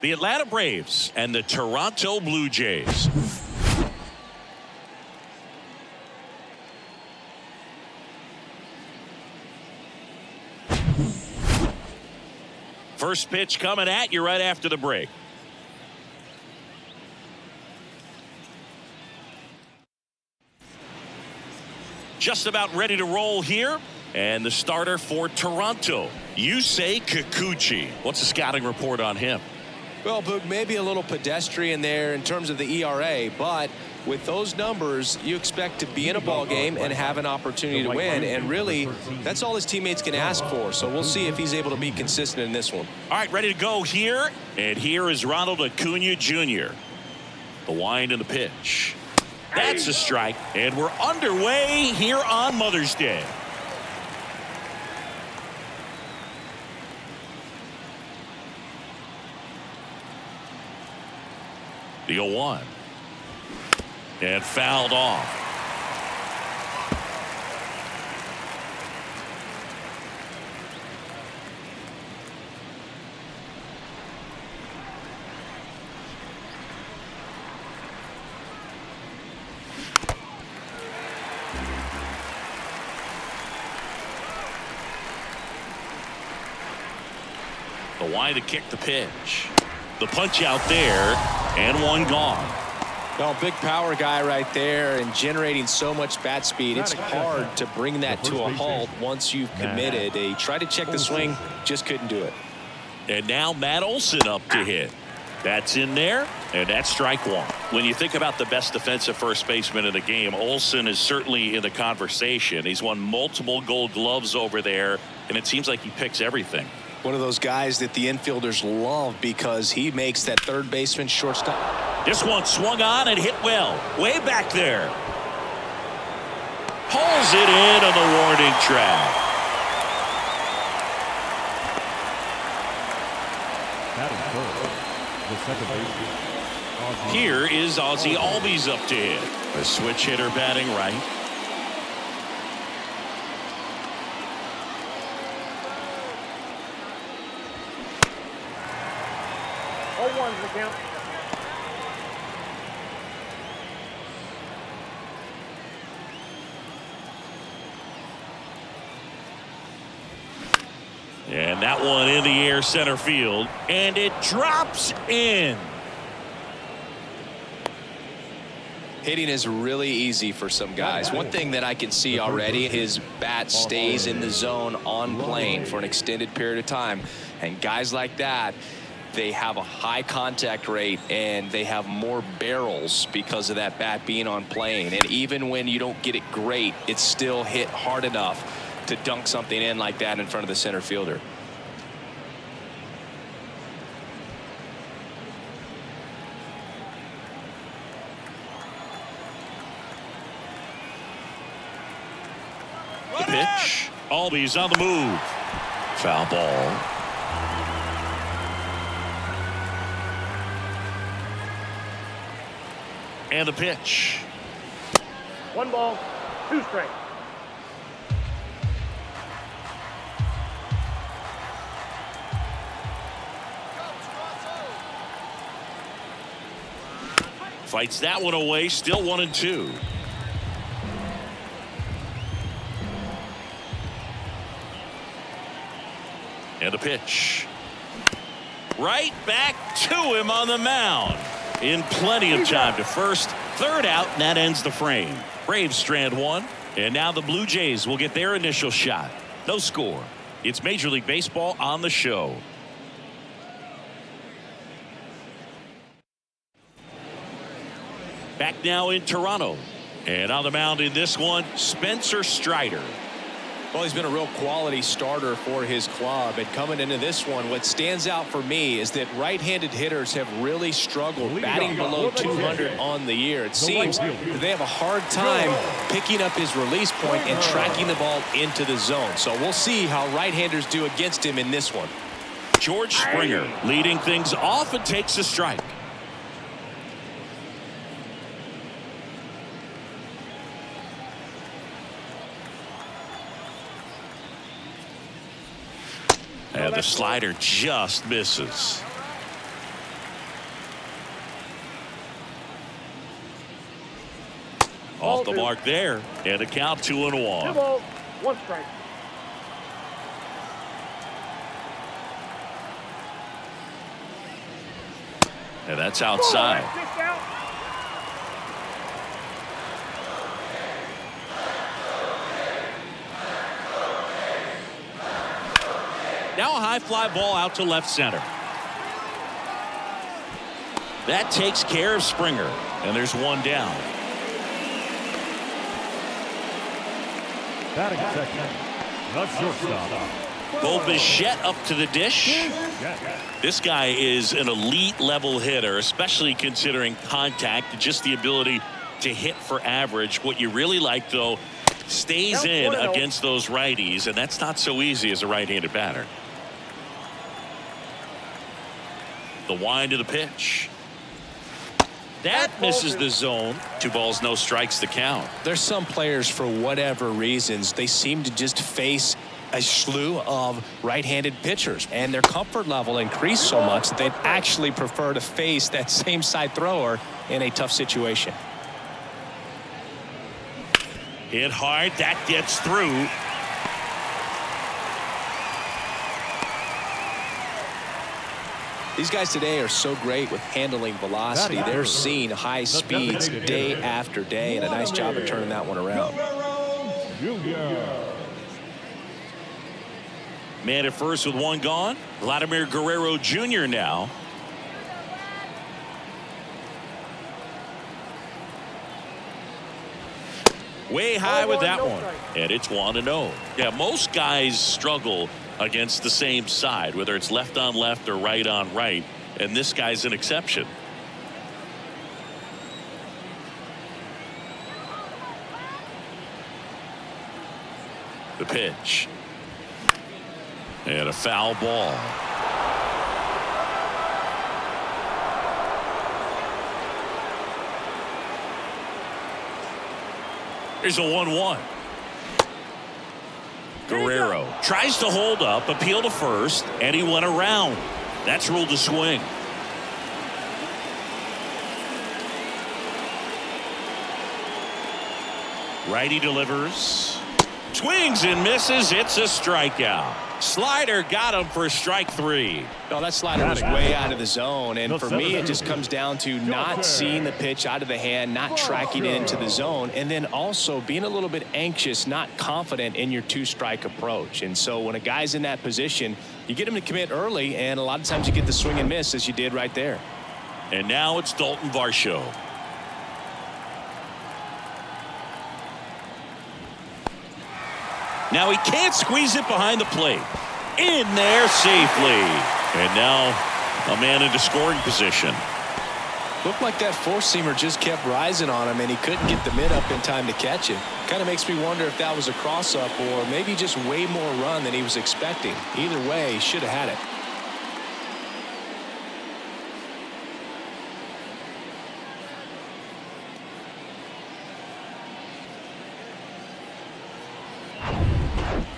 The Atlanta Braves and the Toronto Blue Jays. First pitch coming at you right after the break. Just about ready to roll here. And the starter for Toronto, Yusei Kikuchi. What's the scouting report on him? Well, Boog, maybe a little pedestrian there in terms of the ERA, but with those numbers, you expect to be in a ball game and have an opportunity to win. And really, that's all his teammates can ask for. So we'll see if he's able to be consistent in this one. All right, ready to go here. And here is Ronald Acuna Jr. The wind and the pitch. That's a strike. And we're underway here on Mother's Day. The 0-1. And fouled off. The wind to kick the pitch. The punch out there, and one gone. Well, big power guy right there and generating so much bat speed. It's hard to bring that to a halt once you've committed. They tried to check the swing, just couldn't do it. And now Matt Olson up to hit. That's in there, and that's strike one. When you think about the best defensive first baseman in the game, Olson is certainly in the conversation. He's won multiple Gold Gloves over there, and it seems like he picks everything. One of those guys that the infielders love because he makes that third baseman shortstop. This one swung on and hit well. Way back there. Pulls it in on the warning track. Here is Ozzie Albies up to hit. The switch hitter batting right. And that one in the air center field, and it drops in. Hitting is really easy for some guys. One thing that I can see already, his bat stays in the zone on plane for an extended period of time. And guys like that, they have a high contact rate and they have more barrels because of that bat being on plane. And even when you don't get it great, it's still hit hard enough to dunk something in like that in front of the center fielder. The pitch. Albies on the move. Foul ball. And the pitch. 1 ball, 2 strikes. Fights that one away. Still 1-2. And the pitch. Right back to him on the mound. In plenty of time to first. Third out, and that ends the frame. Braves strand one. And now the Blue Jays will get their initial shot. No score. It's Major League Baseball on the show. Back now in Toronto. And on the mound in this one, Spencer Strider. Well, he's been a real quality starter for his club. And coming into this one, what stands out for me is that right-handed hitters have really struggled batting below 200 on the year. It seems that they have a hard time picking up his release point and tracking the ball into the zone. So we'll see how right-handers do against him in this one. George Springer leading things off and takes a strike. And the slider just misses. Off the Ball two. mark there. And the count 2-1. 2 balls, 1 strike. And that's outside. Just out. Now a high fly ball out to left center. That takes care of Springer. And there's one down. Batting second, the shortstop. Bo Bichette up to the dish. This guy is an elite level hitter, especially considering contact, just the ability to hit for average. What you really like, though, stays in against those righties, and that's not so easy as a right-handed batter. The wind of the pitch. That misses the zone. 2 balls, no strikes to count. There's some players, for whatever reasons, they seem to just face a slew of right-handed pitchers, and their comfort level increased so much that they'd actually prefer to face that same side thrower in a tough situation. Hit hard. That gets through. These guys today are so great with handling velocity. They're seeing high speeds day after day, and a nice job of turning that one around. Man at first with 1 gone. Vladimir Guerrero Jr. now. Way high with that one. And it's 1-0. Yeah, most guys struggle against the same side, whether it's left on left or right on right. And this guy's an exception. The pitch. And a foul ball. Here's a 1-1. Guerrero tries to hold up, appeal to first, and he went around. That's ruled a swing. Righty delivers. Swings and misses. It's a strikeout. Slider got him for strike 3. No, that slider was way out of the zone, and for me it just comes down to not seeing the pitch out of the hand, not tracking it into the zone, and then also being a little bit anxious, not confident in your 2-strike approach. And so when a guy's in that position, you get him to commit early, and a lot of times you get the swing and miss, as you did right there. And now it's Dalton Varsho. Now he can't squeeze it behind the plate. In there safely. And now a man into scoring position. Looked like that 4-seamer just kept rising on him, and he couldn't get the mid up in time to catch it. Kind of makes me wonder if that was a cross-up or maybe just way more run than he was expecting. Either way, he should have had it.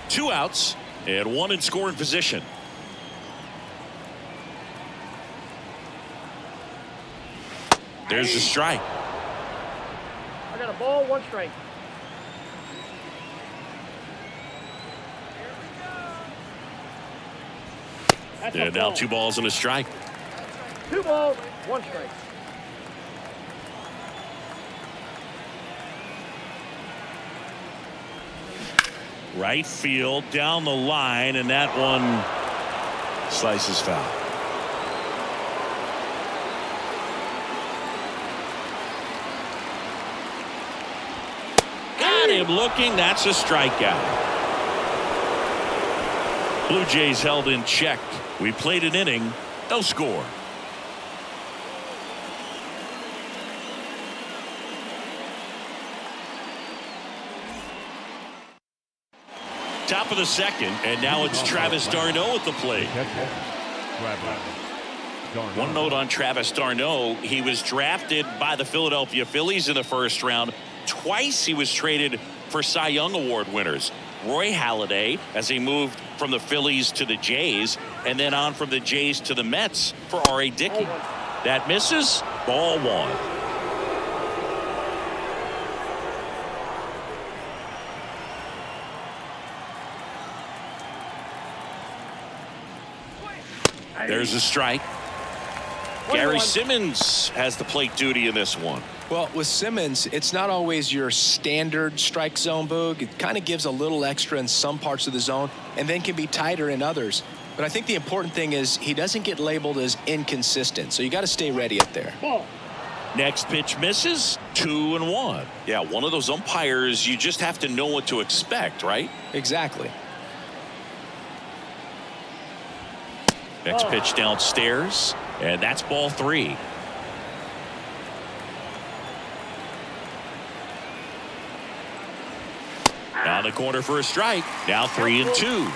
Two outs and 1 in scoring position. There's the strike. I got a ball, 1 strike. That's And now 2 balls and a strike. 2 balls, 1 strike. Right field down the line, and that one slices foul. Got him looking. That's a strikeout. Blue Jays held in check. We played an inning, no score. Top of the second, and now it's Travis d'Arnaud at the plate. One note on Travis d'Arnaud: he was drafted by the Philadelphia Phillies in the first round. Twice he was traded for Cy Young Award winners. Roy Halladay, as he moved from the Phillies to the Jays, and then on from the Jays to the Mets for R.A. Dickey. That misses. Ball 1. There's a strike. Gary Simmons has the plate duty in this one. Well, with Simmons, it's not always your standard strike zone, Boog. It kind of gives a little extra in some parts of the zone and then can be tighter in others. But I think the important thing is he doesn't get labeled as inconsistent. So you got to stay ready up there. Ball. Next pitch misses. 2-1. Yeah, one of those umpires, you just have to know what to expect, right? Exactly. Next pitch downstairs, and that's ball 3. Down the corner for a strike. Now 3-2.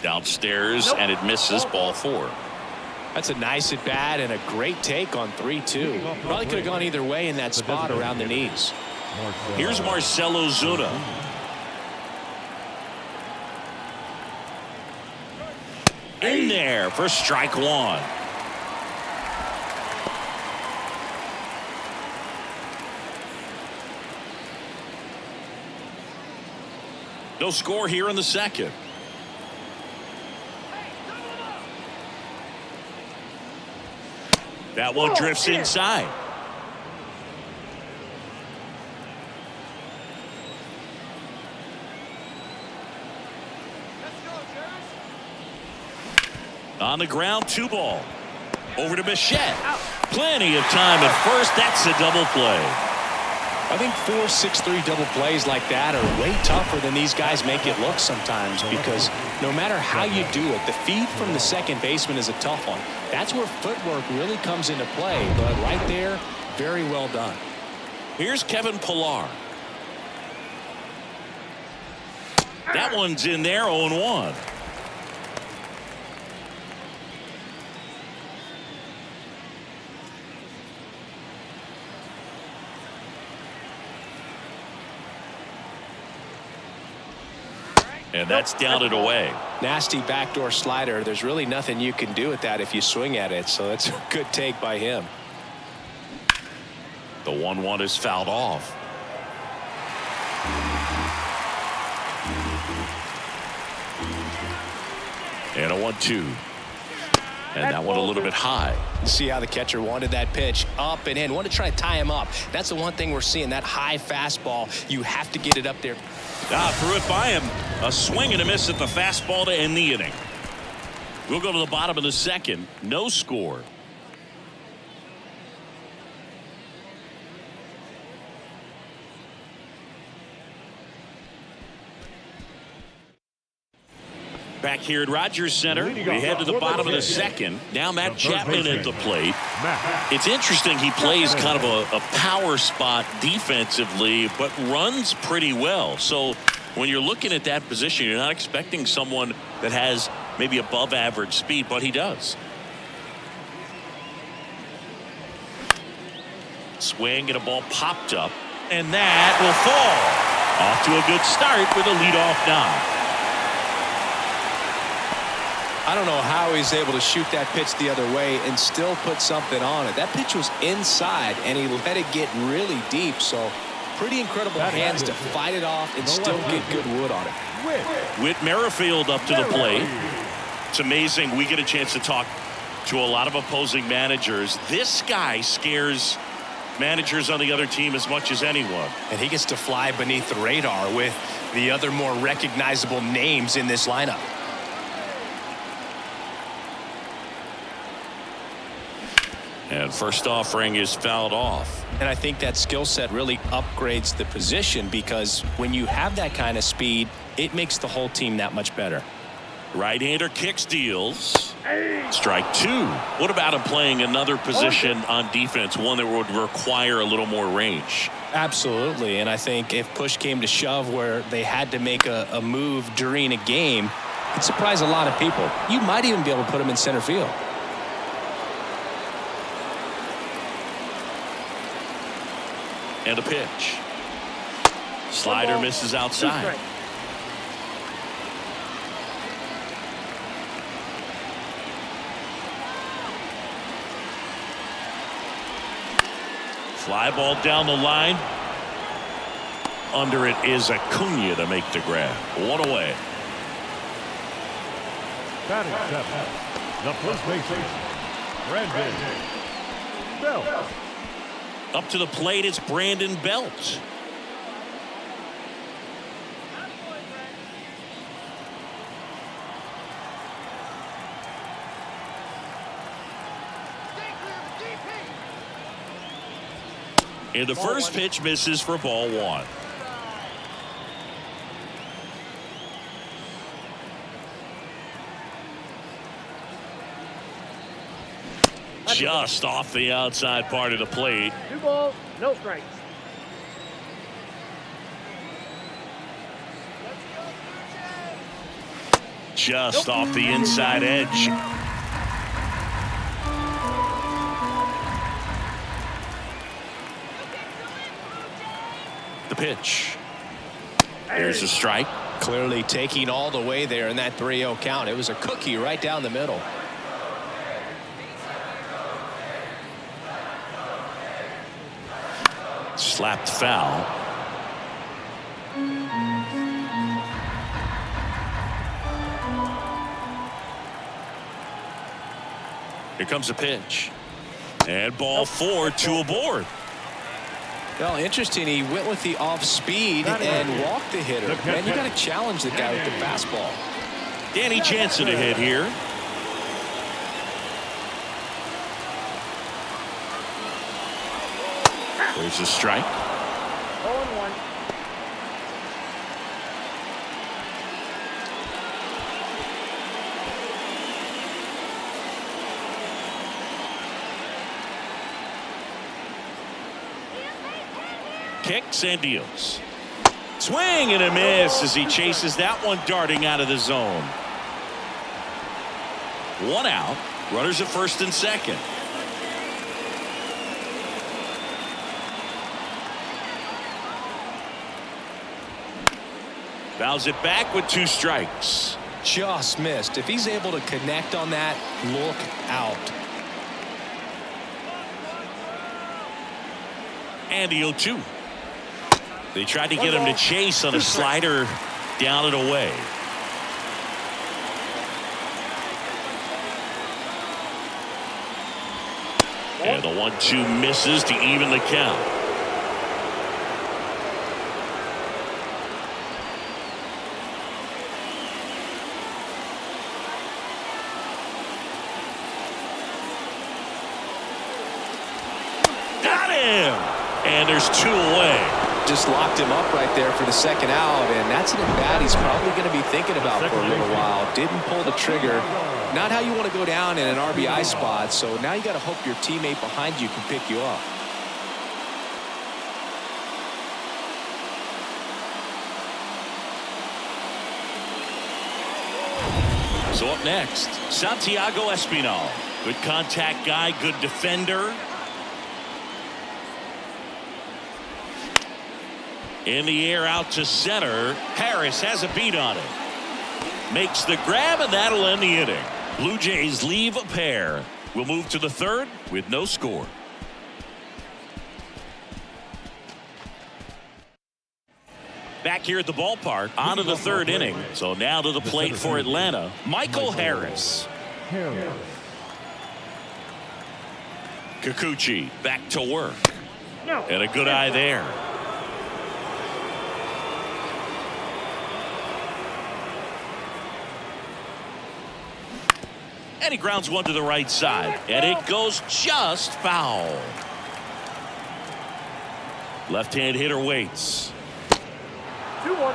Downstairs, and it misses, ball 4. That's a nice at bat and a great take on 3-2. Probably could have gone either way in that spot around the knees. Here's Marcell Ozuna. In there for strike 1. No score here in the second. That one drifts inside. On the ground, 2 ball. Over to Bichette. Plenty of time at first. That's a double play. I think 4-6-3 double plays like that are way tougher than these guys make it look sometimes, because no matter how you do it, the feed from the second baseman is a tough one. That's where footwork really comes into play. But right there, very well done. Here's Kevin Pillar. That one's in there, 0-1. And that's down and away. Nasty backdoor slider. There's really nothing you can do with that if you swing at it. So that's a good take by him. The 1-1 is fouled off. And a 1-2. And that one a little bit high. See how the catcher wanted that pitch up and in. Wanted to try to tie him up. That's the one thing we're seeing. That high fastball. You have to get it up there. Threw it by him. A swing and a miss at the fastball to end the inning. We'll go to the bottom of the second. No score. Back here at Rogers Center, we head to the bottom of the second. Now Matt Chapman at the plate. It's interesting, he plays kind of a power spot defensively, but runs pretty well. So when you're looking at that position, you're not expecting someone that has maybe above average speed, but he does. Swing and a ball popped up, and that will fall. Off to a good start with a leadoff knock. I don't know how he's able to shoot that pitch the other way and still put something on it. That pitch was inside, and he let it get really deep. So pretty incredible hands to fight it off and still get good wood on it. Whit Merrifield up to the plate. It's amazing. We get a chance to talk to a lot of opposing managers. This guy scares managers on the other team as much as anyone. And he gets to fly beneath the radar with the other more recognizable names in this lineup. And first offering is fouled off. And I think that skill set really upgrades the position, because when you have that kind of speed, it makes the whole team that much better. Right-hander kicks, deals. Strike 2. What about him playing another position on defense, one that would require a little more range? Absolutely. And I think if push came to shove where they had to make a move during a game, it'd surprise a lot of people. You might even be able to put him in center field. And a pitch. Slider misses outside. Fly ball down the line. Under it is Acuna to make the grab. One away. Batting seven, the first baseman, Brandon Belt. Up to the plate, it's Brandon Belt. And the first pitch misses for ball one. Just off the outside part of the plate. 2 balls, no strikes. Just off the inside edge. The pitch. There's a strike. Clearly taking all the way there in that 3-0 count. It was a cookie right down the middle. Slapped foul. Here comes a pitch. And ball 4, 2 aboard. Well, interesting. He went with the off speed and walked the hitter. Man, you got to challenge the guy with the fastball. Danny Jansen to hit here. There's a strike. 0-1. Kicks and deals. Swing and a miss as he chases that one darting out of the zone. 1 out. Runners at first and second. Fouls it back with 2 strikes. Just missed. If he's able to connect on that, look out. And the 0-2. They tried to get him to chase on a slider down and away. And the 1-2 misses to even the count. Got him! And there's 2 away. Just locked him up right there for the second out, and that's an at-bat he's probably going to be thinking about for a little while. Didn't pull the trigger. Not how you want to go down in an RBI spot, so now you got to hope your teammate behind you can pick you up. So up next, Santiago Espinal. Good contact guy, good defender. In the air out to center. Harris has a beat on it. Makes the grab, and that'll end the inning. Blue Jays leave a pair. We'll move to the third with no score. Back here at the ballpark, on to the third inning. So now to the plate for Atlanta, Michael Harris. Kikuchi back to work. And a good eye there. And he grounds one to the right side. And it goes just foul. Left-hand hitter waits. 2-1.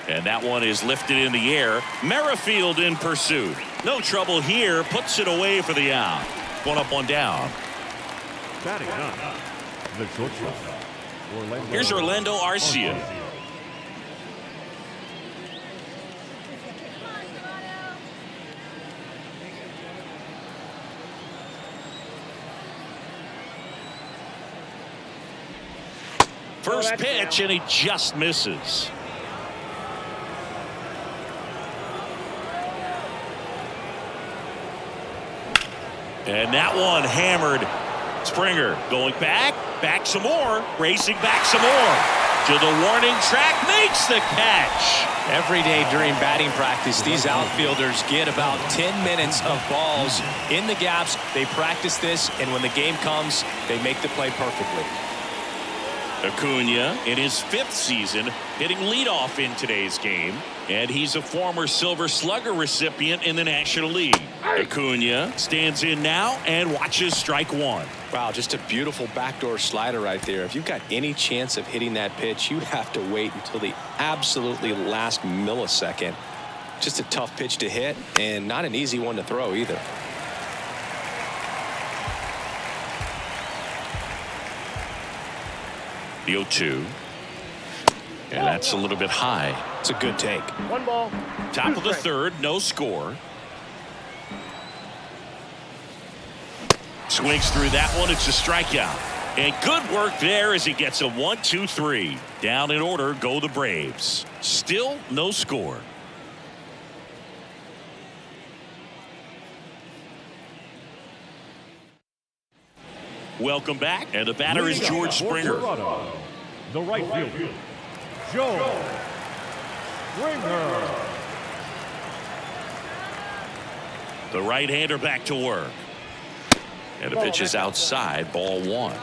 And that one is lifted in the air. Merrifield in pursuit. No trouble here. Puts it away for the out. 1 up, 1 down. Batting nine, the shortstop, Here's Orlando Arcia. First pitch, and he just misses. And that one hammered. Springer going back some more, racing back some more. To the warning track, makes the catch. Every day during batting practice, these outfielders get about 10 minutes of balls in the gaps. They practice this, and when the game comes, they make the play perfectly. Acuna in his 5th season hitting leadoff in today's game, and he's a former Silver Slugger recipient in the National League. Acuna stands in now and watches strike one. Wow, just a beautiful backdoor slider right there. If you've got any chance of hitting that pitch, you have to wait until the absolutely last millisecond. Just a tough pitch to hit, and not an easy one to throw either. The 0-2. And that's a little bit high. It's a good take. 1 ball. Top of the 3rd, no score. Swings through that one. It's a strikeout. And good work there as he gets a 1-2-3. Down in order go the Braves. Still no score. Welcome back. And the batter is George Springer. Toronto, the right fielder, Joe Springer. The right-hander back to work. And the pitch is outside, ball 1.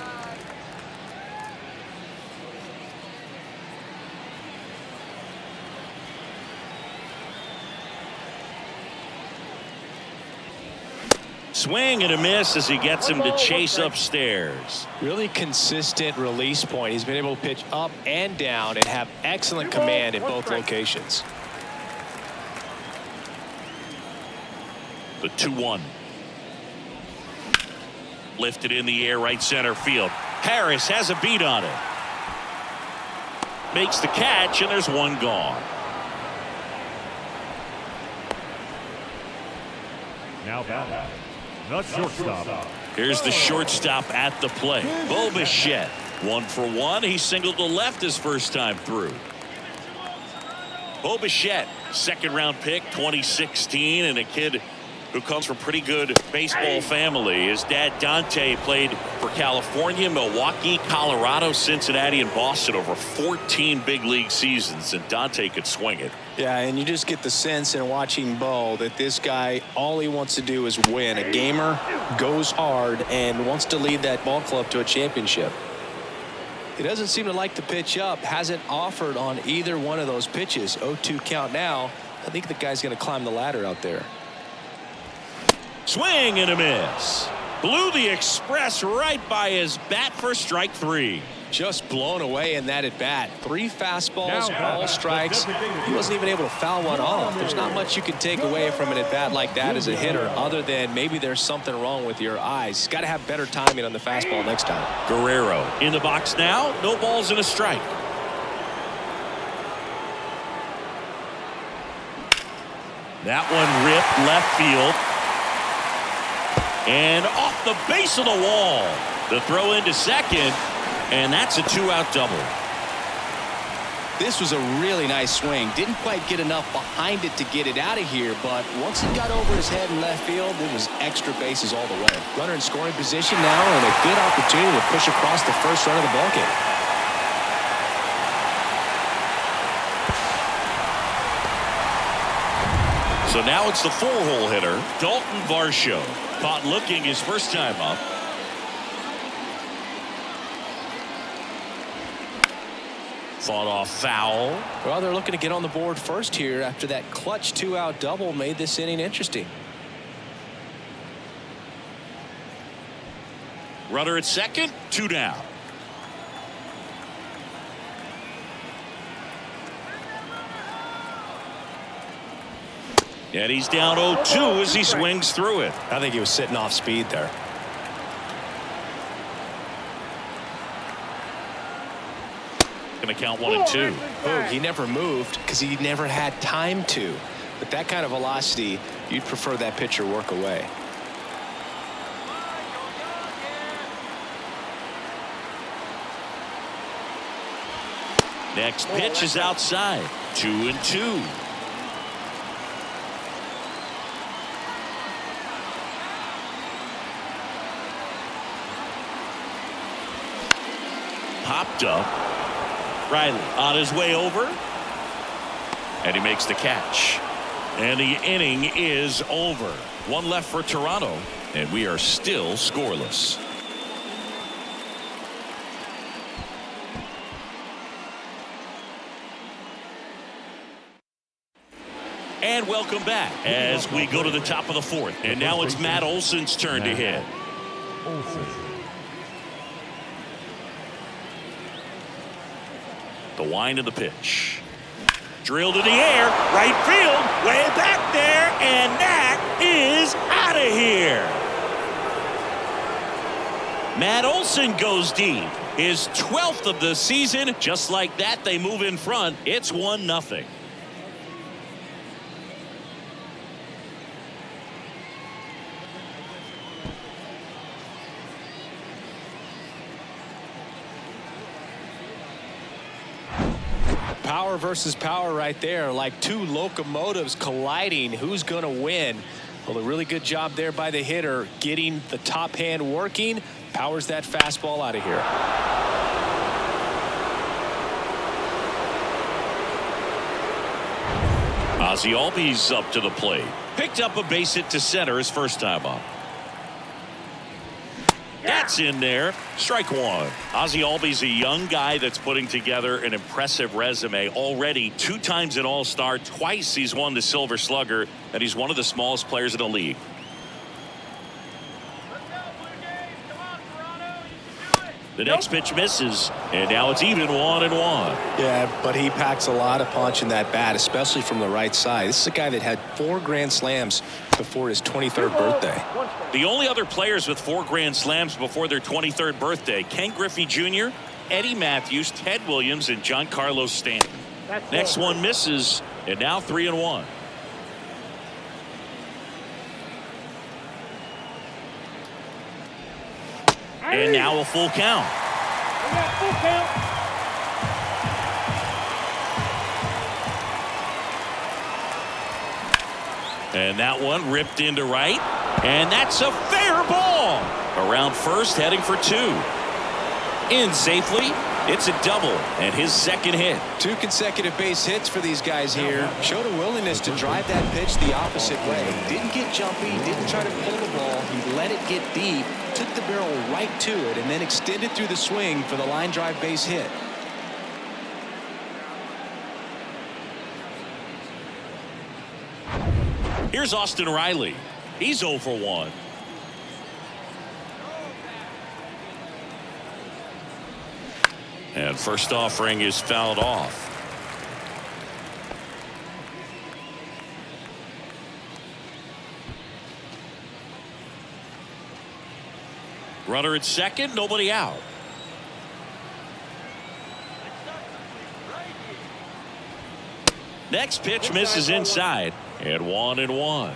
Swing and a miss as he gets him to chase upstairs. Really consistent release point. He's been able to pitch up and down and have excellent command in both locations. The 2-1. Lifted in the air, right center field. Harris has a beat on it. Makes the catch, and there's one gone. Now batting, the shortstop. Here's the shortstop at the plate. Bo Bichette. 1 for 1. He singled to left his first time through. Bo Bichette, 2nd-round pick, 2016, and a kid who comes from pretty good baseball family. His dad Dante played for California, Milwaukee, Colorado, Cincinnati, and Boston over 14 big league seasons, and Dante could swing it. Yeah, and you just get the sense in watching Bo that this guy, all he wants to do is win. A gamer, goes hard, and wants to lead that ball club to a championship. He doesn't seem to like the pitch up, hasn't offered on either one of those pitches. 0-2 count now. I think the guy's going to climb the ladder out there. Swing and a miss. Blew the express right by his bat for strike 3. Just blown away in that at bat. 3 fastballs, all strikes. He wasn't even able to foul one off. There's not much you can take away from an at bat like that as a hitter, other than maybe there's something wrong with your eyes. He's got to have better timing on the fastball next time. Guerrero in the box now. No balls and a strike. That one ripped left field. And off the base of the wall. The throw into second. And that's a 2-out double. This was a really nice swing. Didn't quite get enough behind it to get it out of here, but once he got over his head in left field, it was extra bases all the way. Runner in scoring position now, and a good opportunity to push across the first run of the ballgame. So now it's the 4-hole hitter, Dalton Varsho. Caught looking his first time up. Fought off foul. Well, they're looking to get on the board first here after that clutch 2-out double made this inning interesting. Runner at second, 2 down. And he's down 0-2 as he swings through it. I think he was sitting off speed there. Going to count 1 and 2. Oh, he never moved because he never had time to. But that kind of velocity, you'd prefer that pitcher work away. Next pitch is outside. 2 and 2. popped up. Riley on his way over. And he makes the catch. And the inning is over. One left for Toronto. And we are still scoreless. And welcome back as we go to the top of the fourth. And now it's Matt Olson's turn to hit. The wind of the pitch. Drilled in the air. Right field. Way back there. And that is out of here. Matt Olson goes deep. His 12th of the season. Just like that, they move in front. It's 1-0. Power versus power right there, like two locomotives colliding. Who's going to win? Well, a really good job there by the hitter, getting the top hand working. Powers that fastball out of here. Ozzie Albies up to the plate. Picked up a base hit to center his first time up. That's in there. Strike one. Ozzie Albies, a young guy that's putting together an impressive resume. Already 2 times an All-Star. Twice he's won the Silver Slugger. And he's one of the smallest players in the league. The next pitch misses. And now it's even 1-1. Yeah, but he packs a lot of punch in that bat, especially from the right side. This is a guy that had 4 grand slams before his 23rd birthday. The only other players with 4 grand slams before their 23rd birthday: Ken Griffey Jr., Eddie Matthews, Ted Williams, and Giancarlo Stanton. Next one misses, and now 3-1. And now a full count. Full count. And that one ripped into right. And that's a fair ball. Around first, heading for 2. In safely. It's a double and his second hit. 2 consecutive base hits for these guys here. Showed a willingness to drive that pitch the opposite way. Didn't get jumpy, didn't try to pull the ball. He let it get deep, took the barrel right to it, and then extended through the swing for the line drive base hit. Here's Austin Riley. He's 0 for 1. And first offering is fouled off. Runner at second, nobody out. Next pitch misses inside, and 1-1.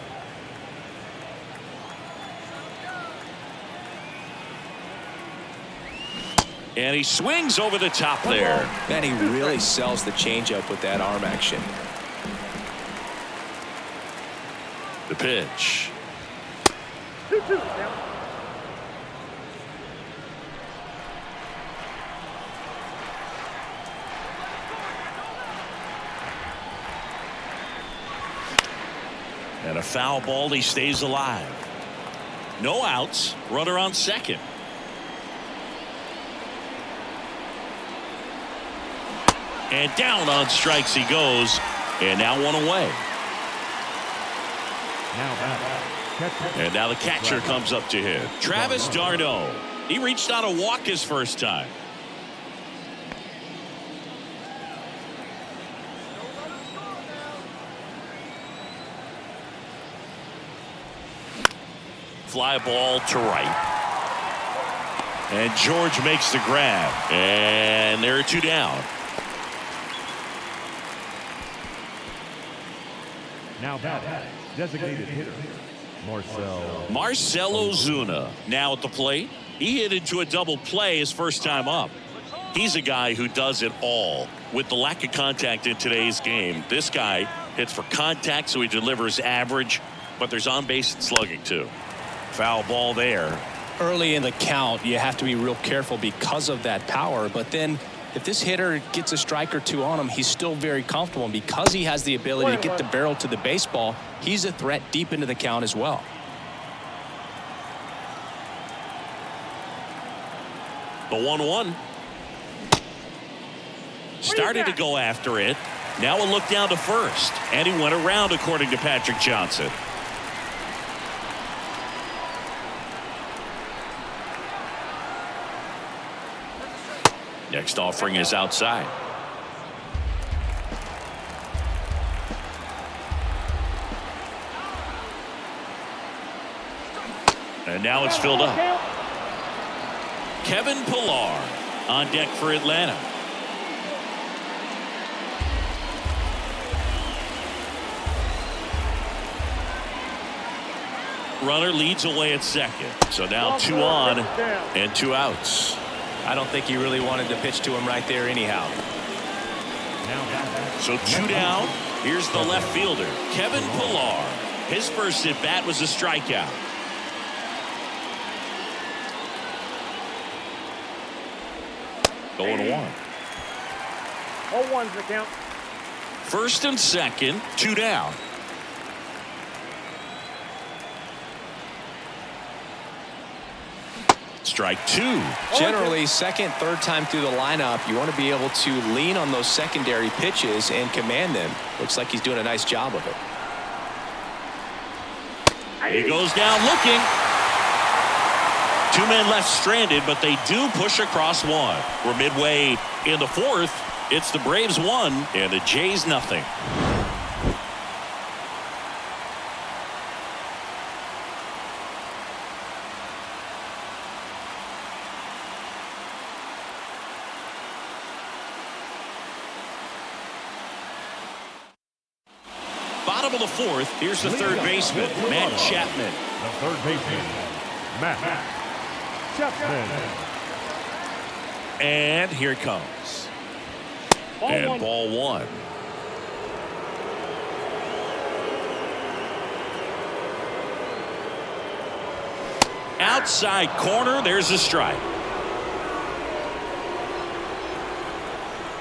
And he swings over the top there. Man, he really sells the changeup with that arm action. The pitch. 2-2 now. And a foul ball. He stays alive. No outs. Runner on second. And down on strikes he goes. And now one away. And now the catcher comes up to hit. Travis d'Arnaud. He reached out a walk his first time. Fly ball to right. And George makes the grab. And there are 2 down. Now batting, designated hitter, Marcell Ozuna now at the plate. He hit into a double play his first time up. He's a guy who does it all. With the lack of contact in today's game, this guy hits for contact, so he delivers average, but there's on base and slugging too. Foul ball there. early in the count, you have to be real careful because of that power. But then if this hitter gets a strike or two on him, he's still very comfortable. And because he has the ability to get the barrel to the baseball, he's a threat deep into the count as well. The 1-1. Started to go after it. Now a look down to first. And he went around, according to Patrick Johnson. Next offering is outside. And now it's filled up. Kevin Pillar on deck for Atlanta. Runner leads away at second. So now 2 on and 2 outs. I don't think he really wanted to pitch to him right there anyhow. So 2 down. Here's the left fielder, Kevin Pillar. His first at bat was a strikeout. Going 1. 0-1's the count. First and second, 2 down. Strike 2. Generally, second, third time through the lineup, you want to be able to lean on those secondary pitches and command them. Looks like he's doing a nice job of it. He goes down looking. 2 men left stranded, but they do push across 1. We're midway in the 4th. It's the Braves 1 and the Jays nothing. Bottom of the 4th. Here's the third baseman, Matt Chapman. The third baseman, Matt Chapman. And here it comes. And ball 1. Outside corner. There's a strike.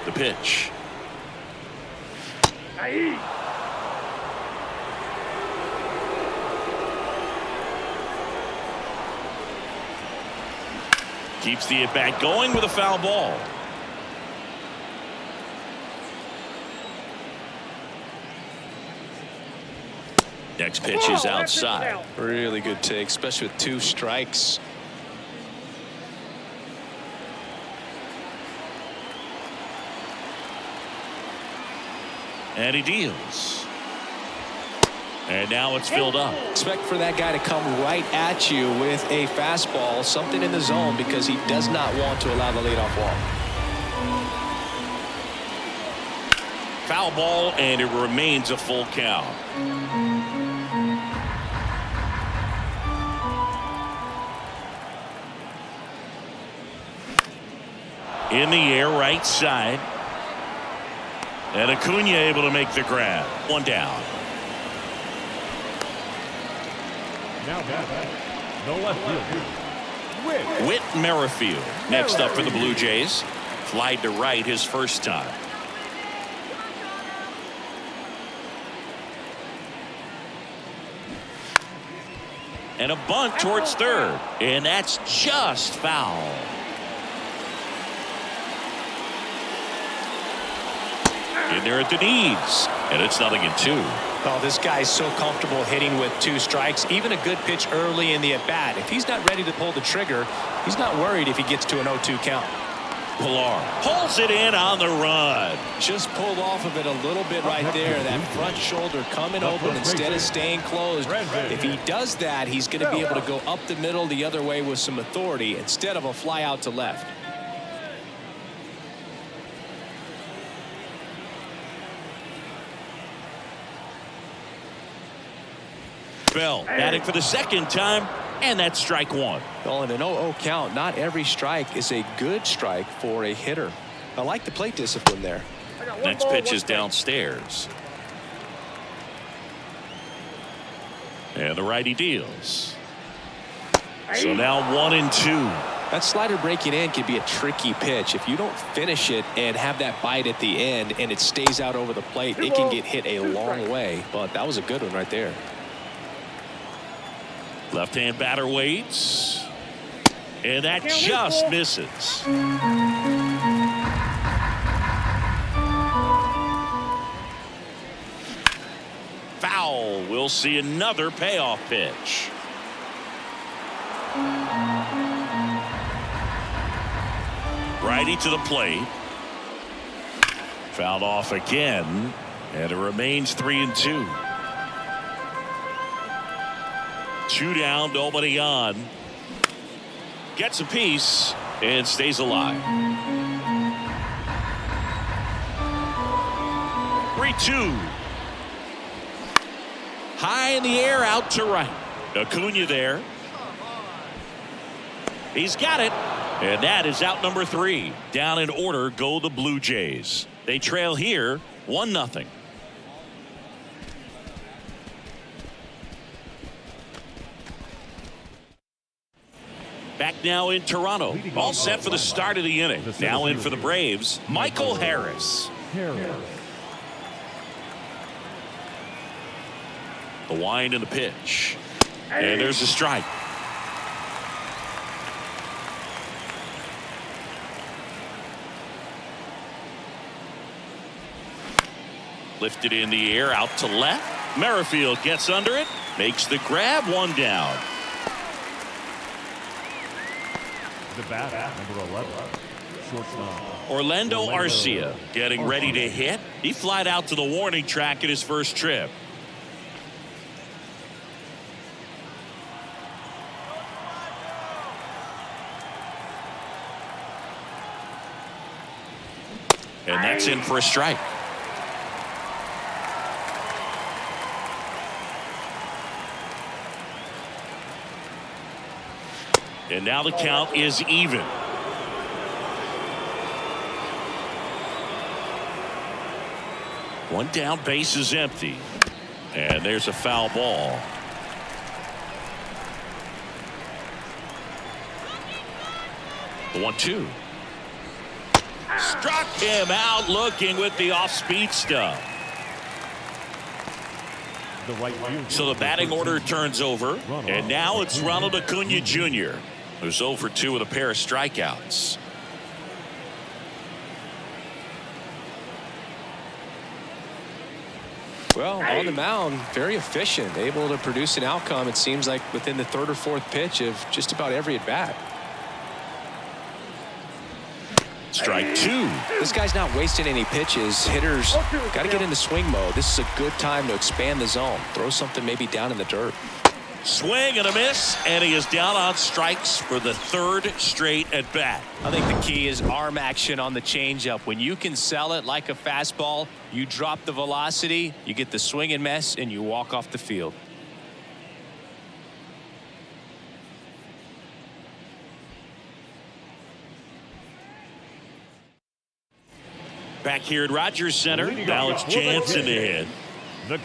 The pitch. Keeps the at-bat going with a foul ball. Next pitch is outside. Really good take, especially with 2 strikes. And he deals. And now it's filled up. Expect for that guy to come right at you with a fastball, something in the zone, because he does not want to allow the leadoff walk. Foul ball, and it remains a full count. In the air, right side. And Acuna able to make the grab. 1 down. Now batting, no left field. Whit Merrifield next up for the Blue Jays. Flied to right his first time. And a bunt towards third. And that's just foul. In there at the knees. And it's 0-2. Oh, this guy's so comfortable hitting with 2 strikes. Even a good pitch early in the at-bat. If he's not ready to pull the trigger, he's not worried if he gets to an 0-2 count. Pillar pulls it in on the run. Just pulled off of it a little bit right there. That front shoulder coming open instead of staying closed. If he does that, he's going to be able to go up the middle the other way with some authority instead of a fly out to left. Bell batting for the second time, and that's strike 1. Well, in an 0-0 count, not every strike is a good strike for a hitter. I like the plate discipline there. Next pitch is downstairs. And the righty deals. So now 1-2. That slider breaking in can be a tricky pitch. If you don't finish it and have that bite at the end and it stays out over the plate, it can get hit a long way. But that was a good one right there. Left-hand batter waits. And that just misses. Foul. We'll see another payoff pitch. Righty to the plate. Fouled off again. And it remains 3-2. 2 down, nobody on. Gets a piece and stays alive. 3-2. High in the air, out to right. Acuna there. He's got it. And that is out number 3. Down in order go the Blue Jays. They trail here 1-0. Back now in Toronto. All set for the start of the inning. Now in for the Braves, Michael Harris. The wind and the pitch. And there's a strike. Lifted in the air, out to left. Merrifield gets under it, makes the grab, 1 down. The bat, number 11, shortstop. Orlando Arcia getting ready to hit. He flied out to the warning track at his first trip. And that's in for a strike. And now the count is even. One down, base is empty. And there's a foul ball. The 1-2. Struck him out looking with the off-speed stuff. So the batting order turns over. And now it's Ronald Acuna Jr., who's 0 for 2 with a pair of strikeouts. Well, on the mound, very efficient, able to produce an outcome, it seems like, within the 3rd or 4th pitch of just about every at-bat. Strike 2. This guy's not wasting any pitches. Hitters got to get into swing mode. This is a good time to expand the zone. Throw something maybe down in the dirt. Swing and a miss, and he is down on strikes for the 3rd straight at bat. I think the key is arm action on the changeup. When you can sell it like a fastball, you drop the velocity, you get the swing and miss, and you walk off the field. Back here at Rogers Center, now it's Jansen to hit.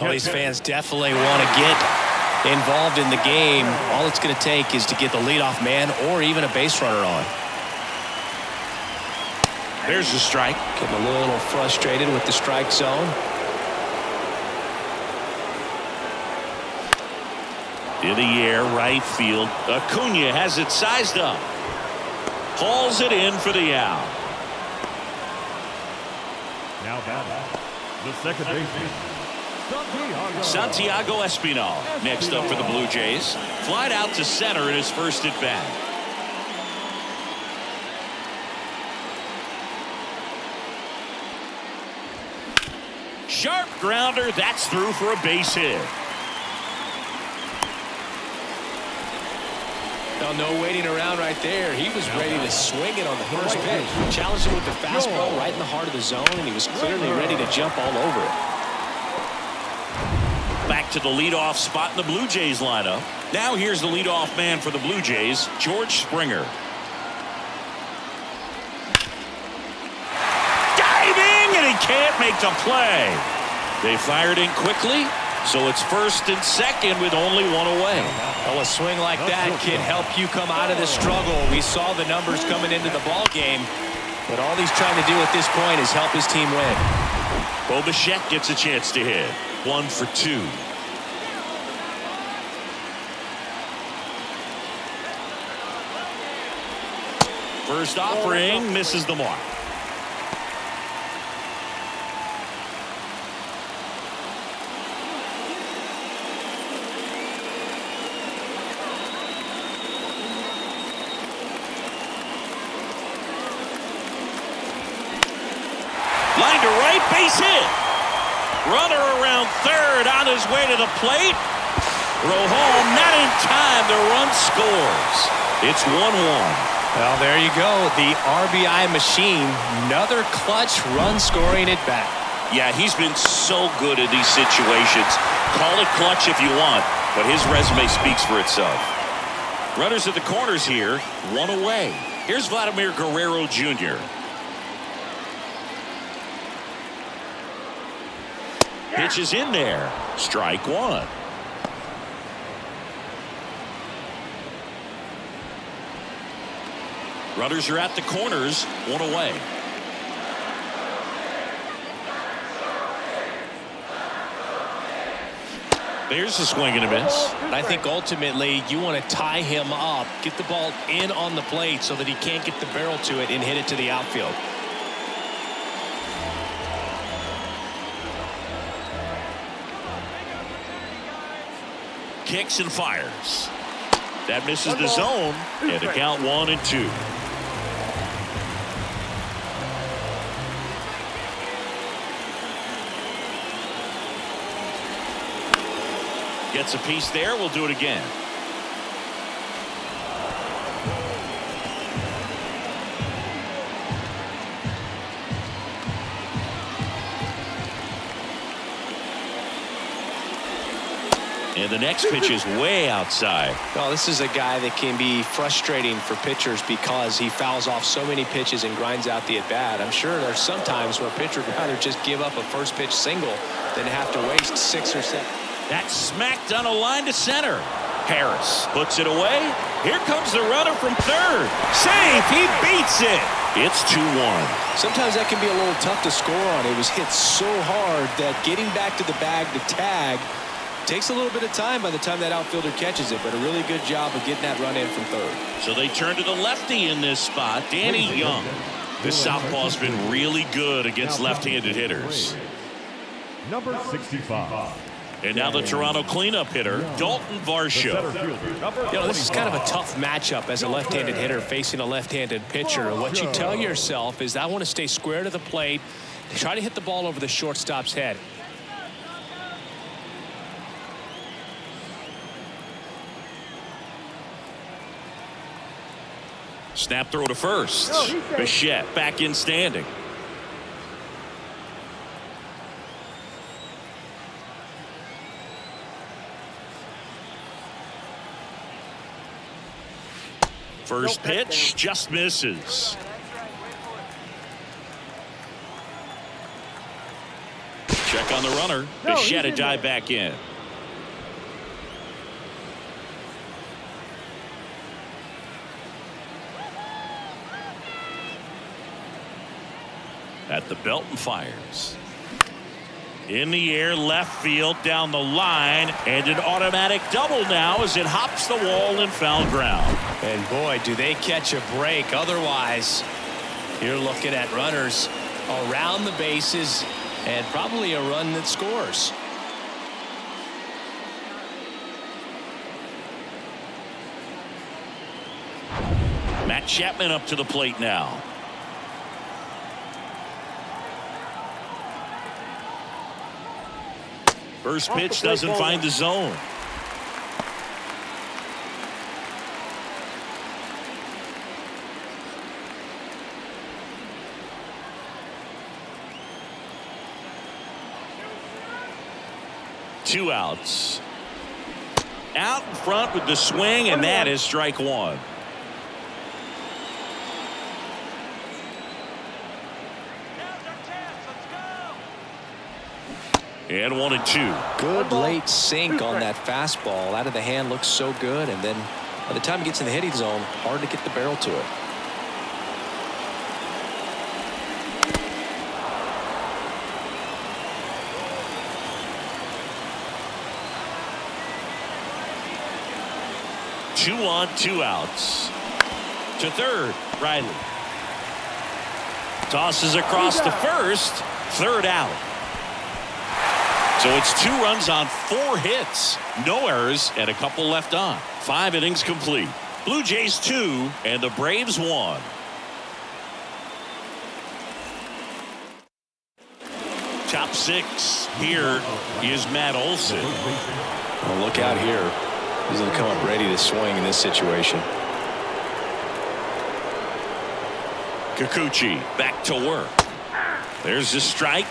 All these fans definitely want to get involved in the game. All it's going to take is to get the leadoff man or even a base runner on. There's the strike. Getting a little frustrated with the strike zone. In the air, right field. Acuna has it sized up. Hauls it in for the out. Now batting, the second baseman, Santiago Espinal next up for the Blue Jays. Flied out to center in his first at bat. Sharp grounder, that's through for a base hit. No waiting around right there. He was ready to swing it on the first pitch. Challenged him with the fastball right in the heart of the zone, and he was clearly ready to jump all over it. Back to the leadoff spot in the Blue Jays lineup. Now here's the leadoff man for the Blue Jays, George Springer. Diving, and he can't make the play. They fired in quickly, So it's first and second with only one away. Well, a swing like that can help you come out of the struggle. We saw the numbers coming into the ball game, but all he's trying to do at this point is help his team win. Bo Bichette gets a chance to hit. 1 for 2. First offering misses the mark. Line to right, base hit. Runner around third on his way to the plate. Throw home, not in time. The run scores. It's 1-1. Well, there you go. The RBI machine. Another clutch run scoring at bat. Yeah, he's been so good at these situations. Call it clutch if you want, but his resume speaks for itself. Runners at the corners here, one away. Here's Vladimir Guerrero Jr. Pitch is in there. Strike one. Runners are at the corners, one away. There's a swing and a miss. I think ultimately you want to tie him up, get the ball in on the plate so that he can't get the barrel to it and hit it to the outfield. Kicks and fires. That misses the zone, and a count 1-2. Gets a piece there. We'll do it again. And the next pitch is way outside. Well, this is a guy that can be frustrating for pitchers because he fouls off so many pitches and grinds out the at-bat. I'm sure there's some times where a pitcher would rather just give up a first pitch single than have to waste 6 or 7. That's smacked on a line to center. Harris puts it away. Here comes the runner from third. Safe. He beats it. It's 2-1. Sometimes that can be a little tough to score on. It was hit so hard that getting back to the bag to tag takes a little bit of time by the time that outfielder catches it, but a really good job of getting that run in from third. So they turn to the lefty in this spot, Danny Young. This southpaw's been really good against left-handed hitters. Number 65. And now the Toronto cleanup hitter, Dalton Varsho. You know, this is kind of a tough matchup as a left-handed hitter facing a left-handed pitcher. What you tell yourself is, I want to stay square to the plate, try to hit the ball over the shortstop's head. Snap throw to first. Bichette back in standing. First pitch just misses. Check on the runner. Bichette a dive back in. At the belt and fires. In the air, left field, down the line, and an automatic double now as it hops the wall in foul ground. And boy, do they catch a break. Otherwise, you're looking at runners around the bases and probably a run that scores. Matt Chapman up to the plate now. First pitch doesn't find the zone. Two outs. Out in front with the swing, and that is strike one. And 1-2. Good late sink on that fastball. Out of the hand looks so good, and then by the time it gets in the hitting zone, hard to get the barrel to it. Two on, 2 outs. To third, Riley. Tosses across to first. Third out. So it's 2 runs on 4 hits. No errors and a couple left on. 5 innings complete. Blue Jays 2 and the Braves 1. Top 6. Here is Matt Olson. Well, look out here. He's going to come up ready to swing in this situation. Kikuchi back to work. There's the strike.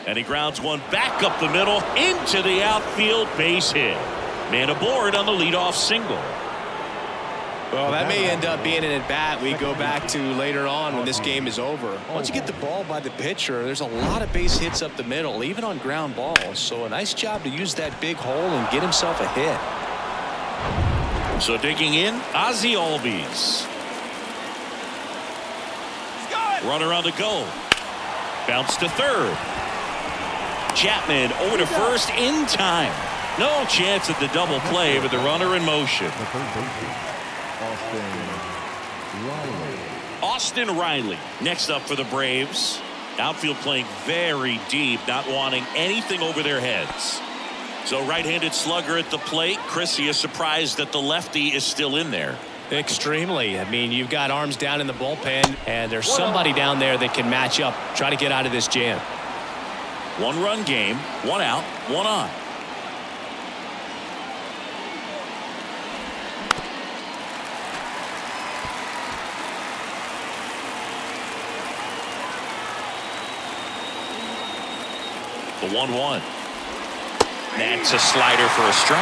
And he grounds one back up the middle into the outfield, base hit. Man aboard on the leadoff single. Well, that may end up being an at-bat we go back to later on when this game is over. Once you get the ball by the pitcher, there's a lot of base hits up the middle, even on ground balls. So a nice job to use that big hole and get himself a hit. So digging in, Ozzie Albies. Runner on the go. Bounce to third. Chapman over to first in time. No chance at the double play with the runner in motion. Austin Riley next up for the Braves. Outfield playing very deep, not wanting anything over their heads. So right-handed slugger at the plate. Chrissy is surprised that the lefty is still in there. Extremely. I mean, you've got arms down in the bullpen, and there's somebody down there that can match up, try to get out of this jam. 1-run game, 1 out, 1 on. The 1-1. That's a slider for a strike.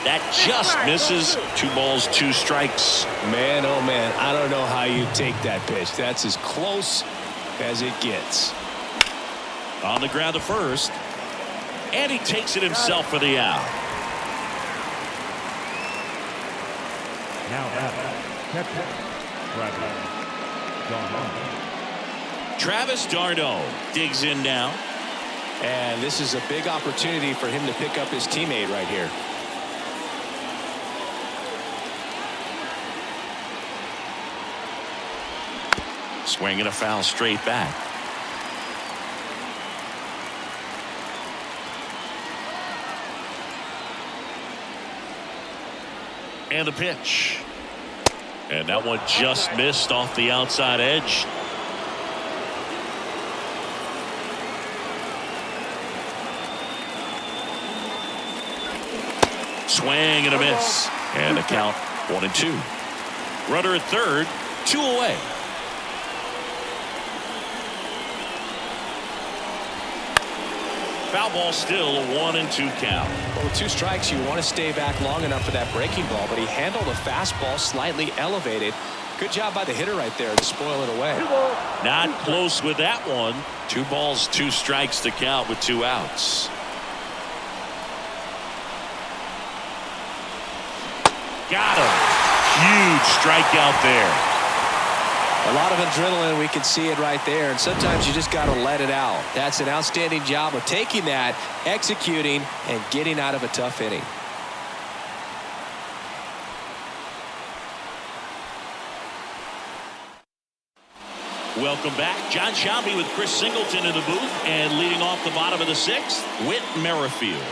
That just misses. 2 balls, 2 strikes. Man, oh man, I don't know how you take that pitch. That's as close as it gets. On the ground to first. And he takes it himself for the out. Now catcher, Travis d'Arnaud digs in now. And this is a big opportunity for him to pick up his teammate right here. Swinging a foul straight back. And the pitch. And that one just missed off the outside edge. Swing and a miss. And the count 1-2. Runner at third, 2 away. Foul ball still, a 1-2 count. Well, with 2 strikes, you want to stay back long enough for that breaking ball, but he handled a fastball slightly elevated. Good job by the hitter right there to spoil it away. Not close with that one. 2 balls, 2 strikes to count with 2 outs. Got him. Huge strikeout there. A lot of adrenaline, we can see it right there, and sometimes you just got to let it out. That's an outstanding job of taking that, executing, and getting out of a tough inning. Welcome back. John Shelby with Chris Singleton in the booth, and leading off the bottom of the 6th, Whit Merrifield.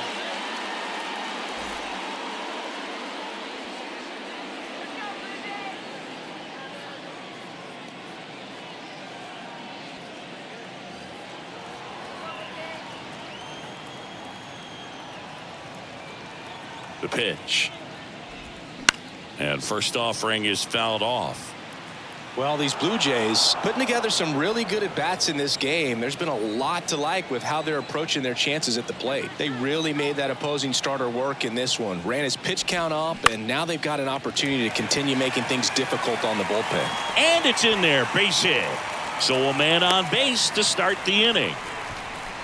The pitch. And first offering is fouled off. Well, these Blue Jays putting together some really good at-bats in this game. There's been a lot to like with how they're approaching their chances at the plate. They really made that opposing starter work in this one. Ran his pitch count up, and now they've got an opportunity to continue making things difficult on the bullpen. And it's in there, base hit. So a man on base to start the inning.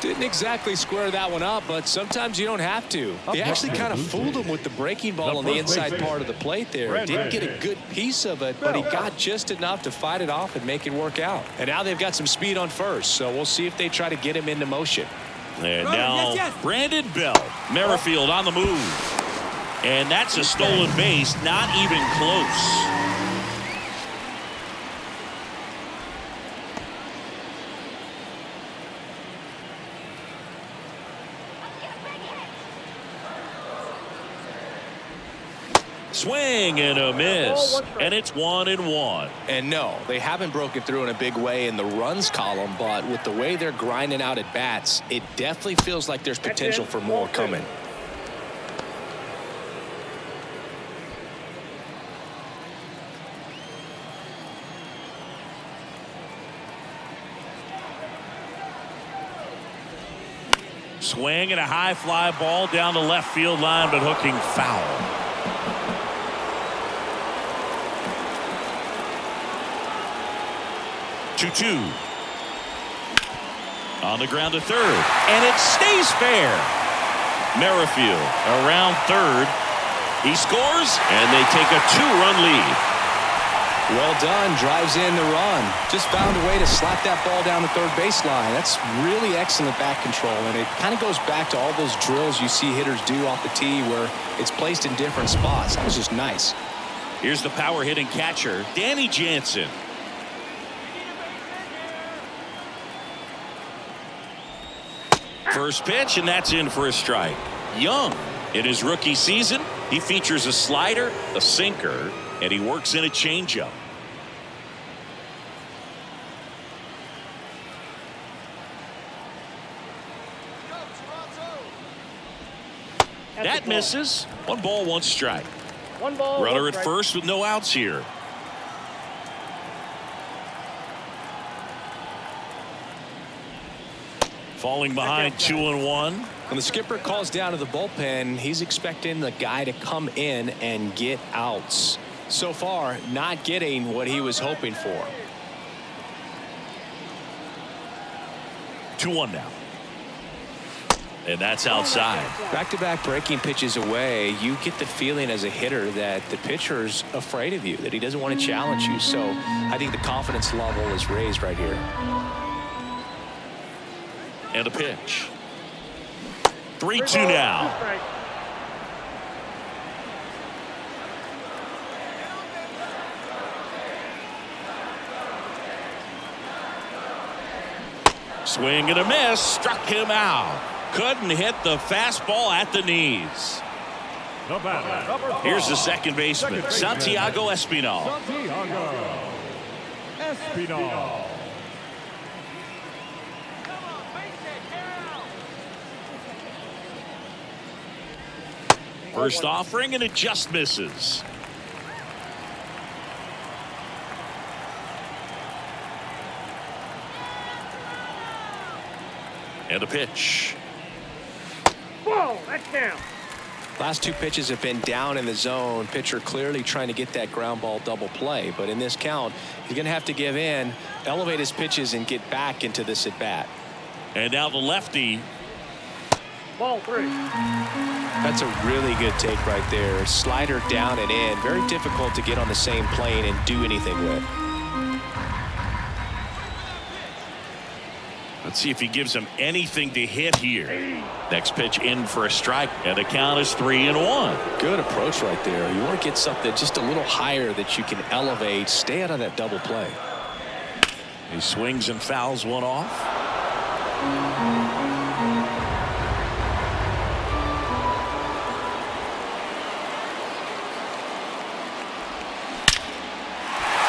Didn't exactly square that one up, but sometimes you don't have to. He actually kind of fooled him with the breaking ball on the inside part of the plate there. Didn't get a good piece of it, but he got just enough to fight it off and make it work out. And now they've got some speed on first, so we'll see if they try to get him into motion. And now Brandon Belt. Merrifield on the move. And that's a stolen base, not even close. Swing and a miss, and it's 1-1. And no, they haven't broken through in a big way in the runs column, but with the way they're grinding out at bats, it definitely feels like there's potential for more coming. Swing and a high fly ball down the left field line, but hooking foul. 2-2. On the ground to third, and it stays fair. Merrifield around third. He scores, and they take a 2-run lead. Well done. Drives in the run. Just found a way to slap that ball down the third baseline. That's really excellent bat control, and it kind of goes back to all those drills you see hitters do off the tee where it's placed in different spots. That was just nice. Here's the power hitting catcher, Danny Jansen. First pitch, and that's in for a strike. Young in his rookie season, he features a slider, a sinker, and he works in a changeup. That misses. 1 ball, 1 strike. 1 ball. Runner at first with no outs here. Falling behind 2-1. When the skipper calls down to the bullpen, he's expecting the guy to come in and get outs. So far, not getting what he was hoping for. 2-1 now. And that's outside. Back-to-back breaking pitches away, you get the feeling as a hitter that the pitcher's afraid of you, that he doesn't want to challenge you. So I think the confidence level is raised right here. And a pitch. 3-2 now. Swing and a miss. Struck him out. Couldn't hit the fastball at the knees. Here's the second baseman, Santiago Espinal. First offering, and it just misses. And a pitch. Whoa, that's down. Last 2 pitches have been down in the zone. Pitcher clearly trying to get that ground ball double play. But in this count, he's going to have to give in, elevate his pitches, and get back into this at bat. And now the lefty. Ball 3. That's a really good take right there. Slider down and in. Very difficult to get on the same plane and do anything with. Let's see if he gives him anything to hit here. Next pitch in for a strike, and the count is 3-1. Good approach right there. You want to get something just a little higher that you can elevate. Stay out of that double play. He swings and fouls one off.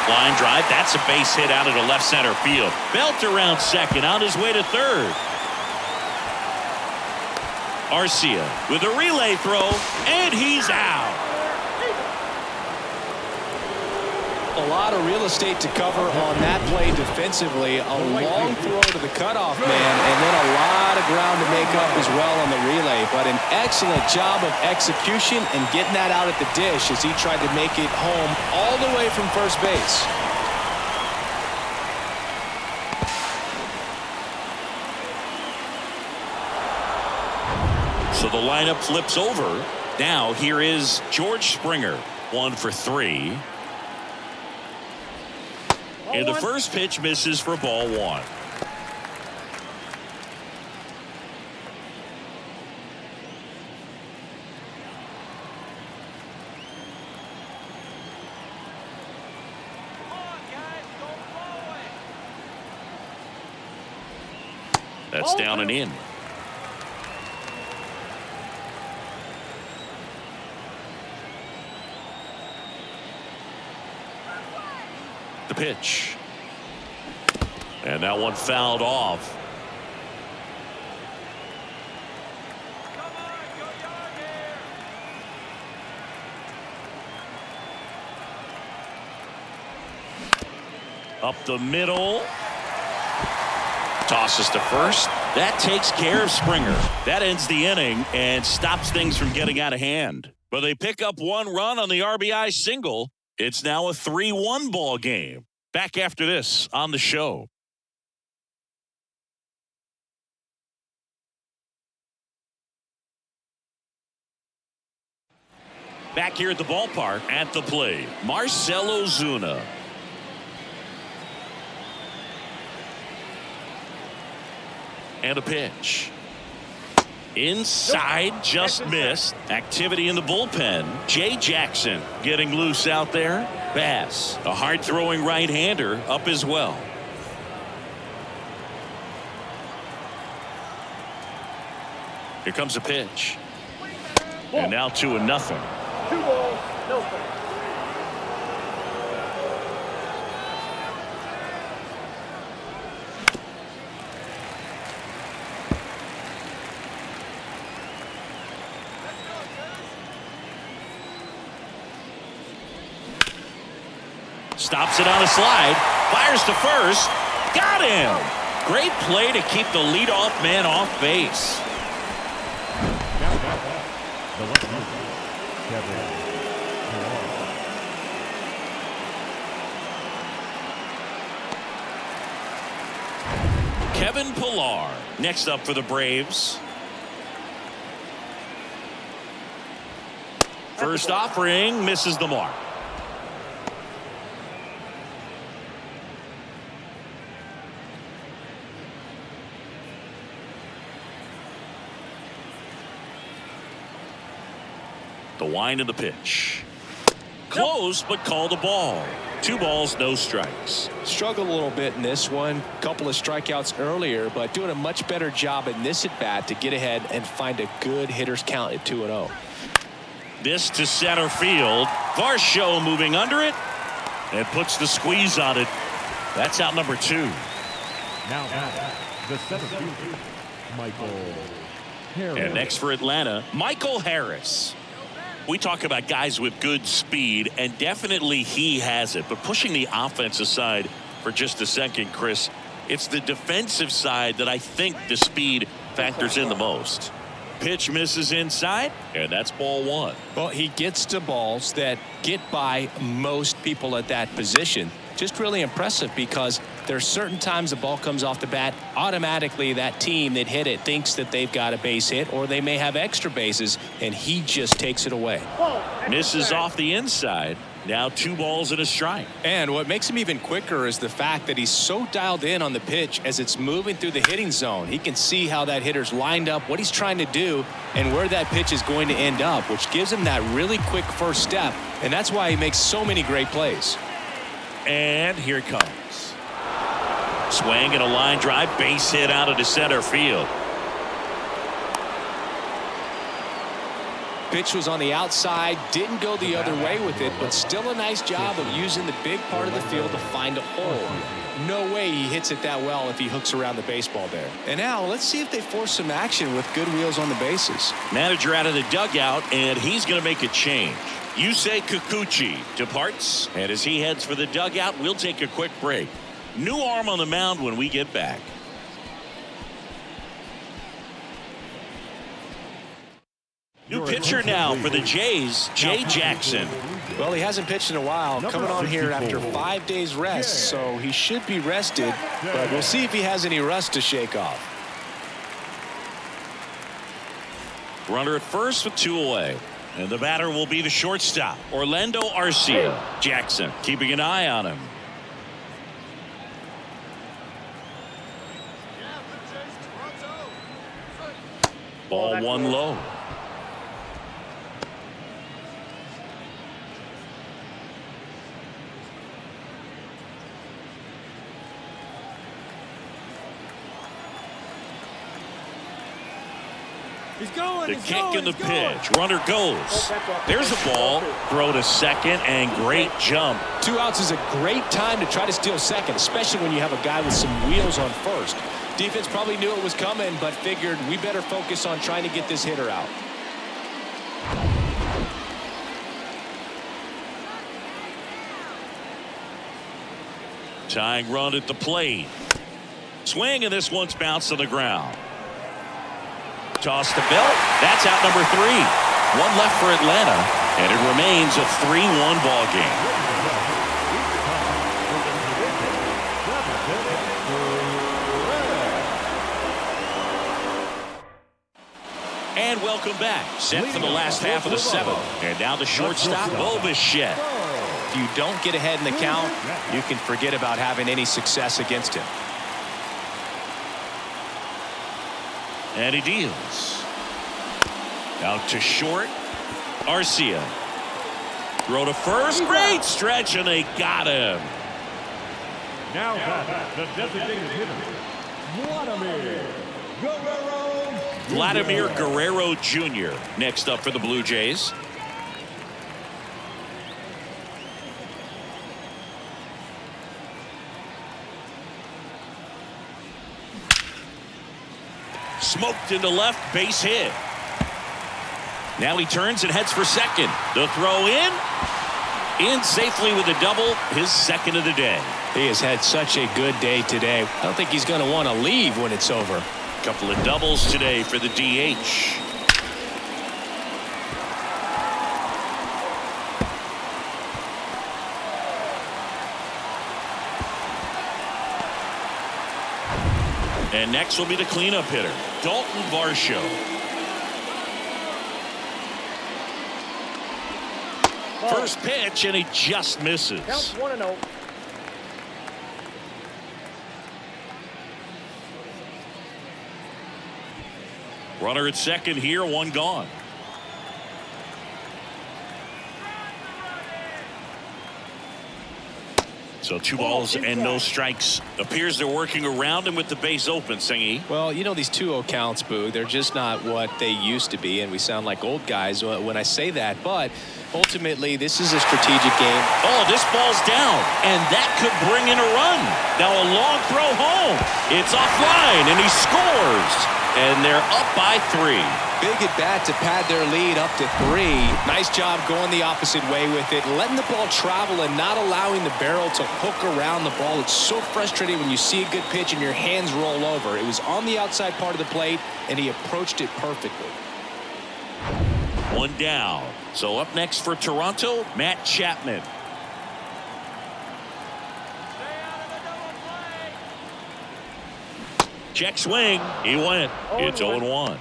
Line drive, that's a base hit out into left center field. Belt around second, on his way to third. Arcia with a relay throw, and he's out. A lot of real estate to cover on that play defensively. A long throw to the cutoff man, and then a lot of ground to make up as well on the relay. But an excellent job of execution and getting that out at the dish as he tried to make it home all the way from first base. So the lineup flips over. Now here is George Springer, 1 for 3. And the first pitch misses for ball 1. That's down and in. The pitch. And that one fouled off. Up the middle. Tosses to first. That takes care of Springer. That ends the inning and stops things from getting out of hand. But they pick up 1 run on the RBI single. It's now a 3-1 ball game. Back after this on the show. Back here at the ballpark at the plate, Marcell Ozuna. And a pitch. Inside, just missed. Activity in the bullpen. Jay Jackson getting loose out there. Bass, a hard-throwing right-hander, up as well. Here comes a pitch. And now 2-0. 2 balls, no strikes. Stops it on a slide. Fires to first. Got him. Great play to keep the leadoff man off base. The left-hander, Kevin Pillar next up for the Braves. First offering misses the mark. The wind of the pitch. Close, but called a ball. 2 balls, no strikes. Struggled a little bit in this one. Couple of strikeouts earlier, but doing a much better job in this at-bat to get ahead and find a good hitter's count at 2-0. This to center field. Varsho moving under it and puts the squeeze on it. That's out number 2. Now back, the center fielder, Michael Harris. And next for Atlanta, Michael Harris. We talk about guys with good speed, and definitely he has it. But pushing the offense aside for just a second, Chris, it's the defensive side that I think the speed factors in the most. Pitch misses inside, and that's ball 1. Well, he gets to balls that get by most people at that position. Just really impressive because there's certain times the ball comes off the bat, automatically that team that hit it thinks that they've got a base hit or they may have extra bases, and he just takes it away. Misses off the inside. Now 2 balls and a strike. And what makes him even quicker is the fact that he's so dialed in on the pitch as it's moving through the hitting zone. He can see how that hitter's lined up, what he's trying to do, and where that pitch is going to end up, which gives him that really quick first step, and that's why he makes so many great plays. And here it comes. Swing and a line drive, base hit out of the center field. Pitch was on the outside, didn't go the other way with it, but still a nice job of using the big part of the field to find a hole. No way he hits it that well if he hooks around the baseball there. And now let's see if they force some action with good wheels on the bases. Manager out of the dugout, and he's going to make a change. Yusei Kikuchi departs, and as he heads for the dugout, we'll take a quick break. New arm on the mound when we get back. New pitcher now for the Jays, Jay Jackson. Well, he hasn't pitched in a while, coming on here after 5 days rest, so he should be rested, but we'll see if he has any rust to shake off. Runner at first with 2 away. And the batter will be the shortstop, Orlando Arcia. Jackson keeping an eye on him. Ball 1 low. The kick and the pitch. Runner goes. There's a ball. Throw to second and great jump. 2 outs is a great time to try to steal second, especially when you have a guy with some wheels on first. Defense probably knew it was coming, but figured we better focus on trying to get this hitter out. Tying run at the plate. Swing, and this one's bounced to the ground. Toss to Belt. That's out number 3. 1 left for Atlanta, and it remains a 3-1 ball game. And welcome back. Set for the last half of the 7th. And now the shortstop, Bobichet. If you don't get ahead in the count, you can forget about having any success against him. And he deals. Out to short. Arcia. Throw to first. Great stretch, and they got him. Now back, the designated hitter, Vladimir Guerrero Jr. next up for the Blue Jays. Smoked into left, base hit. Now he turns and heads for second. The throw in safely with a double, his second of the day. He has had such a good day today. I don't think he's going to want to leave when it's over. Couple of doubles today for the DH. And next will be the cleanup hitter, Dalton Varsho. First pitch, and he just misses. Counts 1-0. Runner at second here, 1 gone. So 2 balls and no strikes. Appears they're working around him with the base open, Singy. Well, you know, these 2-0 counts, Boo, they're just not what they used to be, and we sound like old guys when I say that, but ultimately this is a strategic game. Oh, this ball's down, and that could bring in a run. Now a long throw home. It's offline, and he scores. And they're up by 3. Big at bat to pad their lead up to 3. Nice job going the opposite way with it, letting the ball travel and not allowing the barrel to hook around the ball. It's so frustrating when you see a good pitch and your hands roll over. It was on the outside part of the plate, and he approached it perfectly. 1 down. So up next for Toronto, Matt Chapman. Check swing. He went. It's 0-1.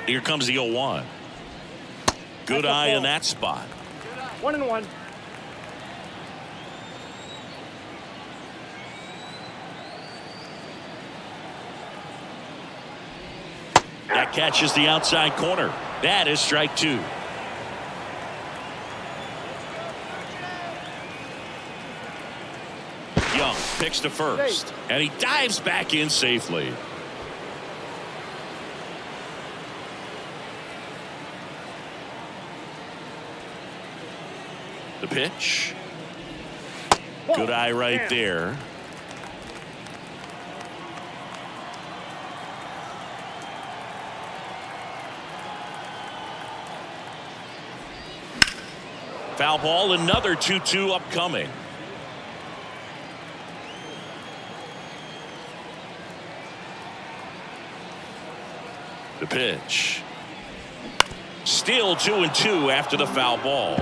Here comes the 0-1. Good eye in that spot. 1-1. That catches the outside corner. That is strike 2. Young picks to first, and he dives back in safely. The pitch. Good eye right there. Foul ball, another 2-2 upcoming. The pitch. Still 2-2 after the foul ball.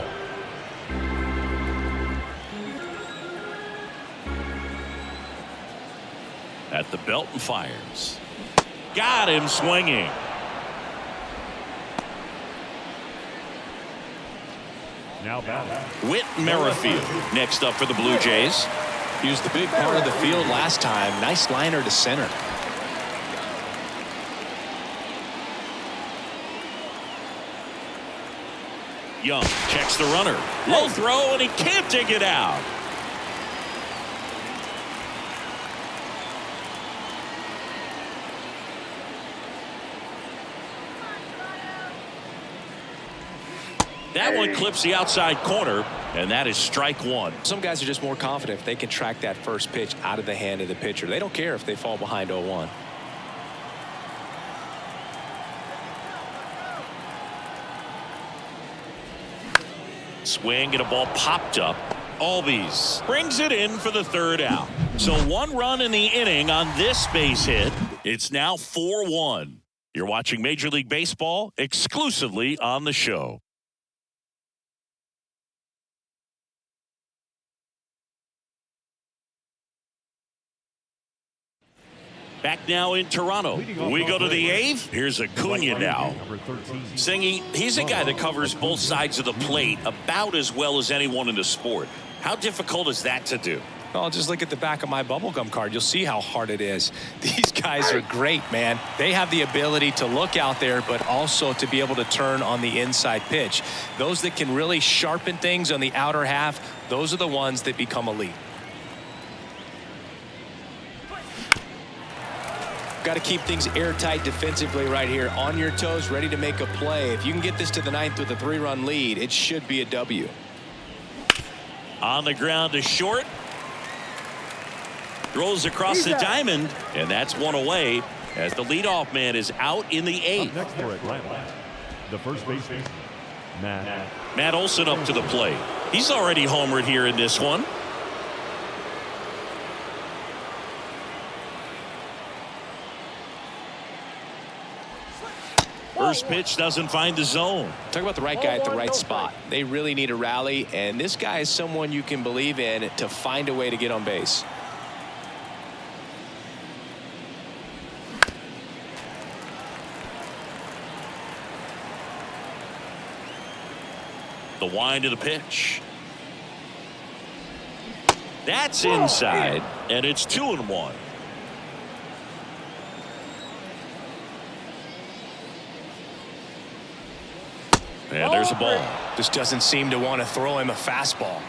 At the belt and fires. Got him swinging. Now batting. Whit Merrifield next up for the Blue Jays. He was the big part of the field last time. Nice liner to center. Young checks the runner. Low throw, and he can't dig it out. That one clips the outside corner, and that is strike one. Some guys are just more confident if they can track that first pitch out of the hand of the pitcher. They don't care if they fall behind 0-1. Swing and a ball popped up. Albies brings it in for the third out. So 1 run in the inning on this base hit. It's now 4-1. You're watching Major League Baseball exclusively on the show. Back now in Toronto. We go to the 8th. Here's Acuna now. Singy, he's a guy that covers both sides of the plate about as well as anyone in the sport. How difficult is that to do? Well, just look at the back of my bubblegum card. You'll see how hard it is. These guys are great, man. They have the ability to look out there, but also to be able to turn on the inside pitch. Those that can really sharpen things on the outer half, those are the ones that become elite. Got to keep things airtight defensively right here. On your toes, ready to make a play. If you can get this to the 9th with a 3-run lead, it should be a W. On the ground to short. Throws across the diamond, and that's one away as the leadoff man is out in the 8th. Next for Atlanta, the first baseman, Matt Olson up to the plate. He's already homered here in this one. First pitch doesn't find the zone. Talk about the right guy at the right spot. They really need a rally, and this guy is someone you can believe in to find a way to get on base. The wind of the pitch. That's inside, and it's 2-1. And there's a ball. Just doesn't seem to want to throw him a fastball.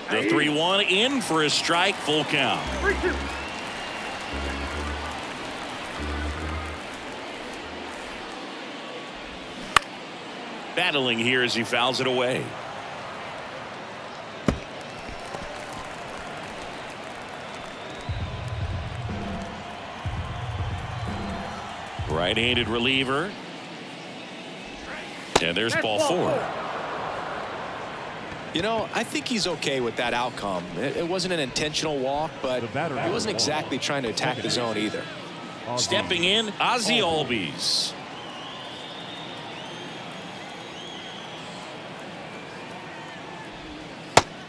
The 3-1 in for a strike, full count. 3-2. Battling here as he fouls it away. Right-handed reliever. And there's ball 4. You know, I think he's okay with that outcome. It wasn't an intentional walk, but he wasn't exactly trying to attack the zone either. Stepping in, Ozzie Albies.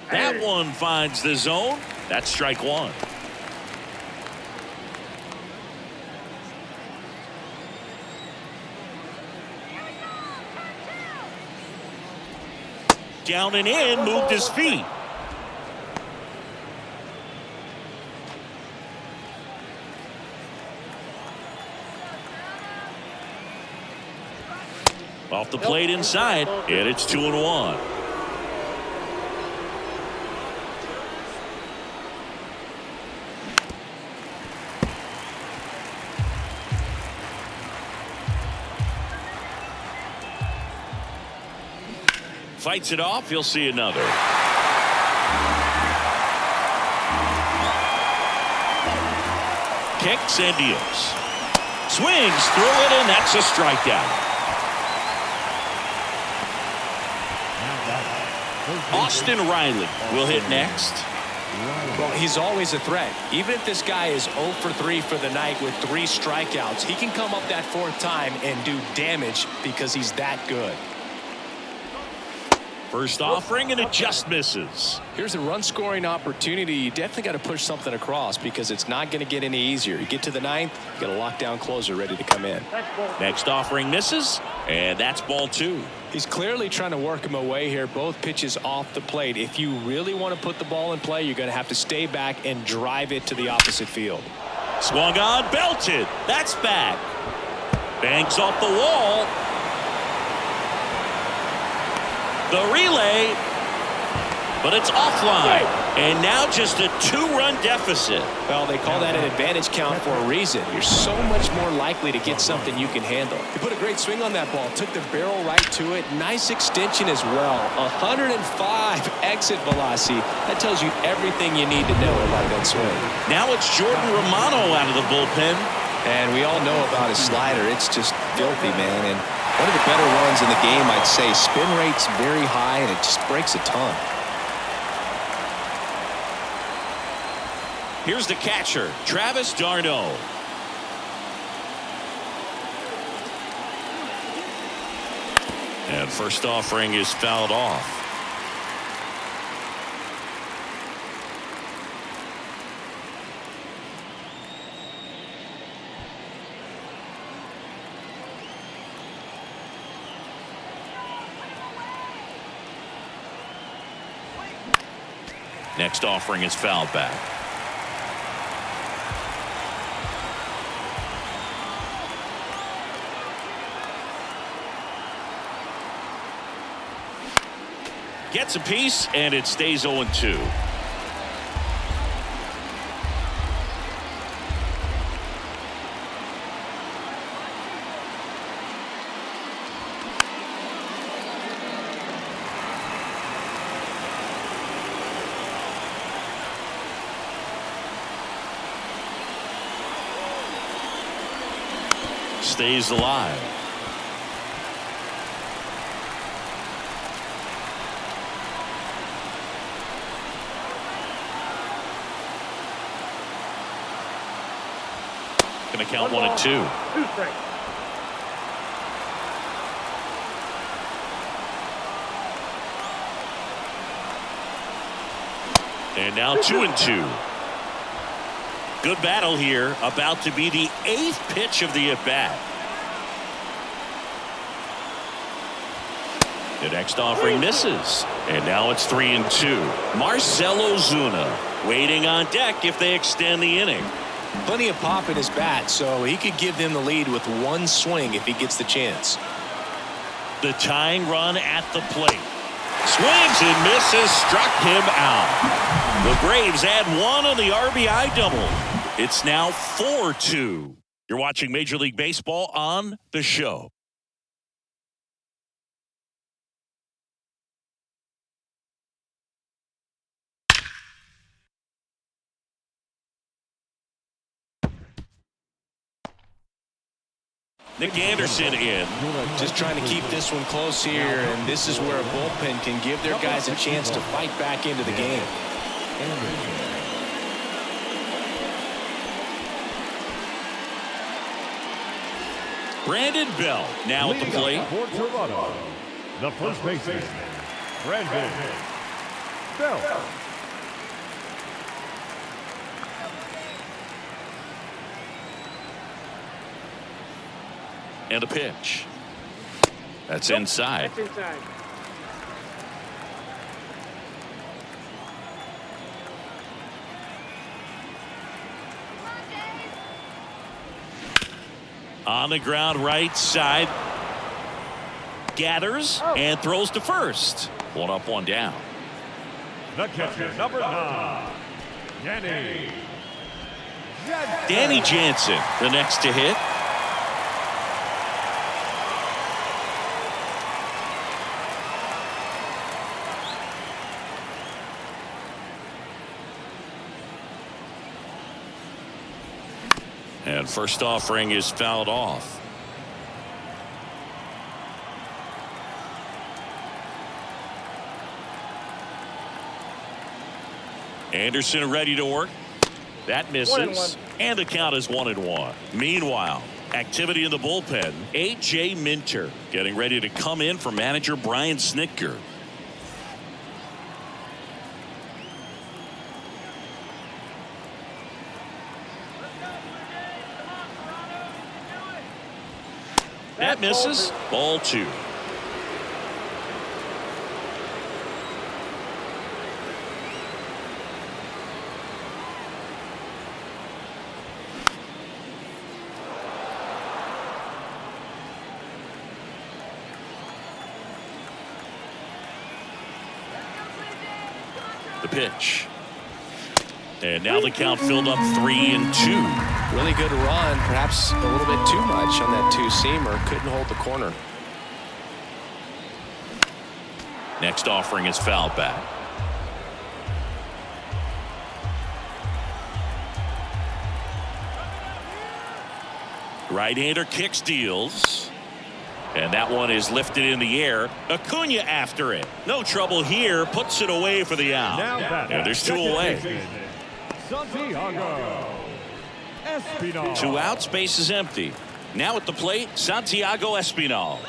That one finds the zone. That's strike 1. Down and in, moved his feet. Off the plate inside, and it's 2-1. Fights it off. He'll see another. Kicks and deals. Swings through it, and that's a strikeout. Austin Riley will hit next. Well, he's always a threat. Even if this guy is 0 for 3 for the night with 3 strikeouts, he can come up that 4th time and do damage because he's that good. First offering, and it just misses. Here's a run-scoring opportunity. You definitely got to push something across because it's not going to get any easier. You get to the 9th, you got a lockdown closer ready to come in. Next offering misses, and that's ball 2. He's clearly trying to work him away here. Both pitches off the plate. If you really want to put the ball in play, you're going to have to stay back and drive it to the opposite field. Swung on, belted. That's back. Banks off the wall. The relay, but it's offline. And now just a 2-run deficit. Well, they call that an advantage count for a reason. You're so much more likely to get something you can handle. He put a great swing on that ball. Took the barrel right to it. Nice extension as well. 105 exit velocity. That tells you everything you need to know about that swing. Now it's Jordan Romano out of the bullpen. And we all know about his slider. It's just filthy, man. And one of the better ones in the game, I'd say. Spin rate's very high, and it just breaks a ton. Here's the catcher, Travis d'Arnaud. And first offering is fouled off. Next offering is fouled back. Gets a piece, and it stays 0-2. Stays alive. Going to count 1 and 2. 2 strikes. And now 2 and 2. Good battle here. About to be the 8th pitch of the at-bat. The next offering misses. And now it's 3 and 2. Marcell Ozuna waiting on deck if they extend the inning. Plenty of pop in his bat, so he could give them the lead with 1 swing if he gets the chance. The tying run at the plate. Swings and misses, struck him out. The Braves add 1 on the RBI double. It's now 4-2. You're watching Major League Baseball on The Show. Nick Anderson in. Just trying to keep this one close here, and this is where a bullpen can give their guys a chance to fight back into the game. Brandon Bell now at the plate. For Toronto, the first baseman, Brandon Bell. And a pitch. That's inside. That's inside. On the ground right side. Gathers and throws to first. 1 up, 1 down. The catcher, number 9, Danny Jansen, the next to hit. And first offering is fouled off. Anderson ready to work. That misses. 1-1. And the count is 1-1. Meanwhile, activity in the bullpen. A.J. Minter getting ready to come in for manager Brian Snitker. That misses. Ball 2. The pitch. And now the count filled up 3-2. Really good run, perhaps a little bit too much on that two-seamer. Couldn't hold the corner. Next offering is fouled back. Right-hander kick steals. And that one is lifted in the air. Acuna after it. No trouble here. Puts it away for the out. And there's 2 away. Santiago Espinal. 2 outs. Base is empty. Now at the plate, Santiago Espinal.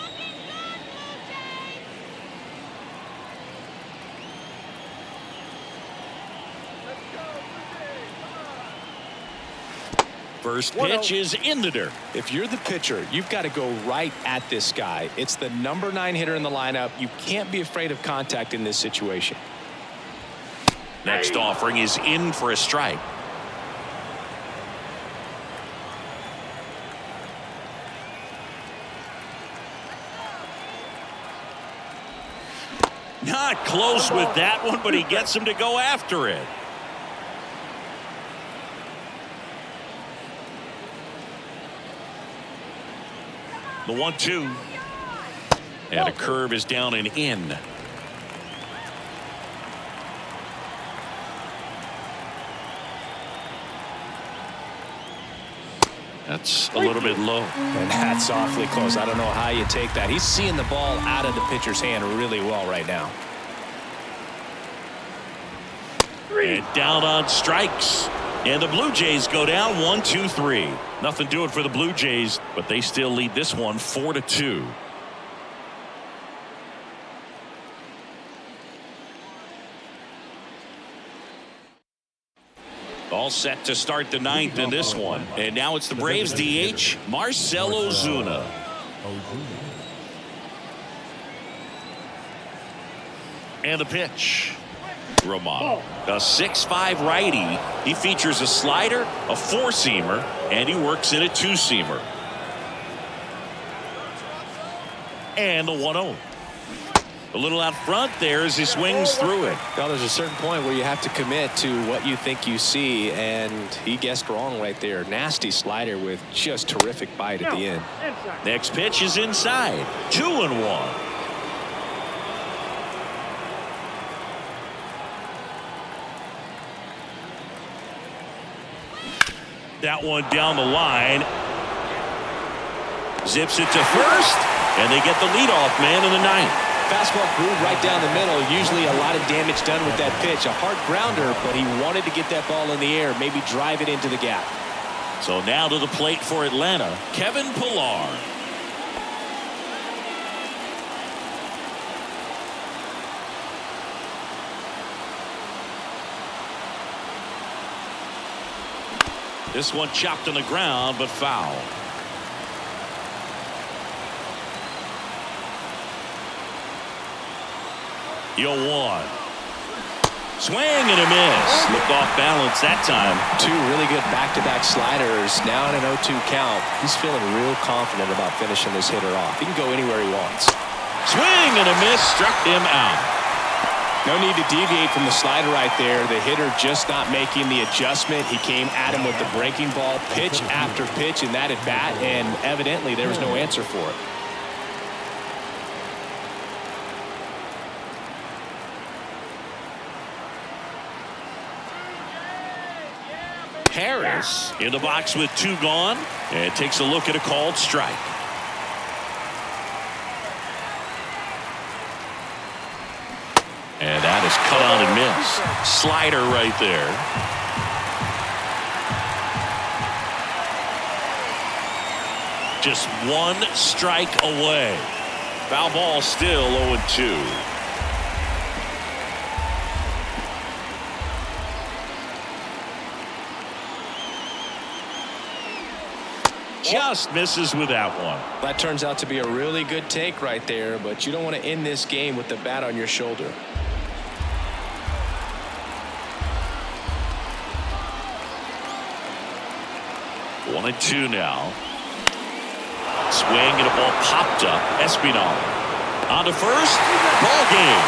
First pitch is in the dirt. If you're the pitcher, you've got to go right at this guy. It's the number 9 hitter in the lineup. You can't be afraid of contact in this situation. Next offering is in for a strike. Not close with that one, but he gets him to go after it. The 1-2. And a curve is down and in. That's a little bit low. And that's awfully close. I don't know how you take that. He's seeing the ball out of the pitcher's hand really well right now. And down on strikes. And the Blue Jays go down 1-2-3. Nothing doing for the Blue Jays, but they still lead this one 4-2. All set to start the 9th in this one. And now it's the Braves DH, Marcell Ozuna. And the pitch. Romano, a 6'5" righty. He features a slider, a 4-seamer, and he works in a 2-seamer. And the 1-0. A little out front there as he swings through it. Well, there's a certain point where you have to commit to what you think you see, and he guessed wrong right there. Nasty slider with just terrific bite at the end. Next pitch is inside. 2-1. That one down the line. Zips it to first, and they get the leadoff man in the 9th. Fastball groove right down the middle. Usually a lot of damage done with that pitch. A hard grounder, but he wanted to get that ball in the air, maybe drive it into the gap. So now to the plate for Atlanta, Kevin Pillar. This one chopped on the ground, but foul. The 0-1. Swing and a miss. Looked off balance that time. 2 really good back-to-back sliders. Now in an 0-2 count. He's feeling real confident about finishing this hitter off. He can go anywhere he wants. Swing and a miss. Struck him out. No need to deviate from the slider right there. The hitter just not making the adjustment. He came at him with the breaking ball, pitch after pitch in that at bat, and evidently there was no answer for it. Harris in the box with 2 gone and takes a look at a called strike. And that is cut on and missed. Slider right there. Just 1 strike away. Foul ball still 0-2. Just misses with that one. That turns out to be a really good take right there, but you don't want to end this game with the bat on your shoulder. 1-2 now. Swing and a ball popped up. Espinal on to first. Ball game.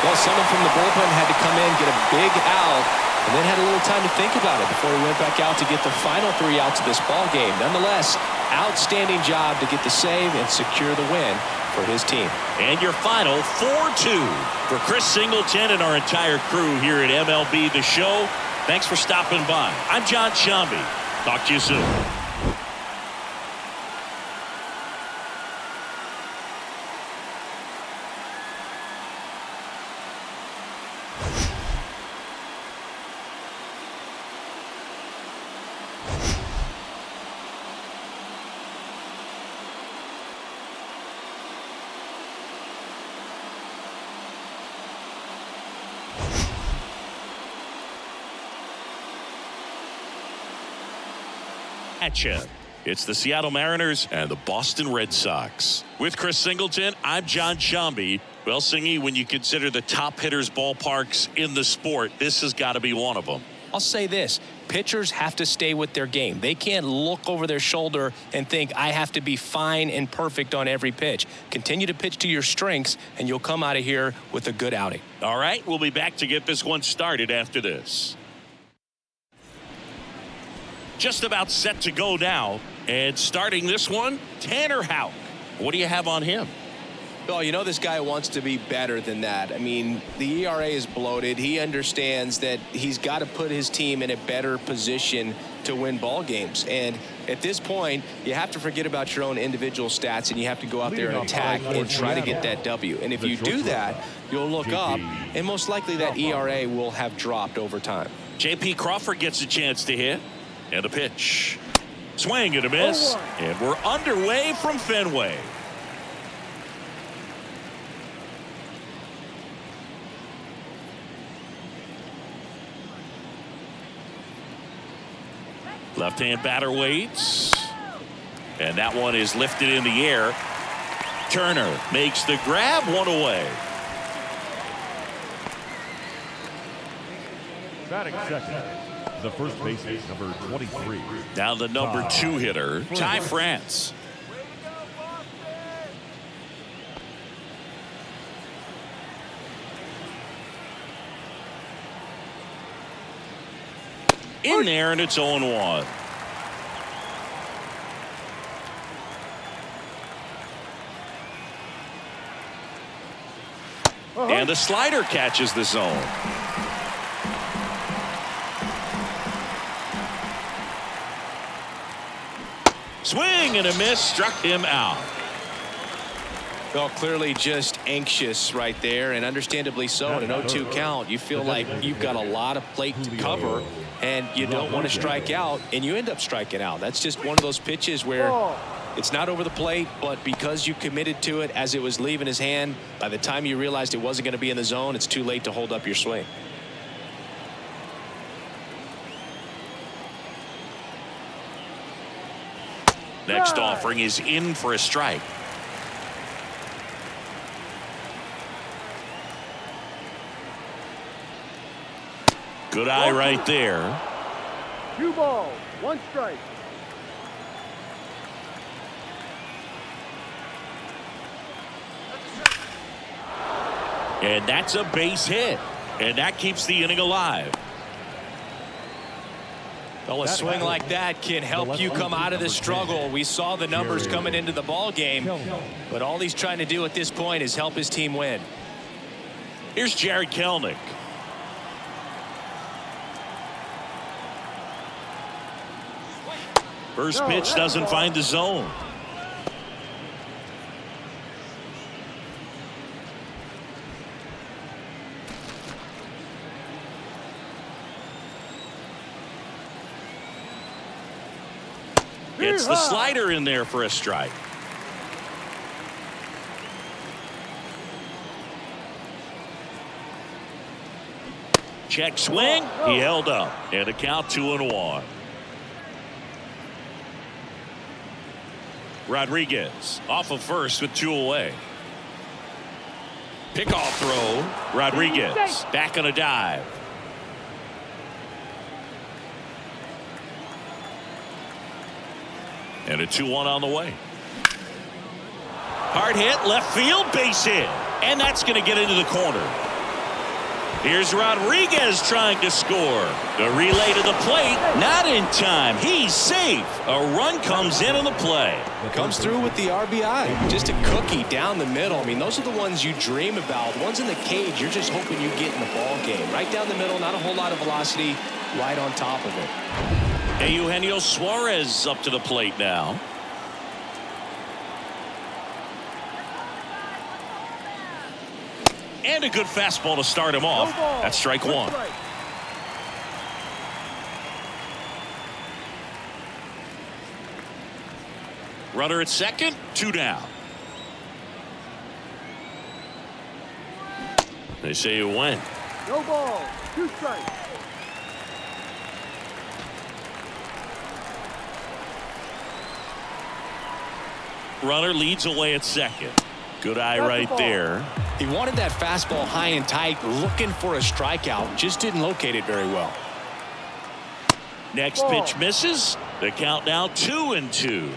Well, someone from the bullpen had to come in, get a big out, and then had a little time to think about it before he went back out to get the final 3 outs of this ball game. Nonetheless, outstanding job to get the save and secure the win for his team. And your final 4-2 for Chris Singleton and our entire crew here at MLB The Show. Thanks for stopping by. I'm John Shambi. Talk to you soon. Matchup. It's the Seattle Mariners and the Boston Red Sox. With Chris Singleton, I'm John Shambi. Well, Singy, when you consider the top hitters ballparks in the sport, this has got to be one of them. I'll say this. Pitchers have to stay with their game. They can't look over their shoulder and think, I have to be fine and perfect on every pitch. Continue to pitch to your strengths, and you'll come out of here with a good outing. All right, we'll be back to get this one started after this. Just about set to go now. And starting this one, Tanner Houck. What do you have on him? Well, you know this guy wants to be better than that. I mean, the ERA is bloated. He understands that he's got to put his team in a better position to win ball games. And at this point, you have to forget about your own individual stats, and you have to go out there and attack and try to get that W. And if you do that, you'll look up, and most likely that ERA will have dropped over time. J.P. Crawford gets a chance to hit. And a pitch. Swing and a miss. And we're underway from Fenway. Left-hand batter waits. And that one is lifted in the air. Turner makes the grab, 1 away. Batting second, the first baseman, number 23. Now the number 2 hitter, Ty France. In there, and it's 0-1. And the slider catches the zone. Swing and a miss, struck him out. Well, clearly just anxious right there, and understandably so. In an 0-2 count, you feel like you've got a lot of plate to cover, and you don't want to strike out, and you end up striking out. That's just one of those pitches where it's not over the plate, but because you committed to it as it was leaving his hand, by the time you realized it wasn't going to be in the zone, it's too late to hold up your swing. Next offering is in for a strike. Good eye right there. 2 balls, 1 strike. And that's a base hit. And that keeps the inning alive. Well, a swing like that can help you come out of the struggle. We saw the numbers coming into the ball game, but all he's trying to do at this point is help his team win. Here's Jared Kelenic. First No, pitch that's doesn't a ball. find the zone. It's the slider in there for a strike. Check swing. He held up. And a count 2-1. Rodriguez off of first with 2 away. Pickoff throw. Rodriguez back on a dive. And a 2-1 on the way. Hard hit, left field, base hit. And that's going to get into the corner. Here's Rodriguez trying to score. The relay to the plate, not in time. He's safe. A run comes in on the play. Comes through with the RBI. Just a cookie down the middle. I mean, those are the ones you dream about. The ones in the cage, you're just hoping you get in the ball game. Right down the middle, not a whole lot of velocity, right on top of it. Eugenio Suarez up to the plate now. And a good fastball to start him off. That's strike 1. Runner at second, 2 down. They say you win. No ball. 2 strikes. Runner leads away at second. Good eye That's right the ball. there. He wanted that fastball high and tight, looking for a strikeout. Just didn't locate it very well. Next pitch misses. The count now 2-2.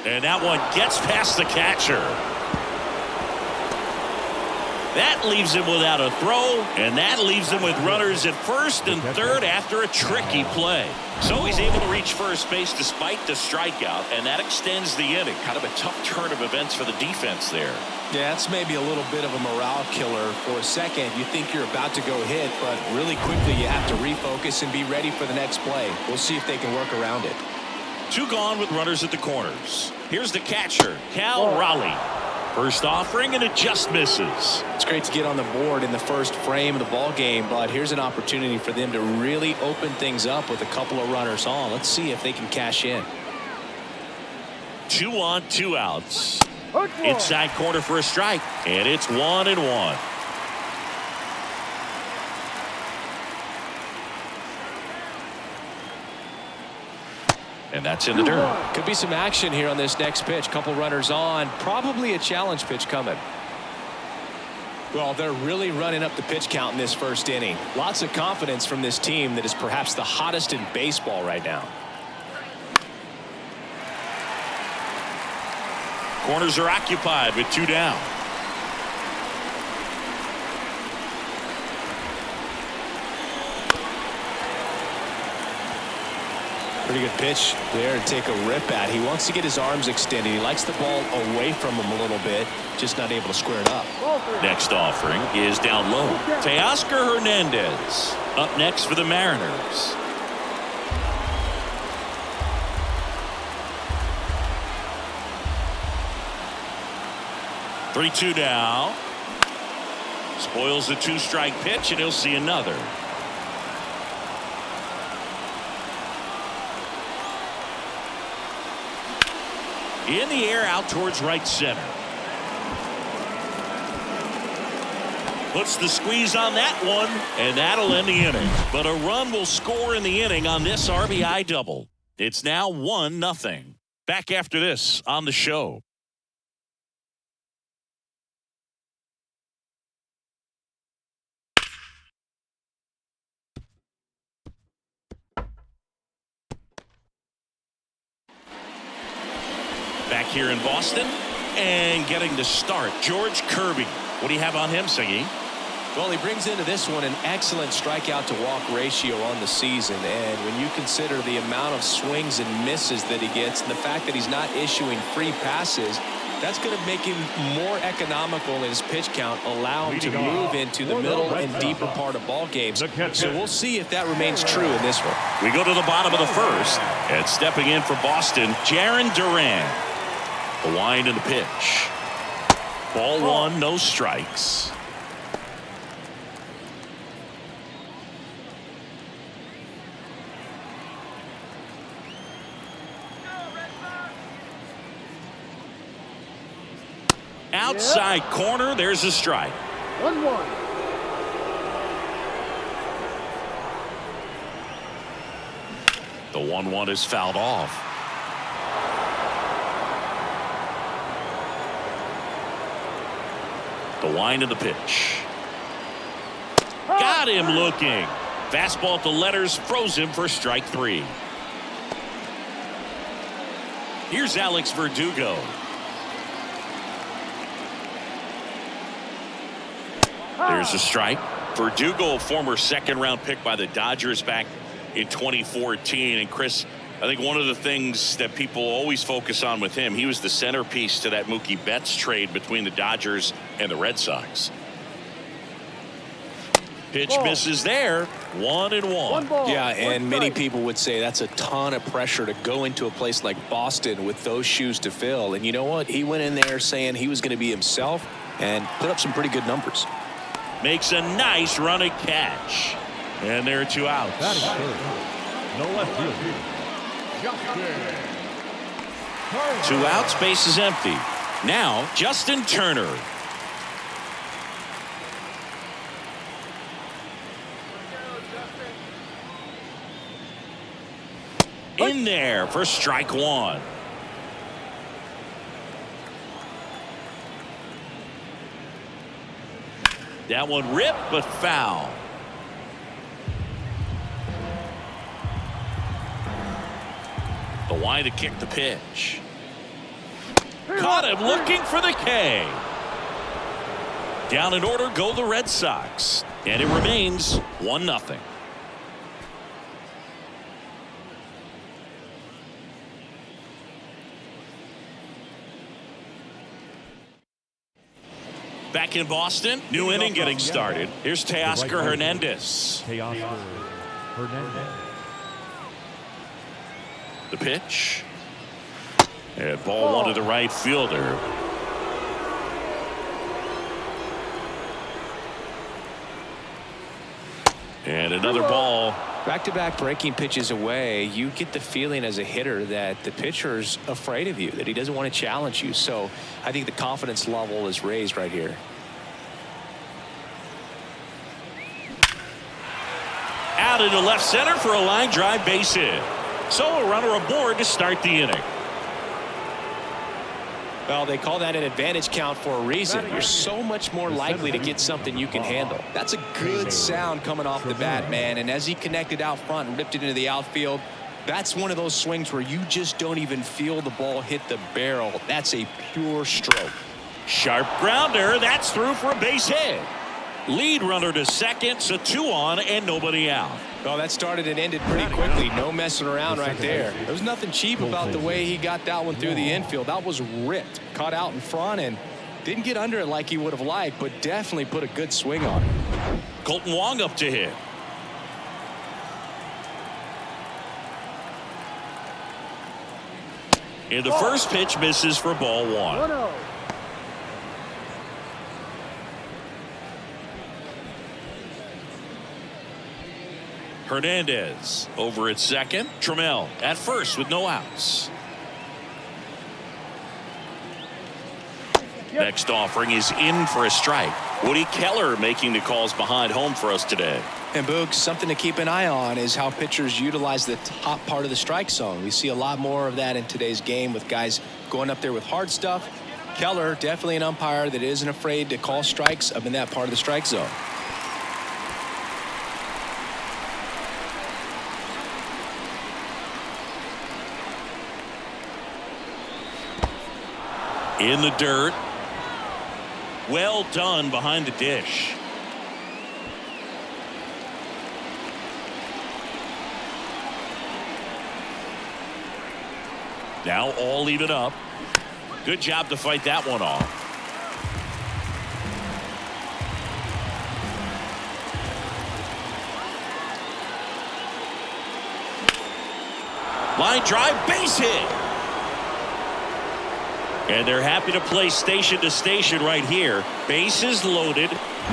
And that one gets past the catcher. That leaves him without a throw, and that leaves him with runners at first and third after a tricky play. So he's able to reach first base despite the strikeout, and that extends the inning. Kind of a tough turn of events for the defense there. Yeah, that's maybe a little bit of a morale killer. For a second, you think you're about to go hit, but really quickly you have to refocus and be ready for the next play. We'll see if they can work around it. 2 gone with runners at the corners. Here's the catcher, Cal Raleigh. First offering, and it just misses. It's great to get on the board in the first frame of the ball game, but here's an opportunity for them to really open things up with a couple of runners on. Let's see if they can cash in. 2 on, 2 outs. Inside corner for a strike, and it's 1-1. And that's in the dirt. Could be some action here on this next pitch. Couple runners on. Probably a challenge pitch coming. Well, they're really running up the pitch count in this first inning. Lots of confidence from this team that is perhaps the hottest in baseball right now. Corners are occupied with 2 down. Pretty good pitch there to take a rip at. He wants to get his arms extended. He likes the ball away from him a little bit, just not able to square it up. Next offering is down low. Teoscar Hernandez up next for the Mariners. Three-2 now. Spoils the 2-strike pitch, and he'll see another. In the air out towards right center. Puts the squeeze on that one, and that'll end the inning. But a run will score in the inning on this RBI double. It's now 1-0. Back after this on the show. Back here in Boston and getting the start, George Kirby. What do you have on him, Siggy? Well, he brings into this one an excellent strikeout to walk ratio on the season. And when you consider the amount of swings and misses that he gets and the fact that he's not issuing free passes, That's going to make him more economical in his pitch count, allow him to move into the middle and deeper part of ball games. So we'll see if that remains true in this one. We go to the bottom of the first, and stepping in for Boston, Jarren Duran. The wind and the pitch. Ball one, no strikes. Outside corner, there's a strike. 1-1. The 1-1 is fouled off. The wind of the pitch. Got him looking. Fastball at the letters, froze him for strike three. Here's Alex Verdugo. There's a strike. Verdugo, a former second-round pick by the Dodgers back in 2014. And Chris, I think one of the things that people always focus on with him, he was the centerpiece to that Mookie Betts trade between the Dodgers and the Red Sox. Pitch misses there. 1-1. Yeah, and many people would say that's a ton of pressure to go into a place like Boston with those shoes to fill. And you know what? He went in there saying he was going to be himself and put up some pretty good numbers. Makes a nice running catch. And there are two outs. That is third. No left field. Justin. 2 outs, base is empty. Now Justin Turner. In there for strike one. That one ripped but foul. The wind to kick the pitch. Caught him looking for the K. Down in order go the Red Sox. And it remains 1-0. Back in Boston, new inning getting started. Here's Teoscar Hernandez. Teoscar Hernandez. The pitch. And ball one to the right fielder. And another ball. Back-to-back breaking pitches away, you get the feeling as a hitter that the pitcher's afraid of you, that he doesn't want to challenge you. So I think the confidence level is raised right here. Out into left center for a line drive base hit. So a runner aboard to start the inning. Well, they call that an advantage count for a reason. You're so much more likely to get something you can handle. That's a good sound coming off the bat, man. And as he connected out front and ripped it into the outfield, that's one of those swings where you just don't even feel the ball hit the barrel. That's a pure stroke. Sharp grounder. That's through for a base hit. Lead runner to second, so 2 on and nobody out. Well, that started and ended pretty quickly. No messing around right there. There was nothing cheap about the way he got that one through the infield. That was ripped, caught out in front, and didn't get under it like he would have liked, but definitely put a good swing on it. Colton Wong up to hit. And the first pitch misses for ball 1. 1-0. Hernandez over at second. Trammell at first with no outs. Next offering is in for a strike. Woody Keller making the calls behind home for us today. And Boog, something to keep an eye on is how pitchers utilize the top part of the strike zone. We see a lot more of that in today's game with guys going up there with hard stuff. Keller, definitely an umpire that isn't afraid to call strikes up in that part of the strike zone. In the dirt. Well done behind the dish. Now all even up. Good job to fight that one off. Line drive, base hit. And they're happy to play station to station right here. Bases loaded,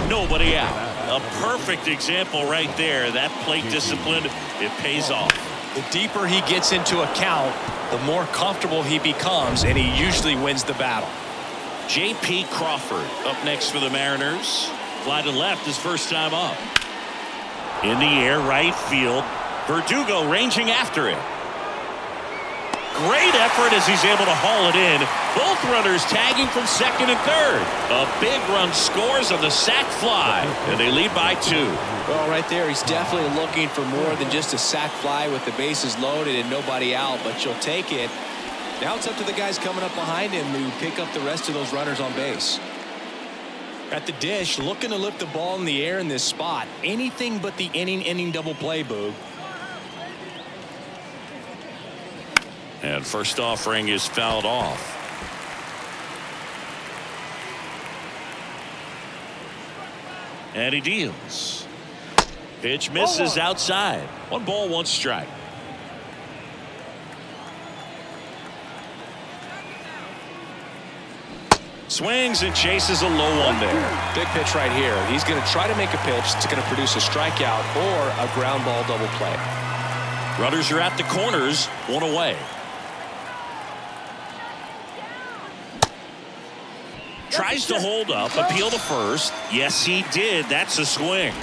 nobody out. A perfect example right there. That plate discipline, it pays off. The deeper he gets into a count, the more comfortable he becomes, and he usually wins the battle. J.P. Crawford up next for the Mariners. Fly to left his first time up. In the air, right field. Verdugo ranging after it. Great effort as he's able to haul it in. Both runners tagging from second and third. A big run scores on the sac fly, and they lead by 2. Well, right there, he's definitely looking for more than just a sac fly with the bases loaded and nobody out, but you'll take it. Now it's up to the guys coming up behind him to pick up the rest of those runners on base. At the dish, looking to lift the ball in the air in this spot. Anything but the inning double play, Boog. And first offering is fouled off. And he deals. Pitch misses outside. 1 ball, 1 strike. Swings and chases a low one there. Big pitch right here. He's going to try to make a pitch that's going to produce a strikeout or a ground ball double play. Runners are at the corners, 1 away. Tries to hold up, appeal to first. Yes, he did. That's a swing.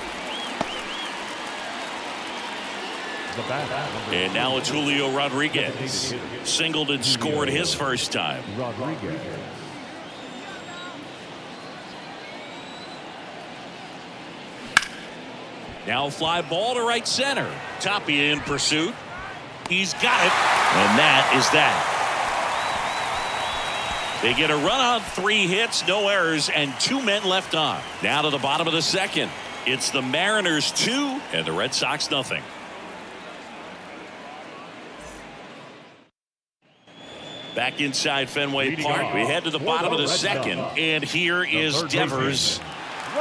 And now it's Julio Rodriguez. Singled and scored his first time. Now fly ball to right center. Tapia in pursuit. He's got it. And that is that. They get a run on 3 hits, no errors, and 2 men left on. Now to the bottom of the second. It's the Mariners 2 and the Red Sox nothing. Back inside Fenway Park. We head to the bottom of the second, and here is Devers.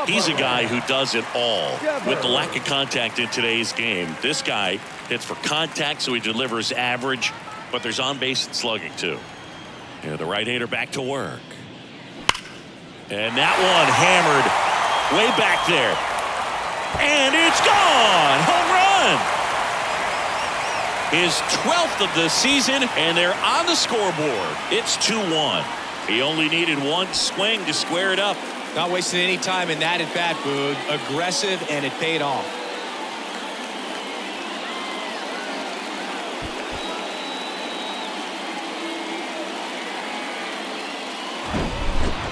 He's a guy who does it all. With the lack of contact in today's game, this guy hits for contact, so he delivers average, but there's on-base and slugging too. And the right-hander back to work. And that one hammered way back there. And it's gone! Home run! His 12th of the season, and they're on the scoreboard. It's 2-1. He only needed 1 swing to square it up. Not wasting any time in that at bat, Boog. Aggressive, and it paid off.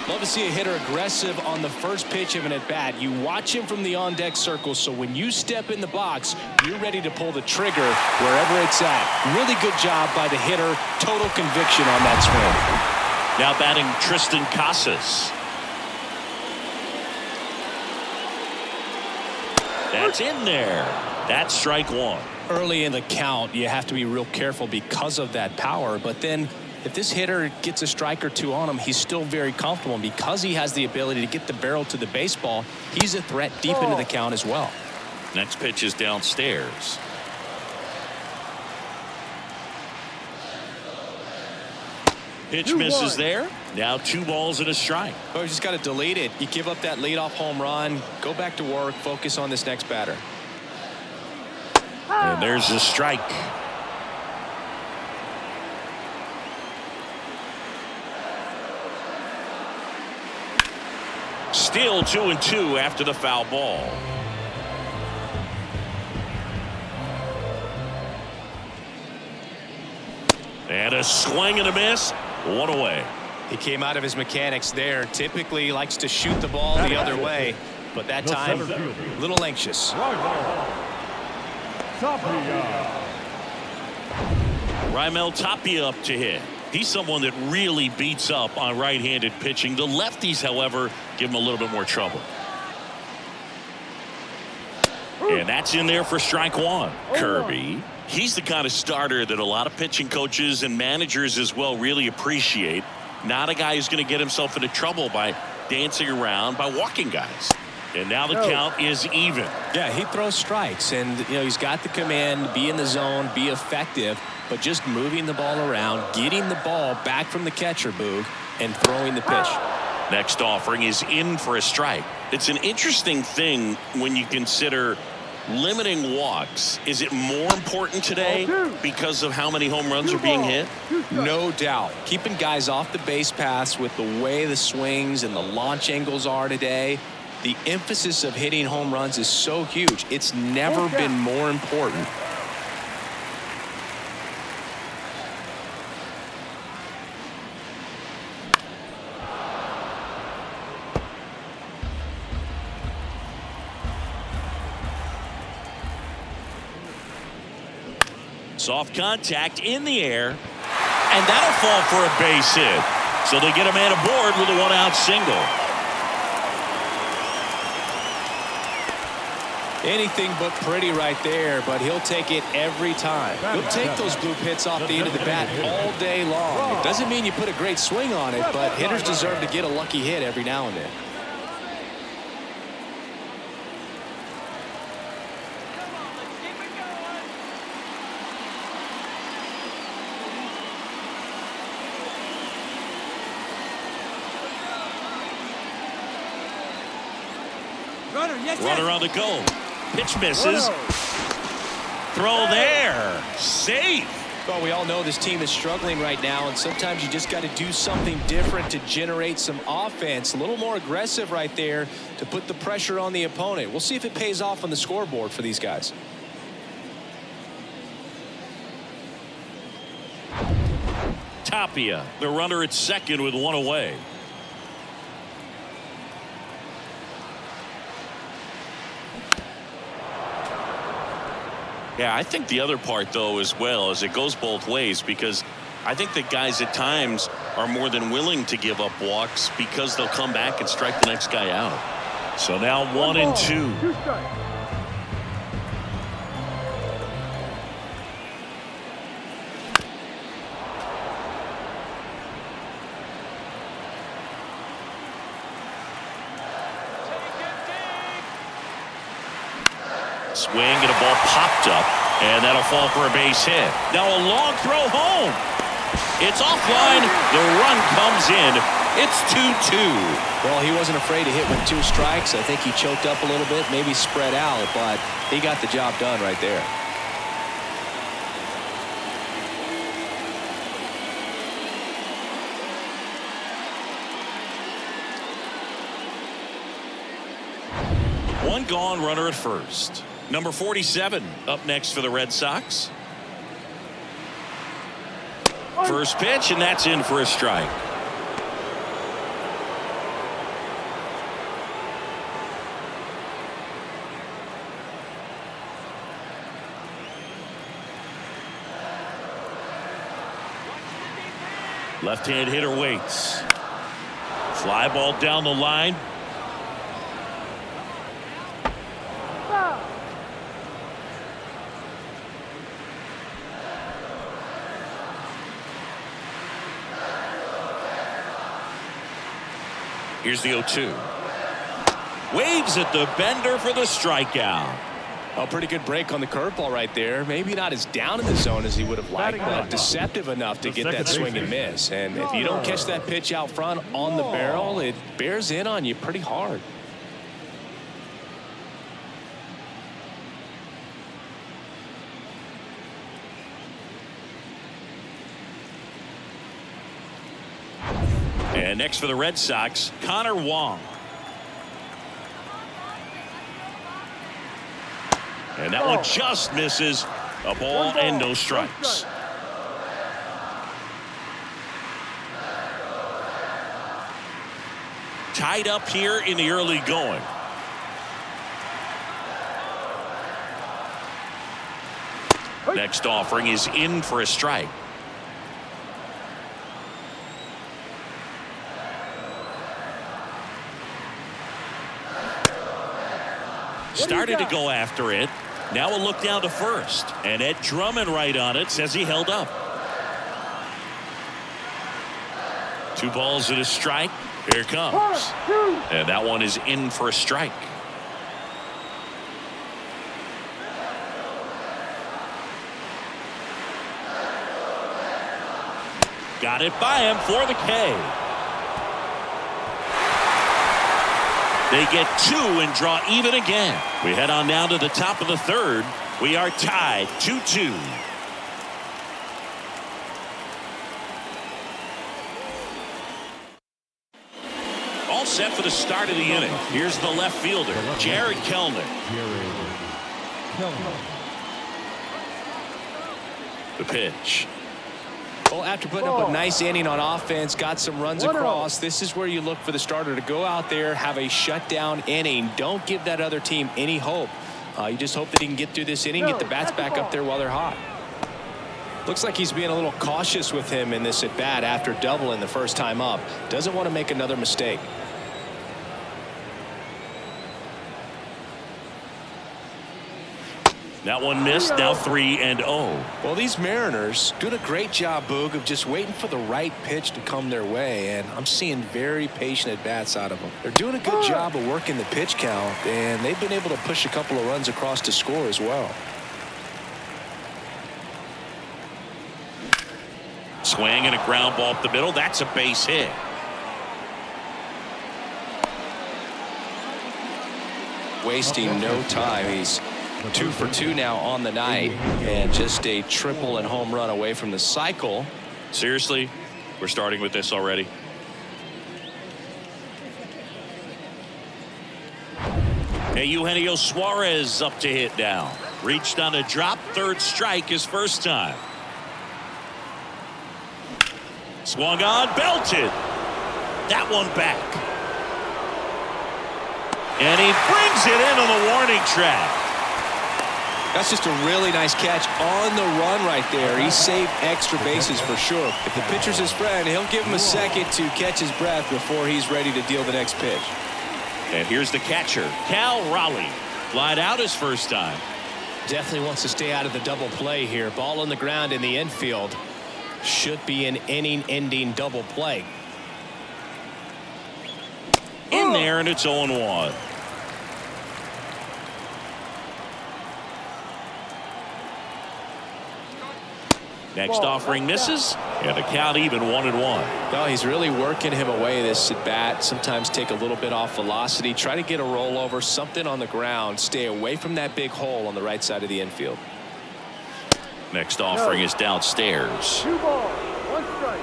Love to see a hitter aggressive on the first pitch of an at-bat. You watch him from the on-deck circle, so when you step in the box, you're ready to pull the trigger wherever it's at. Really good job by the hitter. Total conviction on that swing. Now batting Tristan Casas. That's in there. That's strike 1. Early in the count, you have to be real careful because of that power, but then if this hitter gets a strike or 2 on him, he's still very comfortable. And because he has the ability to get the barrel to the baseball, he's a threat deep into the count as well. Next pitch is downstairs. Pitch misses there. Now 2 balls and a strike. Oh, you just got to delete it. You give up that leadoff home run, go back to work, focus on this next batter. And there's a strike. Still 2-2 after the foul ball. And a swing and a miss. 1 away. He came out of his mechanics there. Typically he likes to shoot the ball the other way, but that time a little anxious. Raimel Tapia up to hit. He's someone that really beats up on right-handed pitching. The lefties, however, give him a little bit more trouble. And that's in there for strike 1. Kirby. He's the kind of starter that a lot of pitching coaches and managers as well really appreciate. not a guy who's going to get himself into trouble by dancing around, by walking guys. And now the count is even. Yeah, he throws strikes, and he's got the command to be in the zone, be effective, but just moving the ball around, getting the ball back from the catcher, Boog, and throwing the pitch. Next offering is in for a strike. It's an interesting thing when you consider limiting walks. Is it more important today because of how many home runs are being hit? No doubt. Keeping guys off the base paths with the way the swings and the launch angles are today, the emphasis of hitting home runs is so huge. It's never been more important. Soft contact in the air, and that'll fall for a base hit. So they get a man aboard with a one-out single. Anything but pretty right there, but he'll take it every time. He'll take those bloop hits off the end of the bat all day long. It doesn't mean you put a great swing on it, but hitters deserve to get a lucky hit every now and then. Runner on the go. Pitch misses. Throw there. Safe. Well, we all know this team is struggling right now, and sometimes you just got to do something different to generate some offense. A little more aggressive right there to put the pressure on the opponent. We'll see if it pays off on the scoreboard for these guys. Tapia, the runner at second with one away. Yeah, I think the other part, though, as well, is it goes both ways, because I think that guys at times are more than willing to give up walks because they'll come back and strike the next guy out. So now 1-2. Swing and a ball popped up, and that'll fall for a base hit. Now a long throw home. It's offline. The run comes in. It's 2-2. Well, he wasn't afraid to hit with 2 strikes. I think he choked up a little bit, maybe spread out, but he got the job done right there. One gone, runner at first. Number 47 up next for the Red Sox. First pitch, and that's in for a strike. Left-hand hitter waits. Fly ball down the line. Here's the 0-2. Waves at the bender for the strikeout. A pretty good break on the curveball right there. Maybe not as down in the zone as he would have liked, but deceptive enough to get that swing and miss. And if you don't catch that pitch out front on the barrel, it bears in on you pretty hard. And next for the Red Sox, Connor Wong. And that one just misses. A ball and no strikes. Tied up here in the early going. Next offering is in for a strike. Started to go after it. Now a look down to first. And Ed Drummond right on it says he held up. 2 balls and a strike. Here it comes. And that one is in for a strike. Got it by him for the K. They get 2 and draw even again. We head on down to the top of the 3rd. We are tied 2-2. All set for the start of the inning. Here's the left fielder, Jared Kelnick. The pitch. Well, after putting up a nice inning on offense, got some runs across, this is where you look for the starter to go out there, have a shutdown inning. Don't give that other team any hope. You just hope that he can get through this inning, get the bats back up there while they're hot. Looks like he's being a little cautious with him in this at bat after doubling the first time up. Doesn't want to make another mistake. That one missed. Now 3-0. Well, these Mariners doing a great job, Boog, of just waiting for the right pitch to come their way, and I'm seeing very patient at bats out of them. They're doing a good job of working the pitch count, and they've been able to push a couple of runs across to score as well. Swing and a ground ball up the middle. That's a base hit. Wasting no time. He's 2 for 2 now on the night, and just a triple and home run away from the cycle. Seriously, we're starting with this already. Hey, Eugenio Suarez up to hit now. Reached on a drop. 3rd strike his first time. Swung on, belted. That one back. And he brings it in on the warning track. That's just a really nice catch on the run right there. He saved extra bases for sure. If the pitcher's his friend, he'll give him a second to catch his breath before he's ready to deal the next pitch. And here's the catcher, Cal Raleigh. Flied out his first time. Definitely wants to stay out of the double play here. Ball on the ground in the infield. Should be an inning-ending double play. In there, and it's 0-1. Next offering misses, and the count even 1-1. No, he's really working him away this at bat. Sometimes take a little bit off velocity, try to get a rollover, something on the ground, stay away from that big hole on the right side of the infield. Next offering is downstairs. 2 balls, 1 strike.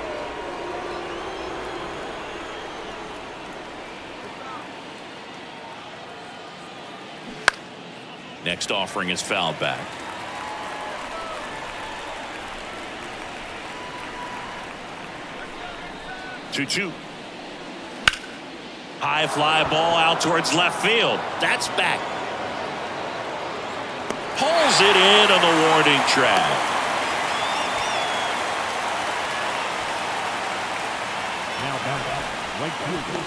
Next offering is fouled back. 2-2. High fly ball out towards left field. That's back. Pulls it in on the warning track. Now back, right fielder,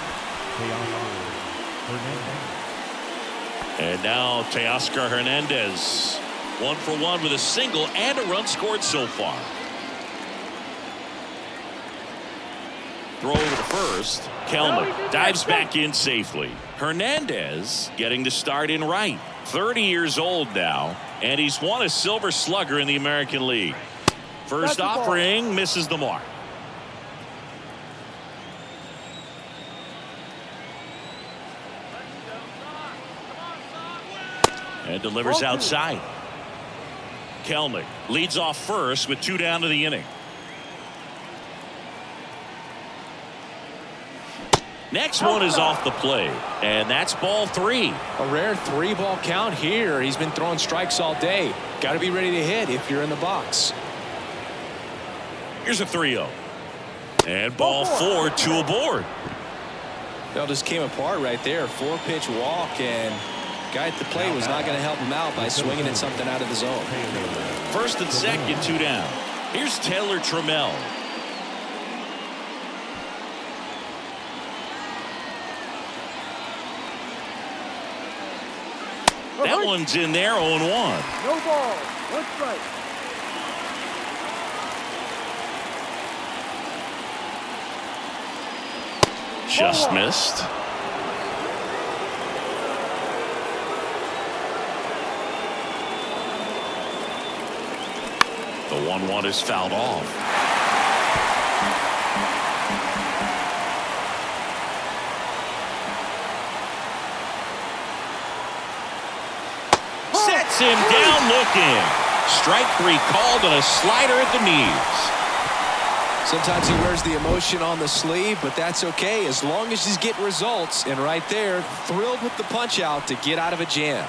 Hernandez. And now Teoscar Hernandez. 1 for 1 with a single and a run scored so far. Throw over to first. Kelnick dives back in safely. Hernandez getting the start in right. 30 years old now, and he's won a Silver Slugger in the American League. First offering misses the mark. And delivers outside. Kelnick leads off first with 2 down to the inning. Next one is off the plate, and that's ball 3. A rare 3-ball count here. He's been throwing strikes all day. Got to be ready to hit if you're in the box. Here's a 3-0. And ball 4, 2 aboard. Well, just came apart right there. 4-pitch walk, and guy at the plate was not going to help him out by swinging at something out of the zone. First and second, 2 down. Here's Taylor Trammell. That one's in there, 0-1. No ball, 1 strike. Just missed. The 1-1 is fouled off. Sets him down looking. Strike 3 called on a slider at the knees. Sometimes he wears the emotion on the sleeve, but that's okay as long as he's getting results. And right there, thrilled with the punch out to get out of a jam.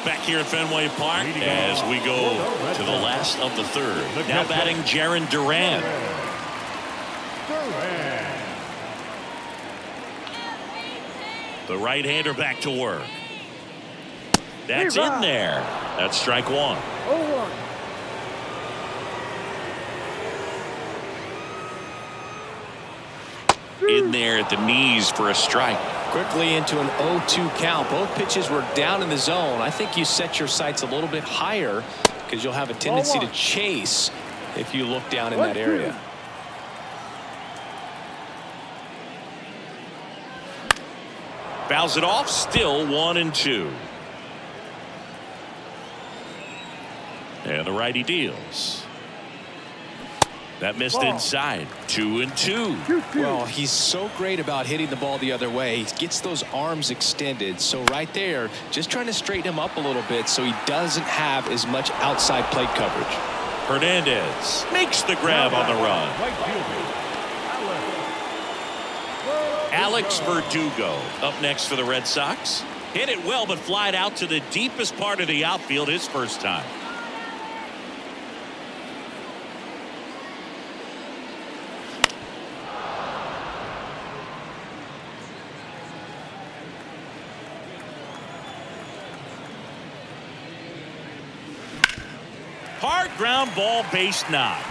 Back here at Fenway Park as we go to the last of the third. Now batting Jarren Duran. The right-hander back to work. That's in there. That's strike 1. 0-1. In there at the knees for a strike. Quickly into an 0-2 count. Both pitches were down in the zone. I think you set your sights a little bit higher because you'll have a tendency to chase if you look down in that area. Fouls it off. Still 1-2. And the righty deals. That missed inside. 2-2. Well, he's so great about hitting the ball the other way. He gets those arms extended. So right there, just trying to straighten him up a little bit so he doesn't have as much outside plate coverage. Hernandez makes the grab on the run. Alex Verdugo up next for the Red Sox. Hit it well, but flied out to the deepest part of the outfield his first time. Hard ground ball, base knock.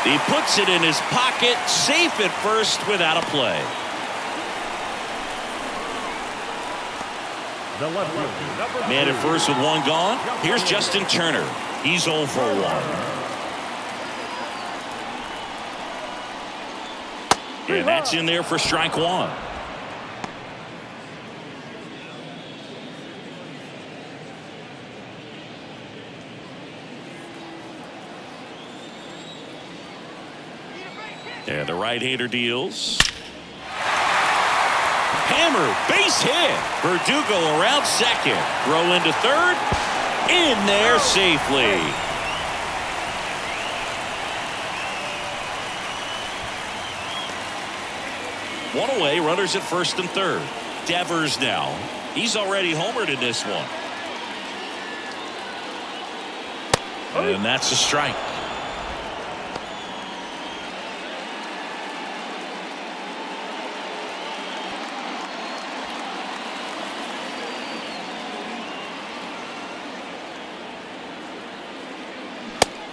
He puts it in his pocket, safe at first without a play. Man at first with 1 gone. Here's Justin Turner. He's 0 for 1. And that's in there for strike 1. And the right-hander deals. Hammer, base hit. Verdugo around second. Throw into third. In there safely. One away, runners at first and third. Devers now. He's already homered in this one. And that's a strike.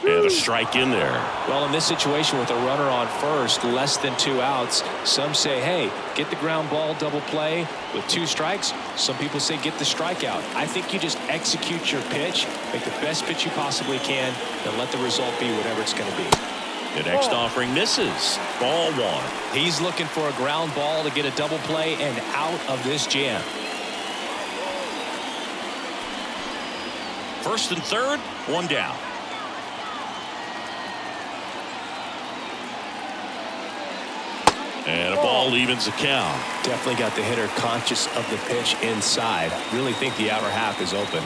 And a strike in there. Well, in this situation with a runner on first, less than 2 outs, some say, hey, get the ground ball, double play with 2 strikes. Some people say get the strikeout. I think you just execute your pitch, make the best pitch you possibly can, and let the result be whatever it's going to be. The next offering misses. Ball 1. He's looking for a ground ball to get a double play and out of this jam. First and third, 1 down. And a ball evens the count. Definitely got the hitter conscious of the pitch inside. Really think the outer half is open.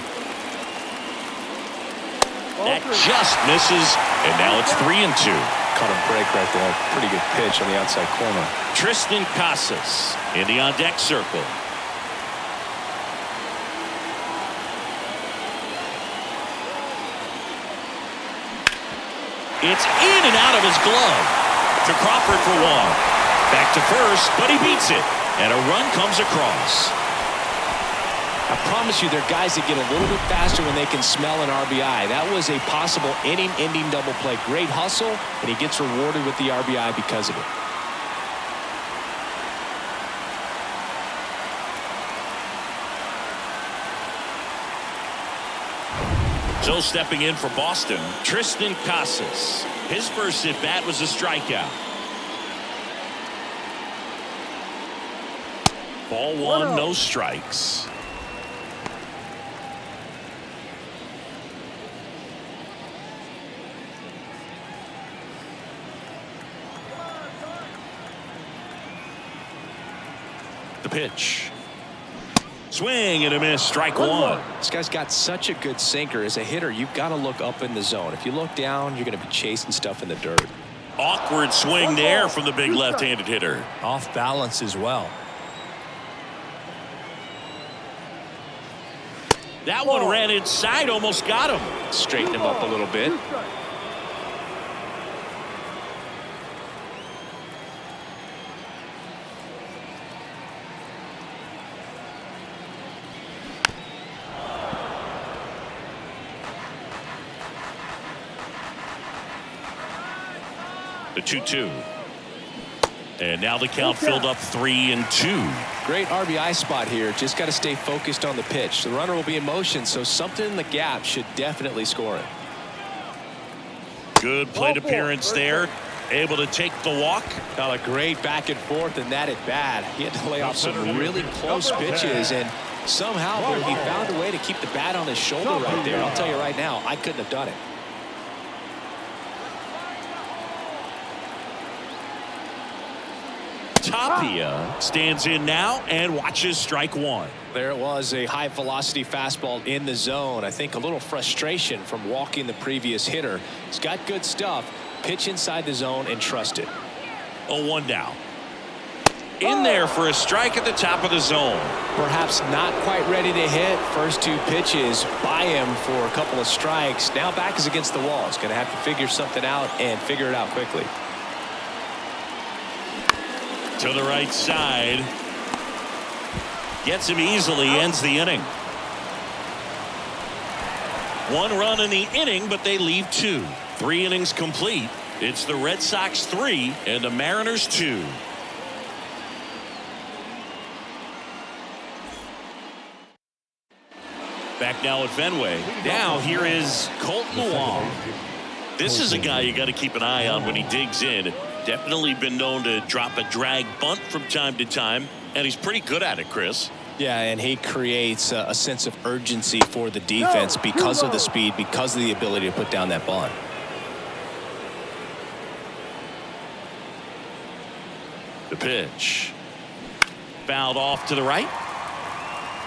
That just misses, and now it's 3-2. Caught a break right there. Pretty good pitch on the outside corner. Tristan Casas in the on-deck circle. It's in and out of his glove. To Crawford for 1. Back to first, but he beats it. And a run comes across. I promise you, there are guys that get a little bit faster when they can smell an RBI. That was a possible inning-ending double play. Great hustle, and he gets rewarded with the RBI because of it. So stepping in for Boston, Tristan Casas. His first at bat was a strikeout. Ball one, no strikes. The pitch. Swing and a miss. Strike one. This guy's got such a good sinker. As a hitter, you've got to look up in the zone. If you look down, you're going to be chasing stuff in the dirt. Awkward swing there from the big left-handed hitter. Off balance as well. That one ran inside, almost got him. Straighten him up a little bit. The 2-2. And now the count filled up 3-2. Great RBI spot here. Just got to stay focused on the pitch. The runner will be in motion, so something in the gap should definitely score it. Good plate appearance there. Able to take the walk. Now a great back and forth, and that at bat. He had to lay off some really close pitches, and somehow he found a way to keep the bat on his shoulder right there. I'll tell you right now, I couldn't have done it. Tapia stands in now and watches strike one. There it was, a high velocity fastball in the zone. I think a little frustration from walking the previous hitter. He's got good stuff. Pitch inside the zone and trust it. 0-1 now. In there for a strike at the top of the zone. Perhaps not quite ready to hit. First two pitches by him for a couple of strikes. Now back is against the wall. He's going to have to figure something out and figure it out quickly. To the right side. Gets him easily, ends the inning. One run in the inning, but they leave two. 3 innings complete. It's the Red Sox 3 and the Mariners 2. Back now at Fenway. Now here is Colton Wong. This is a guy you got to keep an eye on when he digs in. Definitely been known to drop a drag bunt from time to time, and he's pretty good at it, Chris. Yeah, and he creates a sense of urgency for the defense because of the speed, because of the ability to put down that bunt. The pitch. Fouled off to the right.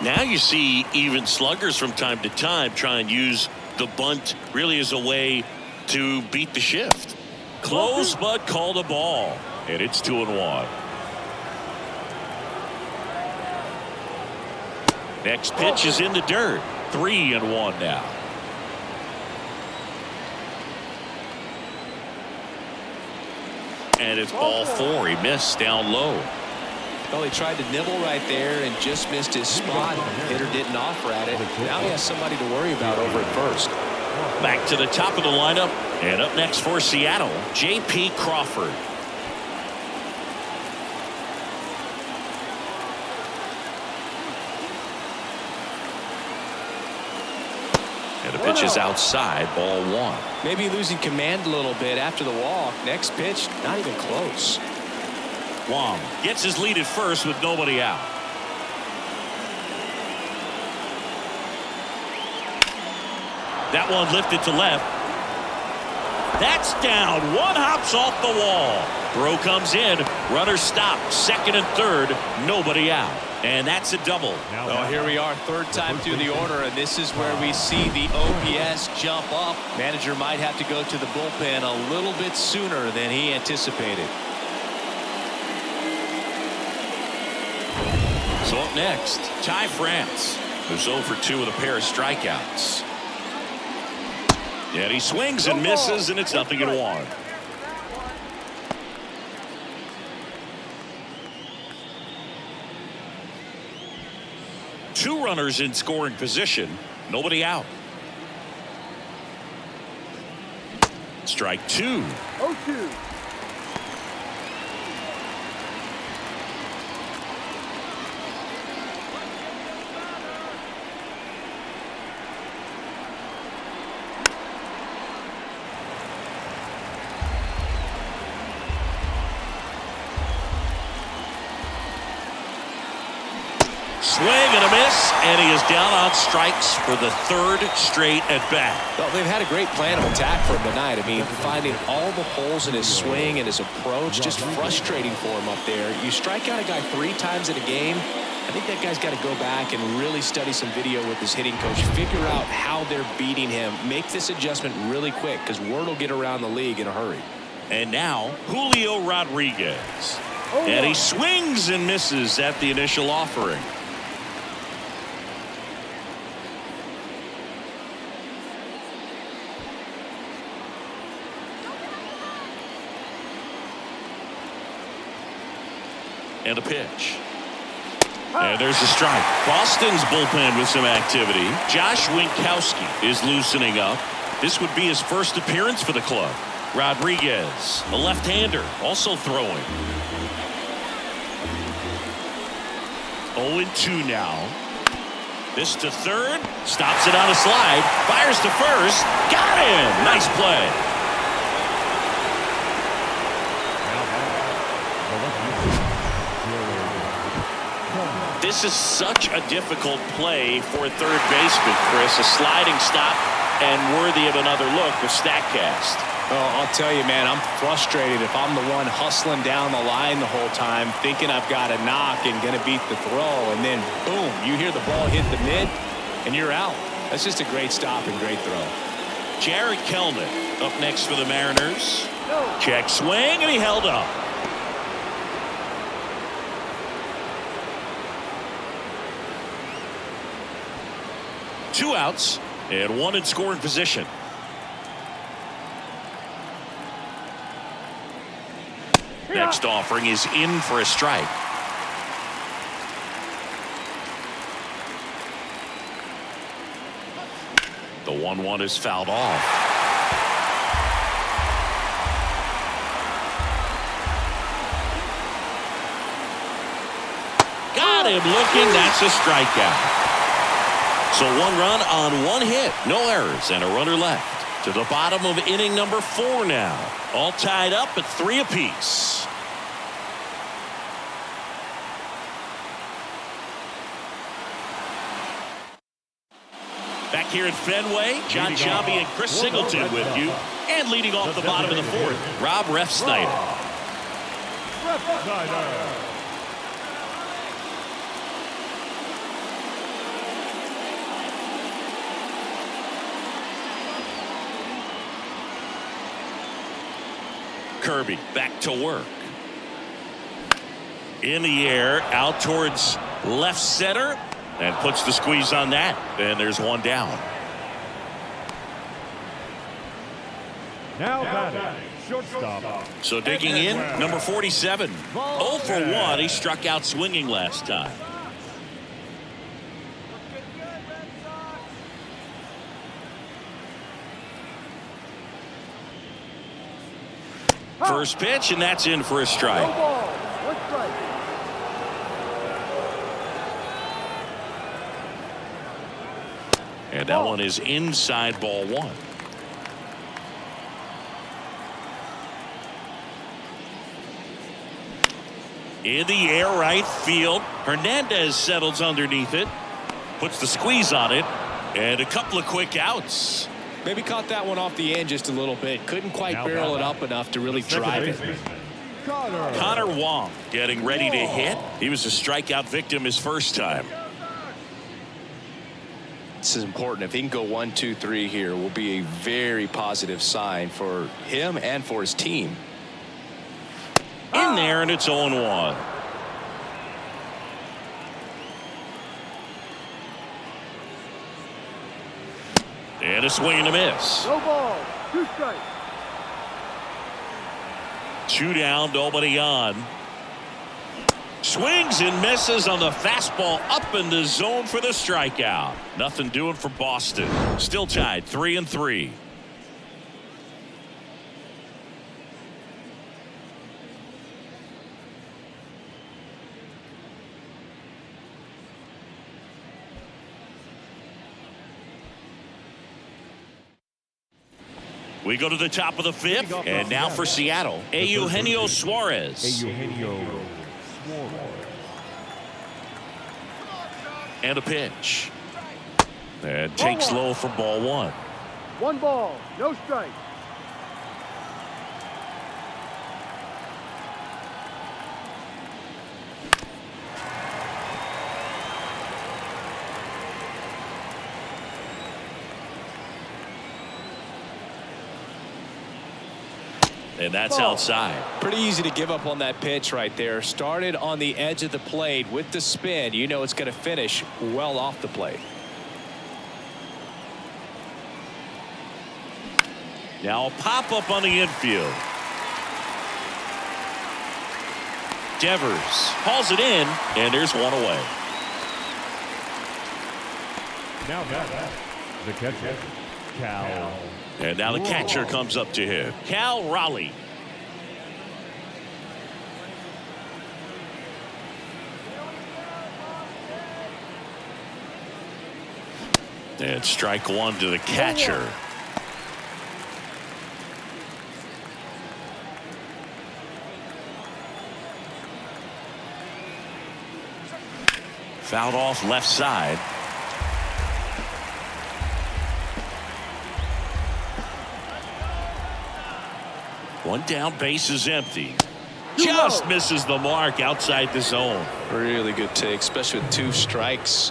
Now you see even sluggers from time to time try and use the bunt really as a way to beat the shift. Close, but called a ball. And it's 2-1. Next pitch is in the dirt. 3-1 now. And it's ball 4. He missed down low. Well, he tried to nibble right there and just missed his spot. The hitter didn't offer at it. Now he has somebody to worry about over at first. Back to the top of the lineup. And up next for Seattle, J.P. Crawford. And the pitch is outside, ball 1. Maybe losing command a little bit after the walk. Next pitch, not even close. Wong gets his lead at first with nobody out. That one lifted to left. That's down. One hops off the wall. Throw comes in. Runner stopped. Second and third. Nobody out. And that's a double. Oh, here we are, third time through the order, and this is where we see the OPS jump up. Manager might have to go to the bullpen a little bit sooner than he anticipated. So up next, Ty France, who's 0 for 2 with a pair of strikeouts. And he swings and misses, and it's 0-1. Two runners in scoring position, nobody out. Strike 2. 0-2. Swing and a miss, and he is down on strikes for the third straight at bat. Well, they've had a great plan of attack for him tonight. I mean, finding all the holes in his swing and his approach, just frustrating for him up there. You strike out a guy 3 times in a game, I think that guy's got to go back and really study some video with his hitting coach, figure out how they're beating him, make this adjustment really quick, because word will get around the league in a hurry. And now, Julio Rodriguez. And he swings and misses at the initial offering. And a pitch. And there's a strike. Boston's bullpen with some activity. Josh Winkowski is loosening up. This would be his first appearance for the club. Rodriguez, a left-hander, also throwing. 0-2 now. This to third. Stops it on a slide. Fires to first. Got him. Nice play. This is such a difficult play for a third baseman, Chris. A sliding stop and worthy of another look with StatCast. Oh, I'll tell you, man, I'm frustrated if I'm the one hustling down the line the whole time, thinking I've got a knock and going to beat the throw, and then, boom, you hear the ball hit the mid, and you're out. That's just a great stop and great throw. Jared Kelman up next for the Mariners. Check swing, and he held up. Two outs and one in scoring position. Next offering is in for a strike. The 1-1 is fouled off. Got him looking. That's a strikeout. So 1 run on 1 hit, no errors, and a runner left. To the bottom of inning number 4 now. All tied up at 3 apiece. Back here at Fenway, John Sciambi and Chris Singleton with you. And leading off the bottom of the 4th, Rob Refsnyder. Kirby back to work. In the air, out towards left center, and puts the squeeze on that. And there's 1 down. Now batting, shortstop. So digging in, number 47. 0 for 1. He struck out swinging last time. First pitch, and that's in for a strike. No ball. 1 strike. And that one is inside ball 1. In the air, right field. Hernandez settles underneath it. Puts the squeeze on it. And a couple of quick outs. Maybe caught that one off the end just a little bit. Couldn't quite barrel it up enough to really drive it. Connor Wong getting ready to hit. He was a strikeout victim his first time. This is important. If he can go 1, 2, 3 here, will be a very positive sign for him and for his team. In there, and it's 0-1. And a swing and a miss. No ball. 2 strikes. 2 down, nobody on. Swings and misses on the fastball up in the zone for the strikeout. Nothing doing for Boston. Still tied 3-3. We go to the top of the 5th, and now for Seattle, Eugenio Suarez. And a pitch. And takes low for ball one. 1 ball, no strike. And that's outside. Pretty easy to give up on that pitch right there. Started on the edge of the plate with the spin. You know it's going to finish well off the plate. Now a pop-up on the infield. Devers hauls it in, and there's one away. Now the catcher, Cal. And now the catcher comes up to him. Cal Raleigh. And strike one to the catcher. Fouled off left side. One down, base is empty. Just misses the mark outside the zone. Really good take, especially with 2 strikes.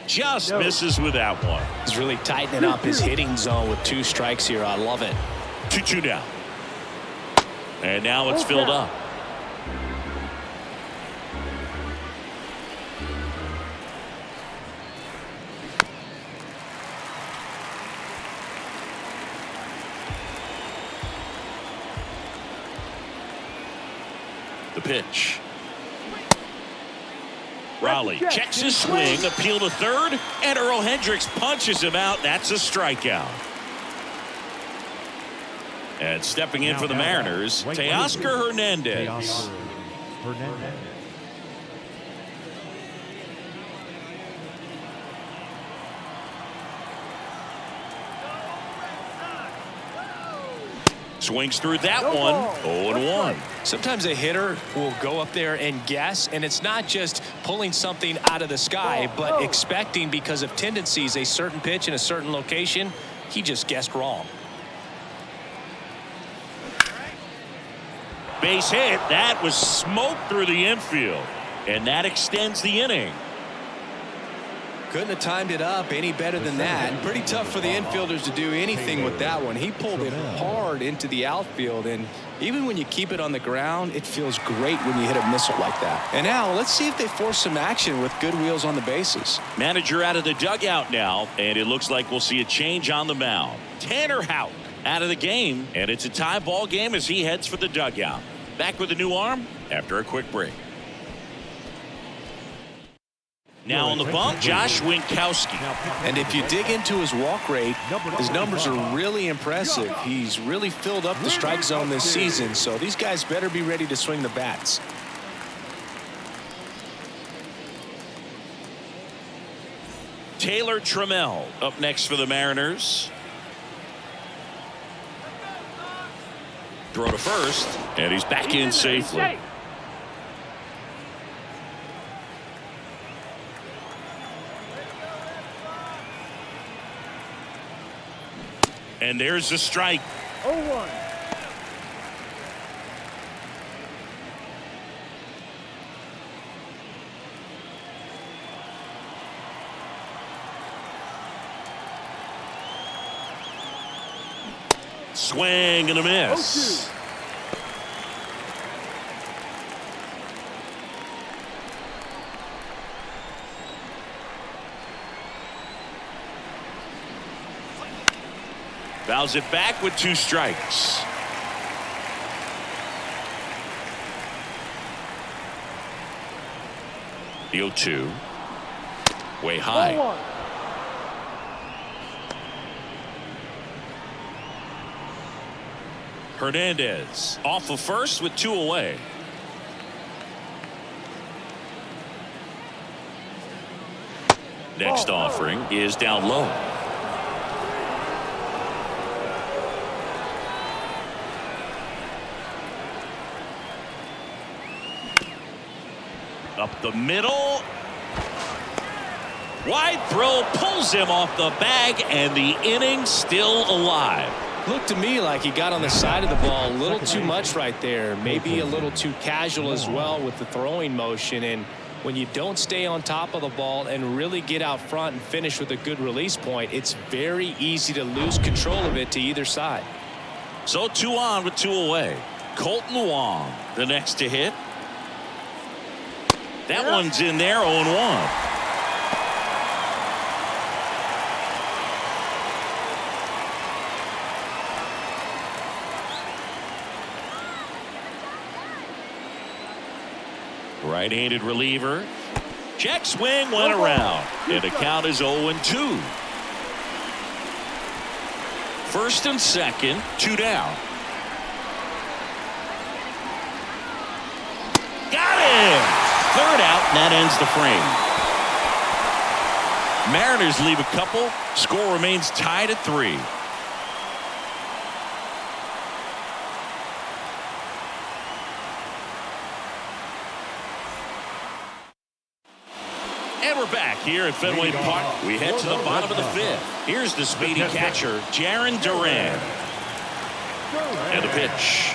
Just misses with that one. He's really tightening up his hitting zone with 2 strikes here. I love it. 2-2 down. And now it's filled up. The pitch. Raleigh checks his swing, appeal to third, and Earl Hendricks punches him out. That's a strikeout. And stepping in for the Mariners, Teoscar Hernandez. Swings through that one. 0-1. Sometimes a hitter will go up there and guess, and it's not just pulling something out of the sky, but expecting because of tendencies a certain pitch in a certain location. He just guessed wrong. Base hit. That was smoke through the infield, and that extends the inning. Couldn't have timed it up any better than that. Pretty tough for the infielders to do anything with that one. He pulled it hard into the outfield, and even when you keep it on the ground, it feels great when you hit a missile like that. And now let's see if they force some action with good wheels on the bases. Manager out of the dugout now, and it looks like we'll see a change on the mound. Tanner Houck out of the game, and it's a tie ball game as he heads for the dugout. Back with a new arm after a quick break. Now on the bump, Josh Winkowski. And if you dig into his walk rate, his numbers are really impressive. He's really filled up the strike zone this season, so these guys better be ready to swing the bats. Taylor Trammell up next for the Mariners. Throw to first, and he's back in safely. And there's the strike. 0-1. Swing and a miss. 0-2. Fouls it back with 2 strikes. The 0-2. Way high. 0-1. Hernandez off of first with 2 away. Next offering is down low. Up the middle, Wide throw pulls him off the bag, and the inning still alive. Looked to me like he got on the side of the ball a little too much right there. Maybe a little too casual as well with the throwing motion. And when you don't stay on top of the ball and really get out front and finish with a good release point, it's very easy to lose control of it to either side. So 2 on with 2 away. Colton Wong, the next to hit. That one's in there, 0-1. Right-handed reliever. Check swing went around. And the count is 0-2. First and second, 2 down. Got him! Third out, and that ends the frame. Mariners leave a couple. Score remains tied at 3. And we're back here at Fenway Park. We head to the bottom of the 5th. Here's the speedy catcher, Jarren Duran. And the pitch.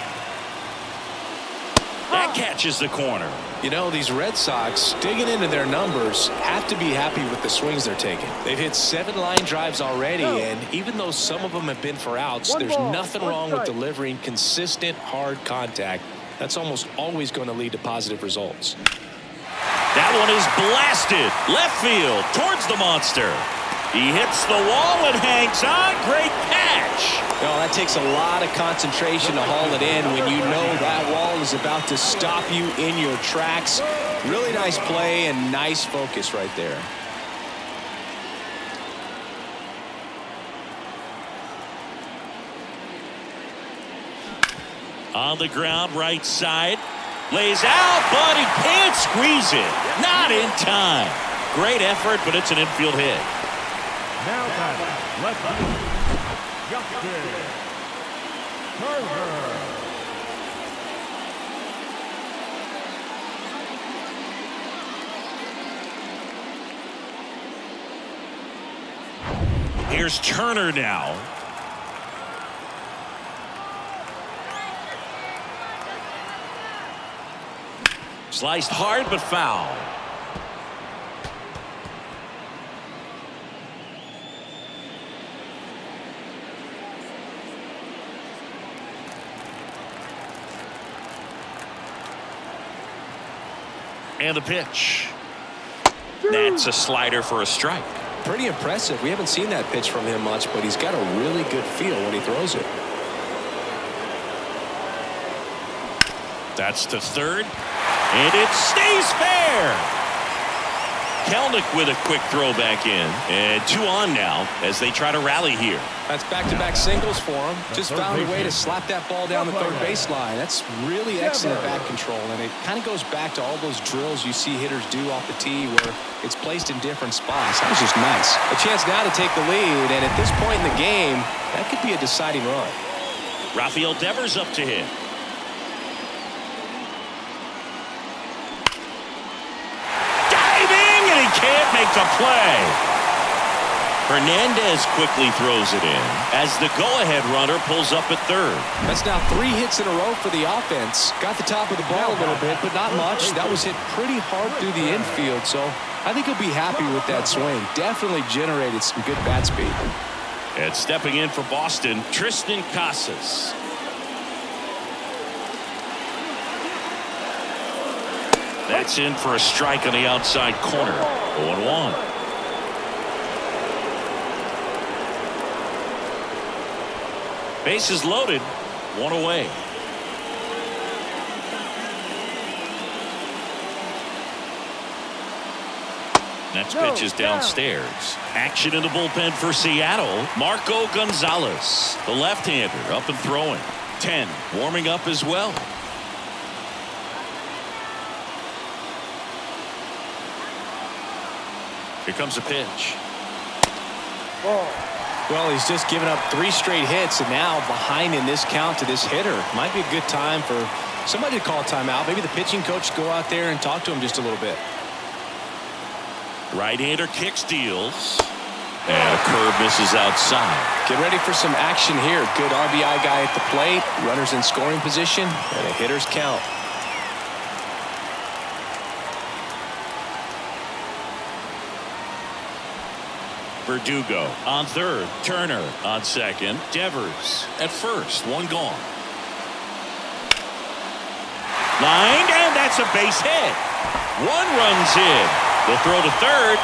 That catches the corner. You know, these Red Sox, digging into their numbers, have to be happy with the swings they're taking. They've hit 7 line drives already, and even though some of them have been for outs, there's nothing wrong with delivering consistent, hard contact. That's almost always going to lead to positive results. That one is blasted left field towards the monster. He hits the wall and hangs on. Great catch. Well, that takes a lot of concentration to haul it in when you know that wall is about to stop you in your tracks. Really nice play and nice focus right there. On the ground, right side. Lays out, but he can't squeeze it. Not in time. Great effort, but it's an infield hit. Now batting, left field, Justin Turner. Here's Turner now. Sliced hard but foul. And the pitch. That's a slider for a strike. Pretty impressive. We haven't seen that pitch from him much, but he's got a really good feel when he throws it. That's to third. And it stays fair. Kelnick with a quick throw back in. And 2 on now as they try to rally here. That's back-to-back singles for him. Just found a way to slap that ball down the third baseline. That's really excellent bat control, and it kind of goes back to all those drills you see hitters do off the tee where it's placed in different spots. That was just nice. A chance now to take the lead, and at this point in the game, that could be a deciding run. Rafael Devers up to hit. Diving, and he can't make the play. Hernandez quickly throws it in as the go-ahead runner pulls up at third. That's now 3 hits in a row for the offense. Got the top of the ball a little bit, but not much. That was hit pretty hard through the infield, so I think he'll be happy with that swing. Definitely generated some good bat speed. And stepping in for Boston, Tristan Casas. That's in for a strike on the outside corner. 0-1. Bases loaded, 1 away. Next pitch is downstairs. Action in the bullpen for Seattle. Marco Gonzalez, the left-hander, up and throwing. 10, warming up as well. Here comes a pitch. Ball. Well, he's just given up 3 straight hits, and now behind in this count to this hitter. Might be a good time for somebody to call timeout. Maybe the pitching coach go out there and talk to him just a little bit. Right-hander kicks, deals. And a curve misses outside. Get ready for some action here. Good RBI guy at the plate. Runners in scoring position. And a hitter's count. Verdugo on third. Turner on second. Devers at first. One gone. Lined, and that's a base hit. One run's in. The throw to third.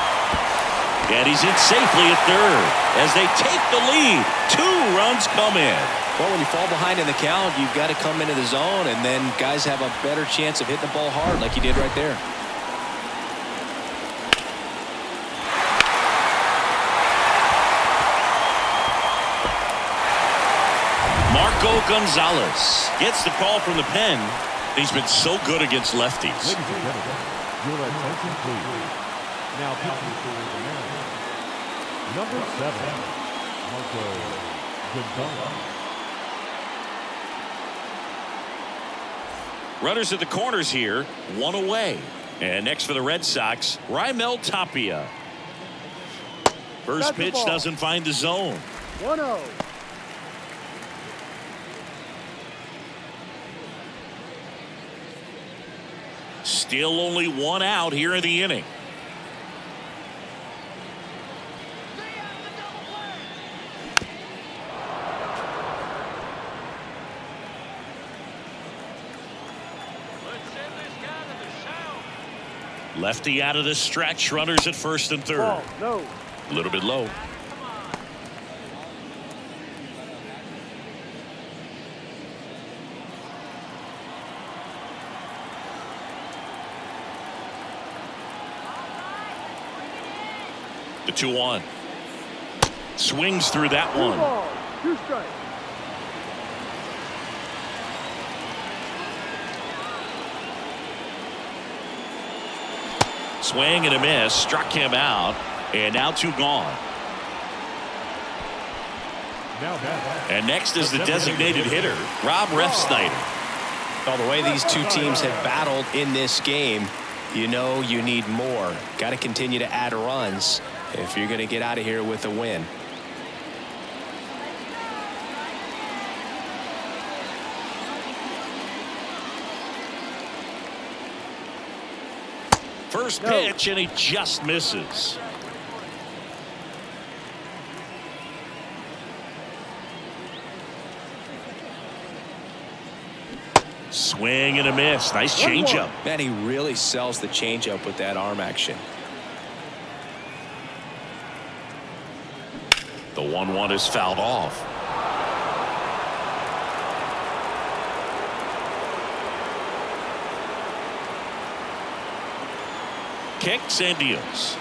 And he's in safely at third as they take the lead. 2 runs come in. Well, when you fall behind in the count, you've got to come into the zone, and then guys have a better chance of hitting the ball hard like you did right there. Marco Gonzalez gets the call from the pen. He's been so good against lefties. Ladies and gentlemen, your attention please. Now pitching for the Mariners, number 7, Marco Gonzalez. Runners at the corners here, 1 away. And next for the Red Sox, Raimel Tapia. First pitch doesn't find the zone. 1-0. Still only 1 out here in the inning. Lefty out of the stretch. Runners at first and third. Ball, no. A little bit low. The 2-1. Swings through that 2 one. balls, 2 strikes. Swing and a miss. Struck him out. And now 2 gone. Now back. And next is the designated hitter, Rob Refsnyder. Well, the way these two teams have battled in this game, you know you need more. Got to continue to add runs if you're going to get out of here with a win. First pitch, and he just misses. Swing and a miss. Nice changeup. Man, he really sells the changeup with that arm action. The 1-1 is fouled off. Kicks and deals.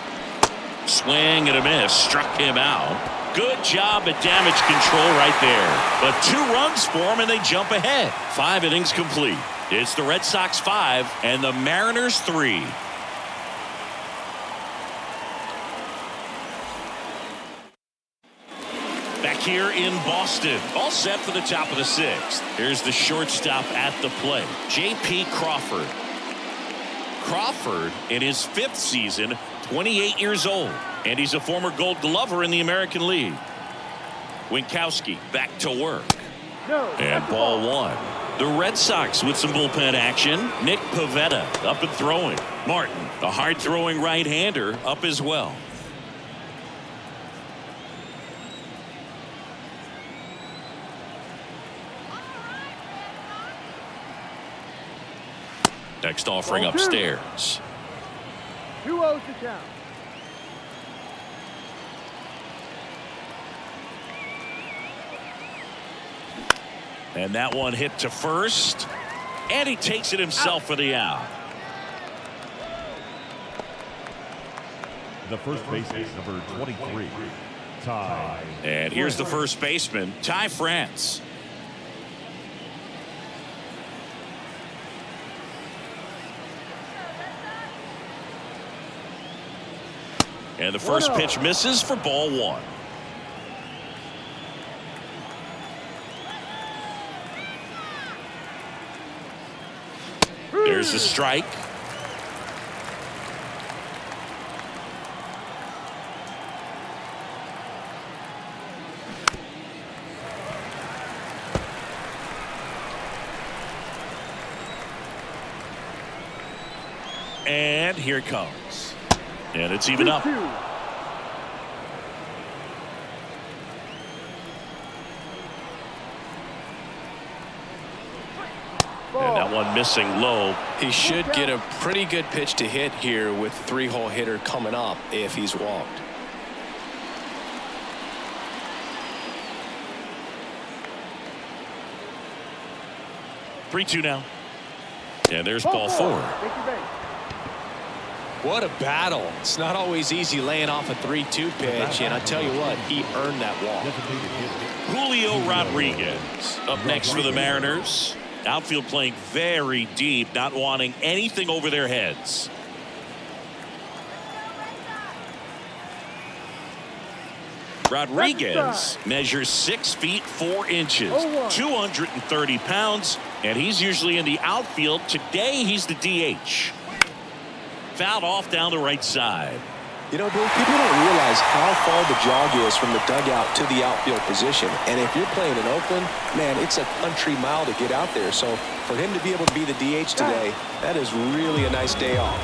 Swing and a miss. Struck him out. Good job at damage control right there. But 2 runs for him, and they jump ahead. 5 innings complete. It's the Red Sox 5 and the Mariners 3. Back here in Boston, all set for the top of the 6th. Here's the shortstop at the plate, J.P. Crawford. Crawford, in his 5th season, 28 years old, and he's a former Gold Glover in the American League. Winkowski back to work. And ball 1. The Red Sox with some bullpen action. Nick Pivetta up and throwing. Martin, the hard-throwing right-hander, up as well. Next offering upstairs. 2-0 to count. And that one hit to first. And he takes it himself for the out. The first baseman, number 23, Ty. And here's the first baseman, Ty France. And the first pitch misses for ball 1. There's a strike. And here it comes. And it's even up. 2-2. And that one missing low. He should get a pretty good pitch to hit here with 3-hole hitter coming up if he's walked. Three, 2 now. And there's ball 4. Take your base. What a battle. It's not always easy laying off a 3-2 pitch, and I tell you what, he earned that walk. Julio Rodriguez up next for the Mariners. Outfield playing very deep, not wanting anything over their heads. Rodriguez measures 6 feet 4 inches, 230 pounds, and he's usually in the outfield. Today he's the DH. Fouled off down the right side. You know, Bill, people don't realize how far the jog is from the dugout to the outfield position. And if you're playing in Oakland, man, it's a country mile to get out there. So for him to be able to be the DH today, that is really a nice day off.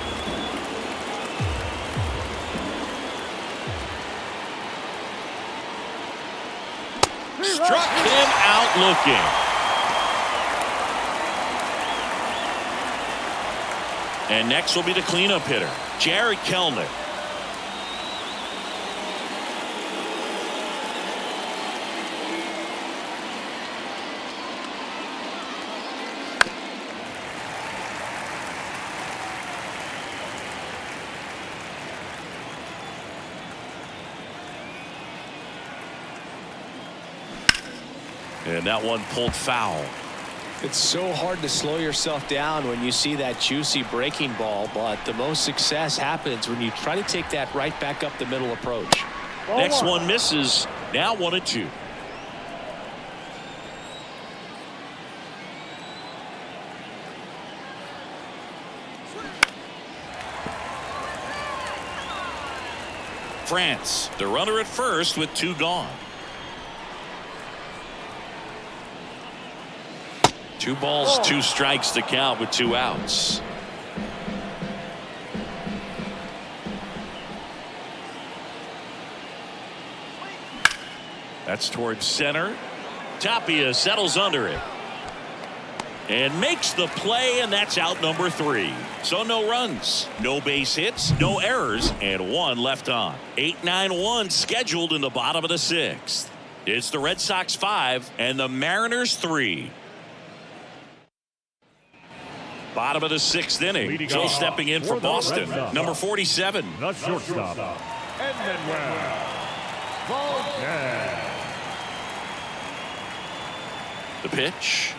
Struck him out looking. And next will be the cleanup hitter, Jared Kelenic. And that one pulled foul. It's so hard to slow yourself down when you see that juicy breaking ball, but the most success happens when you try to take that right back up the middle approach. Next one misses. Now 1-2. France, the runner at first with 2 gone. 2 balls, 2 strikes to count with 2 outs. That's towards center. Tapia settles under it and makes the play, and that's out number 3. So no runs, no base hits, no errors, and 1 left on. 8-9-1 scheduled in the bottom of the 6th. It's the Red Sox 5 and the Mariners 3. Bottom of the 6th inning. Joe stepping in for Boston. Number 47. The shortstop. The pitch.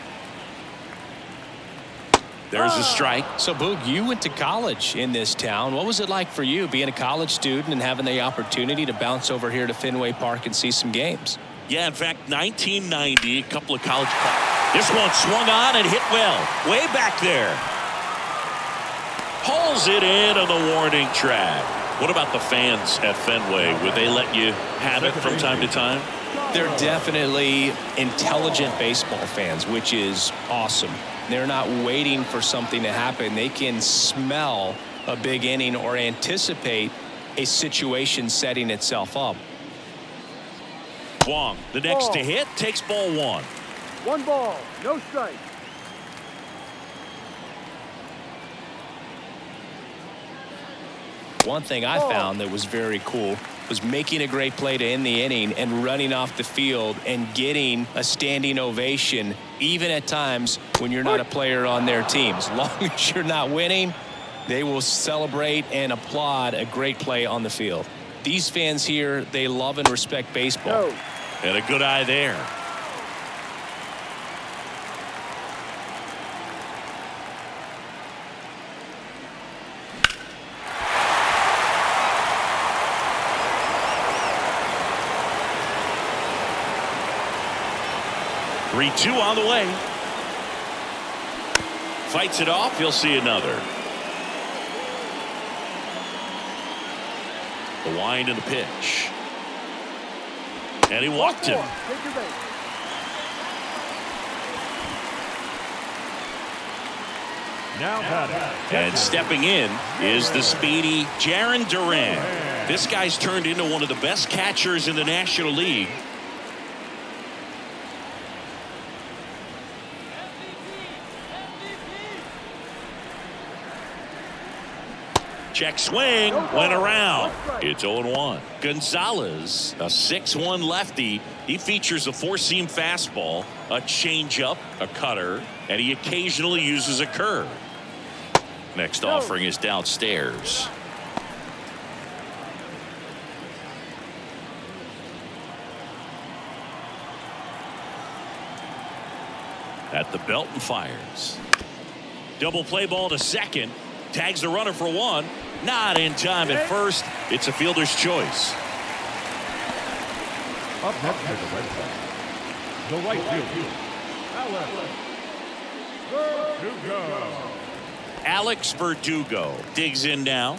There's a strike. So, Boog, you went to college in this town. What was it like for you being a college student and having the opportunity to bounce over here to Fenway Park and see some games? Yeah, in fact, 1990, a couple of college. This one swung on and hit well. Way back there. Pulls it in on the warning track. What about the fans at Fenway? Would they let you have it from time to time? They're definitely intelligent baseball fans, which is awesome. They're not waiting for something to happen. They can smell a big inning or anticipate a situation setting itself up. Wong, the next to hit, takes ball 1. 1 ball, no strike. One thing I found that was very cool was making a great play to end the inning and running off the field and getting a standing ovation, even at times when you're not a player on their team. As long as you're not winning, they will celebrate and applaud a great play on the field. These fans here, they love and respect baseball. And a good eye there. Three-two on the way. Fights it off. He'll see another. The wind and the pitch. And he walked him. Take your base. Now batting. And stepping in is the speedy Jarren Duran. This guy's turned into one of the best catchers in the National League. Check swing, went around. It's 0-1. Gonzalez, a 6'1 lefty. He features a four-seam fastball, a changeup, a cutter, and he occasionally uses a curve. Next offering is downstairs. At the belt and fires. Double play ball to second. Tags the runner for one. Not in time at first. It's a fielder's choice. Up next is the Red Sox. The right fielder, Alex Verdugo. Alex Verdugo digs in now.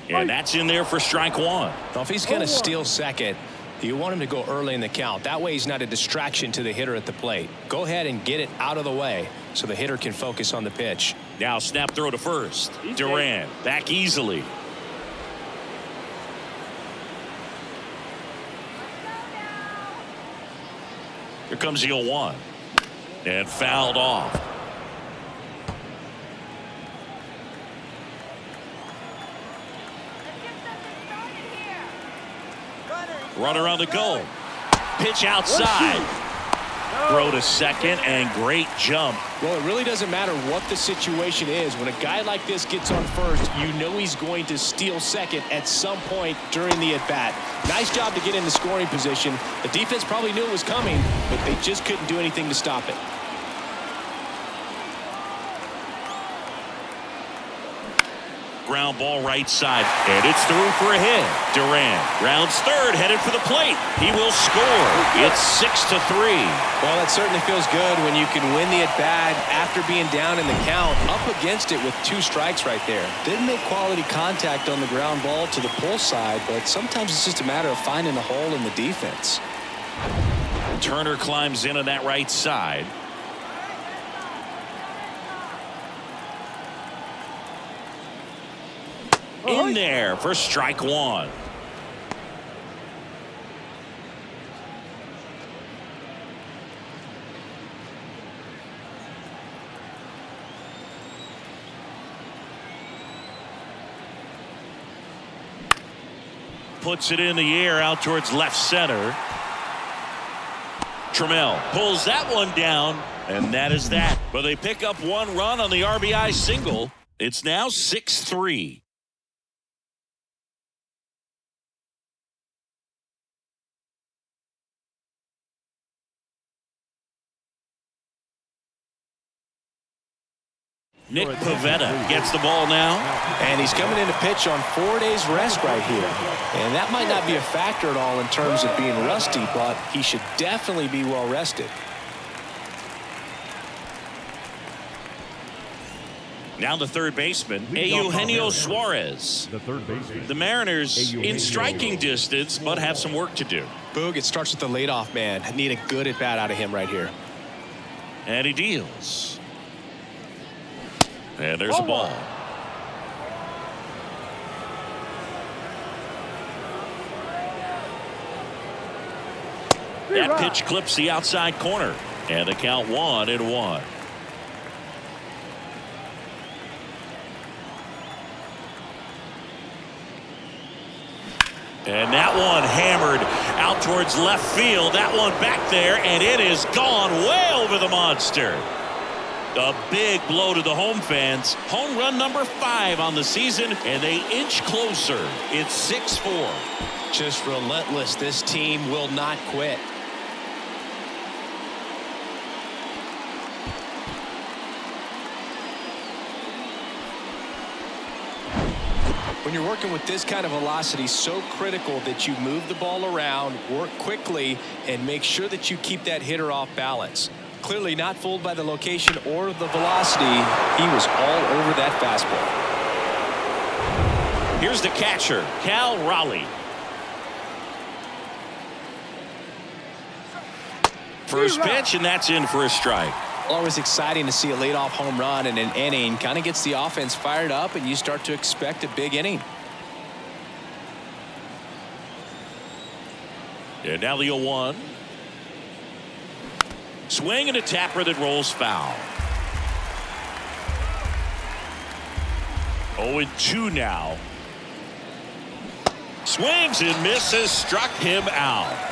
And that's in there for strike one. Well, if he's going to steal second, you want him to go early in the count. That way he's not a distraction to the hitter at the plate. Go ahead and get it out of the way so the hitter can focus on the pitch. Now snap throw to first. Duran back easily. Here comes the 0-1. And fouled off. Runner on the goal. Pitch outside. Throw to second and great jump. Well, it really doesn't matter what the situation is. When a guy like this gets on first, you know he's going to steal second at some point during the at-bat. Nice job to get in the scoring position. The defense probably knew it was coming, but they just couldn't do anything to stop it. Ground ball right side, and it's through for a hit. Duran rounds third, headed for the plate. He will score. It's 6-3. Well, it certainly feels good when you can win the at-bat after being down in the count, up against it with 2 strikes right there. Didn't make quality contact on the ground ball to the pull side, but sometimes it's just a matter of finding a hole in the defense. Turner climbs in on that right side. In there for strike one. Puts it in the air out towards left center. Trammell pulls that one down, and that is that. But they pick up 1 run on the RBI single. It's now 6-3. Nick Pivetta gets the ball now. And he's coming in to pitch on 4 days rest right here. And that might not be a factor at all in terms of being rusty, but he should definitely be well rested. Now the third baseman, Eugenio Suarez. The third baseman. The Mariners in striking distance, but have some work to do. Boog, it starts with the leadoff man. Need a good at-bat out of him right here. And he deals. And there's a ball. That pitch clips the outside corner. And the count 1-1. And that one hammered out towards left field. That one back there, and it is gone way over the monster. A big blow to the home fans. Home run number 5 on the season, and they inch closer. It's 6-4. Just relentless. This team will not quit. When you're working with this kind of velocity, so critical that you move the ball around, work quickly, and make sure that you keep that hitter off balance. Clearly not fooled by the location or the velocity. He was all over that fastball. Here's the catcher, Cal Raleigh. First pitch, and that's in for a strike. Always exciting to see a leadoff home run in an inning. Kind of gets the offense fired up, and you start to expect a big inning. And now the 0-1. Swing and a tapper that rolls foul. 0-2 now. Swings and misses, struck him out.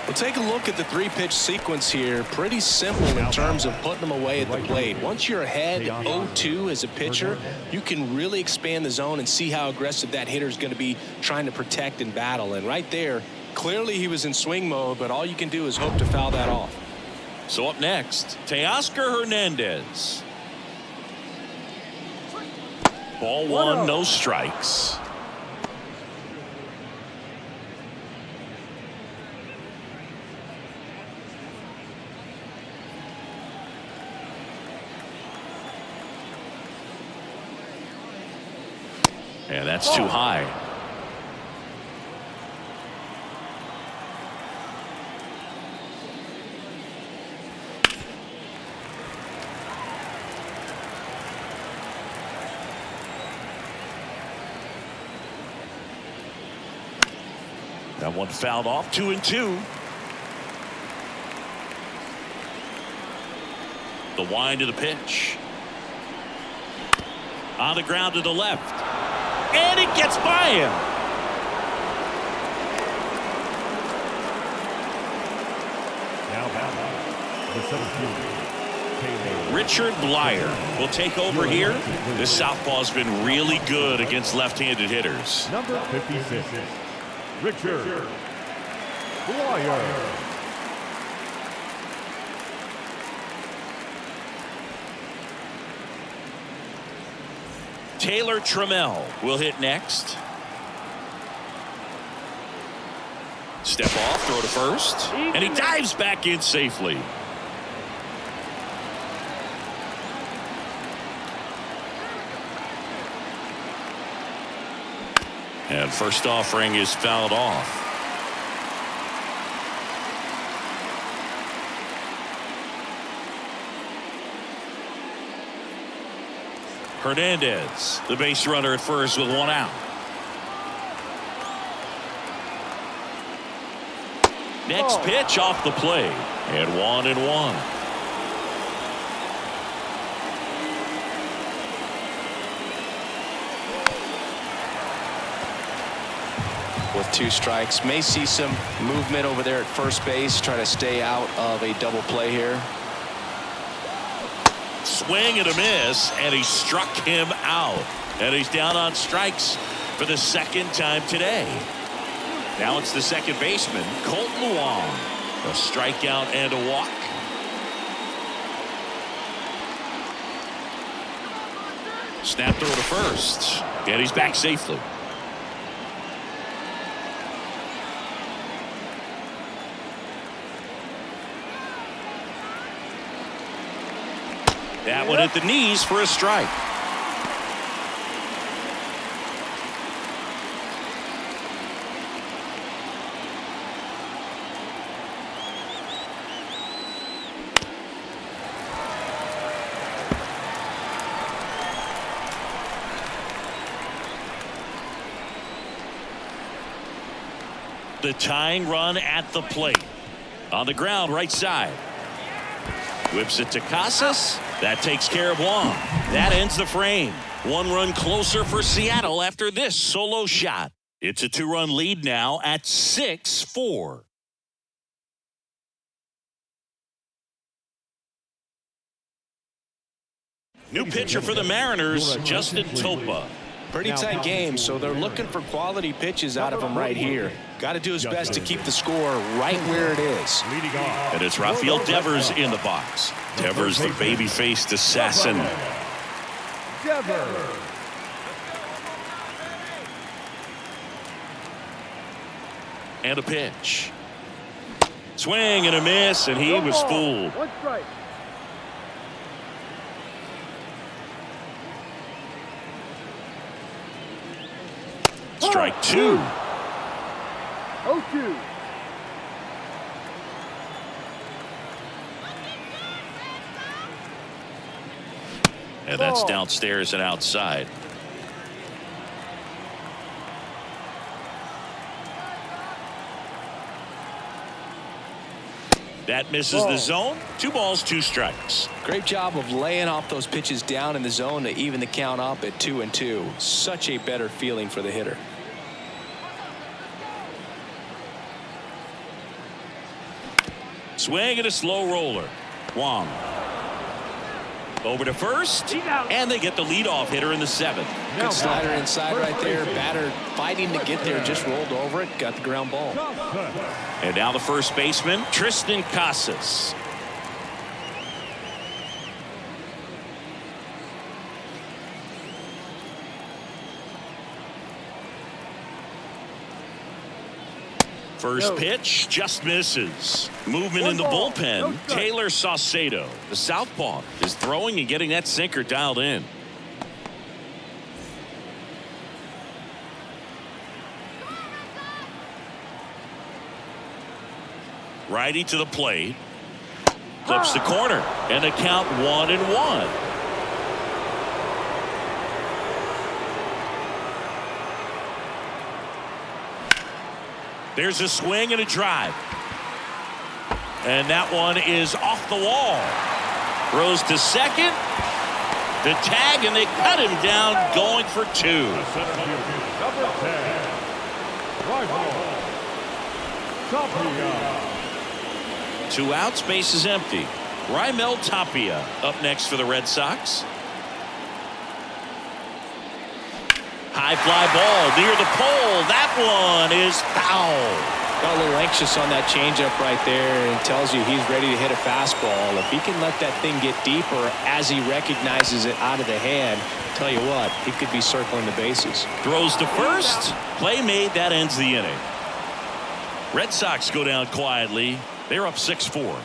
Well, take a look at the 3-pitch sequence here. Pretty simple in terms of putting them away at the plate. Once you're ahead 0-2 as a pitcher, you can really expand the zone and see how aggressive that hitter is going to be trying to protect and battle. And right there, clearly he was in swing mode, but all you can do is hope to foul that off. So up next, Teoscar Hernandez. Ball 1, no strikes. And that's too high. That one fouled off. 2-2. The wind of the pitch. On the ground to the left. And it gets by him. Now batting, the 17th, Richard Blyer will take over here. This southpaw's been really good against left-handed hitters. number 56, Richard Blyer. Taylor Trammell will hit next. Step off, throw to first, and he dives back in safely. And first offering is fouled off. Hernandez, the base runner at first with one out. Next pitch off the plate, and 1-1. With 2 strikes, may see some movement over there at first base, try to stay out of a double play here. Swing and a miss, and he struck him out. And he's down on strikes for the second time today. Now it's the second baseman, Colton Wong. A strikeout and a walk. Snap throw to first, and he's back safely. That one at the knees for a strike. The tying run at the plate. On the ground, right side. Whips it to Casas. That takes care of Wong. That ends the frame. 1 run closer for Seattle after this solo shot. It's a 2-run lead now at 6-4. New pitcher for the Mariners, Justin Topa. Pretty tight game, so they're looking for quality pitches out of him right here. Got to do his best to keep the score right where it is. And it's Rafael Devers in the box. Devers, the baby-faced assassin. Devers. And a pitch. Swing and a miss, and he was fooled. 1 strike. strike two. 0-2. And that's Ball. downstairs and outside. That misses the zone. 2 balls, 2 strikes. Great job of laying off those pitches down in the zone to even the count up at 2-2. Such a better feeling for the hitter. Swing and a slow roller. Wong. Over to first. And they get the leadoff hitter in the 7th. Good slider inside right there. Batter fighting to get there. Just rolled over it. Got the ground ball. And now the first baseman, Tristan Casas. First pitch just misses. Movement in the bullpen. Taylor Saucedo, the southpaw, is throwing and getting that sinker dialed in. Righty to the plate. Clips the corner. And the count 1-1. There's a swing and a drive. And that one is off the wall. Throws to second. The tag, and they cut him down going for 2. Number 10. Right ball. Tapia. 2 outs, base is empty. Raimel Tapia up next for the Red Sox. High fly ball near the pole. That one is foul. Got a little anxious on that changeup right there, and tells you he's ready to hit a fastball. If he can let that thing get deeper as he recognizes it out of the hand, tell you what, he could be circling the bases. Throws to first. Play made. That ends the inning. Red Sox go down quietly. They're up 6-4.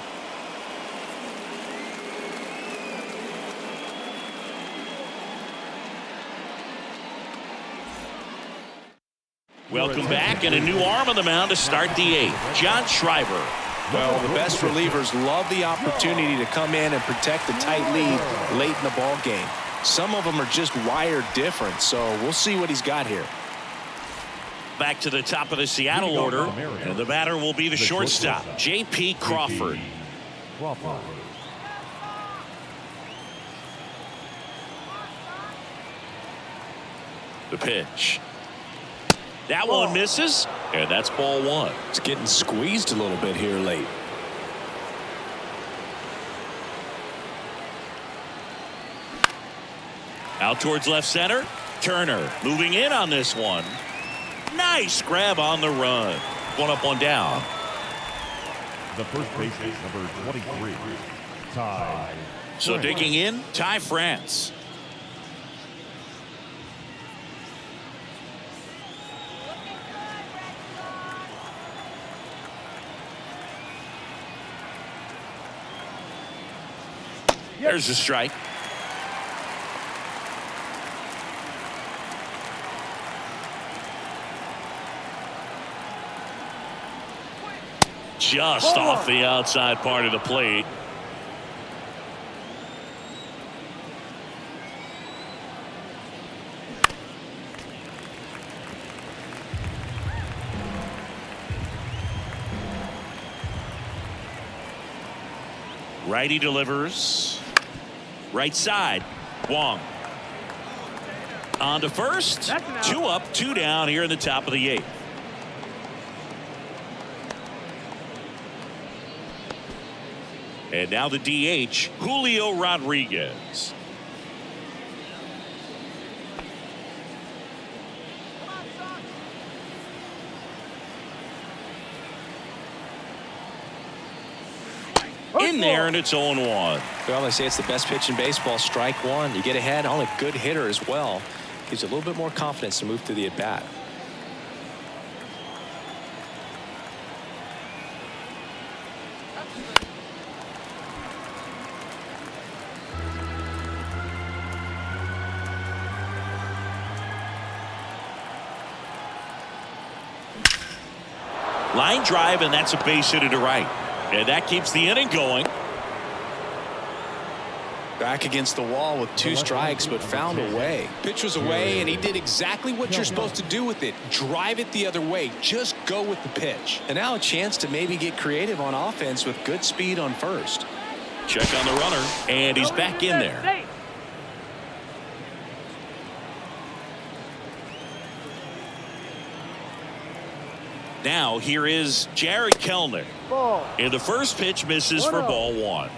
Welcome back, and a new arm on the mound to start the 8th. John Schreiber. Well, the best relievers love the opportunity to come in and protect the tight lead late in the ball game. Some of them are just wired different, so we'll see what he's got here. Back to the top of the Seattle order, and the batter will be the shortstop, J.P. Crawford. The pitch. That one misses, and that's ball 1. It's getting squeezed a little bit here late. Out towards left center. Turner moving in on this one. Nice grab on the run. 1 up, 1 down. The first baseman, number 23, Ty. So digging in, Ty France. There's a strike. Just off the outside part of the plate. Righty delivers. Right side. Wong. On to first. 2 up, 2 down here in the top of the 8th. And now the DH, Julio Rodriguez. In there, and it's 0-1. Well, they say it's the best pitch in baseball. Strike 1. You get ahead on a good hitter as well. Gives you a little bit more confidence to move through the at-bat. Line drive, and that's a base hit to right. And that keeps the inning going. Back against the wall with 2 strikes, but found a way. Pitch was away, and he did exactly what you're supposed to do with it. Drive it the other way. Just go with the pitch. And now a chance to maybe get creative on offense with good speed on first. Check on the runner, and he's back in there. Now here is Jared Kellner. Ball. And the first pitch misses for ball 1.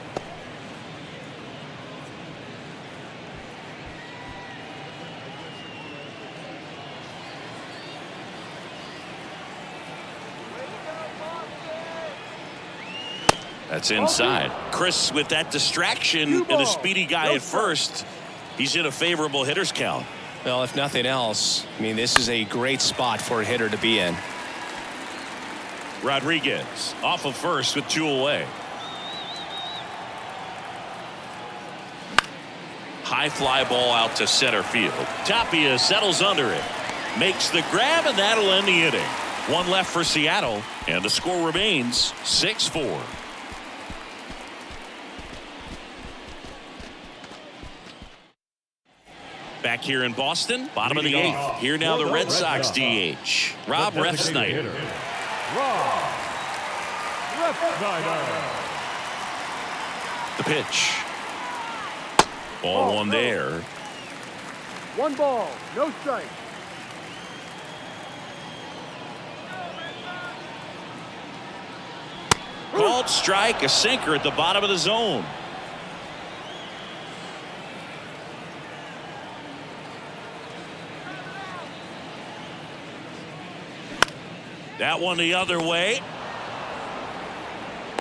That's inside. Chris, with that distraction and a speedy guy at first, he's in a favorable hitter's count. Well, if nothing else, I mean, this is a great spot for a hitter to be in. Rodriguez off of first with 2 away. High fly ball out to center field. Tapia settles under it. Makes the grab, and that'll end the inning. 1 left for Seattle, and the score remains 6-4. Back here in Boston, bottom of the 8th. Here now the Red Sox DH, Rob Refsnyder. Rob Refsnyder. The pitch. Ball 1 there. 1 ball, no strike. Called strike, a sinker at the bottom of the zone. That one the other way.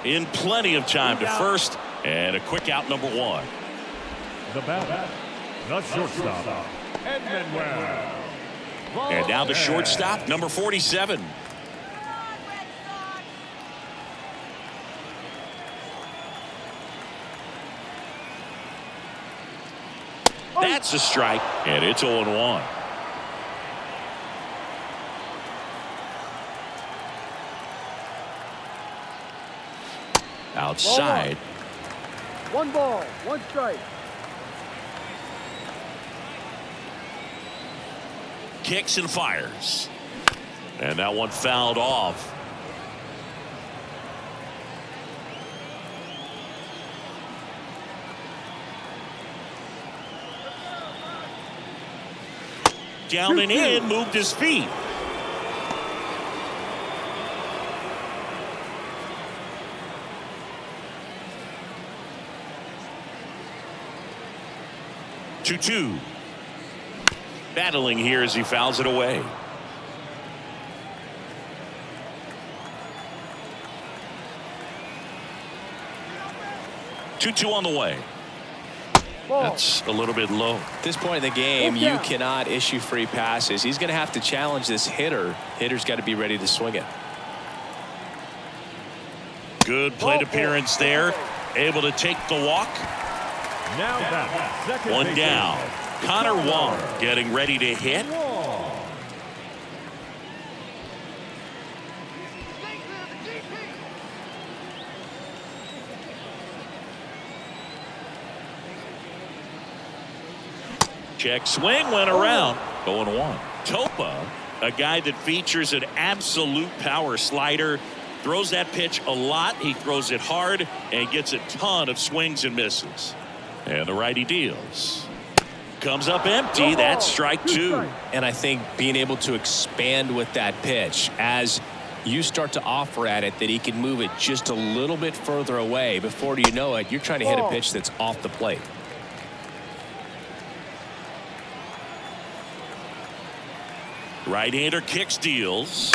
In plenty of time to first, and a quick out, number 1. The batter, the shortstop, Edmanuel. And now the shortstop, number 47. That's a strike, and it's 0-1. Outside. 1 ball, 1 strike. Kicks and fires. And that one fouled off. Down and in, moved his feet. Two. Battling here as he fouls it away. 2-2 on the way. That's a little bit low. At this point in the game, you cannot issue free passes. He's going to have to challenge this hitter. Hitter's got to be ready to swing it. Good plate appearance there. Able to take the walk. Now that second 1 down. Connor Wong getting ready to hit. Check swing, went around. 0-1. Topa, a guy that features an absolute power slider. Throws that pitch a lot. He throws it hard and gets a ton of swings and misses. And the righty deals. Comes up empty. That's strike 2. And I think being able to expand with that pitch as you start to offer at it that he can move it just a little bit further away. Before you know it, you're trying to hit a pitch that's off the plate. Right-hander kicks, deals.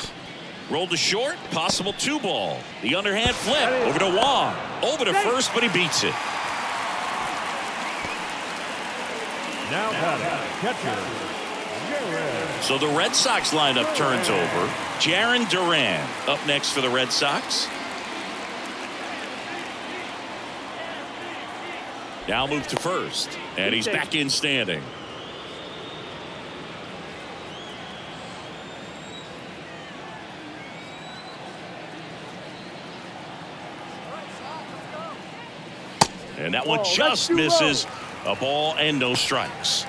Rolled to short, possible 2 ball. The underhand flip over to Wong. Over to first, but he beats it. Now catcher, Jared. So the Red Sox lineup turns over. Jarren Duran up next for the Red Sox. Now move to first, and he's back in standing. And that one just misses. A ball and no strikes.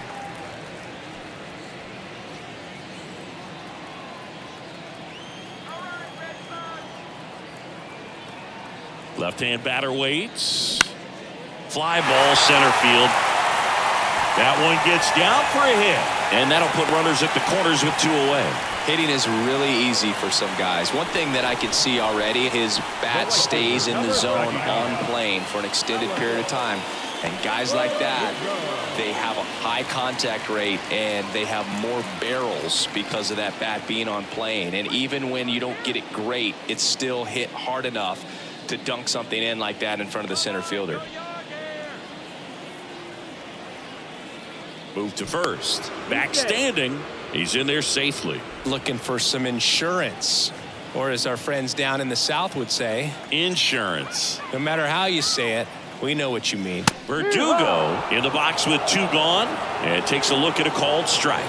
Left-hand batter waits. Fly ball center field. That one gets down for a hit. And that'll put runners at the corners with 2 away. Hitting is really easy for some guys. One thing that I can see already, his bat stays in the zone on plane for an extended period of time. And guys like that, they have a high contact rate and they have more barrels because of that bat being on plane. And even when you don't get it great, it's still hit hard enough to dunk something in like that in front of the center fielder. Move to first. Back standing. He's in there safely. Looking for some insurance, or as our friends down in the South would say, insurance. No matter how you say it, we know what you mean. Verdugo in the box with 2 gone and takes a look at a called strike.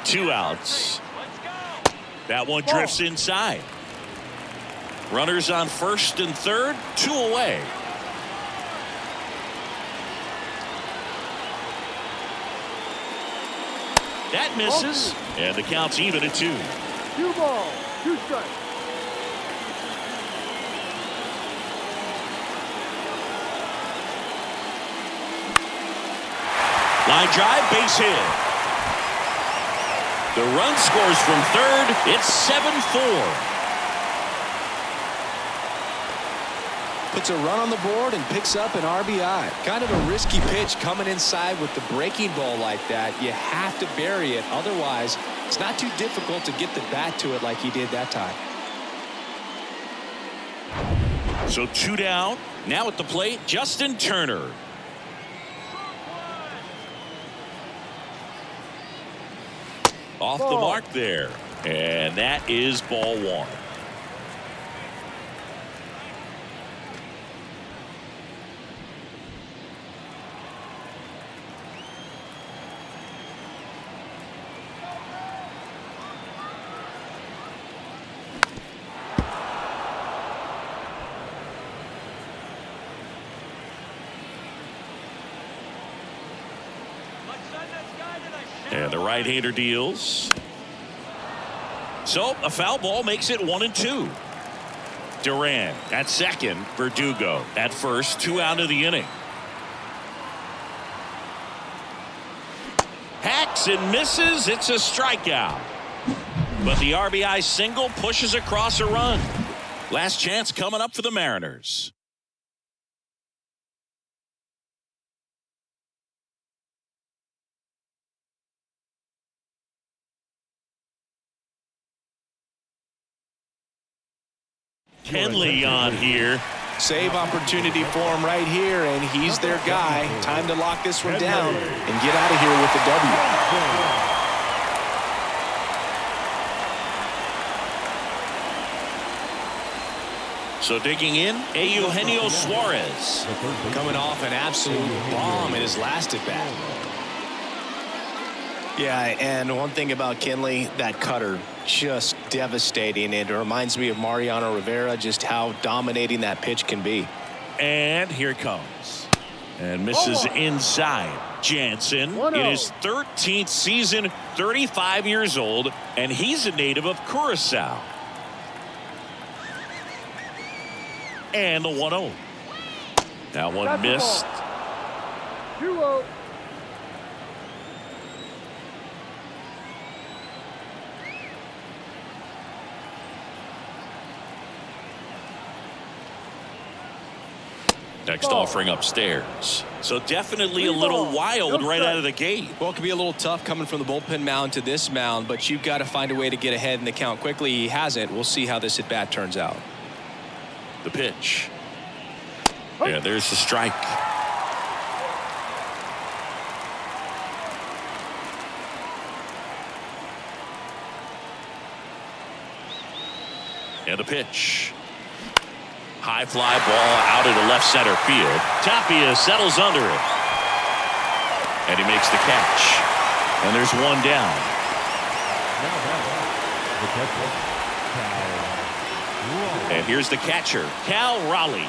Two outs. That one drifts inside. Runners on first and third, 2 away. That misses, and the count's even at 2. 2 balls, 2 strikes. Line drive, base hit. The run scores from third. It's 7-4. Puts a run on the board and picks up an RBI. Kind of a risky pitch coming inside with the breaking ball like that. You have to bury it. Otherwise, it's not too difficult to get the bat to it like he did that time. So 2 down. Now at the plate, Justin Turner. Off the mark there. And that is ball 1. And the right-hander deals. So a foul ball makes it 1-2. Duran at second. Verdugo at first. 2 out of the inning. Hacks and misses. It's a strikeout. But the RBI single pushes across a run. Last chance coming up for the Mariners. Kenley on here. Save opportunity for him right here, and he's their guy. Time to lock this one down and get out of here with the W. So digging in, Eugenio Suarez. Coming off an absolute bomb in his last at bat. Yeah, and one thing about Kenley, that cutter, just devastating. It reminds me of Mariano Rivera, just how dominating that pitch can be. And here it comes. And misses inside. Jansen in his 13th season, 35 years old, and he's a native of Curacao. And the 1-0. That one missed. 2-0. Next offering upstairs. So definitely a little wild right out of the gate. Well, it could be a little tough coming from the bullpen mound to this mound, but you've got to find a way to get ahead in the count quickly. He hasn't. We'll see how this at bat turns out. The pitch. Yeah, there's the strike. And the pitch. High fly ball out into left center field. Tapia settles under it. And he makes the catch. And there's one down. Now back, the catcher, Cal. And here's the catcher, Cal Raleigh.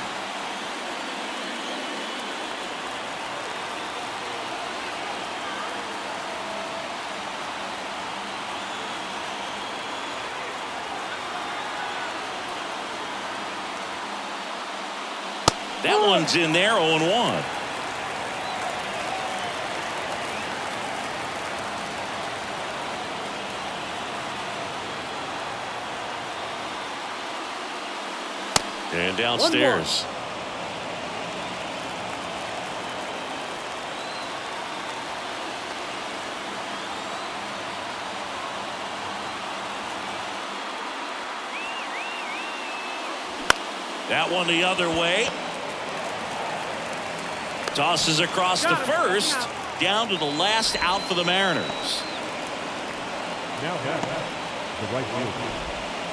That one's in there, 0-1. And downstairs. That one the other way. Tosses across the first, down to the last out for the Mariners. Now back, the right fielder,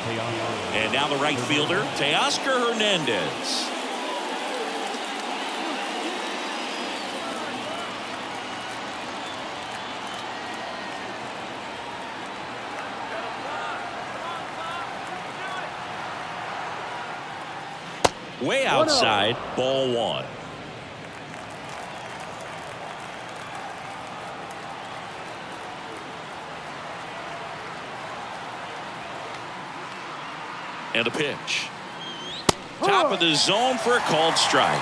Teoscar. And now the right fielder, Teoscar Hernandez. Way outside, ball one. And a pitch. Top of the zone for a called strike.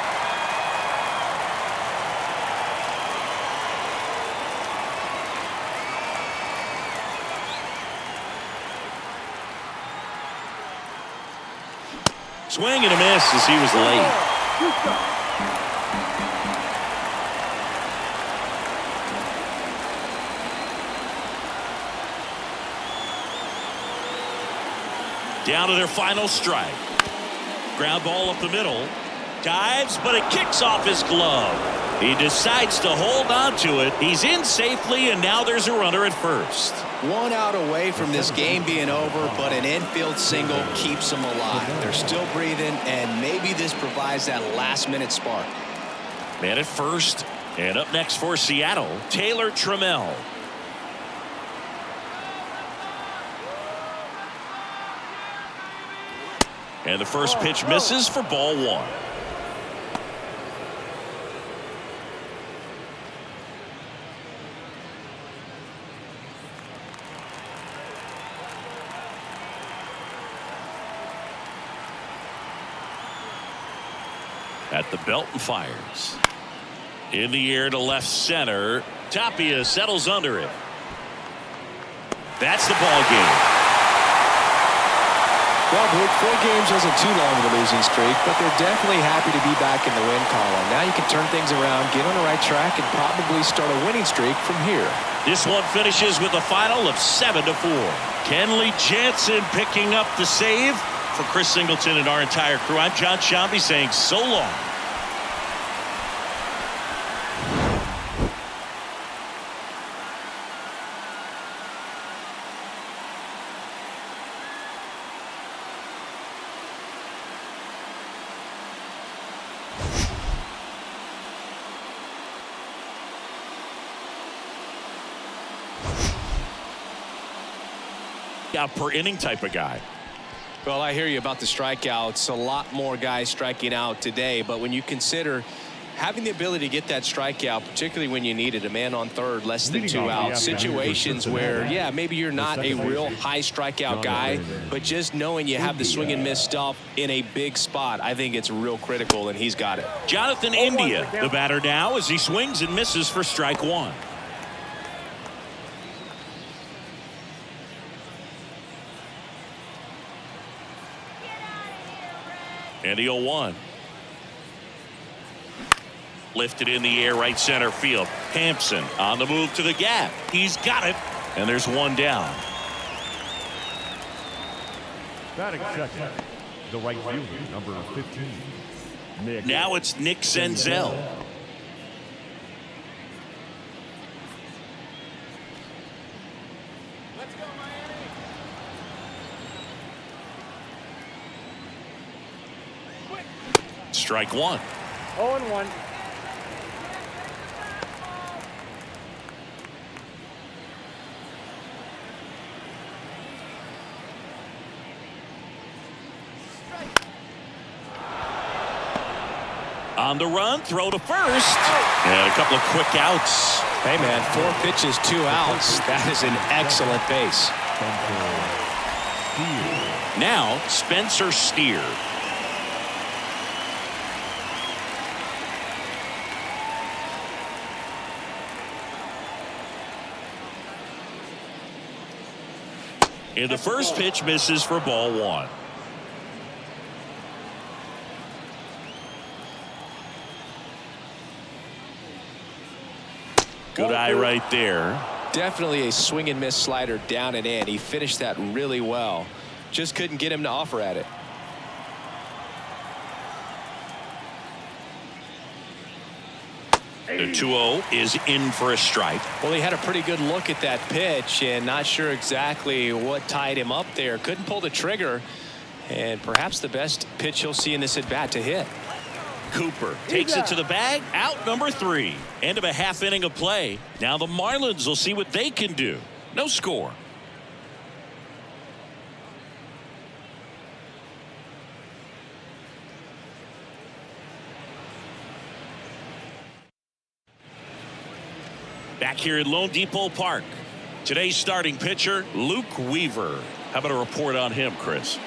Swing and a miss as he was late. Down to their final strike. Ground ball up the middle. Dives, but it kicks off his glove. He decides to hold on to it. He's in safely, and now there's a runner at first. One out away from this game being over, but an infield single keeps them alive. They're still breathing, and maybe this provides that last-minute spark. Man at first, and up next for Seattle, Taylor Trammell. And the first pitch misses for ball one. At the belt and fires. In the air to left center. Tapia settles under it. That's the ball game. Well, Blake, 4 games wasn't too long of a losing streak, but they're definitely happy to be back in the win column. Now you can turn things around, get on the right track, and probably start a winning streak from here. This one finishes with a final of 7-4. Kenley Jansen picking up the save. For Chris Singleton and our entire crew, I'm John Shambi saying so long. Out per inning type of guy. Well, I hear you about the strikeouts. A lot more guys striking out today, but when you consider having the ability to get that strikeout, particularly when you need it, a man on third, less than 2 outs, situations where, yeah, maybe you're not a real high strikeout guy, but just knowing you have the swing and miss stuff in a big spot, I think it's real critical, and he's got it. Jonathan India, the batter now, as he swings and misses for strike one. And the 0-1. Lifted in the air, right center field. Hampson on the move to the gap. He's got it. And there's one down. Batting second, the right fielder, number 15, Nick. Now it's Nick Senzel. Strike one. 0-1. On the run, throw to first. And a couple of quick outs. Hey, man, 4 pitches, 2 outs. That is an excellent base. Now, Spencer Steer. And the first pitch misses for ball 1. Good eye right there. Definitely a swing and miss slider down and in. He finished that really well. Just couldn't get him to offer at it. The 2-0 is in for a strike. Well, he had a pretty good look at that pitch and not sure exactly what tied him up there. Couldn't pull the trigger, and perhaps the best pitch he'll see in this at bat to hit. Cooper takes it to the bag. Out number 3. End of a half inning of play. Now the Marlins will see what they can do. No score. Back here at Lone Depot Park. Today's starting pitcher, Luke Weaver. How about a report on him, Chris?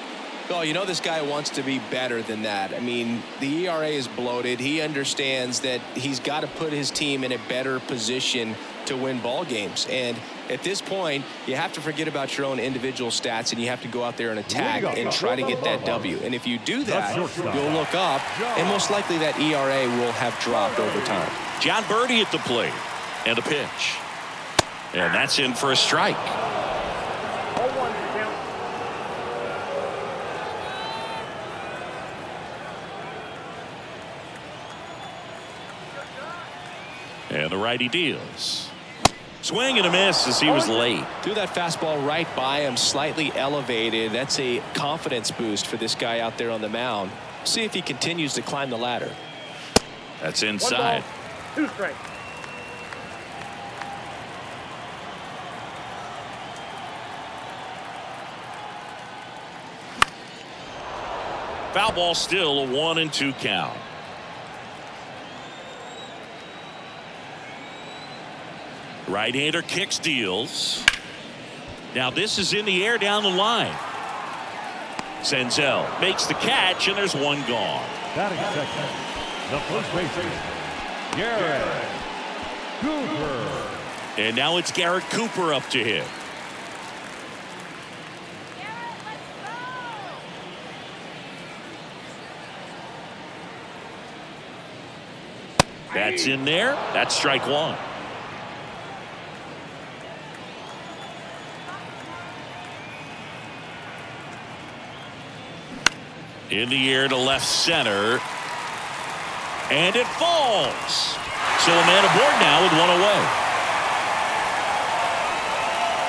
Oh, you know this guy wants to be better than that. I mean, the ERA is bloated. He understands that he's got to put his team in a better position to win ball games. And at this point, you have to forget about your own individual stats and you have to go out there and attack and try to get that W. And if you do that, you'll look up, and most likely that ERA will have dropped over time. John Birdie at the plate. And a pitch. And that's in for a strike. And the righty deals. Swing and a miss as he was late. Threw that fastball right by him, slightly elevated. That's a confidence boost for this guy out there on the mound. See if he continues to climb the ladder. That's inside. 2 strikes. Foul ball, still a 1-2 count. Right-hander kicks, deals. Now this is in the air down the line. Senzel makes the catch, and there's one gone. Batting second, the first baseman, Garrett Cooper. And now it's Garrett Cooper up to hit. That's in there. That's strike 1. In the air to left center. And it falls. So a man aboard now with 1 away.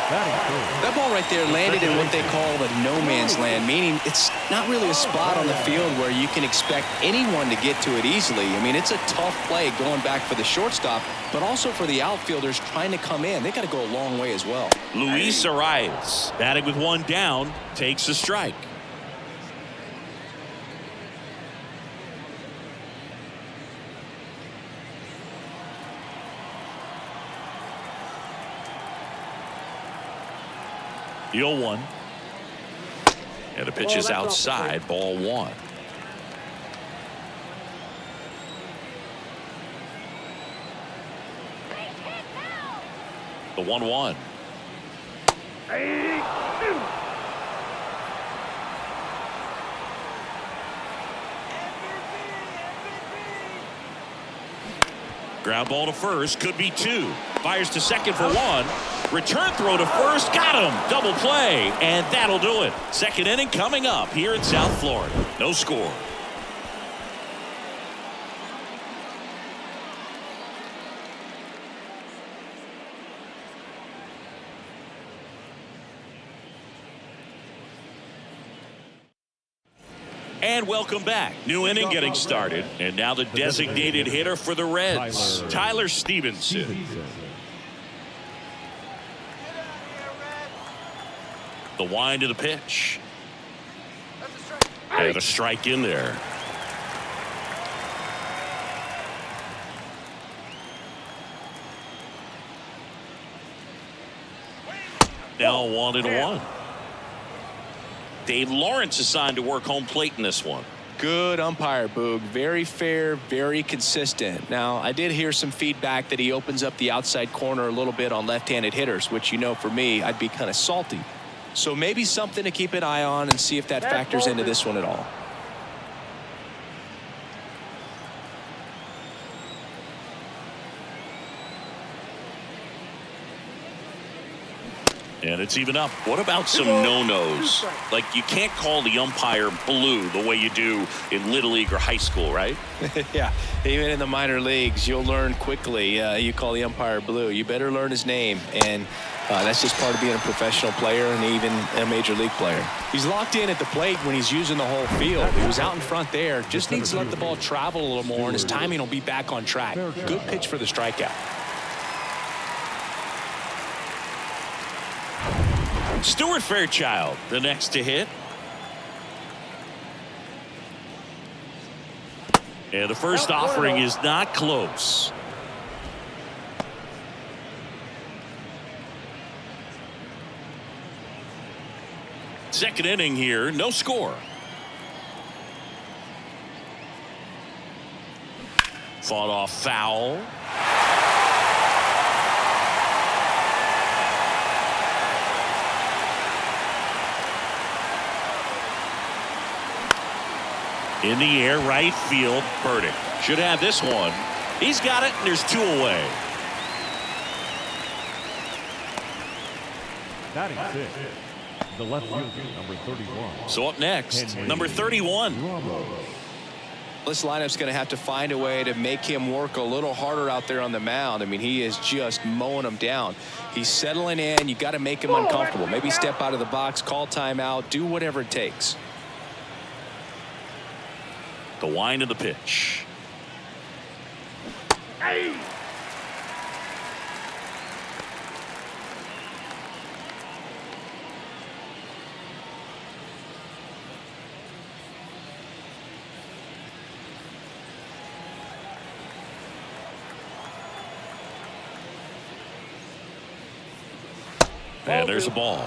That ball right there landed in what they call the no man's land, meaning it's not really a spot on the field where you can expect anyone to get to it easily. I mean, it's a tough play going back for the shortstop, but also for the outfielders trying to come in. They got to go a long way as well. Luis Arias, batting with 1 down, takes a strike. The 0-1. And the pitch is outside, ball 1. The 1-1. Ground ball to first, could be 2. Fires to second for 1. Return throw to first, got him. Double play, and that'll do it. Second inning coming up here in South Florida. No score. And welcome back. New inning getting started. And now the designated hitter for the Reds, Tyler Stevenson. The wind of the pitch. And a strike in there. Now 1-1. Dave Lawrence assigned to work home plate in this one. Good umpire, Boog. Very fair, very consistent. Now, I did hear some feedback that he opens up the outside corner a little bit on left-handed hitters, which, you know, for me, I'd be kind of salty. So maybe something to keep an eye on and see if that factors into this one at all. And it's even up. What about some no-nos? Like, you can't call the umpire blue the way you do in Little League or high school, right? Yeah, even in the minor leagues, you'll learn quickly. You call the umpire blue. You better learn his name. And that's just part of being a professional player and even a major league player. He's locked in at the plate when he's using the whole field. He was out in front there. Just needs to let the ball travel a little more, and his timing will be back on track. Good pitch for the strikeout. Stuart Fairchild, the next to hit. And the first offering is not close. Second inning here, no score. Fought off foul. In the air, right field, Burdick should have this one. He's got it, and there's 2 away. Batting 6, the left fielder, number 31. So up next, number 31. This lineup's going to have to find a way to make him work a little harder out there on the mound. I mean, he is just mowing him down. He's settling in. You got to make him uncomfortable. Maybe step out of the box, call timeout, do whatever it takes. The wind of the pitch. Hey. And there's a ball.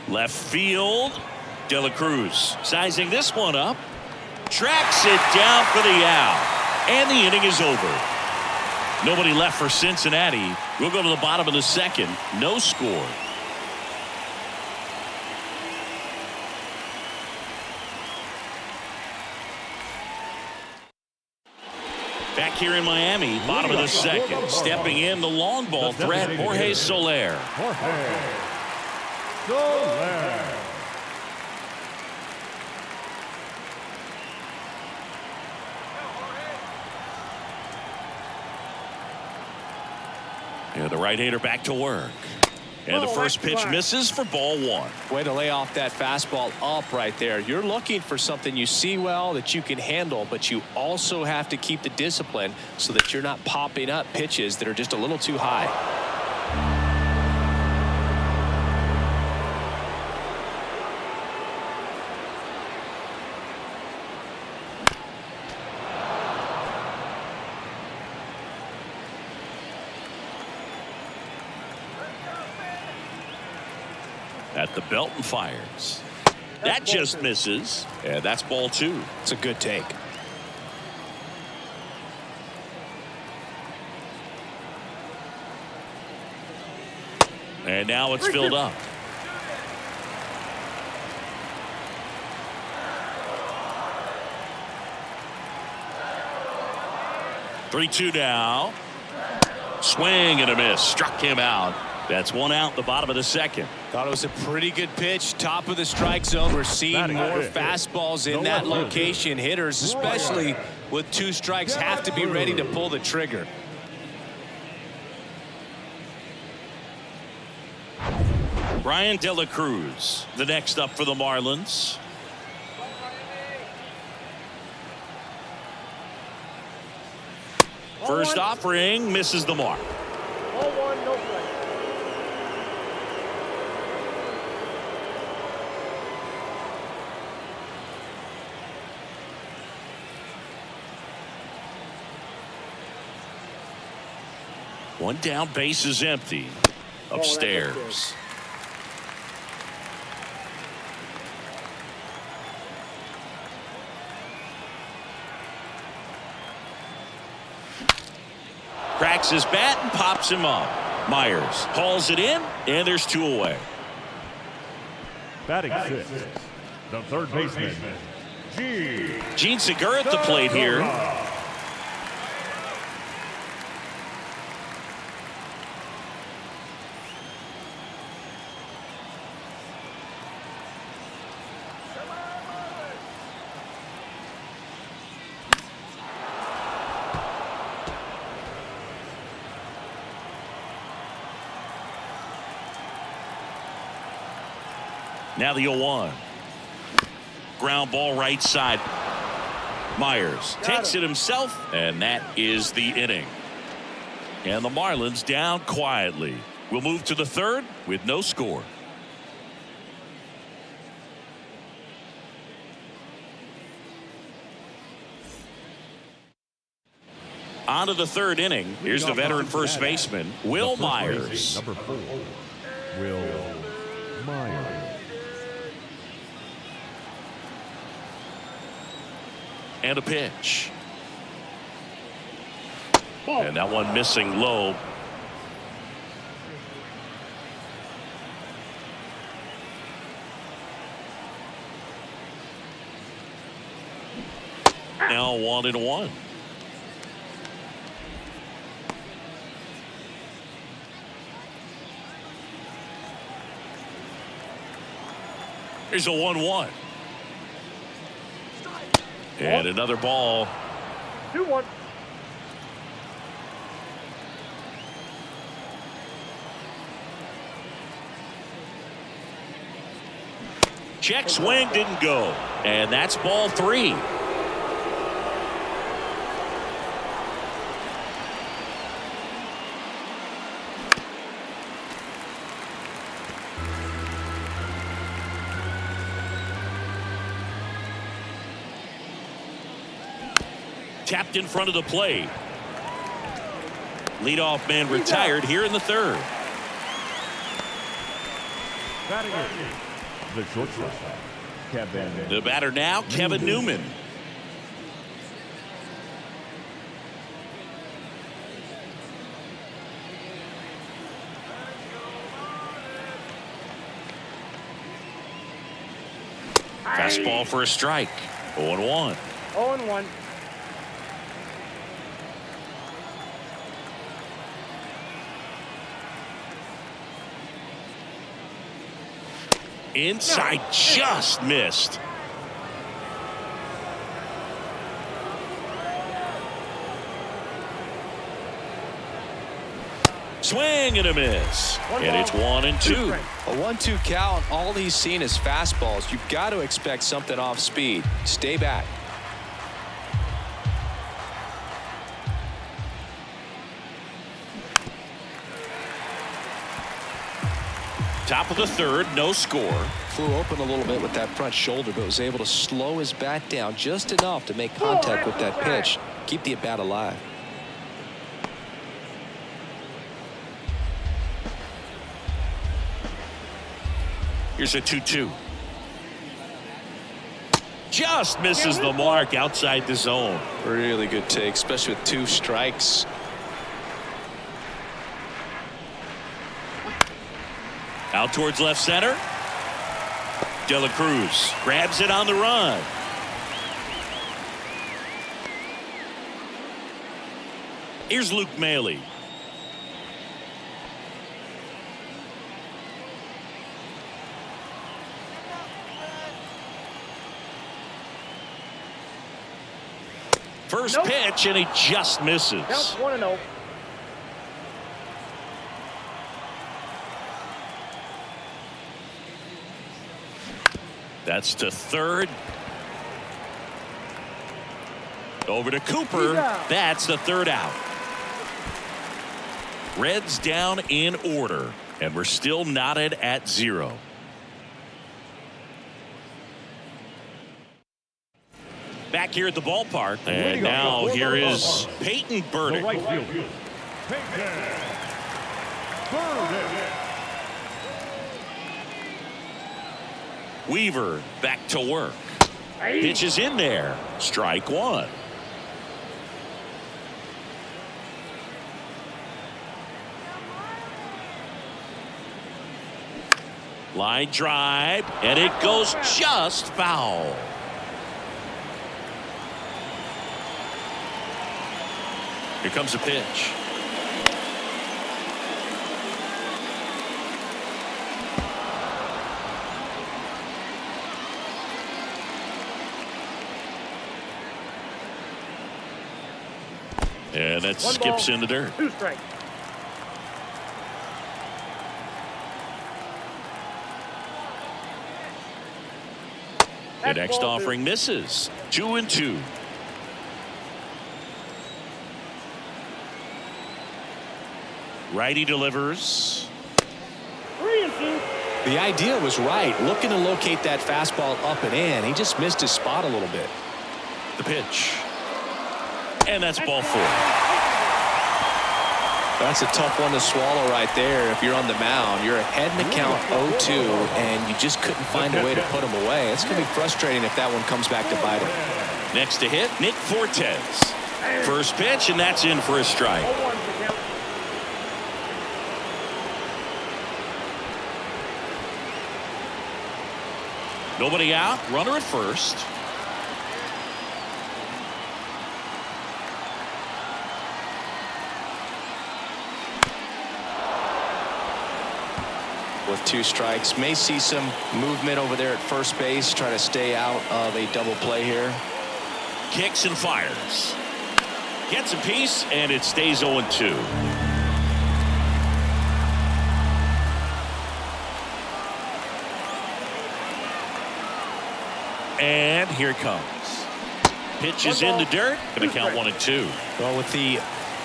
Left field, De La Cruz sizing this one up, tracks it down for the out, and the inning is over. Nobody left for Cincinnati. We'll go to the bottom of the second, no score. Back here in Miami, bottom of the second, stepping in the long ball threat, Jorge Soler. Yeah, the right-hander back to work. And the first pitch misses for ball 1. Way to lay off that fastball up right there. You're looking for something you see well that you can handle, but you also have to keep the discipline so that you're not popping up pitches that are just a little too high. At the belt and fires. That just misses. And that's ball 2. It's a good take. And now it's filled up. Three-2 now. Swing and a miss. Struck him out. That's 1 out, the bottom of the second. Thought it was a pretty good pitch. Top of the strike zone. We're seeing more fastballs in that location. Hitters, especially with 2 strikes, have to be ready to pull the trigger. Brian De La Cruz, the next up for the Marlins. First offering misses the mark. Ball 1, no play. One down, base is empty. Upstairs. Cracks his bat and pops him up. Myers hauls it in, and there's 2 away. Batting 6, the third baseman, Gene Segura at the plate here. Now the 0-1. Ground ball right side. Myers takes it himself, and that is the inning. And the Marlins down quietly. We'll move to the third with no score. On to the third inning. Here's the veteran first baseman, Will Myers. Number 4, Will Myers. And a pitch. And that one missing low. Now 1-1. Here's a 1-1. And another ball. 2-1. Check swing didn't go. And that's ball 3. Tapped in front of the plate. Leadoff man retired here in the third. Batting in, the shortstop, Kevin. The batter now, Kevin Newman. Fastball for a strike. 0-1. 0-1. Inside, just missed. Swing and a miss. And it's 1-2. A 1-2 count. All he's seen is fastballs. You've got to expect something off speed. Stay back. Top of the third, no score. Flew open a little bit with that front shoulder, but was able to slow his bat down just enough to make contact with that pitch. Keep the at-bat alive. Here's a 2-2. Just misses the mark outside the zone. Really good take, especially with 2 strikes. Out towards left center. De La Cruz grabs it on the run. Here's Luke Maile. First pitch, and he just misses. Count 1-0. That's to third. Over to Cooper. That's the third out. Reds down in order, and we're still knotted at 0. Back here at the ballpark, and now here is Peyton The Burdick. right fielder, Peyton third. Weaver back to work. Pitch is in there. Strike one. Line drive, and it goes just foul. Here comes a pitch. And that skips in the dirt. 2 strikes. The next offering misses. 2-2. Righty delivers. 3-2. The idea was right, looking to locate that fastball up and in. He just missed his spot a little bit. The pitch. And that's ball 4. That's a tough one to swallow right there. If you're on the mound, you're ahead in the count 0-2, and you just couldn't find a way to put him away. It's going to be frustrating if that one comes back to bite him. Next to hit, Nick Fortes. First pitch, and that's in for a strike. 0-1 to count. Nobody out, runner at first. With 2 strikes, may see some movement over there at first base, try to stay out of a double play here. Kicks and fires. Gets a piece, and it stays 0-2. And here it comes. Pitch is in the dirt. Going to count 1-2. Well, with the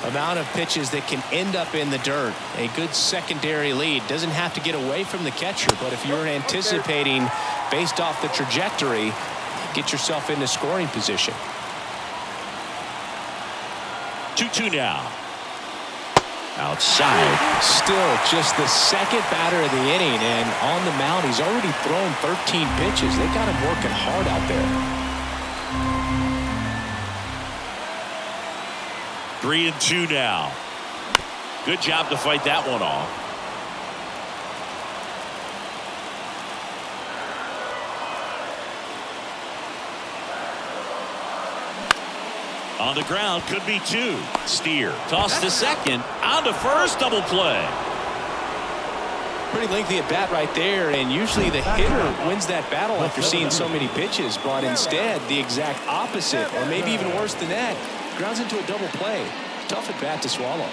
amount of pitches that can end up in the dirt, a good secondary lead doesn't have to get away from the catcher, but if you're anticipating based off the trajectory, get yourself into scoring position. 2-2 now. Outside. Still just the second batter of the inning, and on the mound he's already thrown 13 pitches. They got him working hard out there. 3-2 now. Good job to fight that one off. On the ground, could be 2. Steer, toss to second, on to first, double play. Pretty lengthy at bat right there, and usually the hitter wins that battle after seeing so many pitches, but instead the exact opposite, or maybe even worse than that, grounds into a double play. Tough at bat to swallow.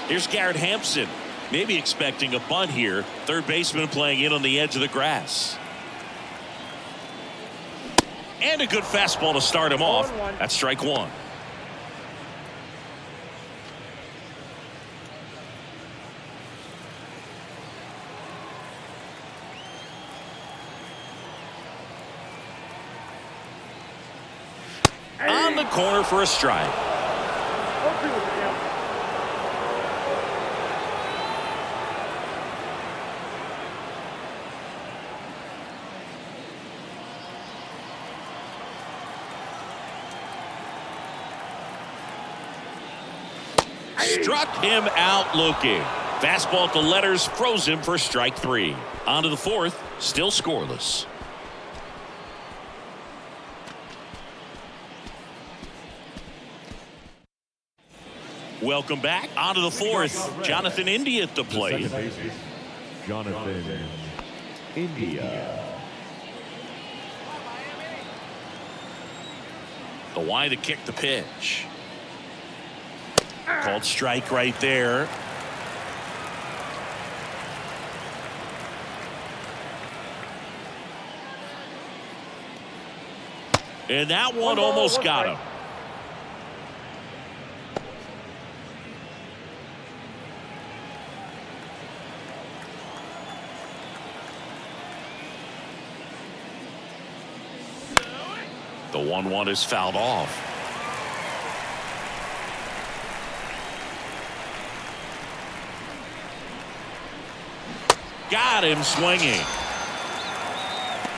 Here's Garrett Hampson, maybe expecting a bunt here. Third baseman playing in on the edge of the grass. And a good fastball to start him off. That's strike 1. On the corner for a strike. 0-2 to count. Struck him out looking. Fastball to letters froze him for strike 3. On to the 4th, still scoreless. Welcome back. On to the 4th. Jonathan India at the plate. Second baseman, Jonathan India. The wide to kick the pitch. Called strike right there. And that one almost got him. The 1-1 is fouled off. got him swinging.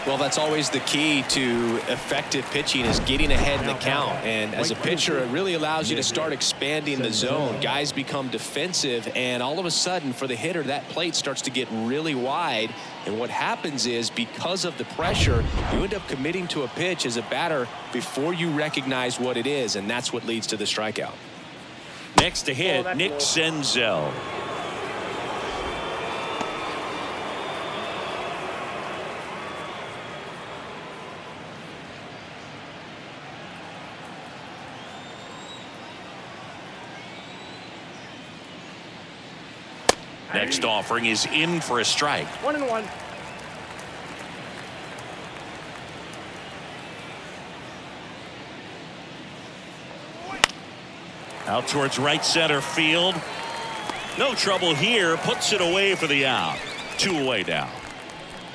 Well, that's always the key to effective pitching, is getting ahead in the count. And as a pitcher, it really allows you to start expanding the zone. Guys become defensive, and all of a sudden, for the hitter, that plate starts to get really wide. And what happens is, because of the pressure, you end up committing to a pitch as a batter before you recognize what it is, and that's what leads to the strikeout. Next to hit, Nick Senzel. Next offering is in for a strike. 1-1. Out towards right center field. No trouble here. Puts it away for the out. 2 away now.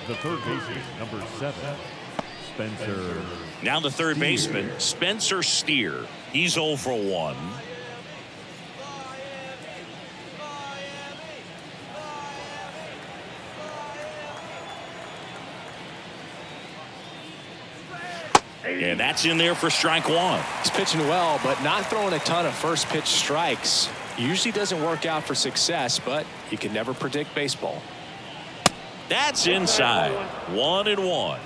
The third baseman, number 7, Spencer. Now the third baseman, Spencer Steer. He's 0 for 1. And that's in there for strike 1. He's pitching well, but not throwing a ton of first pitch strikes. Usually doesn't work out for success, but you can never predict baseball. That's inside. 1-1.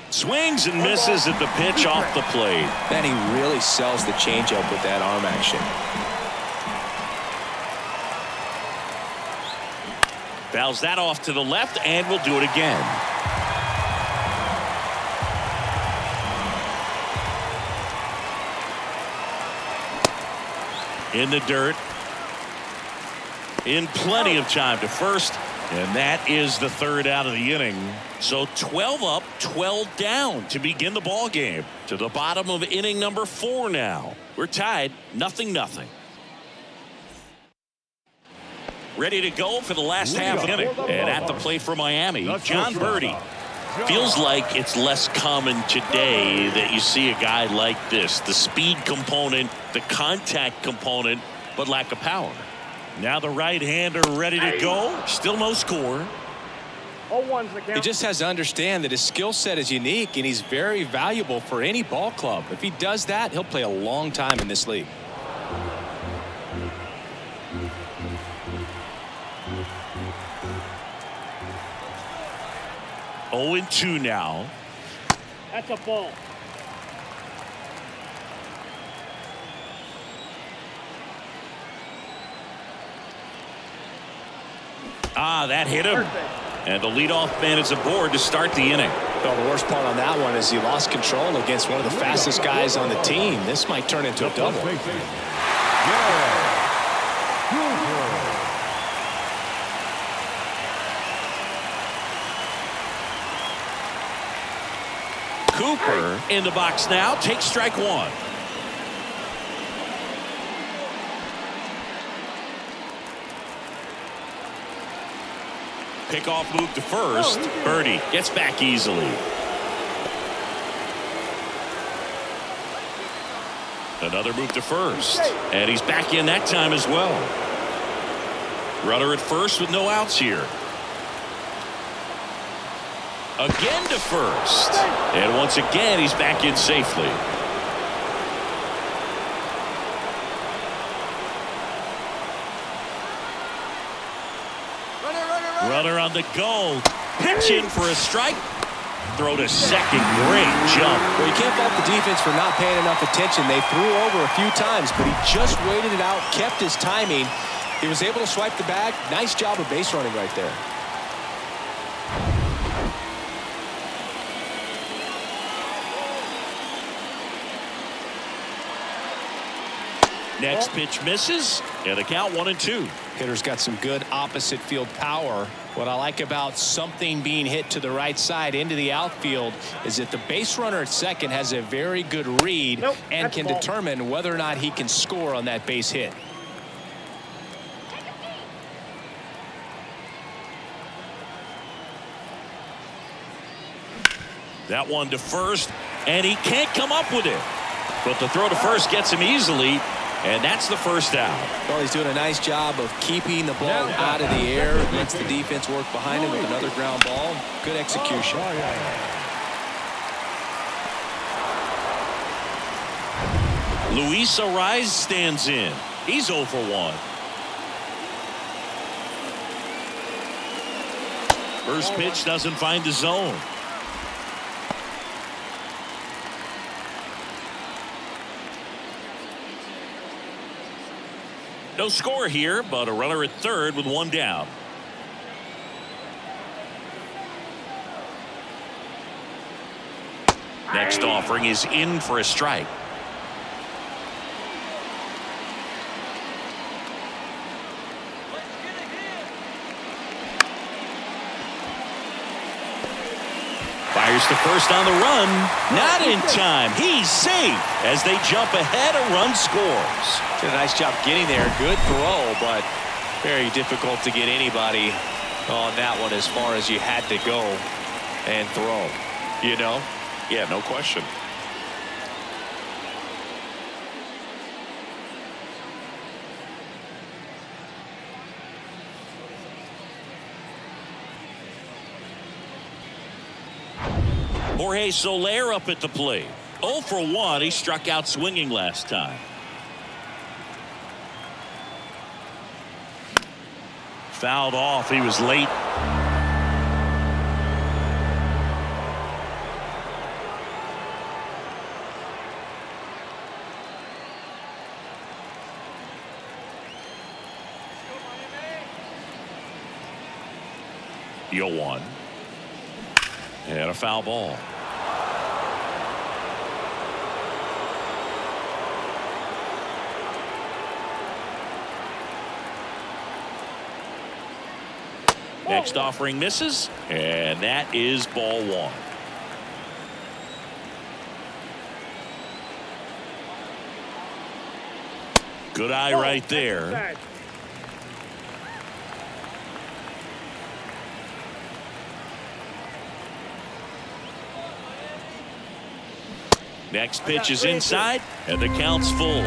Swings and misses at the pitch off the plate. And he really sells the changeup with that arm action. Fouls that off to the left, and will do it again. In the dirt. In plenty of time to first, and that is the third out of the inning. So 12 up, 12 down to begin the ball game. To the bottom of inning number 4 now. We're tied, 0-0. Ready to go for the last half inning. And at the plate for Miami, John Birdie. Feels like it's less common today that you see a guy like this. The speed component, the contact component, but lack of power. Now the right-hander ready to go. Still no score. 0-1's the count. He just has to understand that his skill set is unique, and he's very valuable for any ball club. If he does that, he'll play a long time in this league. Oh, 0-2 now. That's a ball. That hit him. And the leadoff man is aboard to start the inning. Well, the worst part on that one is he lost control against one of the fastest guys on the team. This might turn into a double. Cooper in the box now. Takes strike 1. Pickoff move to first. Birdie gets back easily. Another move to first. And he's back in that time as well. Runner at first with no outs here. Again to first. And once again, he's back in safely. Runner on the go. Pitch in for a strike. Throw to second. Great jump. Well, you can't fault the defense for not paying enough attention. They threw over a few times, but he just waited it out, kept his timing. He was able to swipe the bag. Nice job of base running right there. Next pitch misses, and the count 1-2. Hitter's got some good opposite field power. What I like about something being hit to the right side into the outfield is that the base runner at second has a very good read and can determine whether or not he can score on that base hit. That one to first, and he can't come up with it. But the throw to first gets him easily, and that's the first out. Well, he's doing a nice job of keeping the ball out of the air. Lets the defense work behind him with another ground ball. Good execution. Luis Ariz stands in. He's 0 for 1. First pitch doesn't find the zone. No score here, but a runner at third with one down. Next offering is in for a strike. Fires to first on the run. Not in time. He's safe as they jump ahead. A run scores. Did a nice job getting there. Good throw, but very difficult to get anybody on that one as far as you had to go and throw. You know? Yeah, no question. Jorge Soler up at the plate. 0 for 1. He struck out swinging last time. Fouled off. He was late. Yo 1. And a foul ball. Next offering misses, and that is ball 1. Good eye right there. Next pitch is inside, and the count's full.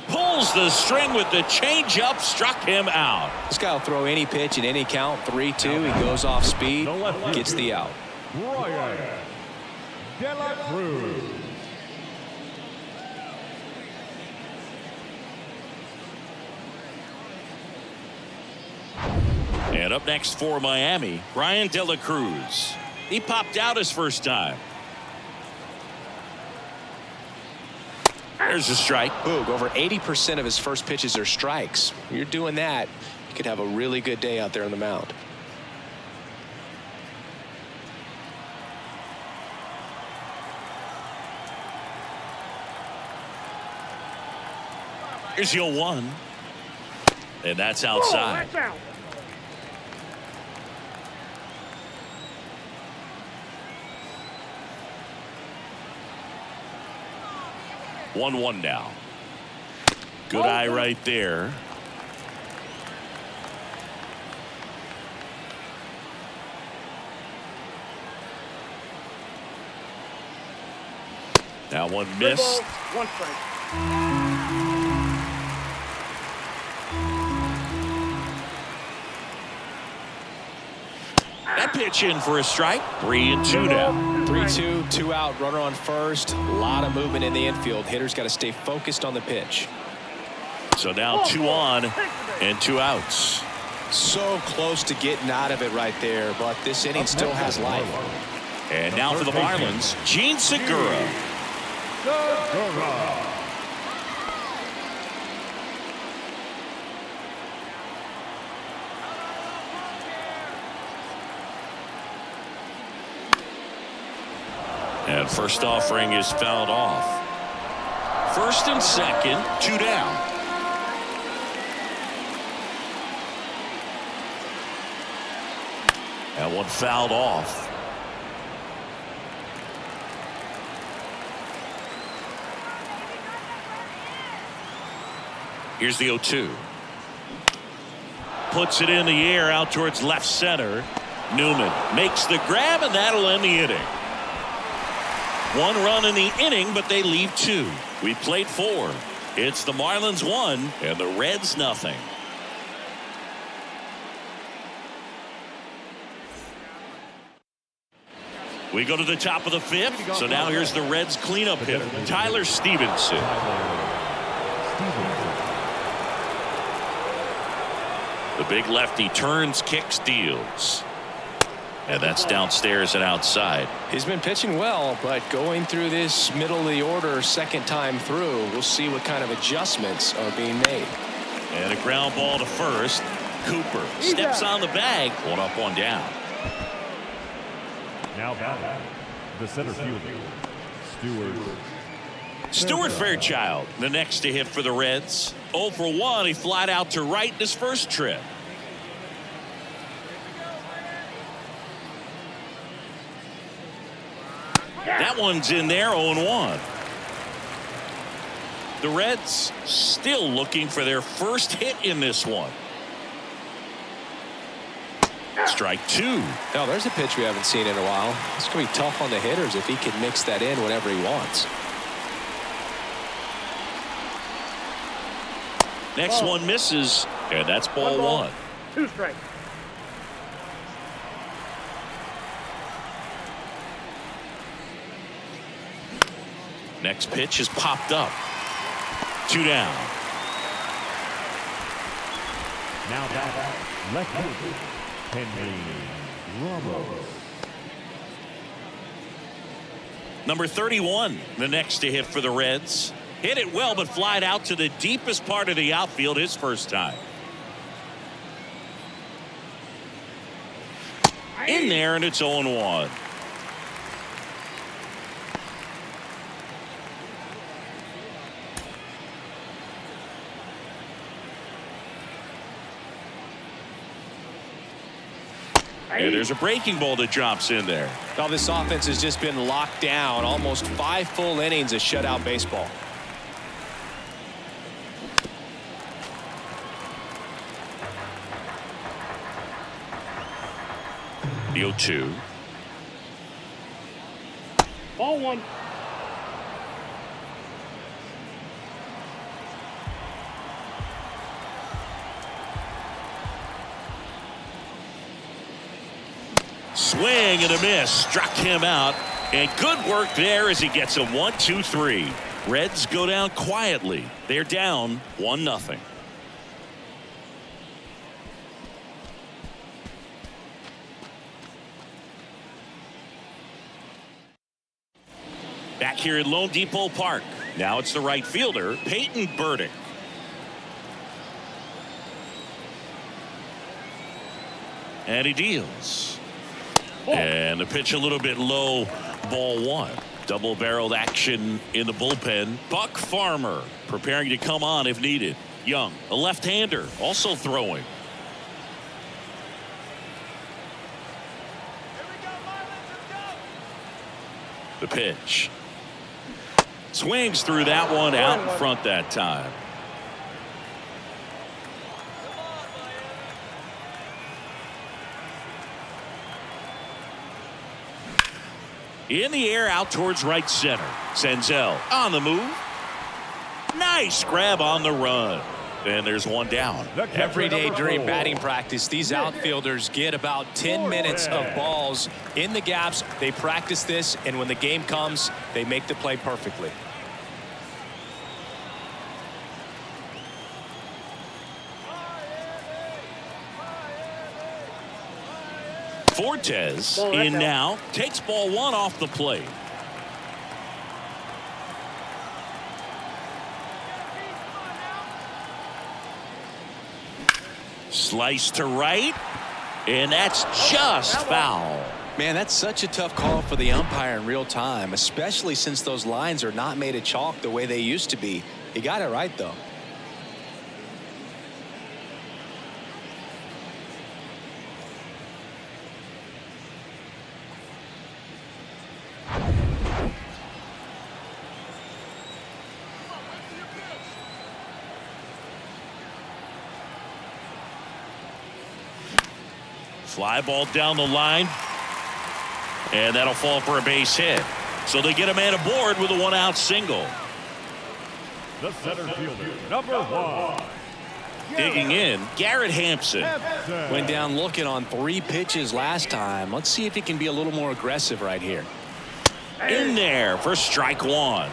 Pulls the string with the changeup, struck him out. This guy will throw any pitch in any count. 3-2. He goes off speed, gets the out. Ryan De La Cruz. And up next for Miami, Ryan De La Cruz. He popped out his first time. There's a strike. Boog, over 80% of his first pitches are strikes. You're doing that, you could have a really good day out there on the mound. Here's your 1. And that's outside. That's out. 1-1 now. Good eye right there. That one missed. 1 strike. That pitch in for a strike. 3-2 now. 3-2, 2 out, runner on first. A lot of movement in the infield. Hitter's got to stay focused on the pitch. So now 2 on and 2 outs. So close to getting out of it right there, but this inning still has life. And now for the Marlins, Gene Segura. And first offering is fouled off. First and second, 2 down. And one fouled off. Here's the 0-2. puts it in the air out towards left center. Newman makes the grab, and that'll end the inning. 1 run in the inning, but they leave 2. We played 4. It's the Marlins 1 and the Reds nothing. We go to the top of the 5th. So now here's the Reds cleanup hitter, Tyler Stevenson. The big lefty turns, kicks, deals. And that's downstairs and outside. He's been pitching well, but going through this middle of the order second time through, we'll see what kind of adjustments are being made. And a ground ball to first. Cooper steps on the bag. 1 up, 1 down. Now batting, the center fielder, Stuart Fairchild, the next to hit for the Reds. 0 for 1. He flied out to right in his first trip. That one's in there, 0-1. The Reds still looking for their first hit in this one. Strike 2. Now there's a pitch we haven't seen in a while. It's going to be tough on the hitters if he can mix that in whenever he wants. Next one misses, and that's ball 1. 2 strikes. Next pitch is popped up. 2 down. Now batting, left fielder, Henry Ramos. Number 31, the next to hit for the Reds. Hit it well, but flied out to the deepest part of the outfield his first time. In there, and it's 0-1. And there's a breaking ball that drops in there. Now this offense has just been locked down. Almost 5 full innings of shutout baseball. The 0-2. Ball 1. Swing and a miss. Struck him out. And good work there as he gets a 1-2-3. Reds go down quietly. They're down 1-0. Back here at Lone Depot Park. Now it's the right fielder, Peyton Burdick. And he deals. And the pitch a little bit low, ball 1. Double-barreled action in the bullpen. Buck Farmer preparing to come on if needed. Young, a left-hander, also throwing. The pitch. Swings through that one, out in front that time. In the air out towards right center. Senzel on the move. Nice grab on the run. And there's 1 down. Every day during batting practice, these outfielders get about 10 minutes of balls in the gaps. They practice this, and when the game comes, they make the play perfectly. Fortes in now, takes ball 1 off the plate. Slice to right, and that's just foul. Man, that's such a tough call for the umpire in real time, especially since those lines are not made of chalk the way they used to be. He got it right, though. Fly ball down the line. And that'll fall for a base hit. So they get a man aboard with a 1-out single. The center fielder, number 1. Digging in, Garrett Hampson. Went down looking on 3 pitches last time. Let's see if he can be a little more aggressive right here. In there for strike 1.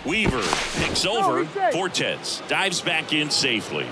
Weaver picks over. Fortes dives back in safely.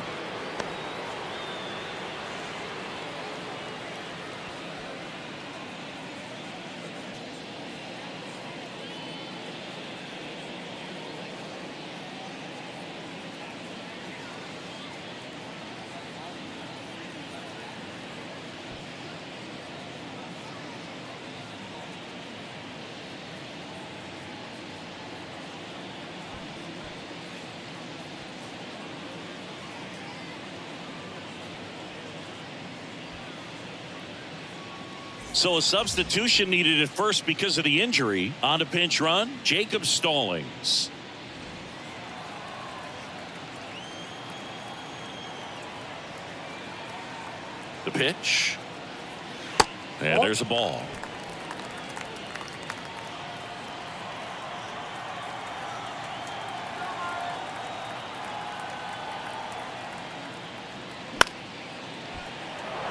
So a substitution needed at first because of the injury. On to pinch run, Jacob Stallings. The pitch. And there's a ball.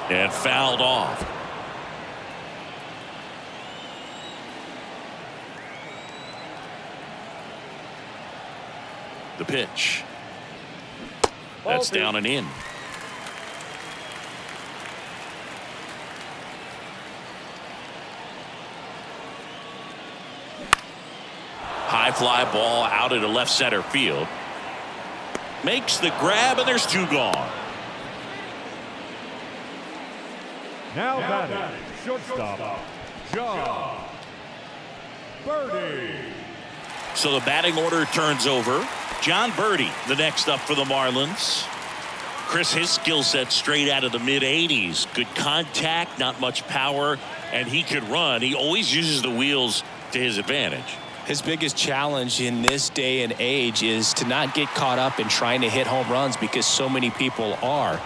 And fouled off. The pitch. That's down and in. High fly ball out into left center field. Makes the grab, and there's 2 gone. Now batting, shortstop, John Birdie. So the batting order turns over. John Birdie, the next up for the Marlins. Chris, his skill set straight out of the mid-80s. Good contact, not much power, and he could run. He always uses the wheels to his advantage. His biggest challenge in this day and age is to not get caught up in trying to hit home runs because so many people are.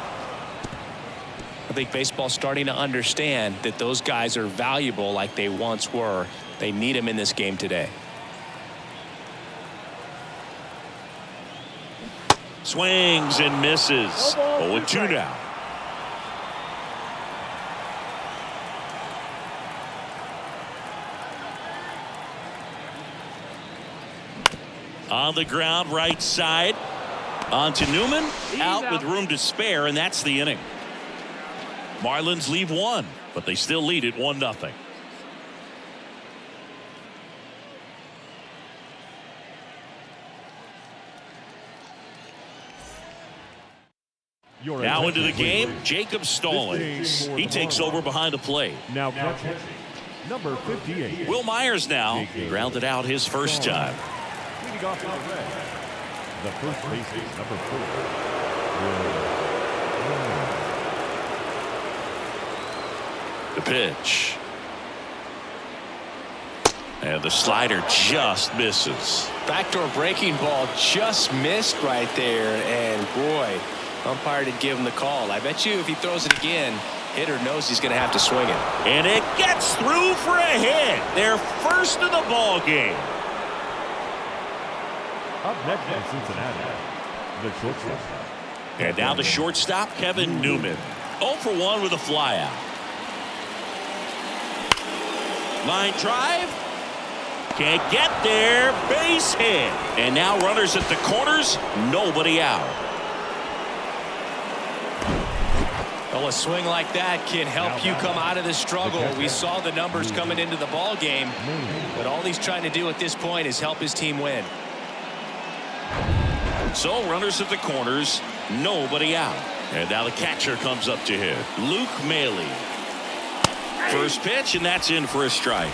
I think baseball's starting to understand that those guys are valuable like they once were. They need them in this game today. Swings and misses. 0-2 now. On the ground, right side. On to Newman. Out with room to spare, and that's the inning. Marlins leave 1, but they still lead it 1-0. Now into the game, Jacob Stallings. He takes over behind the plate. Now catching, number 58. Will Myers now grounded out his first time. Leading off for the Reds, the first baseman, number 4. The pitch. And the slider just misses. Backdoor breaking ball just missed right there, and boy, umpire did give him the call. I bet you if he throws it again, hitter knows he's going to have to swing it. And it gets through for a hit. Their first of the ball game. Up next in Cincinnati, the shortstop. And now the shortstop, Kevin Newman. 0 for 1 with a flyout. Line drive. Can't get there. Base hit. And now runners at the corners. Nobody out. Well, a swing like that can help you come out of the struggle. We saw the numbers coming into the ball game, but all he's trying to do at this point is help his team win. So runners at the corners, nobody out. And now the catcher comes up to hit. Luke Maley. First pitch, and that's in for a strike.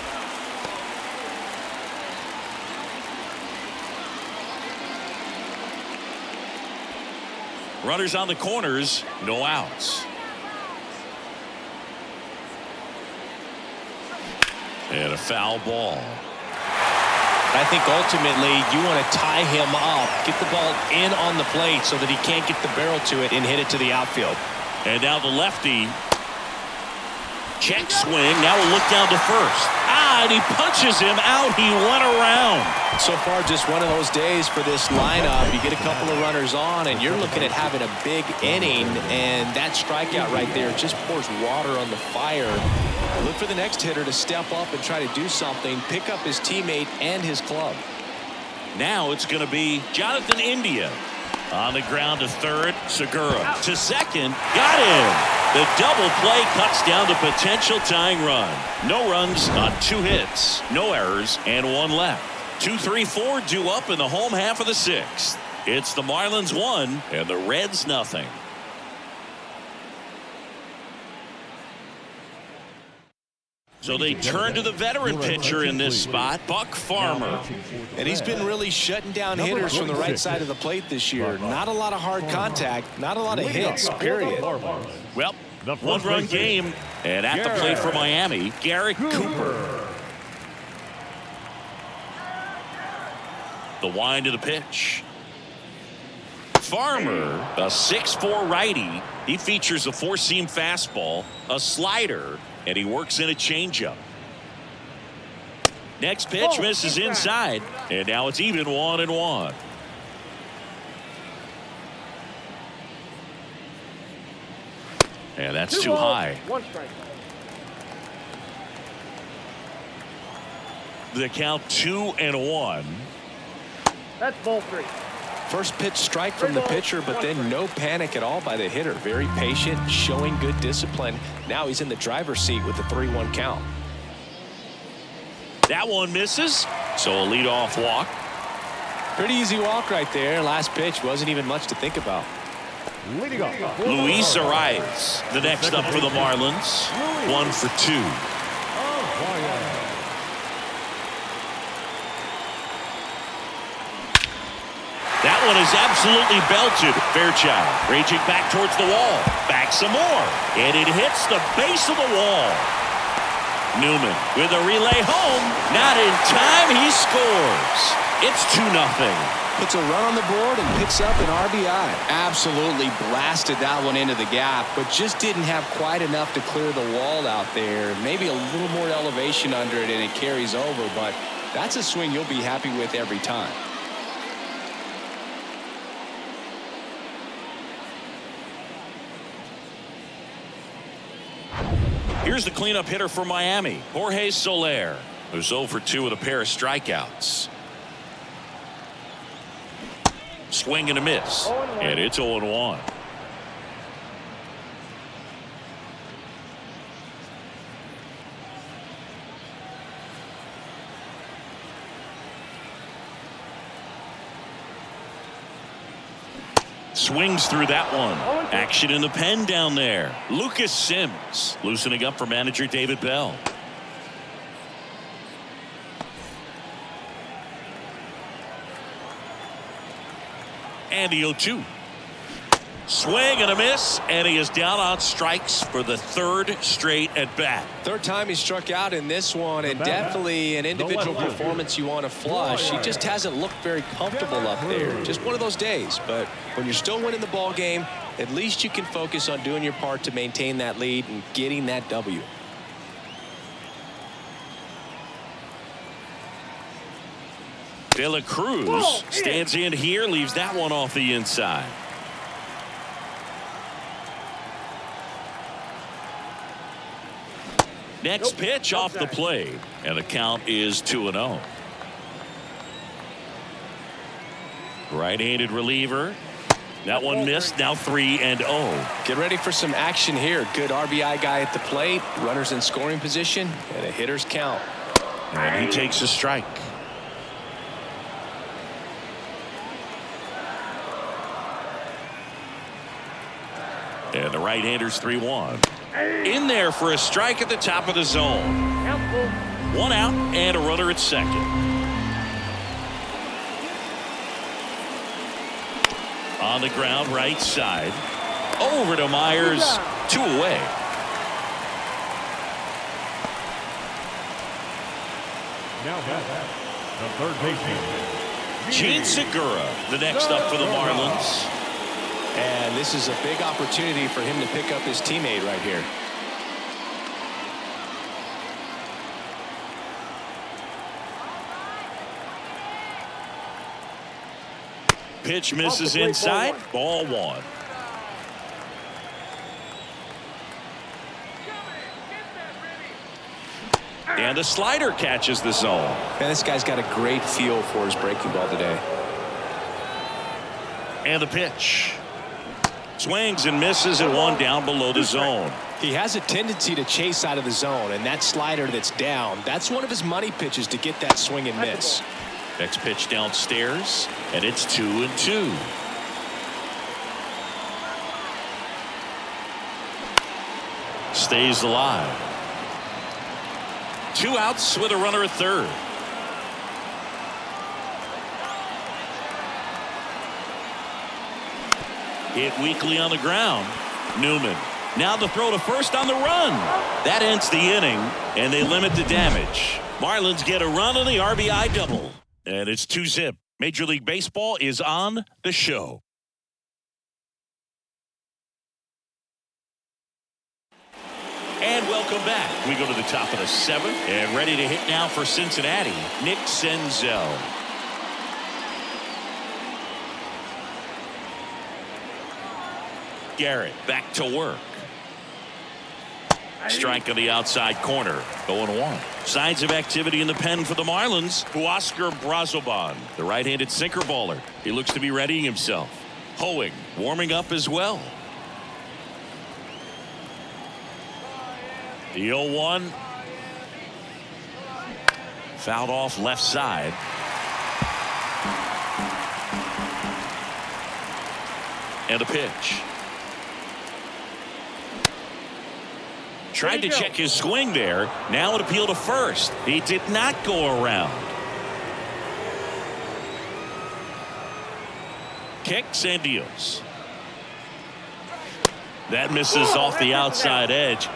Runners on the corners, no outs. And a foul ball. I think ultimately you want to tie him up, get the ball in on the plate so that he can't get the barrel to it and hit it to the outfield. And now the lefty. Check swing. Now we'll look down to first. And he punches him out. He went around. So far, just one of those days for this lineup. You get a couple of runners on, and you're looking at having a big inning, and that strikeout right there just pours water on the fire. Look for the next hitter to step up and try to do something, pick up his teammate and his club. Now it's going to be Jonathan India. On the ground to third, Segura to second, got him. The double play cuts down the potential tying run. No runs on 2 hits, no errors, and 1 left. 2, 3, 4 due up in the home half of the 6th. It's the Marlins 1 and the Reds nothing. So they turn to the veteran pitcher in this spot, Buck Farmer. And he's been really shutting down hitters from the right side of the plate this year. Not a lot of hard contact, not a lot of hits, period. Well, 1-run game, and at the plate for Miami, Garrett Cooper. The wind of the pitch. Farmer, a 6'4" righty. He features a 4-seam fastball, a slider, and he works in a changeup. Next pitch misses inside, and now it's even 1-1. And that's too high. 1 strike. The count 2-1. That's ball 3. First pitch strike from the pitcher, but then no panic at all by the hitter. Very patient, showing good discipline. Now he's in the driver's seat with the 3-1 count. That one misses, so a leadoff walk. Pretty easy walk right there. Last pitch wasn't even much to think about. Leading off. Luis Arias, the next up for the Marlins. 1 for 2. That one is absolutely belted. Fairchild raging back towards the wall. Back some more. And it hits the base of the wall. Newman with a relay home. Not in time. He scores. It's 2-0. Puts a run on the board and picks up an RBI. Absolutely blasted that one into the gap, but just didn't have quite enough to clear the wall out there. Maybe a little more elevation under it and it carries over, but that's a swing you'll be happy with every time. Here's the cleanup hitter for Miami, Jorge Soler, who's 0 for 2 with a pair of strikeouts. Swing and a miss, and it's 0-1. Swings through that one. Action in the pen down there. Lucas Sims loosening up for manager David Bell. And the 0-2. Swing and a miss, and he is down on strikes for the 3rd straight at bat. 3rd time he struck out in this one, and definitely an individual performance you want to flush. He just hasn't looked very comfortable up there. Just one of those days. But when you're still winning the ball game, at least you can focus on doing your part to maintain that lead and getting that W. De La Cruz stands in here, leaves that one off the inside. Next pitch off the plate, and the count is 2-0. Right-handed reliever. That one missed. Now 3-0. Get ready for some action here. Good RBI guy at the plate. Runners in scoring position, and a hitter's count. And he takes a strike. And the right-hander's 3-1. In there for a strike at the top of the zone. 1 out and a runner at second. On the ground, right side. Over to Myers. 2 away. Now that's the third baseman. Gene Segura, the next up for the Marlins. And this is a big opportunity for him to pick up his teammate right here. Pitch misses inside. Ball one. And a slider catches the zone. Man, this guy's got a great feel for his breaking ball today. And the pitch. Swings and misses at one down below the zone. He has a tendency to chase out of the zone, and that slider that's down, that's one of his money pitches to get that swing and miss. Next pitch downstairs, and it's 2-2. Stays alive. 2 outs with a runner at third. Hit weakly on the ground. Newman. Now the throw to first on the run. That ends the inning, and they limit the damage. Marlins get a run on the RBI double. And it's 2-zip. Major League Baseball is on the show. And welcome back. We go to the top of the 7th, and ready to hit now for Cincinnati, Nick Senzel. Garrett back to work. Strike on the outside corner. 0-1. Signs of activity in the pen for the Marlins. Huascar Brazoban, the right-handed sinker baller. He looks to be readying himself. Hoeing warming up as well. The 0-1. Fouled off left side. And a pitch. Tried to check his swing there. Now an appeal to first. He did not go around. Kicks and deals. That misses off the outside edge.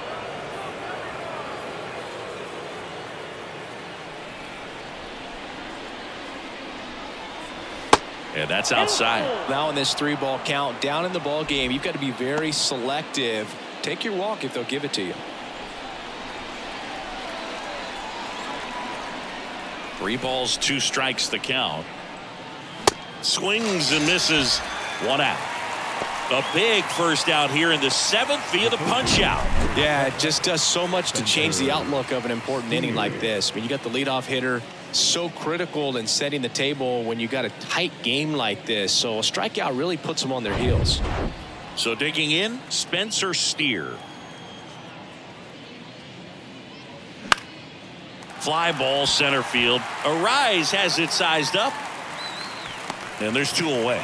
And that's outside. Now in this 3-ball count, down in the ball game, you've got to be very selective. Take your walk if they'll give it to you. 3 balls, 2 strikes the count. Swings and misses. 1 out. A big first out here in the 7th via the punch out. Yeah, it just does so much to change the outlook of an important inning like this. I mean, you got the leadoff hitter, so critical in setting the table when you got a tight game like this. So a strikeout really puts them on their heels. So digging in, Spencer Steer. Fly ball center field. Arise has it sized up. And there's 2 away.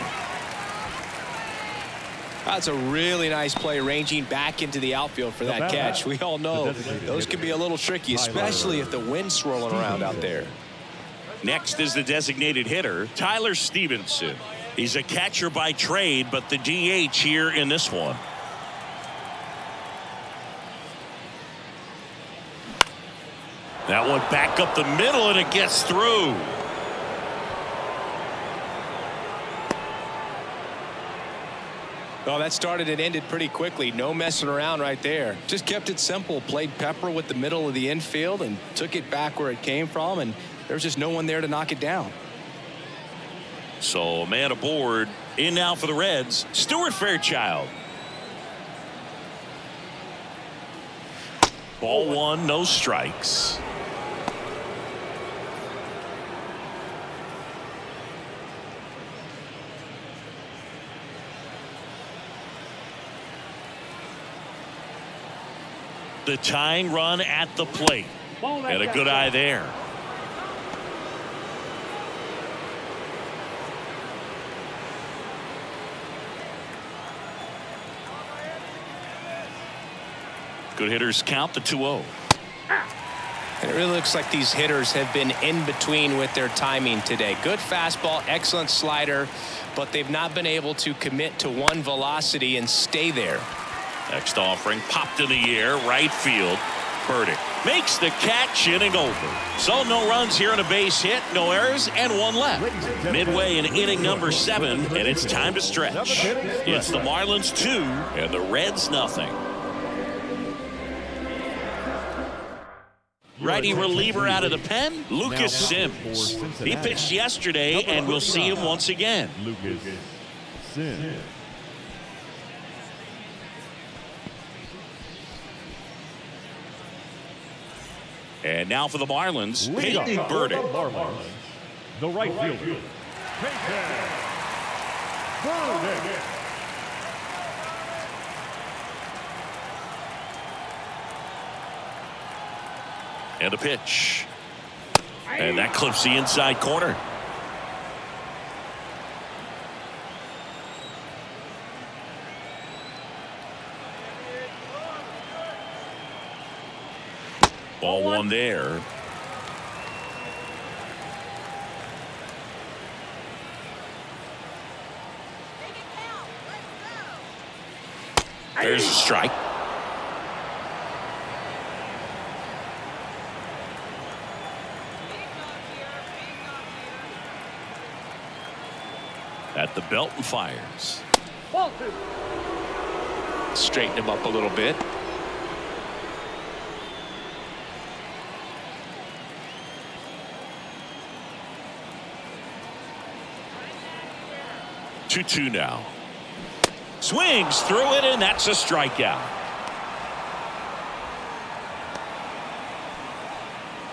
That's a really nice play, ranging back into the outfield for that catch. We all know those can be a little tricky, especially if the wind's swirling around out there. Next is the designated hitter, Tyler Stevenson. He's a catcher by trade, but the DH here in this one. That one back up the middle, and it gets through. Well, that started and ended pretty quickly. No messing around right there. Just kept it simple. Played pepper with the middle of the infield and took it back where it came from, and there's just no one there to knock it down. So, man aboard. In now for the Reds, Stuart Fairchild. Ball 1, no strikes. The tying run at the plate. And a good eye there. Good hitters count the 2-0. And it really looks like these hitters have been in between with their timing today. Good fastball, excellent slider, but they've not been able to commit to one velocity and stay there. Next offering popped in the air, right field. Burdick makes the catch, inning over. So no runs here and a base hit, no errors, and one left. Midway in inning number 7, and it's time to stretch. It's the Marlins 2 and the Reds nothing. Righty reliever out of the pen, Lucas Sims. He pitched yesterday, and we'll see him once again. Lucas Sims. And now for the Marlins, Peyton Burdick. The right fielder, Peyton Burdick. And a pitch. And that clips the inside corner. Ball one there. There's a strike. At the belt and fires. Ball 2. Straighten him up a little bit. Two now. Swings through it, and that's a strikeout.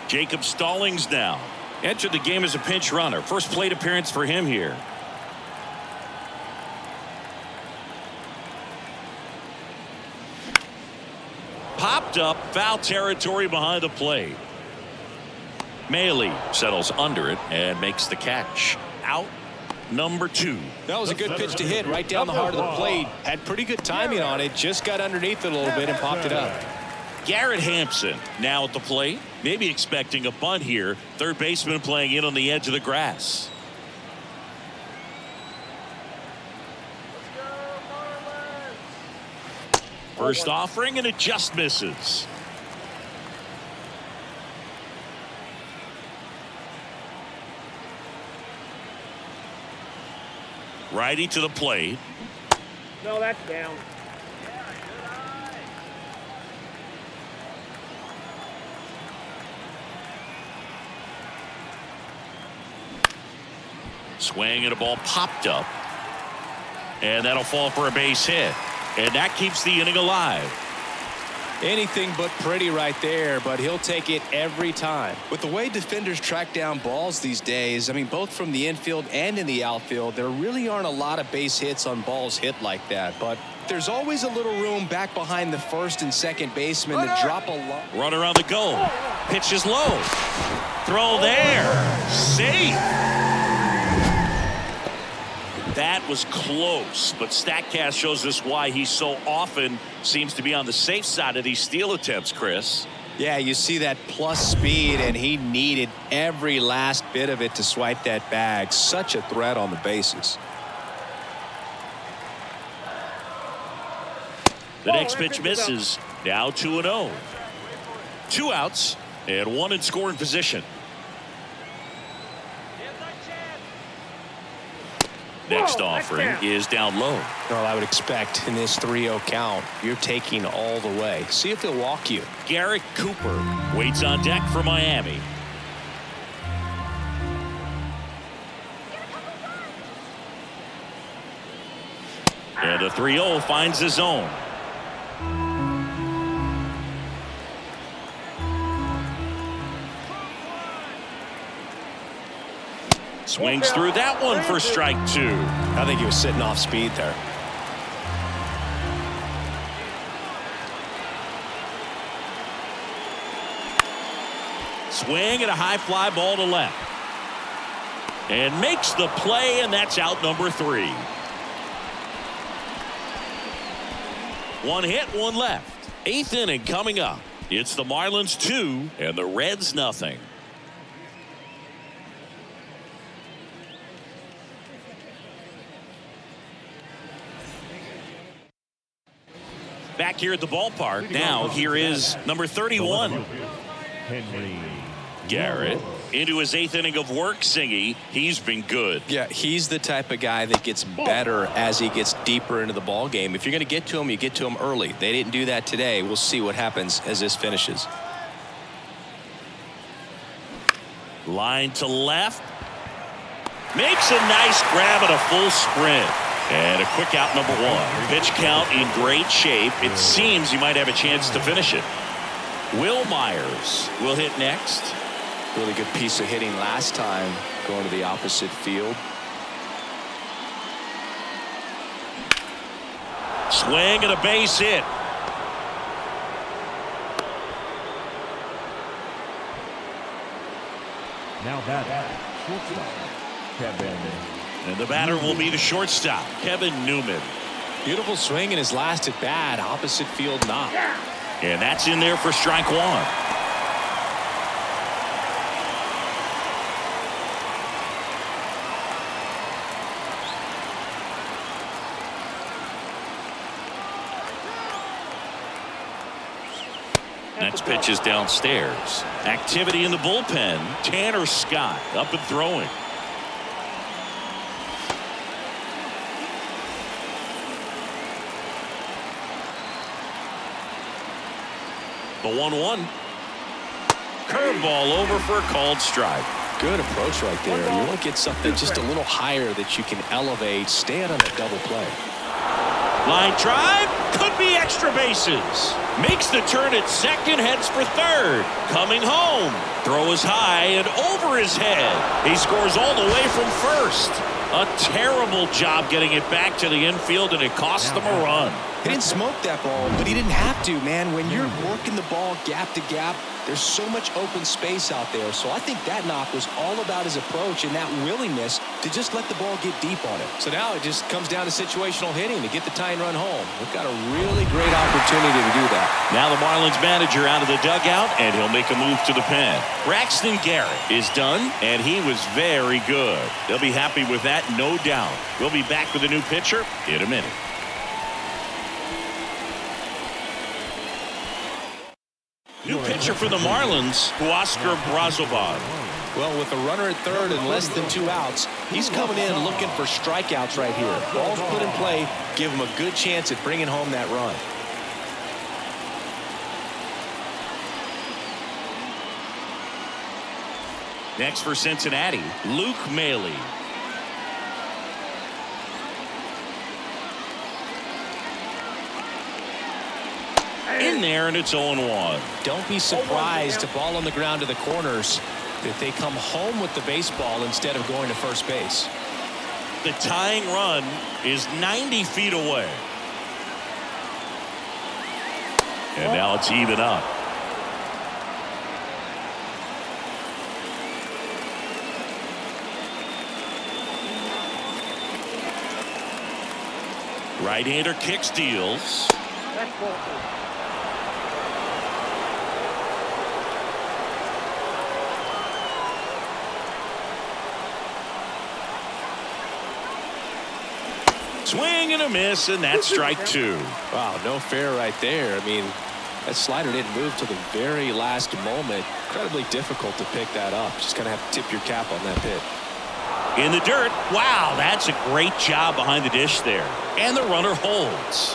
Jacob Stallings now entered the game as a pinch runner. First plate appearance for him here. Popped up, foul territory behind the plate. Maley settles under it and makes the catch. Out number 2. That was a good pitch to hit right down the heart of the plate. Had pretty good timing on it. Just got underneath it a little bit and popped it up. Garrett Hampson now at the plate. Maybe expecting a bunt here. Third baseman playing in on the edge of the grass. First offering, and it just misses. Righty to the plate. No, that's down. Swing and a ball popped up. And that'll fall for a base hit. And that keeps the inning alive. Anything but pretty right there, but he'll take it every time. With the way defenders track down balls these days, I mean, both from the infield and in the outfield, there really aren't a lot of base hits on balls hit like that. But there's always a little room back behind the first and second baseman to drop a lot. Runner on the goal. Pitch is low. Throw there. Safe. That was close, but StatCast shows us why he so often seems to be on the safe side of these steal attempts, Chris. Yeah, you see that plus speed, and he needed every last bit of it to swipe that bag. Such a threat on the bases. The next pitch misses. Now 2-0. 2 outs and 1 in scoring position. Next offering is down low. Well, I would expect in this 3-0 count, you're taking all the way. See if he'll walk you. Garrett Cooper waits on deck for Miami. And the 3-0 finds the zone. Swings through that one for strike 2. I think he was sitting off speed there. Swing and a high fly ball to left. And makes the play, and that's out number 3. 1 hit, 1 left. 8th inning coming up. It's the Marlins 2 and the Reds nothing. Back here at the ballpark. Now here is number 31. Henry Garrett into his 8th inning of work, Singy. He's been good. Yeah, he's the type of guy that gets better as he gets deeper into the ball game. If you're going to get to him, you get to him early. They didn't do that today. We'll see what happens as this finishes. Line to left. Makes a nice grab and a full sprint. And a quick out, number 1. Pitch count in great shape. It seems he might have a chance to finish it. Will Myers will hit next. Really good piece of hitting last time, going to the opposite field. Swing and a base hit. Now that shortstop, Kevin. And the batter will be the shortstop, Kevin Newman. Beautiful swing in his last at bat, opposite field knock. And that's in there for strike 1. Next pitch is downstairs. Activity in the bullpen. Tanner Scott up and throwing. The 1-1. Curveball over for a called strike. Good approach right there. You want to get something just a little higher that you can elevate. Stay out on that double play. Line drive. Could be extra bases. Makes the turn at second. Heads for third. Coming home. Throw is high and over his head. He scores all the way from first. A terrible job getting it back to the infield, and it cost them a run. He didn't smoke that ball, but he didn't have to, man. When you're working the ball gap to gap, there's so much open space out there. So I think that knock was all about his approach and that willingness to just let the ball get deep on it. So now it just comes down to situational hitting to get the tying run home. We've got a really great opportunity to do that. Now the Marlins manager out of the dugout, and he'll make a move to the pen. Braxton Garrett is done, and he was very good. They'll be happy with that, no doubt. We'll be back with a new pitcher in a minute. New pitcher for the Marlins, Huascar Brazoban. Well, with a runner at third and less than 2 outs, he's coming in looking for strikeouts right here. Balls put in play, give him a good chance at bringing home that run. Next for Cincinnati, Luke Maile. In there, and it's 0-1. Don't be surprised if ball on the ground to the corners that they come home with the baseball instead of going to first base. The tying run is 90 feet away. And now it's even up. Right-hander kicks, deals. That's ball 2. Swing and a miss, and that's strike 2. Wow, no fair right there. I mean, that slider didn't move till the very last moment. Incredibly difficult to pick that up. Just going to have to tip your cap on that pitch. In the dirt. Wow, that's a great job behind the dish there. And the runner holds.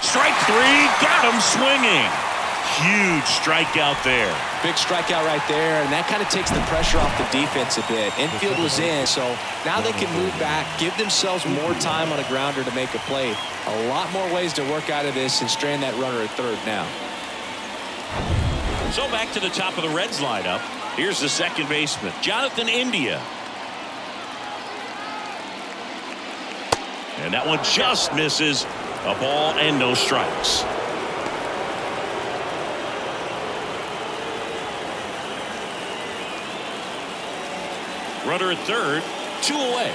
Strike 3, got him swinging. Huge strikeout there. Big strikeout right there, and that kind of takes the pressure off the defense a bit. Infield was in, so now they can move back, give themselves more time on a grounder to make a play. A lot more ways to work out of this and strand that runner at third now. So back to the top of the Reds lineup. Here's the second baseman, Jonathan India. And that one just misses. A ball and no strikes. Runner at third, 2 away.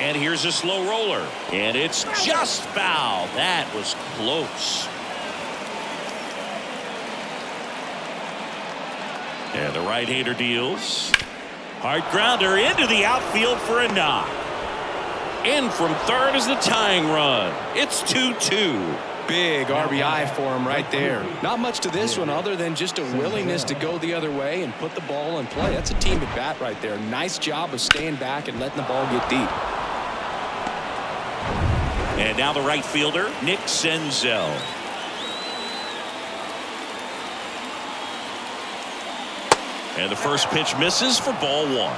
And here's a slow roller. And it's just foul. That was close. And the right-hander deals. Hard grounder into the outfield for a knock. In from third is the tying run. It's 2-2. Big RBI for him right there. Not much to this one other than just a willingness to go the other way and put the ball in play. That's a team at bat right there. Nice job of staying back and letting the ball get deep. And now the right fielder, Nick Senzel. And the first pitch misses for ball 1.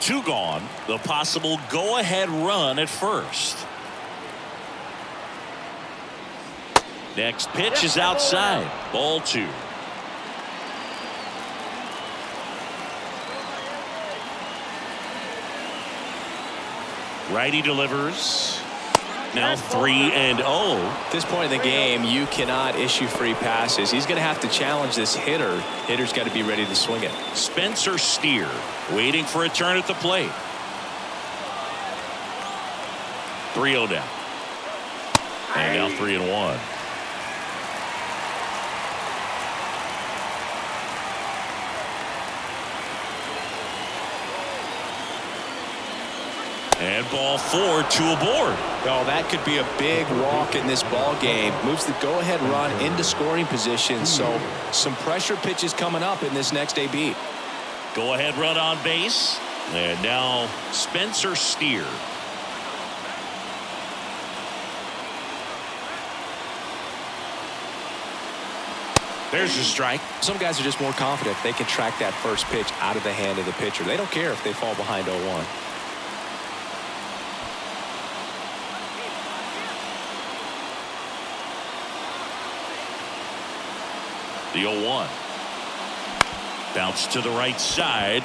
Two gone. The possible go-ahead run at first. Next pitch is outside. Ball 2. Righty delivers. Now 3-0. At this point in the game, you cannot issue free passes. He's going to have to challenge this hitter. Hitter's got to be ready to swing it. Spencer Steer waiting for a turn at the plate. 3-0 down. And now 3-1. And ball 4, 2 aboard. Oh, that could be a big walk in this ball game. Moves the go-ahead run into scoring position. So some pressure pitches coming up in this next AB. Go-ahead run on base. And now Spencer Steer. There's a strike. Some guys are just more confident they can track that first pitch out of the hand of the pitcher. They don't care if they fall behind 0-1. The 0-1. Bounce to the right side.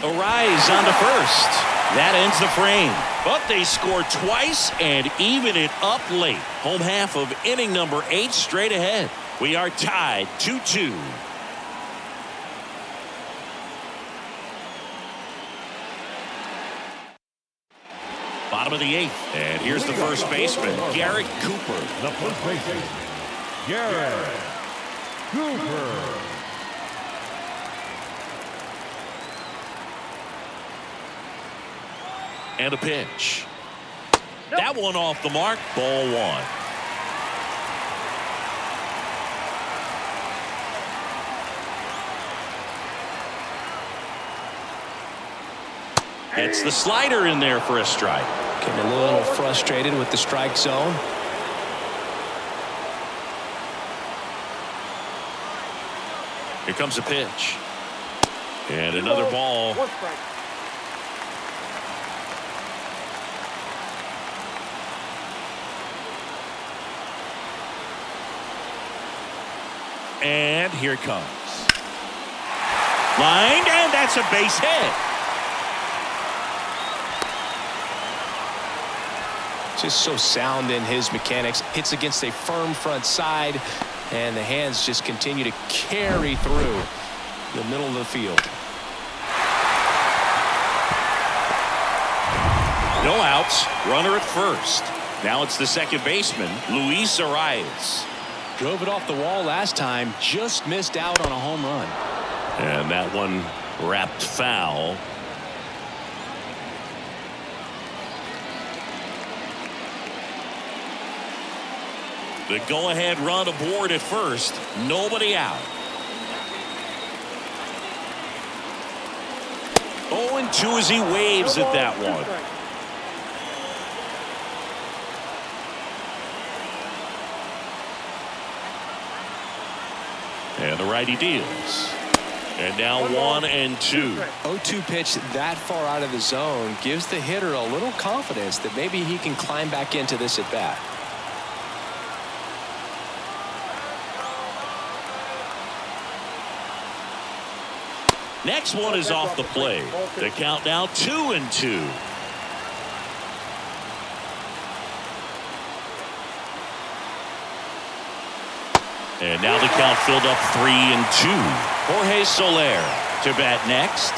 A rise on to first. That ends the frame. But they score twice and even it up late. Home half of inning number 8 straight ahead. We are tied 2-2. Bottom of the 8th. And here's the first baseman, Garrett Cooper. The first baseman, Garrett Cooper. And a pitch. That one off the mark. Ball 1. It's the slider in there for a strike. Getting a little frustrated with the strike zone. Here comes a pitch. And another ball. And here it comes. Lined, and that's a base hit. Just so sound in his mechanics. Hits against a firm front side, and the hands just continue to carry through the middle of the field. No outs. Runner at first. Now it's the second baseman, Luis Arias. Drove it off the wall last time. Just missed out on a home run. And that one wrapped foul. The go-ahead run aboard at first. Nobody out. 0-2 as he waves at that one. And the righty deals. And now 1-2. 0-2 pitch that far out of the zone gives the hitter a little confidence that maybe he can climb back into this at bat. Next one is off the plate. The count now 2-2. And now the count filled up 3-2. Jorge Soler to bat next.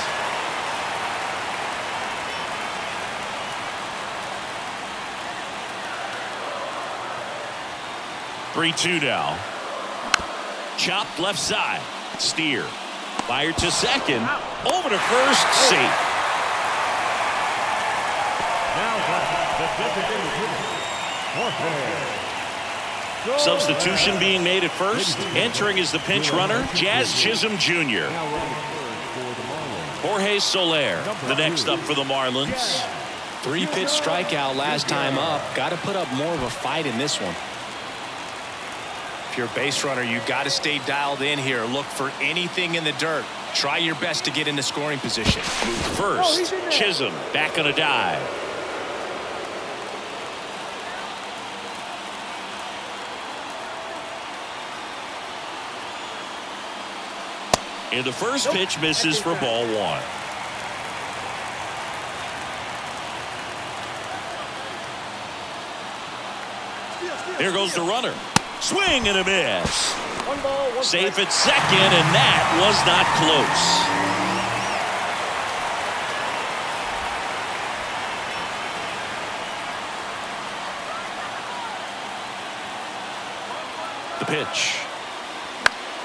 Three-two now. Chopped left side. Steer. Fired to second. Over to first. Safe. Now the designated hitter, Jorge. Substitution being made at first. Entering is the pinch runner, Jazz Chisholm Jr. Jorge Soler, the next up for the Marlins. 3-pitch strikeout last time up. Got to put up more of a fight in this one. If you're a base runner, you got to stay dialed in here. Look for anything in the dirt. Try your best to get into scoring position. Move first. Chisholm back on a dive. And the first pitch misses for ball one. Here goes the runner. Swing and a miss. One ball, one Safe strike. at second, and that was not close. The pitch.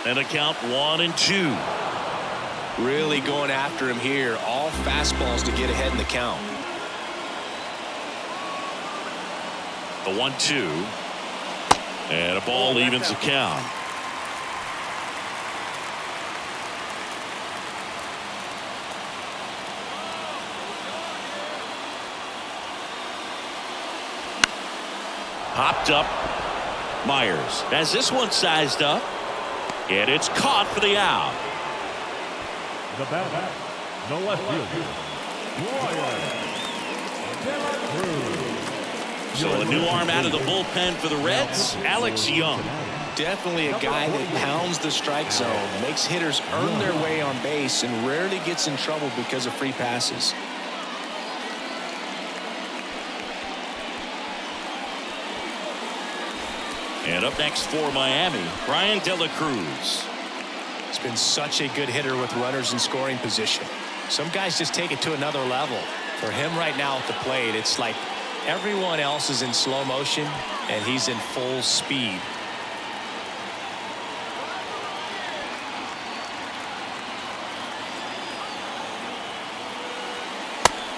And a count 1-2. Really going after him here. All fastballs to get ahead in the count. The 1-2. And a ball evens the count. Popped up. Myers has this one sized up. And it's caught for the out. The batter, the left fielder, So a new arm out of the bullpen for the Reds, Alex Young. Definitely a guy that pounds the strike zone, makes hitters earn their way on base, and rarely gets in trouble because of free passes. And up next for Miami, Brian De La Cruz. He's been such a good hitter with runners in scoring position. Some guys just take it to another level. For him right now at the plate, it's like everyone else is in slow motion and he's in full speed.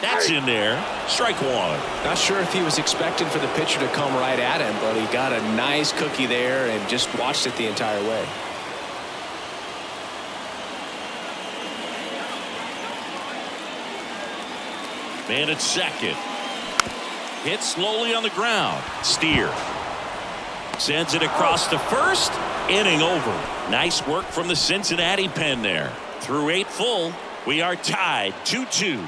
That's in there. Strike one. Not sure if he was expecting for the pitcher to come right at him, but he got a nice cookie there and just watched it the entire way. Man at second. Hit slowly on the ground. Steer. Sends it across to first. Inning over. Nice work from the Cincinnati pen there. Through 8 full, we are tied 2-2.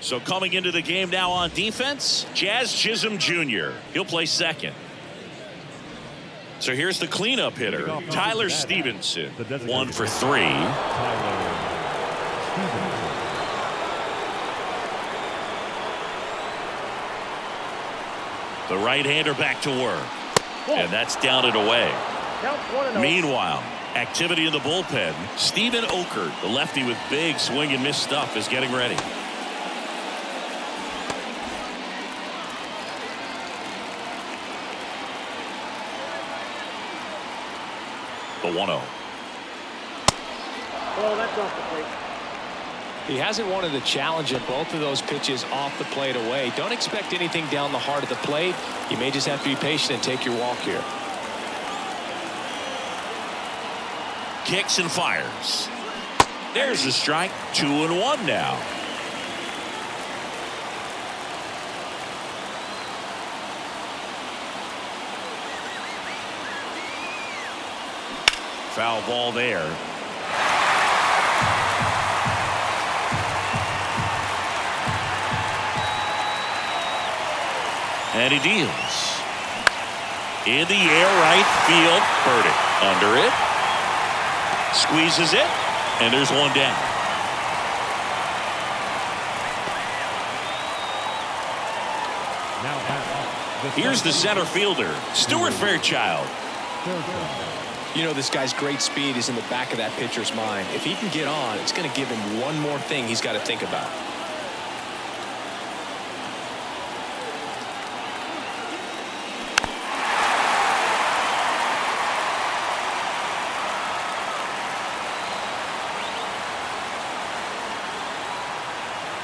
So coming into the game now on defense, Jazz Chisholm Jr. He'll play second. So here's the cleanup hitter, Tyler Stevenson. 1 for 3. The right-hander back to work. And that's down and away. Count 1-0. Meanwhile, activity in the bullpen. Steven Okert, the lefty with big swing and miss stuff, is getting ready. The 1-0. Oh, that's off the plate. He hasn't wanted to challenge him. Both of those pitches off the plate away. Don't expect anything down the heart of the plate. You may just have to be patient and take your walk here. Kicks and fires. There's the strike. 2-1 now. Foul ball there. And he deals. In the air, right field. Burdick under it. Squeezes it. And there's one down. Here's the center fielder, Stuart Fairchild. You know, this guy's great speed is in the back of that pitcher's mind. If he can get on, it's going to give him one more thing he's got to think about.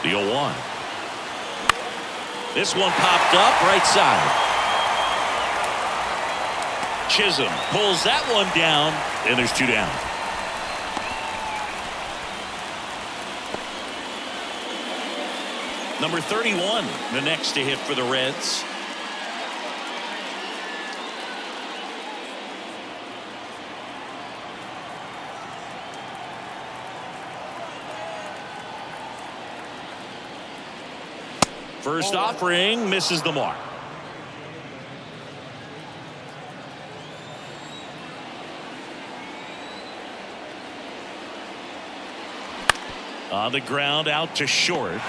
The 0-1. This one popped up right side. Chisholm pulls that one down, and there's two down. Number 31, the next to hit for the Reds. First offering misses the mark. On the ground out to short. Birdie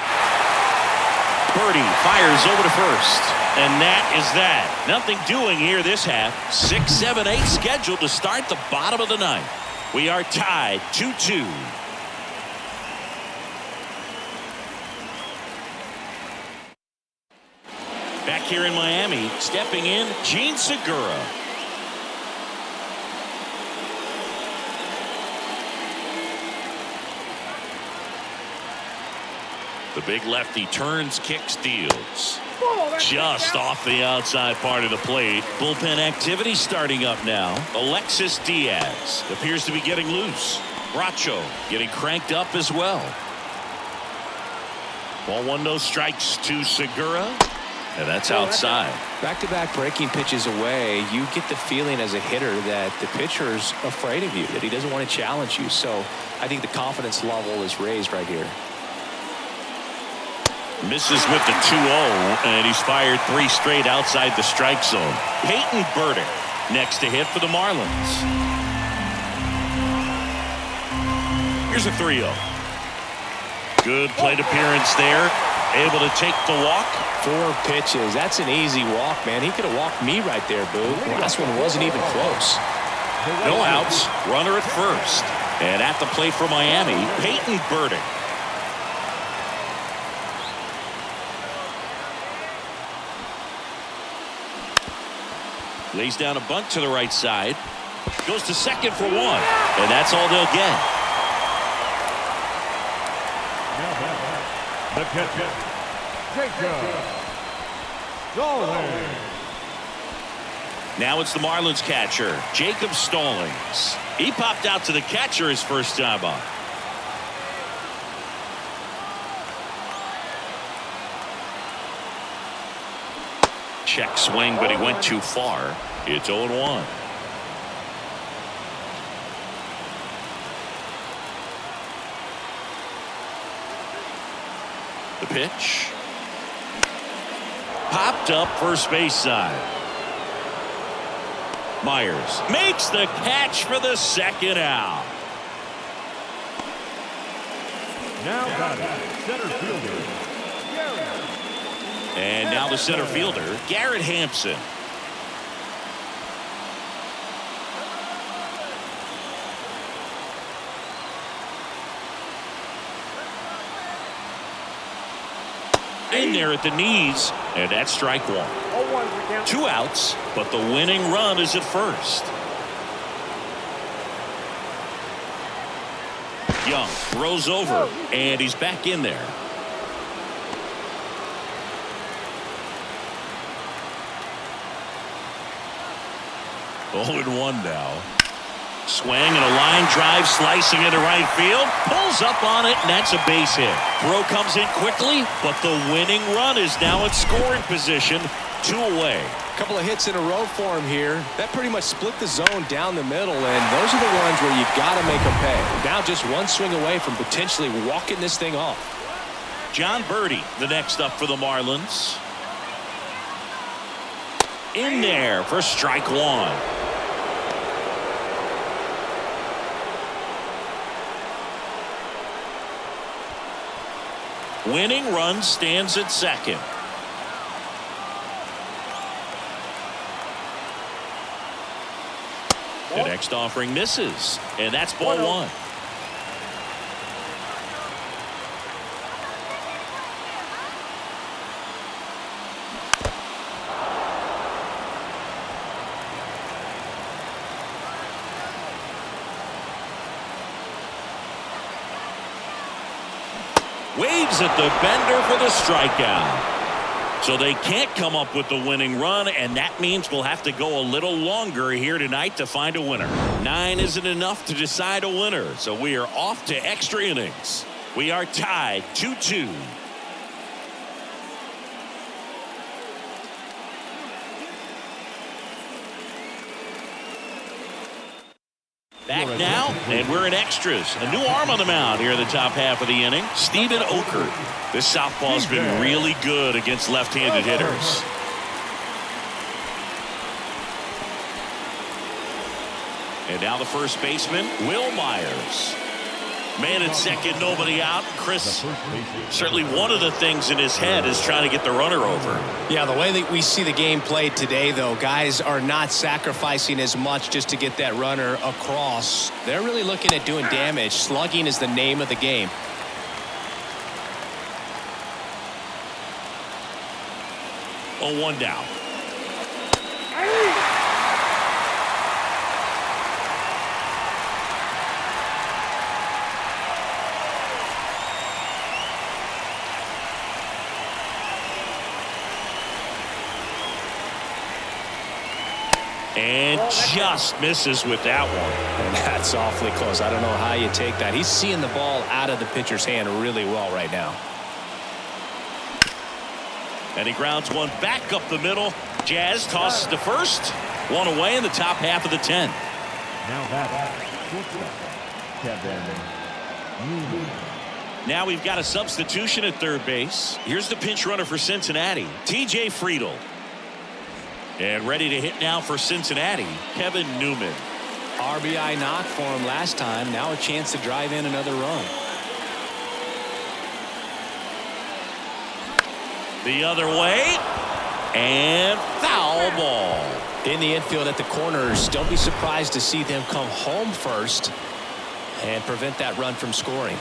fires over to first. And that is that. Nothing doing here this half. 6, 7, 8 scheduled to start the bottom of the ninth. We are tied 2-2. Back here in Miami, stepping in, Gene Segura. The big lefty turns, kicks, deals. Just off the outside part of the plate. Bullpen activity starting up now. Alexis Diaz appears to be getting loose. Bracho getting cranked up as well. Ball 1, no strikes to Segura. And that's outside. Back-to-back breaking pitches away, you get the feeling as a hitter that the pitcher's afraid of you, that he doesn't want to challenge you. So I think the confidence level is raised right here. Misses with the 2-0, and he's fired 3 straight outside the strike zone. Peyton Burdick next to hit for the Marlins. Here's a 3-0. Good plate appearance there. Able to take the walk. 4 pitches. That's an easy walk, man. He could have walked me right there, Boo. The last one wasn't even close. No outs. Runner at first. And at the plate for Miami, Peyton Burdick. Lays down a bunt to the right side. Goes to second for 1. And that's all they'll get. The catcher, Jacob Stallings. Now it's the Marlins catcher, Jacob Stallings. He popped out to the catcher his first time up. Check swing, but he went too far. It's 0-1. The pitch. Popped up first base side. Myers makes the catch for the second out. Now batting, center fielder, And now the center fielder, Garrett Hampson. In there at the knees, and that's strike 1. 2 outs, but the winning run is at first. Young throws over, and he's back in there. Oh, and 1 now. Swing and a line drive slicing into right field. Pulls up on it, and that's a base hit. Throw comes in quickly, but the winning run is now in scoring position. 2 away. Couple of hits in a row for him here. That pretty much split the zone down the middle, and those are the ones where you've got to make them pay. Now just one swing away from potentially walking this thing off. John Birdie, the next up for the Marlins. In there for strike one. Winning run stands at second. The next offering misses, and that's ball one. Waves at the bender for the strikeout. So they can't come up with the winning run, and that means we'll have to go a little longer here tonight to find a winner. 9 isn't enough to decide a winner, so we are off to extra innings. We are tied 2-2. Back now, and we're in extras. A new arm on the mound here in the top half of the inning. Steven Okert. This southpaw's been really good against left-handed hitters. And now the first baseman, Will Myers. Man at second, nobody out. Chris, certainly one of the things in his head is trying to get the runner over. Yeah, the way that we see the game played today, though, guys are not sacrificing as much just to get that runner across. They're really looking at doing damage. Slugging is the name of the game. Oh, 1 down. And just misses with that one. And that's awfully close. I don't know how you take that. He's seeing the ball out of the pitcher's hand really well right now. And he grounds one back up the middle. Jazz tosses to first. One away in the top half of the 10. Now batting, Kevin Newman. Now we've got a substitution at third base. Here's the pinch runner for Cincinnati, T.J. Friedl. And ready to hit now for Cincinnati, Kevin Newman. RBI knock for him last time. Now a chance to drive in another run. The other way. And foul ball. In the infield at the corners. Don't be surprised to see them come home first and prevent that run from scoring.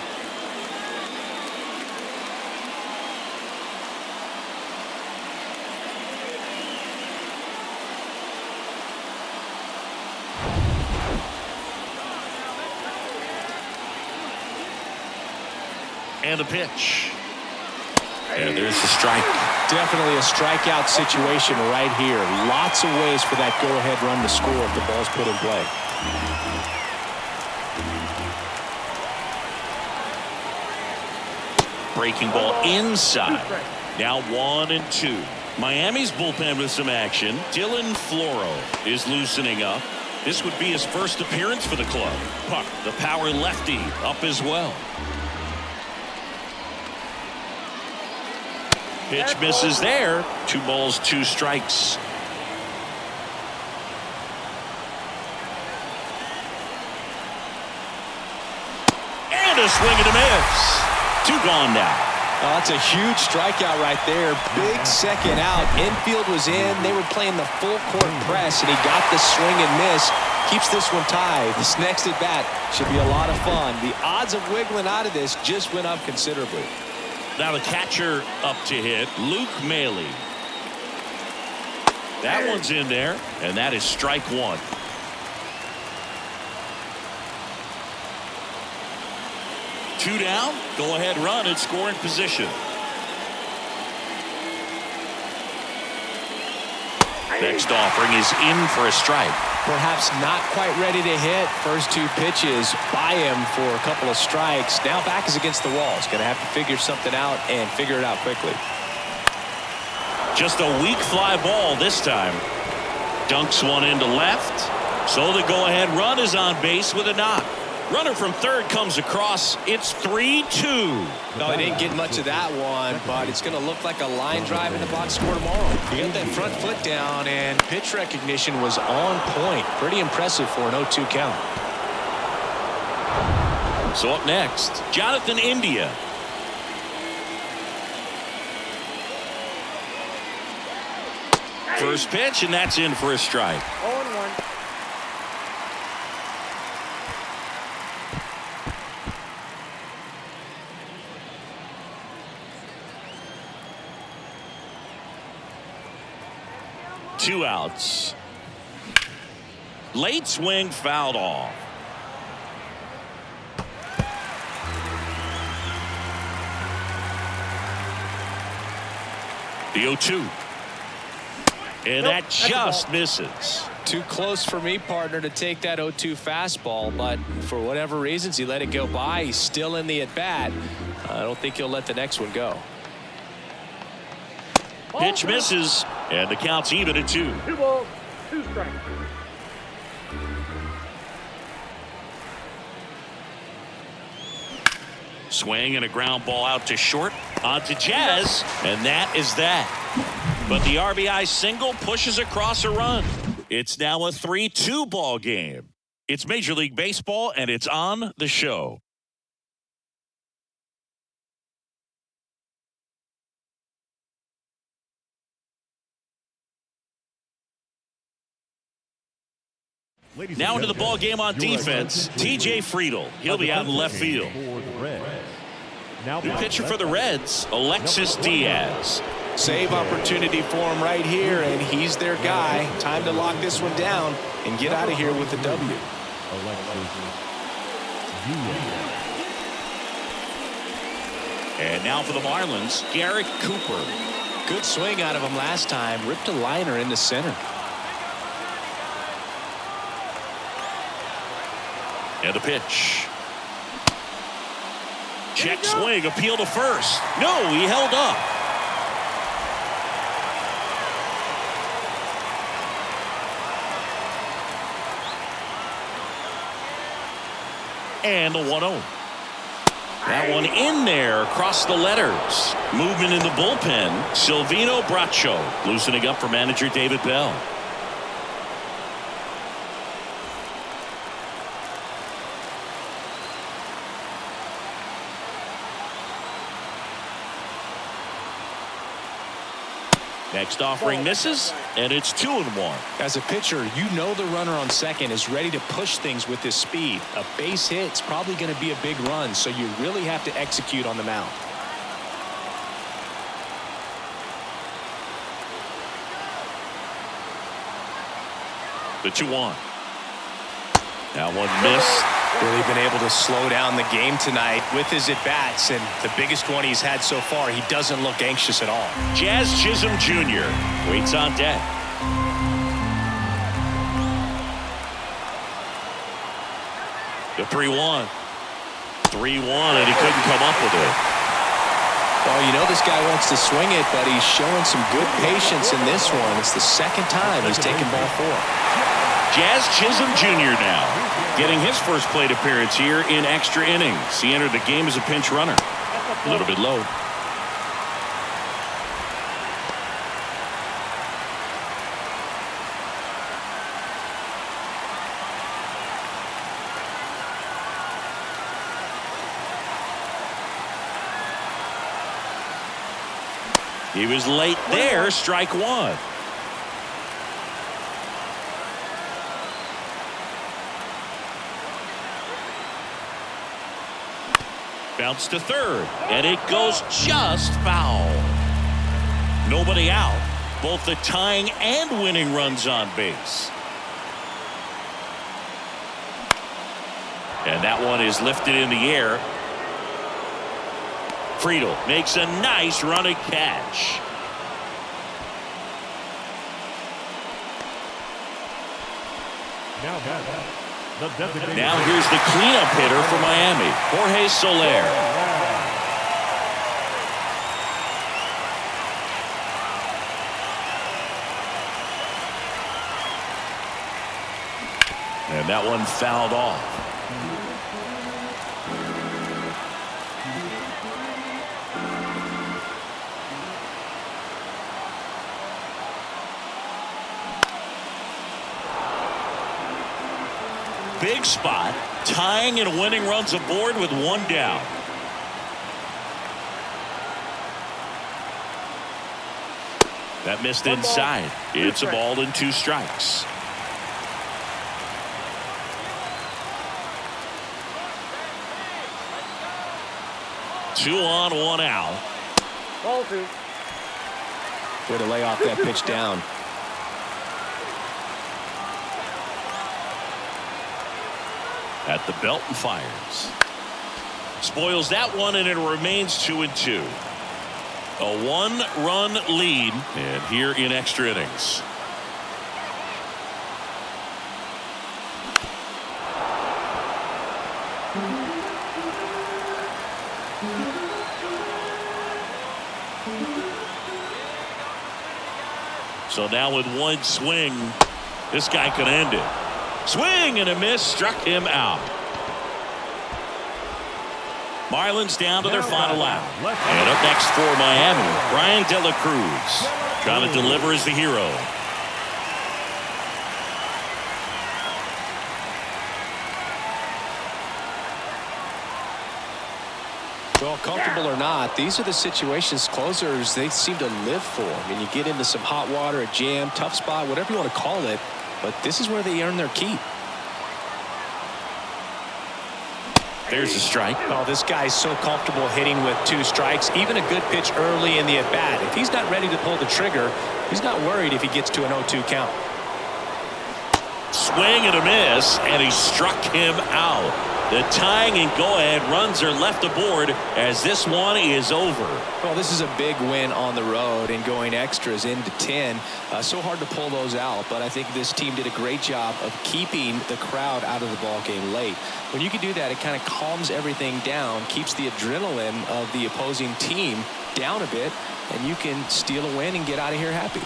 And the pitch. And there's the strike. Definitely a strikeout situation right here. Lots of ways for that go-ahead run to score if the ball's put in play. Breaking ball inside. Now 1-2. Miami's bullpen with some action. Dylan Floro is loosening up. This would be his first appearance for the club. Puck, the power lefty, up as well. Pitch misses there. 2 balls, 2 strikes. And a swing and a miss. 2 gone now. Oh, that's a huge strikeout right there. Big second out. Infield was in. They were playing the full court press, and he got the swing and miss. Keeps this one tied. This next at bat should be a lot of fun. The odds of wiggling out of this just went up considerably. Now the catcher up to hit, Luke Maile. That one's in there, and that is strike 1. Two down, go ahead run and scoring position. Next offering is in for a strike. Perhaps not quite ready to hit. First 2 pitches by him for a couple of strikes. Now back is against the wall. He's going to have to figure something out and figure it out quickly. Just a weak fly ball this time. Dunks one into left. So the go-ahead run is on base with a knock. Runner from third comes across. It's 3-2. No, he didn't get much of that one, but it's going to look like a line drive in the box score tomorrow. He got that front foot down, and pitch recognition was on point. Pretty impressive for an 0-2 count. So up next, Jonathan India. First pitch, and that's in for a strike. 0-1. Two outs. Late swing fouled off. The 0-2. And that just misses. Too close for me, partner, to take that 0-2 fastball, but for whatever reasons, he let it go by. He's still in the at-bat. I don't think he'll let the next one go. Pitch misses, and the count's even at 2. 2 balls, 2 strikes. Swing and a ground ball out to short. On to Jazz, and that is that. But the RBI single pushes across a run. It's now a 3-2 ball game. It's Major League Baseball, and it's on the show. Now into the ball game on defense, TJ Friedl. He'll be out in left field. New pitcher for the Reds, Alexis Diaz. Save opportunity for him right here, and he's their guy. Time to lock this one down and get out of here with the W. And now for the Marlins, Garrett Cooper. Good swing out of him last time. Ripped a liner into center. And the pitch. Check swing, appeal to first. No, he held up. And a 1-0. That one in there across the letters. Movement in the bullpen. Silvino Bracho loosening up for manager David Bell. Next offering misses, and it's 2-1. As a pitcher, you know the runner on second is ready to push things with his speed. A base hit's probably going to be a big run, so you really have to execute on the mound. The 2-1. That one missed. Really been able to slow down the game tonight with his at-bats, and the biggest one he's had so far, he doesn't look anxious at all. Jazz Chisholm Jr. waits on deck. The 3-1. 3-1, and he couldn't come up with it. Well, you know this guy wants to swing it, but he's showing some good patience in this one. It's the second time he's taken ball 4. Jazz Chisholm Jr. now getting his first plate appearance here in extra innings. He entered the game as a pinch runner. A little bit low. He was late there, strike 1. Bounce to third, and it goes just foul. Nobody out. Both the tying and winning runs on base. And that one is lifted in the air. Friedl makes a nice running catch. Now here's the cleanup hitter for Miami, Jorge Soler. And that one fouled off. Big spot, tying and winning runs aboard with one down. That missed inside. It's a ball and 2 strikes. Two on, 1 out. Ball 2. Way to lay off that pitch down. At the belt and fires. Spoils that one, and it remains 2-2. A 1-run lead, and here in extra innings. So now with one swing, this guy could end it. Swing and a miss, struck him out. Marlins down to their final out. And up next for Miami, Brian De La Cruz. Trying to deliver as the hero. Well, comfortable or not, these are the situations closers they seem to live for. I mean, you get into some hot water, a jam, tough spot, whatever you want to call it, but this is where they earn their keep. There's a strike. Oh, this guy's so comfortable hitting with 2 strikes. Even a good pitch early in the at-bat. If he's not ready to pull the trigger, he's not worried if he gets to an 0-2 count. Swing and a miss, and he struck him out. The tying and go-ahead runs are left aboard as this one is over. Well, this is a big win on the road and going extras into 10. So hard to pull those out, but I think this team did a great job of keeping the crowd out of the ball game late. When you can do that, it kind of calms everything down, keeps the adrenaline of the opposing team down a bit, and you can steal a win and get out of here happy.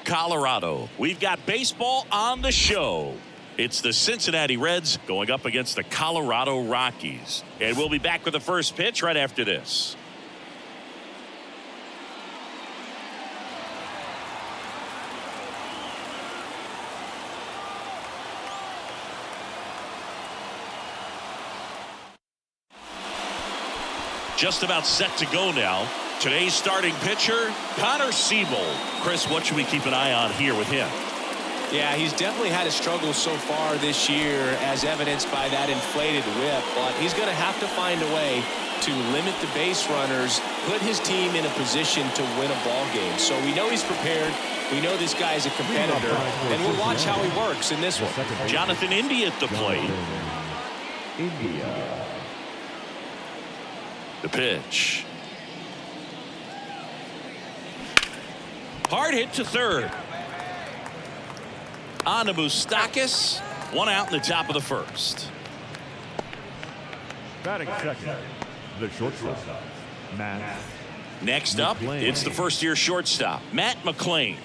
Colorado. We've got baseball on the show. It's the Cincinnati Reds going up against the Colorado Rockies. And we'll be back with the first pitch right after this. Just about set to go now. Today's starting pitcher, Connor Siebold. Chris, what should we keep an eye on here with him? Yeah, he's definitely had a struggle so far this year, as evidenced by that inflated whip, but he's going to have to find a way to limit the base runners, put his team in a position to win a ball game. So we know he's prepared. We know this guy is a competitor, and we'll watch how he works in this one. Jonathan India at the plate. The pitch. Hard hit to third. On to Moustakas. 1 out in the top of the first. Batting second, the shortstop, Matt. Next up, it's the first-year shortstop, Matt McLain.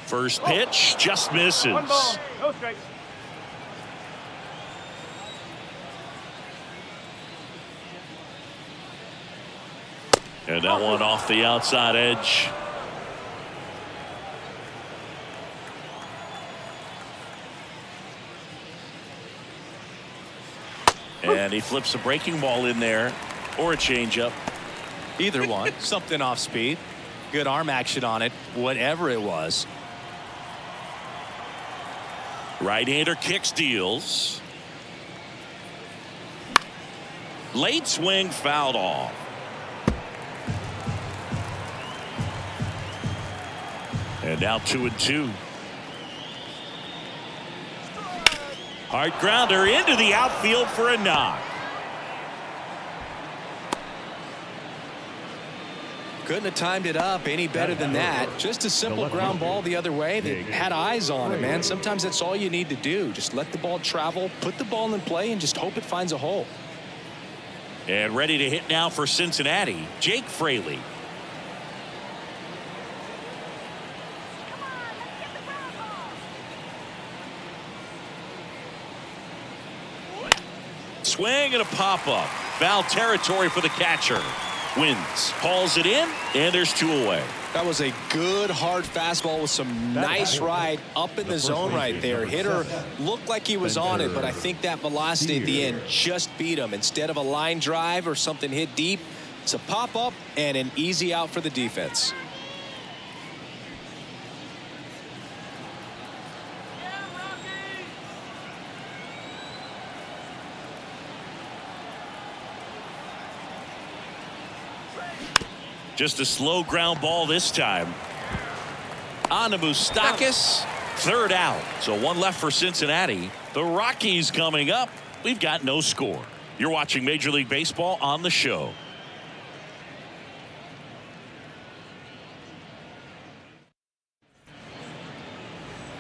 First pitch just misses. 1 ball, no strikes. And that one off the outside edge. And he flips a breaking ball in there, or a changeup. Either one. Something off speed. Good arm action on it, whatever it was. Right-hander kicks, deals. Late swing, fouled off. And now 2-2. Hard grounder into the outfield for a knock. Couldn't have timed it up any better than that. Just a simple ground ball the other way that had eyes on it, man. Sometimes that's all you need to do. Just let the ball travel, put the ball in play, and just hope it finds a hole. And ready to hit now for Cincinnati, Jake Fraley. Swing and a pop-up. Foul territory for the catcher. Wins, hauls it in, and there's 2 away. That was a good, hard fastball with some nice ride up in the zone right there. Hitter looked like he was on it, but I think that velocity at the end just beat him. Instead of a line drive or something hit deep, it's a pop-up and an easy out for the defense. Just a slow ground ball this time. On to Moustakas. 3rd out. So 1 left for Cincinnati. The Rockies coming up. We've got no score. You're watching Major League Baseball on the show.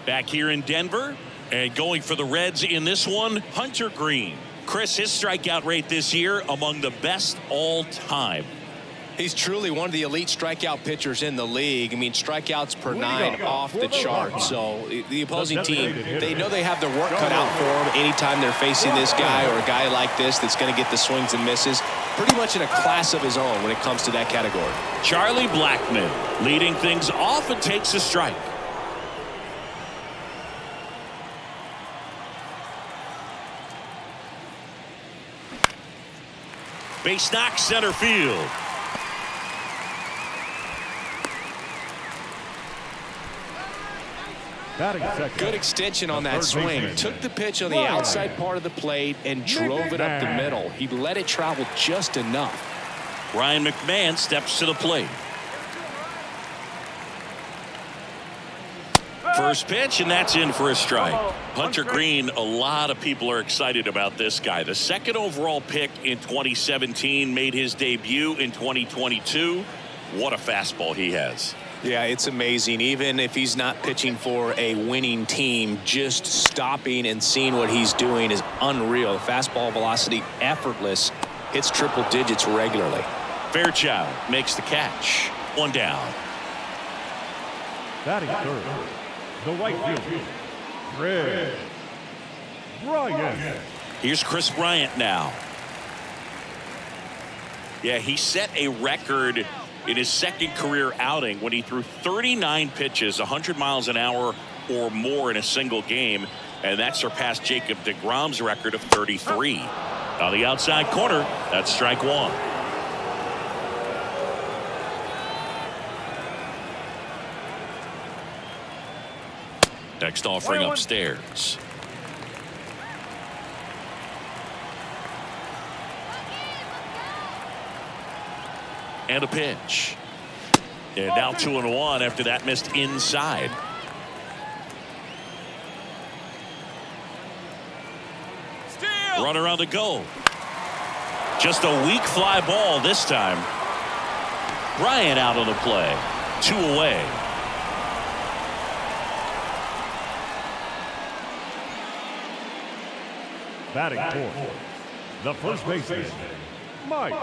Back here in Denver. And going for the Reds in this one, Hunter Green. Chris, his strikeout rate this year among the best all time. He's truly one of the elite strikeout pitchers in the league. I mean, strikeouts per 9 off the chart. So the opposing team, they know they have their work cut out for them anytime they're facing this guy or a guy like this that's going to get the swings and misses. Pretty much in a class of his own when it comes to that category. Charlie Blackmon leading things off and takes a strike. Base knock, center field. Good extension on that swing. Took the pitch on the outside part of the plate and drove it up the middle. He let it travel just enough. Ryan McMahon steps to the plate. First pitch, and that's in for a strike. Hunter Green, a lot of people are excited about this guy. The 2nd overall pick in 2017, made his debut in 2022. What a fastball he has. Yeah, it's amazing. Even if he's not pitching for a winning team, just stopping and seeing what he's doing is unreal. The fastball velocity, effortless, hits triple digits regularly. Fairchild makes the catch. 1 down. Batting 3rd, the right fielder, Chris Bryant. Here's Chris Bryant now. Yeah, he set a record in his 2nd career outing when he threw 39 pitches, 100 miles an hour or more in a single game, and that surpassed Jacob deGrom's record of 33. On the outside corner, that's strike 1. Next offering upstairs. And a pitch. And now 2-1 after that missed inside. Runner on the go. Just a weak fly ball this time. Bryant out on the play. 2 away. Batting 4th, the first baseman, Mike.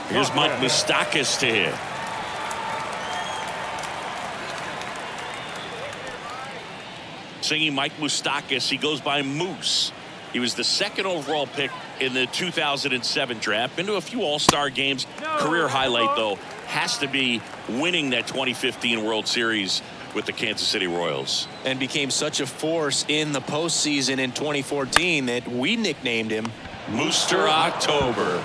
Here's Mike Moustakas to hit. Singing Mike Moustakas, he goes by Moose. He was the 2nd overall pick in the 2007 draft. Been to a few all-star games. Career highlight, though, has to be winning that 2015 World Series with the Kansas City Royals. And became such a force in the postseason in 2014 that we nicknamed him Mooster October.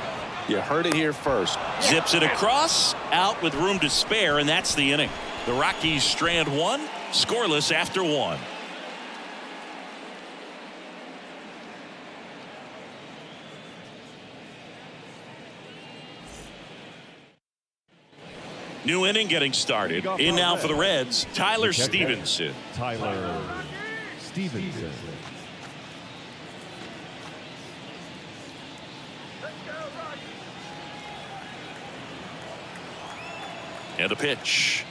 You heard it here first. Zips it across, out with room to spare, and that's the inning. The Rockies strand 1, scoreless after 1. New inning getting started. In now for the Reds, Tyler Stevenson. Tyler Stevenson. And the pitch.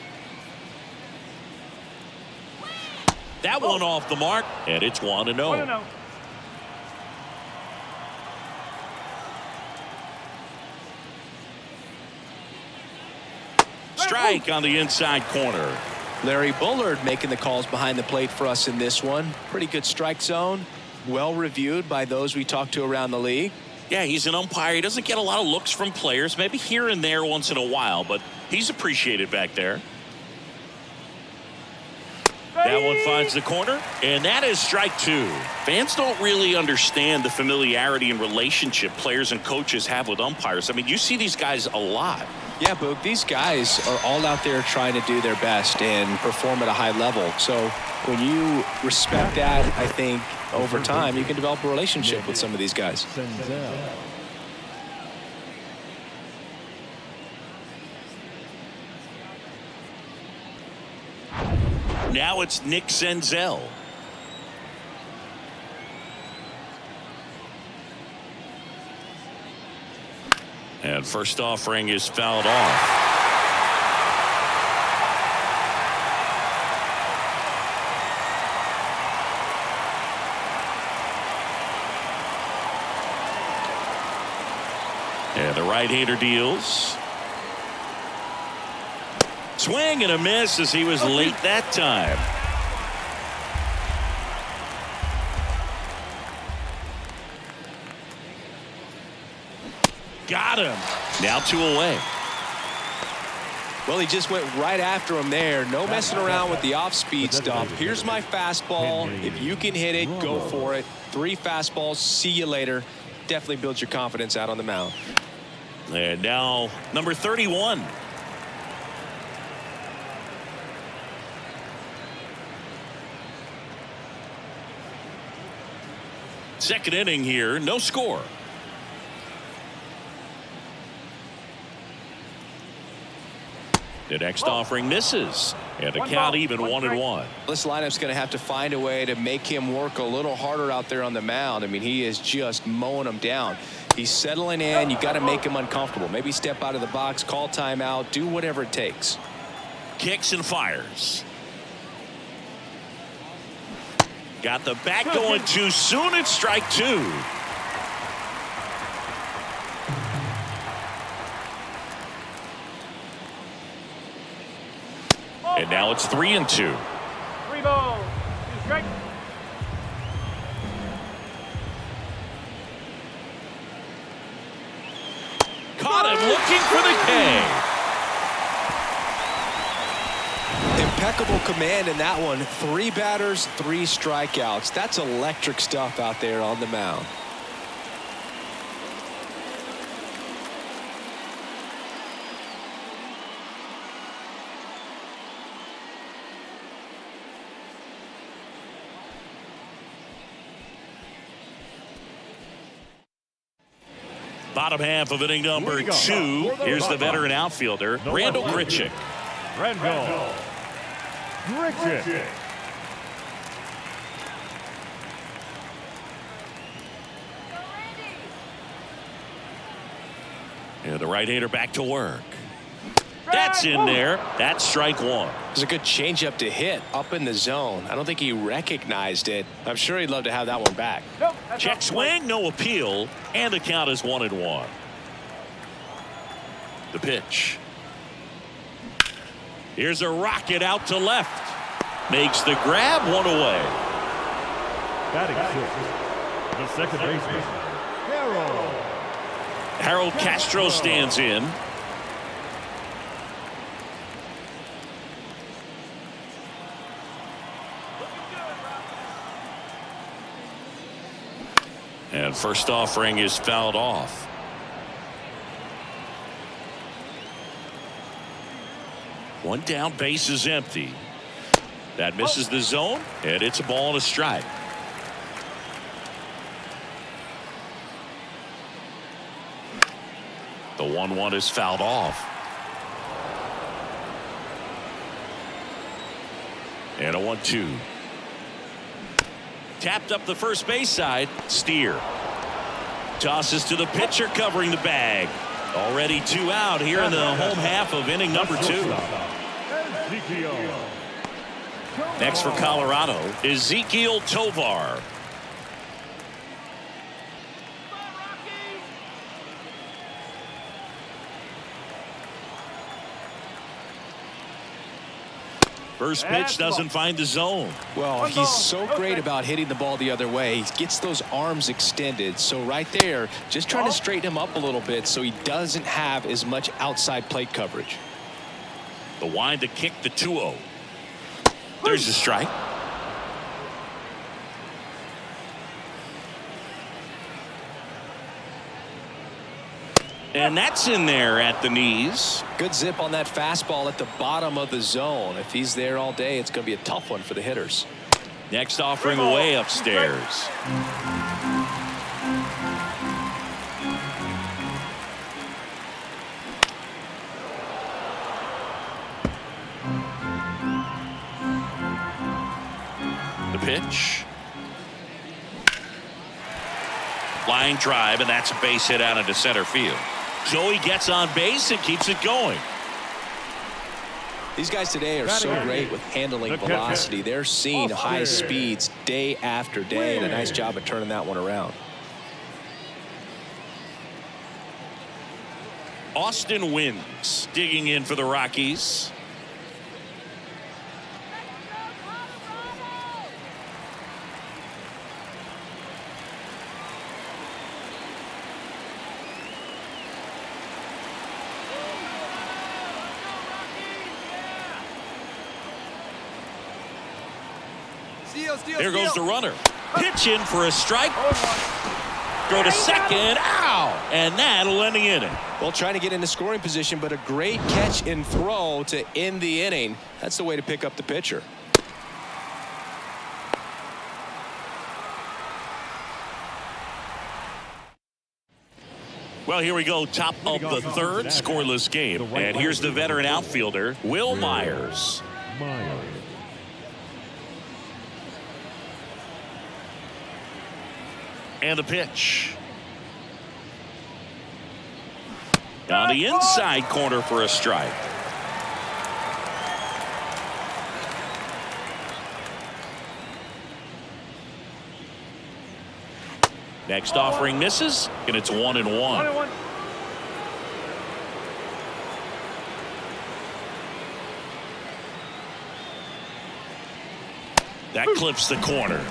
That one off the mark, and it's 1-0. 1-0. Strike on the inside corner. Larry Bullard making the calls behind the plate for us in this one. Pretty good strike zone. Well reviewed by those we talked to around the league. Yeah, he's an umpire. He doesn't get a lot of looks from players, maybe here and there once in a while, but he's appreciated back there. That one finds the corner, and that is strike 2. Fans don't really understand the familiarity and relationship players and coaches have with umpires. I mean, you see these guys a lot. Yeah, Boog, these guys are all out there trying to do their best and perform at a high level. So when you respect that, I think over time you can develop a relationship with some of these guys. Senzel. Now it's Nick Senzel. And first offering is fouled off. And the right-hander deals. Swing and a miss as he was late that time. Got him. Now 2 away. Well, he just went right after him there. No messing around with the off-speed stuff. Here's my fastball. If you can hit it, go for it. 3 fastballs. See you later. Definitely builds your confidence out on the mound. And now number 31. Second inning here, no score. The next offering misses, and the count even 1-1. This lineup's going to have to find a way to make him work a little harder out there on the mound. I mean, he is just mowing them down. He's settling in. You got to make him uncomfortable. Maybe step out of the box, call timeout, do whatever it takes. Kicks and fires. Got the bat going too soon. It's strike 2. And now it's 3-2. 3 balls. 2 strikes. Caught him looking for the K. Impeccable command in that one. 3 batters, 3 strikeouts. That's electric stuff out there on the mound. Bottom half of inning number 2. Here's the veteran outfielder, Randall Grichuk. Randall Grichuk. And the right-hander back to work. That's in there. That's strike 1. It's a good changeup to hit up in the zone. I don't think he recognized it. I'm sure he'd love to have that one back. Nope, that's Check out. swing, no appeal, and the count is 1-1. The pitch. Here's a rocket out to left. Makes the grab, 1 away. Batting 6th, the second baseman, Harold Castro stands in. And first offering is fouled off. One down, base is empty. That misses the zone, and it's a ball and a strike. The 1-1 is fouled off. And a 1-2. Tapped up the first base side. Steer tosses to the pitcher covering the bag. Already 2 out here in the home half of inning number 2. Next for Colorado, Ezequiel Tovar. First pitch doesn't find the zone. Well, he's so great about hitting the ball the other way. He gets those arms extended. So right there, just trying to straighten him up a little bit so he doesn't have as much outside plate coverage. The wind to kick the 2-0. There's a strike. And that's in there at the knees. Good zip on that fastball at the bottom of the zone. If he's there all day, it's going to be a tough one for the hitters. Next offering away upstairs. The pitch. Line drive, and that's a base hit out into center field. Joey gets on base and keeps it going. These guys today are so great with handling velocity. They're seeing high speeds day after day, and a nice job of turning that one around. Austin Wins digging in for the Rockies. There goes the runner. Pitch in for a strike. Go to second. Ow! And that'll end the inning. Well, trying to get into scoring position, but a great catch and throw to end the inning. That's the way to pick up the pitcher. Well, here we go. Top of the third. Scoreless game. And here's the veteran outfielder, Will Myers. And the pitch. On the inside corner for a strike. Next offering misses, and it's 1-1. That clips the corner.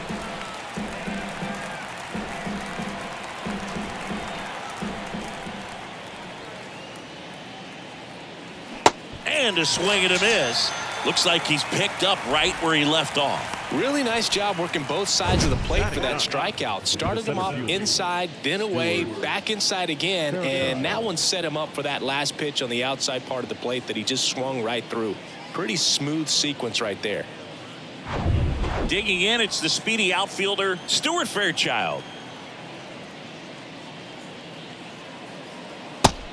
And a swing and a miss. Looks like he's picked up right where he left off. Really nice job working both sides of the plate for that strikeout. Started him off inside, then away, back inside again, and that one set him up for that last pitch on the outside part of the plate that he just swung right through. Pretty smooth sequence right there. Digging in, it's the speedy outfielder, Stuart Fairchild.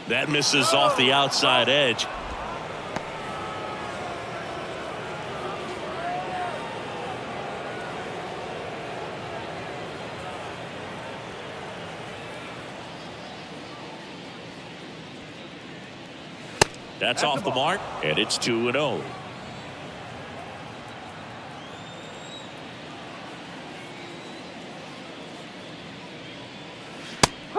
That misses off the outside edge. That's off the mark, and it's 2-0.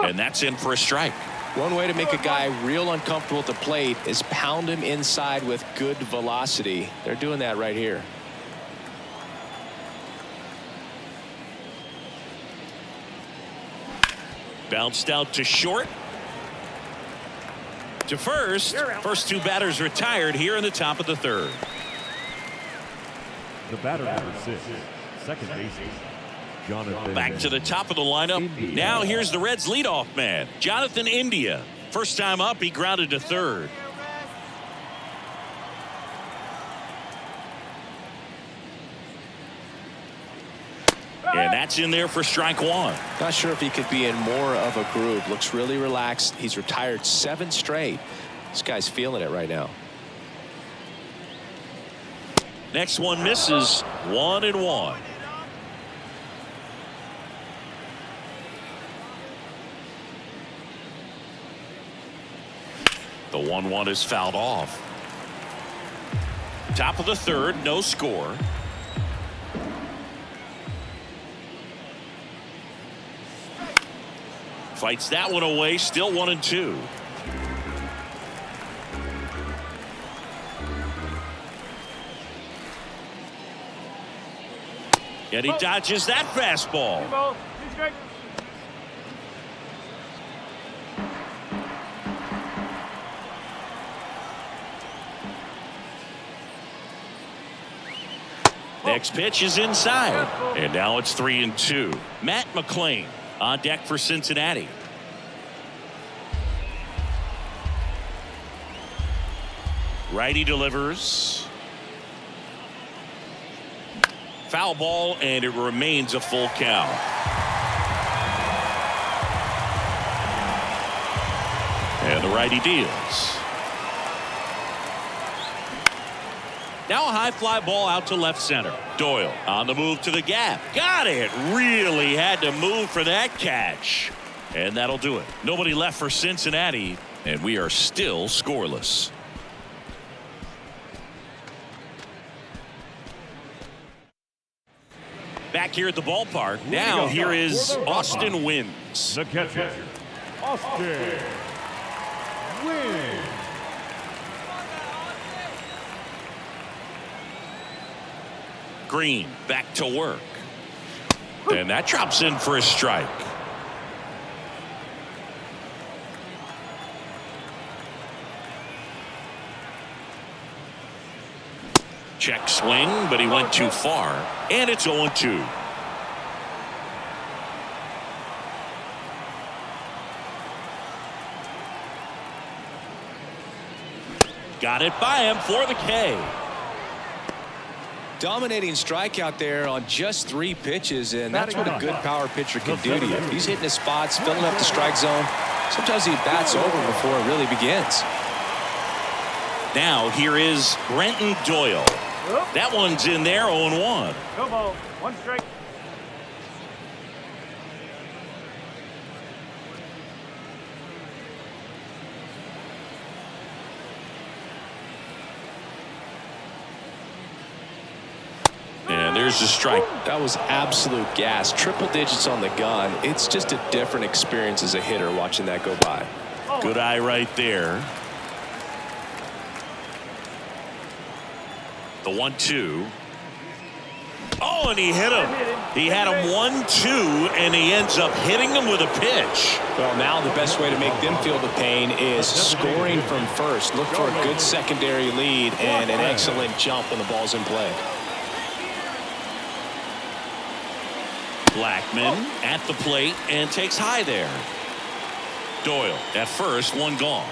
And that's in for a strike. One way to make a guy real uncomfortable at the plate is pound him inside with good velocity. They're doing that right here. Bounced out to short. To first. First two batters retired here in the top of the third. The batter number 6, second baseman, Jonathan. Back to the top of the lineup. India. Now here's the Reds leadoff man, Jonathan India. First time up, he grounded to third. And that's in there for strike one. Not sure if he could be in more of a groove. Looks really relaxed. He's retired 7 straight. This guy's feeling it right now. Next one misses. 1-1. The 1-1 is fouled off. Top of the third, no score. Fights that one away, still 1-2. And he dodges that fastball. 2 balls, 2 strikes. Next pitch is inside. And now it's 3-2. Matt McClain on deck for Cincinnati. Righty delivers. Foul ball, and it remains a full count. And the righty deals. Now a high fly ball out to left center. Doyle on the move to the gap. Got it. Really had to move for that catch. And that'll do it. Nobody left for Cincinnati, and we are still scoreless. Back here at the ballpark. Now here is Austin Wynns. The catcher, Austin Wynns. Green back to work. And that drops in for a strike. Check swing, but he went too far. And it's 0-2. Got it by him for the K. Dominating strikeout there on just 3 pitches, and that's what a good power pitcher can do to you. He's hitting his spots, filling up the strike zone. Sometimes he bats over before it really begins. Now here is Brenton Doyle. That one's in there, 0-1. No ball, 1 strike. And there's the strike. That was absolute gas. Triple digits on the gun. It's just a different experience as a hitter watching that go by. Good eye right there. The 1-2. Oh, and he hit him. He had him 1-2, and he ends up hitting him with a pitch. Well, now the best way to make them feel the pain is scoring from first. Look for a good secondary lead and an excellent jump when the ball's in play. Blackman at the plate and takes high there. Doyle at first, 1 gone.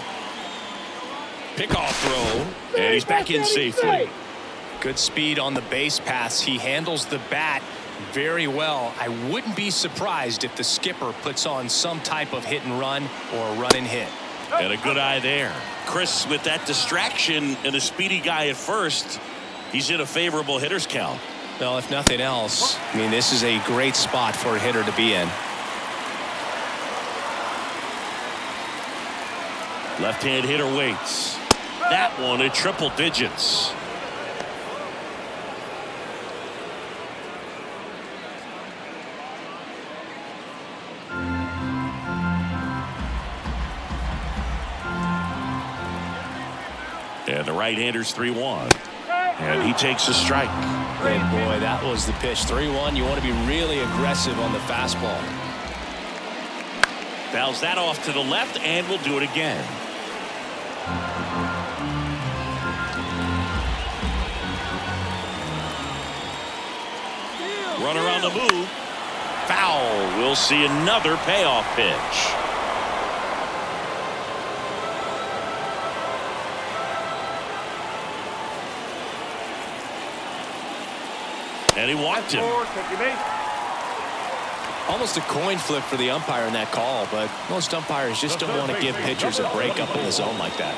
Pickoff throw, and he's back in safely. Good speed on the base paths. He handles the bat very well. I wouldn't be surprised if the skipper puts on some type of hit and run or a run and hit. And a good eye there. Chris, with that distraction and a speedy guy at first, he's in a favorable hitter's count. Well, if nothing else, I mean, this is a great spot for a hitter to be in. Left-hand hitter waits. That one at triple digits. And the right-hander's 3-1. And he takes a strike. And boy, that was the pitch. 3-1. You want to be really aggressive on the fastball. Fouls that off to the left, and we'll do it again. Runner on the move. Foul. We'll see another payoff pitch. And he walked him. Almost a coin flip for the umpire in that call, but most umpires just don't want to give pitchers a break up in the zone like that.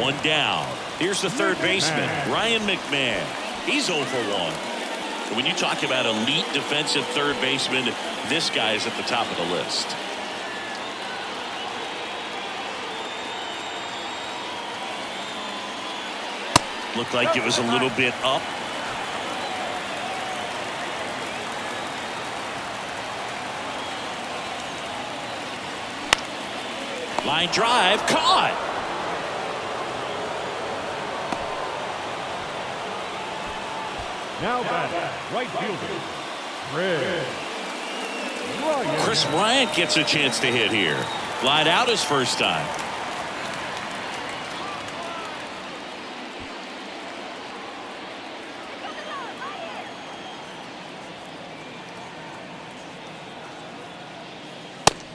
1 down. Here's the third baseman, Ryan McMahon. He's 0 for 1. When you talk about elite defensive third baseman, this guy is at the top of the list. Looked like it was a little bit up. Line drive, caught. Now back, right fielder, Chris Bryant gets a chance to hit here. Flied out his first time.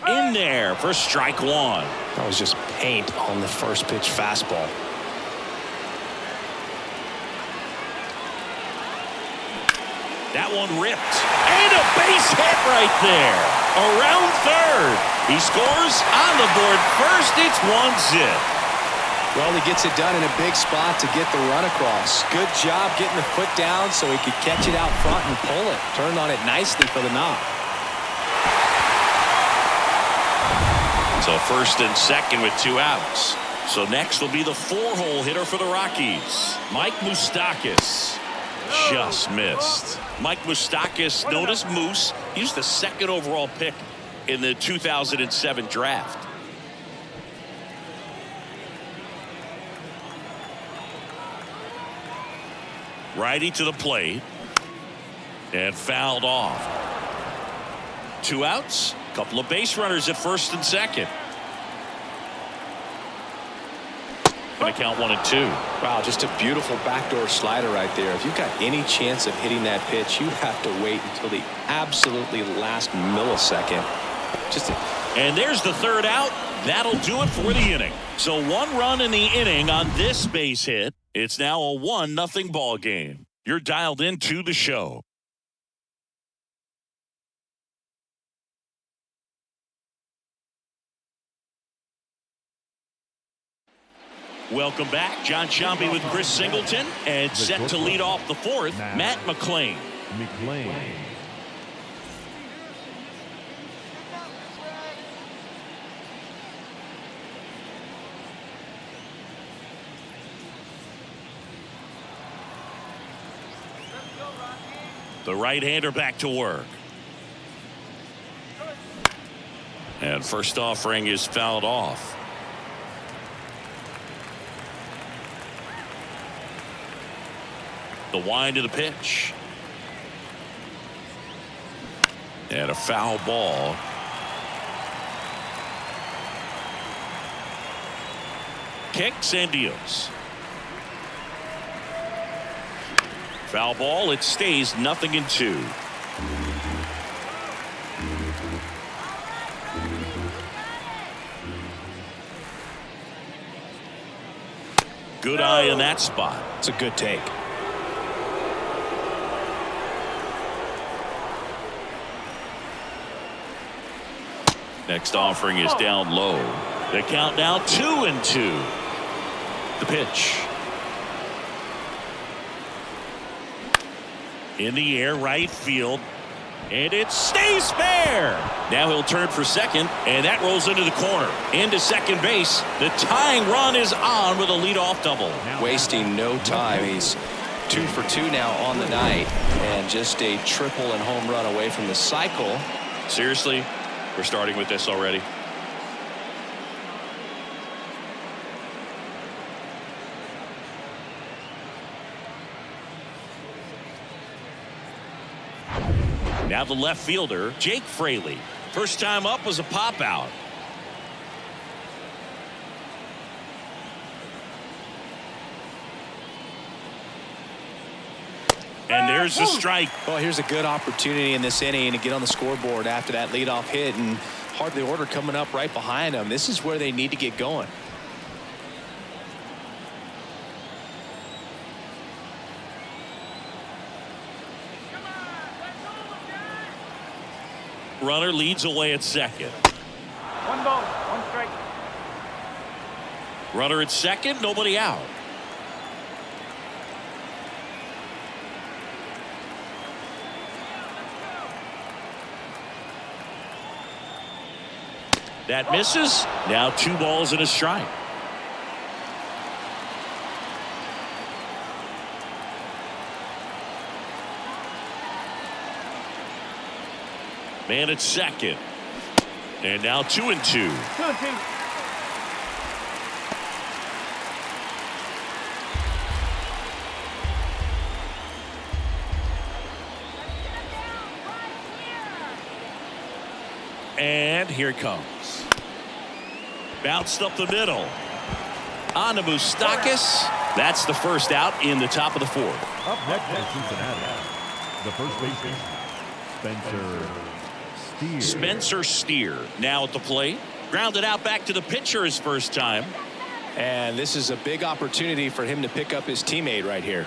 In there for strike one. That was just paint on the first pitch fastball. That one ripped. And a base hit right there. Around third. He scores on the board first. It's 1-0. Well, he gets it done in a big spot to get the run across. Good job getting the foot down so he could catch it out front and pull it. Turned on it nicely for the knock. So first and second with 2 outs. So next will be the 4-hole hitter for the Rockies, Mike Moustakas. Just missed. Mike Moustakas, known as Moose, he was the 2nd overall pick in the 2007 draft. Righty to the plate and fouled off. 2 outs. Couple of base runners at first and second. Going to count 1 and 2. Wow, just a beautiful backdoor slider right there. If you've got any chance of hitting that pitch, you have to wait until the absolutely last millisecond. And there's the 3rd out. That'll do it for the inning. So 1 run in the inning on this base hit. It's now a 1-0 ball game. You're dialed into the show. Welcome back. John Sciambi with Chris Singleton, and set to lead off the 4th, Matt McLain. The right-hander back to work. And first offering is fouled off. The wind of the pitch. And a foul ball. Kicks and deals. Foul ball. It stays 0-2. Good eye in that spot. It's a good take. Next offering is down low. The count now 2-2. The pitch. In the air, right field. And it stays fair. Now he'll turn for second, and that rolls into the corner. Into second base. The tying run is on with a leadoff double. Wasting no time. He's 2 for 2 now on the night, and just a triple and home run away from the cycle. Seriously? We're starting with this already. Now the left fielder, Jake Fraley. First time up was a pop out. And there's the strike. Well, here's a good opportunity in this inning to get on the scoreboard after that leadoff hit, and hardly order coming up right behind them. This is where they need to get going. Runner leads away at second. 1 ball, 1 strike. Runner at second, nobody out. That misses. Now 2 balls and a strike. Man at second. And now 2-2. 2-2. And here it comes. Bounced up the middle. On to Moustakas. That's the first out in the top of the fourth. Up next for Cincinnati, the first baseman, Spencer Steer. Spencer Steer now at the plate. Grounded out back to the pitcher his first time. And this is a big opportunity for him to pick up his teammate right here.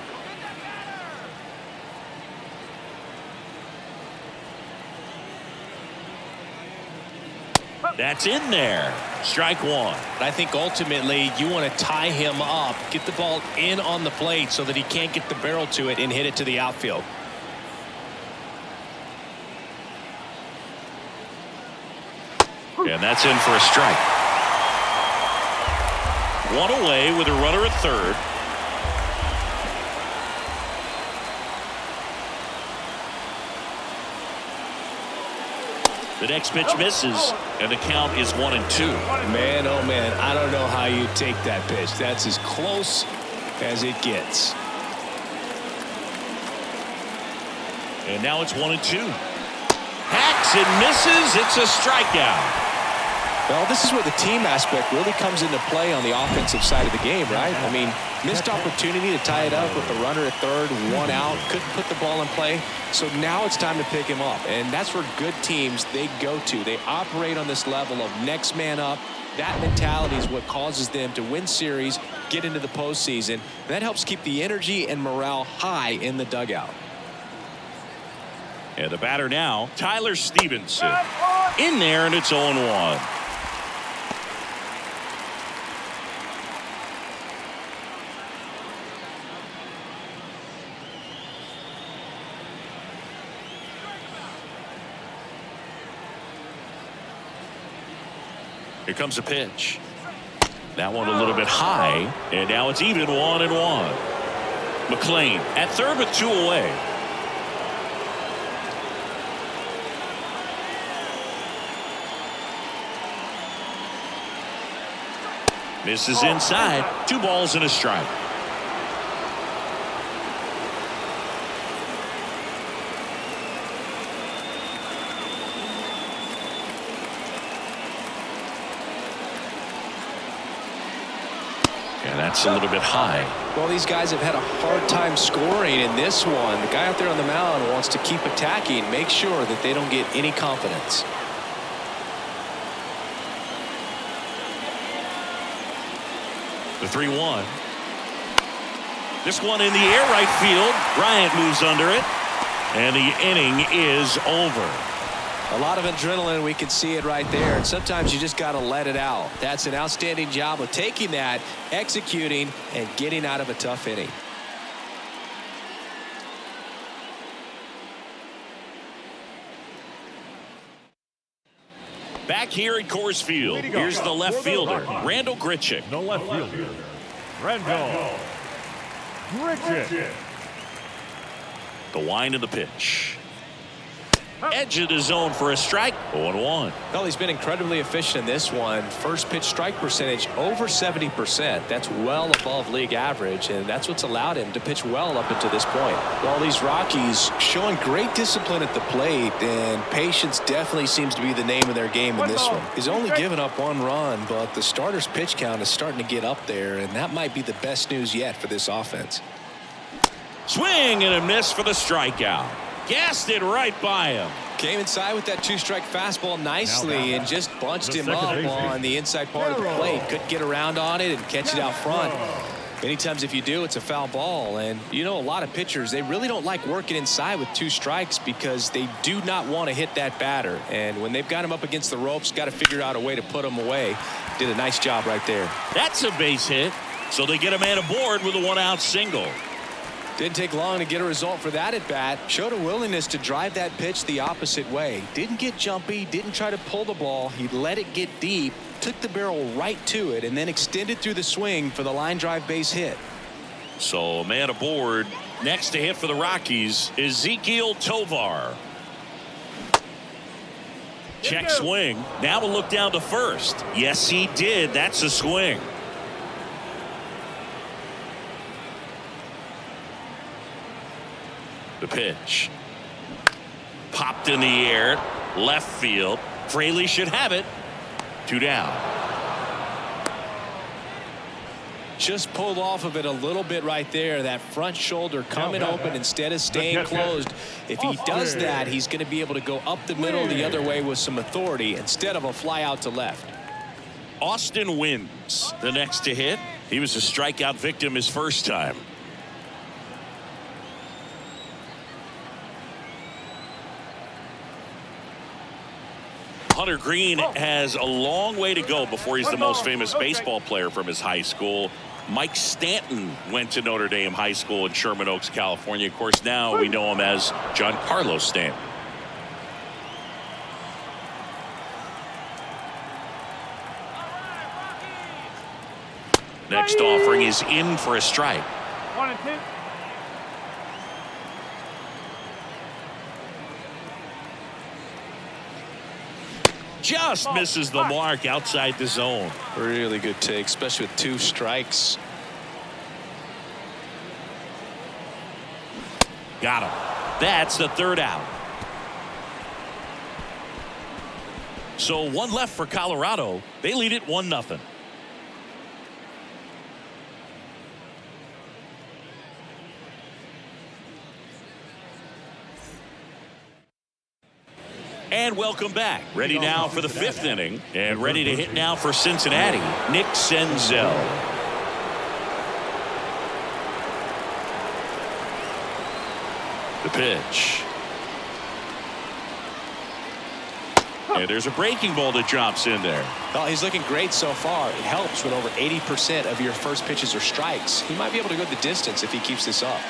That's in there. Strike one. I think ultimately you want to tie him up, get the ball in on the plate so that he can't get the barrel to it and hit it to the outfield. And that's in for a strike. One away with a runner at third. The next pitch misses, and the count is 1-2. Man, oh man, I don't know how you take that pitch. That's as close as it gets. And now it's 1-2. Hacks and misses. It's a strikeout. Well, this is where the team aspect really comes into play on the offensive side of the game, right? I mean, missed opportunity to tie it up with the runner at third, one out, couldn't put the ball in play. So now it's time to pick him up. And that's where good teams, they go to. They operate on this level of next man up. That mentality is what causes them to win series, get into the postseason. That helps keep the energy and morale high in the dugout. And the batter now, Tyler Stevenson. In there, and it's 0-1. Here comes a pitch. That one a little bit high, and now it's even 1-1. McLean at third with two away. Misses inside. 2 balls and a strike. And that's a little bit high. Well, these guys have had a hard time scoring in this one. The guy out there on the mound wants to keep attacking, make sure that they don't get any confidence. The 3-1. This one in the air right field. Bryant moves under it. And the inning is over. A lot of adrenaline, we can see it right there. And sometimes you just got to let it out. That's an outstanding job of taking that, executing, and getting out of a tough inning. Back here at Coors Field, here's the left fielder, Randall Grichuk. The left fielder, Randall Grichuk. The wind of the pitch. Edge of the zone for a strike. 0-1. Well, he's been incredibly efficient in this one. First pitch strike percentage over 70%. That's well above league average, and that's what's allowed him to pitch well up until this point. Well, these Rockies showing great discipline at the plate, and patience definitely seems to be the name of their game in this one. He's only given up 1 run, but the starter's pitch count is starting to get up there, and that might be the best news yet for this offense. Swing and a miss for the strikeout. Gassed it right by him. Came inside with that 2-strike fastball nicely and just bunched him up on the inside part of the plate. Couldn't get around on it and catch it out front. Many times if you do, it's a foul ball. And you know, a lot of pitchers, they really don't like working inside with 2 strikes because they do not want to hit that batter. And when they've got him up against the ropes, got to figure out a way to put him away. Did a nice job right there. That's a base hit. So they get a man aboard with a 1-out single. Didn't take long to get a result for that at bat. Showed a willingness to drive that pitch the opposite way. Didn't get jumpy, didn't try to pull the ball. He let it get deep, took the barrel right to it, and then extended through the swing for the line drive base hit. So a man aboard. Next to hit for the Rockies, Ezequiel Tovar. Check swing. Now we'll look down to first. Yes, he did. That's a swing. The pitch. Popped in the air. Left field. Fraley should have it. 2 down. Just pulled off of it a little bit right there. That front shoulder coming open instead of staying closed. If he does that, he's going to be able to go up the middle the other way with some authority instead of a fly out to left. Austin wins the next to hit. He was a strikeout victim his first time. Hunter Green has a long way to go before he's the most famous baseball player from his high school. Mike Stanton went to Notre Dame High School in Sherman Oaks, California. Of course, now we know him as Giancarlo Stanton. Next offering is in for a strike. 1 and 2. Just misses the mark outside the zone. Really good take, especially with 2 strikes. Got him. That's the 3rd out. So 1 left for Colorado. They lead it 1-0. And welcome back. Ready now for the 5th inning. And ready to hit now for Cincinnati, Nick Senzel. The pitch. And there's a breaking ball that drops in there. Oh, he's looking great so far. It helps when over 80% of your first pitches are strikes. He might be able to go the distance if he keeps this up.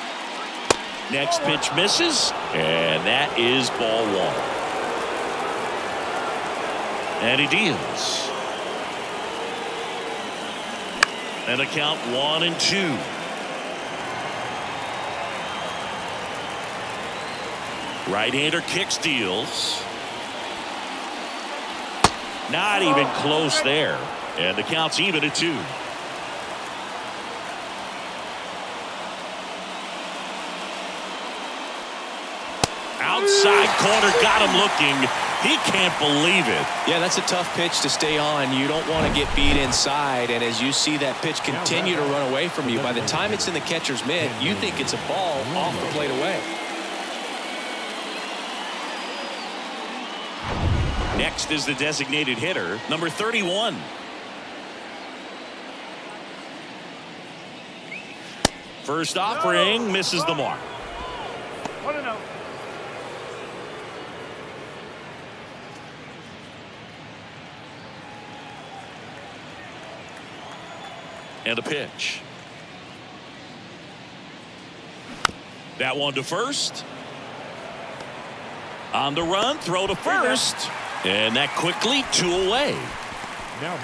Next pitch misses. And that is ball 1. And he deals. And a count 1-2. Right-hander kicks, deals. Not even close there. And the count's even at 2. Outside corner, got him looking. He can't believe it. Yeah, that's a tough pitch to stay on. You don't want to get beat inside, and as you see that pitch continue to run away from you, by the time it's in the catcher's mitt, you think it's a ball off the plate away. Next is the designated hitter, number 31. First offering misses the mark. 1-0. And a pitch. That one to first. On the run, throw to first. And that quickly 2 away. Now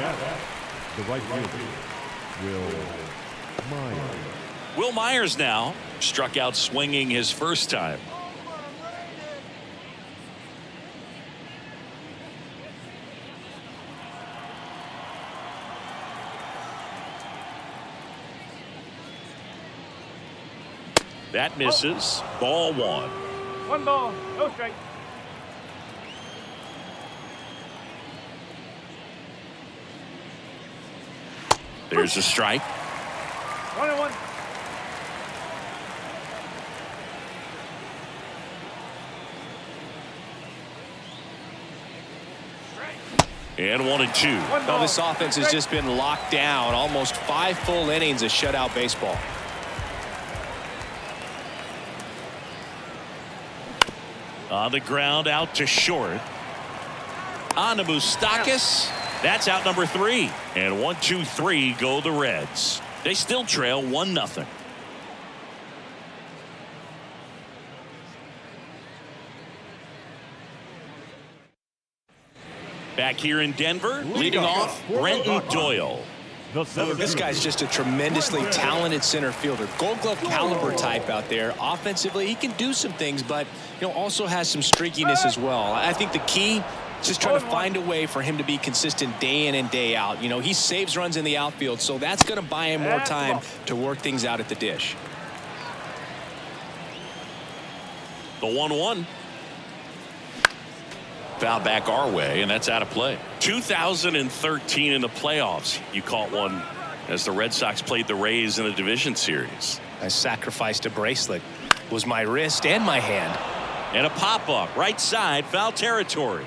the right fielder, Will Myers. Will Myers now struck out swinging his first time. That misses. Ball 1. 1 ball, no strike. There's a strike. 1-1. And 1-2. Well, this offense has just been locked down. Almost 5 full innings of shutout baseball. On the ground, out to short. On to Moustakas. That's out number 3. And 1, 2, 3 go the Reds. They still trail 1-0. Back here in Denver, leading off, Brenton Doyle. This guy's just a tremendously talented center fielder. Gold Glove caliber type out there. Offensively, he can do some things, but also has some streakiness as well. I think the key Just trying to find a way for him to be consistent day in and day out. You know, he saves runs in the outfield, so that's going to buy him more time to work things out at the dish. The 1-1. Foul back our way, and that's out of play. 2013 in the playoffs, you caught one as the Red Sox played the Rays in the division series. I sacrificed a bracelet. It was my wrist and my hand. And a pop-up, right side, foul territory.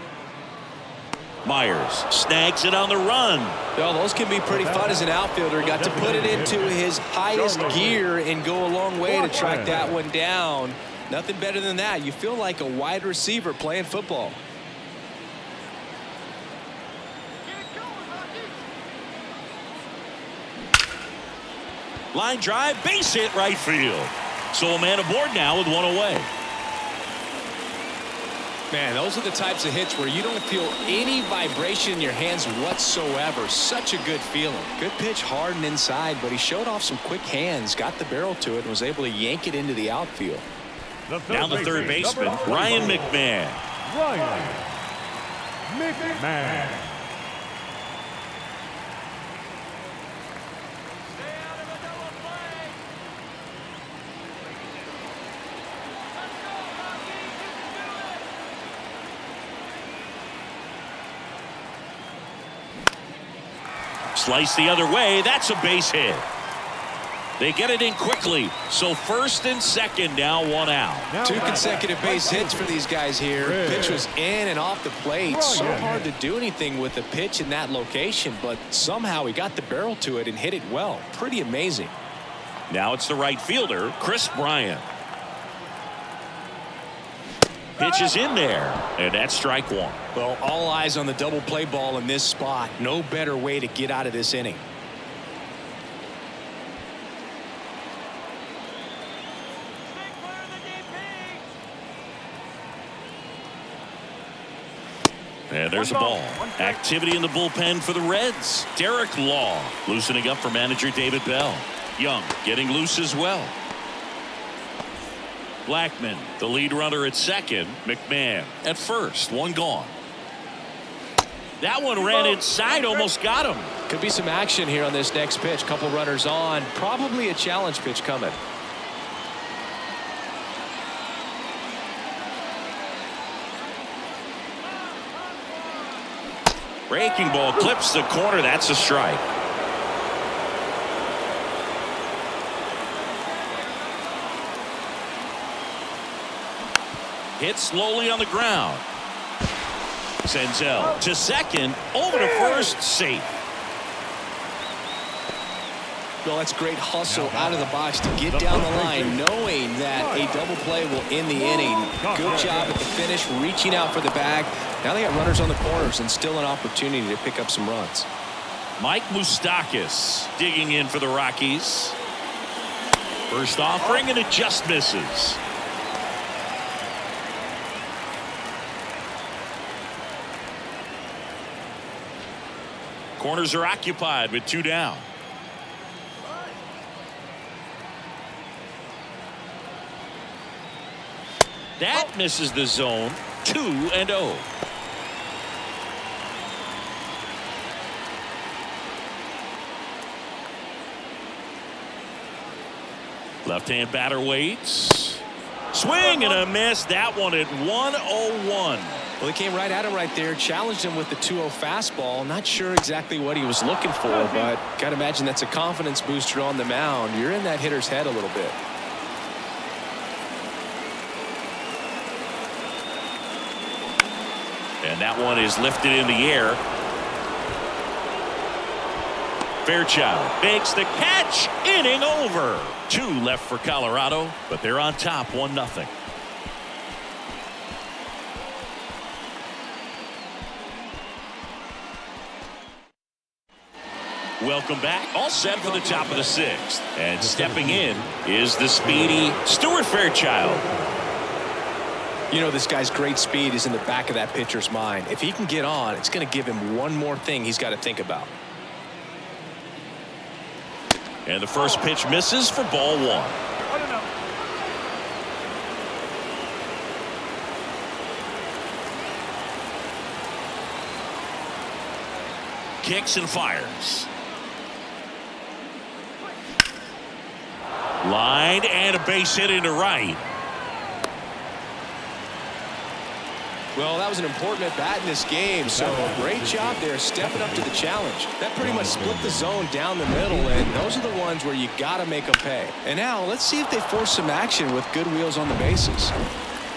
Myers snags it on the run. Well, those can be pretty fun as an outfielder. Got to put it into his highest gear and go a long way to track that one down. Nothing better than that. You feel like a wide receiver playing football. Line drive, base hit, right field. So a man aboard now with one away. Man, those are the types of hits where you don't feel any vibration in your hands whatsoever. Such a good feeling. Good pitch, hard and inside, but he showed off some quick hands, got the barrel to it, and was able to yank it into the outfield. Now the third baseman, Ryan McMahon. Ryan McMahon. Slice the other way. That's a base hit. They get it in quickly. So first and second, now one out. Two consecutive base hits for these guys here. Pitch was in and off the plate. So hard to do anything with the pitch in that location, but somehow he got the barrel to it and hit it well. Pretty amazing. Now it's the right fielder, Chris Bryant. Pitch is in there, and that's strike one. Well, all eyes on the double play ball in this spot. No better way to get out of this inning. And there's a ball. Activity in the bullpen for the Reds. Derek Law loosening up for manager David Bell. Young getting loose as well. Blackman, the lead runner at second. McMahon at first. One gone. That one ran inside, almost got him. Could be some action here on this next pitch. Couple runners on. Probably a challenge pitch coming. Breaking ball clips the corner. That's a strike. Hit slowly on the ground. Senzel to second, over to first, safe. Well, that's great hustle out of the box to get down the line, knowing that a double play will end the inning. Good job at the finish, reaching out for the bag. Now they got runners on the corners and still an opportunity to pick up some runs. Mike Moustakas digging in for the Rockies. First offering, and it just misses. Corners are occupied with two down. That misses the zone. 2-0. Left-hand batter waits. Swing and a miss. That one at 101. Well, he came right at him right there, challenged him with the 2-0 fastball. Not sure exactly what he was looking for, but got to imagine that's a confidence booster on the mound. You're in that hitter's head a little bit. And that one is lifted in the air. Fairchild makes the catch. Inning over. 2 left for Colorado, but they're on top 1-0. Welcome back. All set for the top of the 6th. And stepping in is the speedy Stuart Fairchild. You know, this guy's great speed is in the back of that pitcher's mind. If he can get on, it's going to give him one more thing he's got to think about. And the first pitch misses for ball 1. kicks and fires. Line and a base hit into right. Well, that was an important at-bat in this game, so great job there stepping up to the challenge. That pretty much split the zone down the middle, and those are the ones where you got to make them pay. And now let's see if they force some action with good wheels on the bases.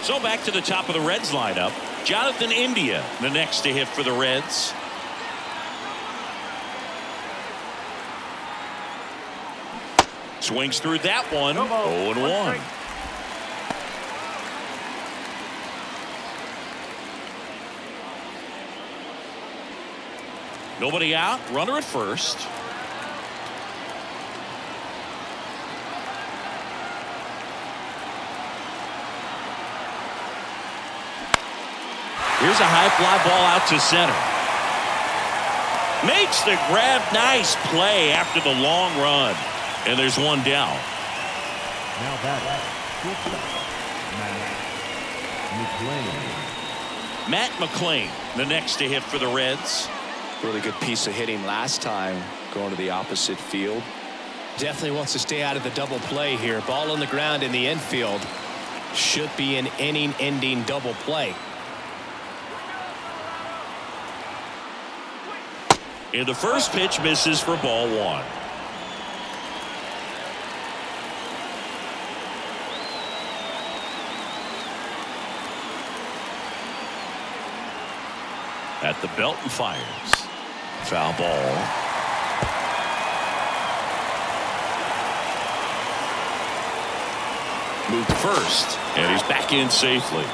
So back to the top of the Reds lineup. Jonathan India, the next to hit for the Reds. Swings through that one. 0-1. Nobody out. Runner at first. Here's a high fly ball out to center. Makes the grab. Nice play after the long run. And there's one down. Now batting, Matt McClain, the next to hit for the Reds. Really good piece of hitting last time, going to the opposite field. Definitely wants to stay out of the double play here. Ball on the ground in the infield. Should be an inning-ending double play. And the first pitch misses for ball one. At the belt and fires. Foul ball. Moved first, and he's back in safely.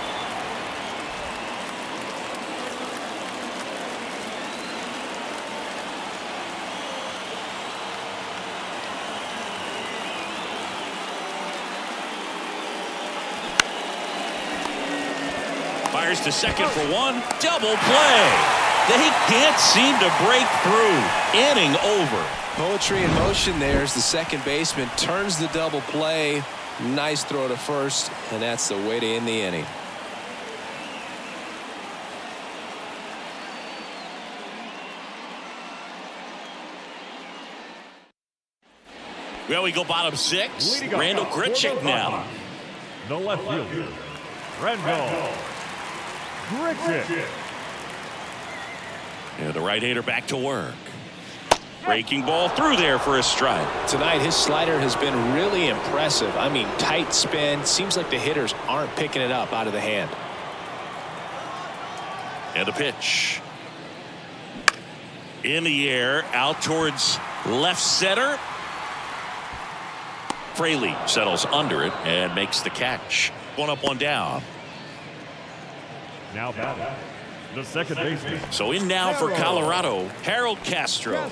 Fires to second for one. Double play. They can't seem to break through. Inning over. Poetry in motion there as the second baseman turns the double play. Nice throw to first, and that's the way to end the inning. Well, we go bottom six. Leading Randall off Grichuk for now. the left fielder, Randall Grichuk. And the right-hander back to work. Breaking ball through there for a strike. Tonight, his slider has been really impressive. I mean, tight spin. Seems like the hitters aren't picking it up out of the hand. And a pitch. In the air, out towards left center. Fraley settles under it and makes the catch. One up, one down. Now batting, the second baseman. So in now for Colorado, Harold Castro.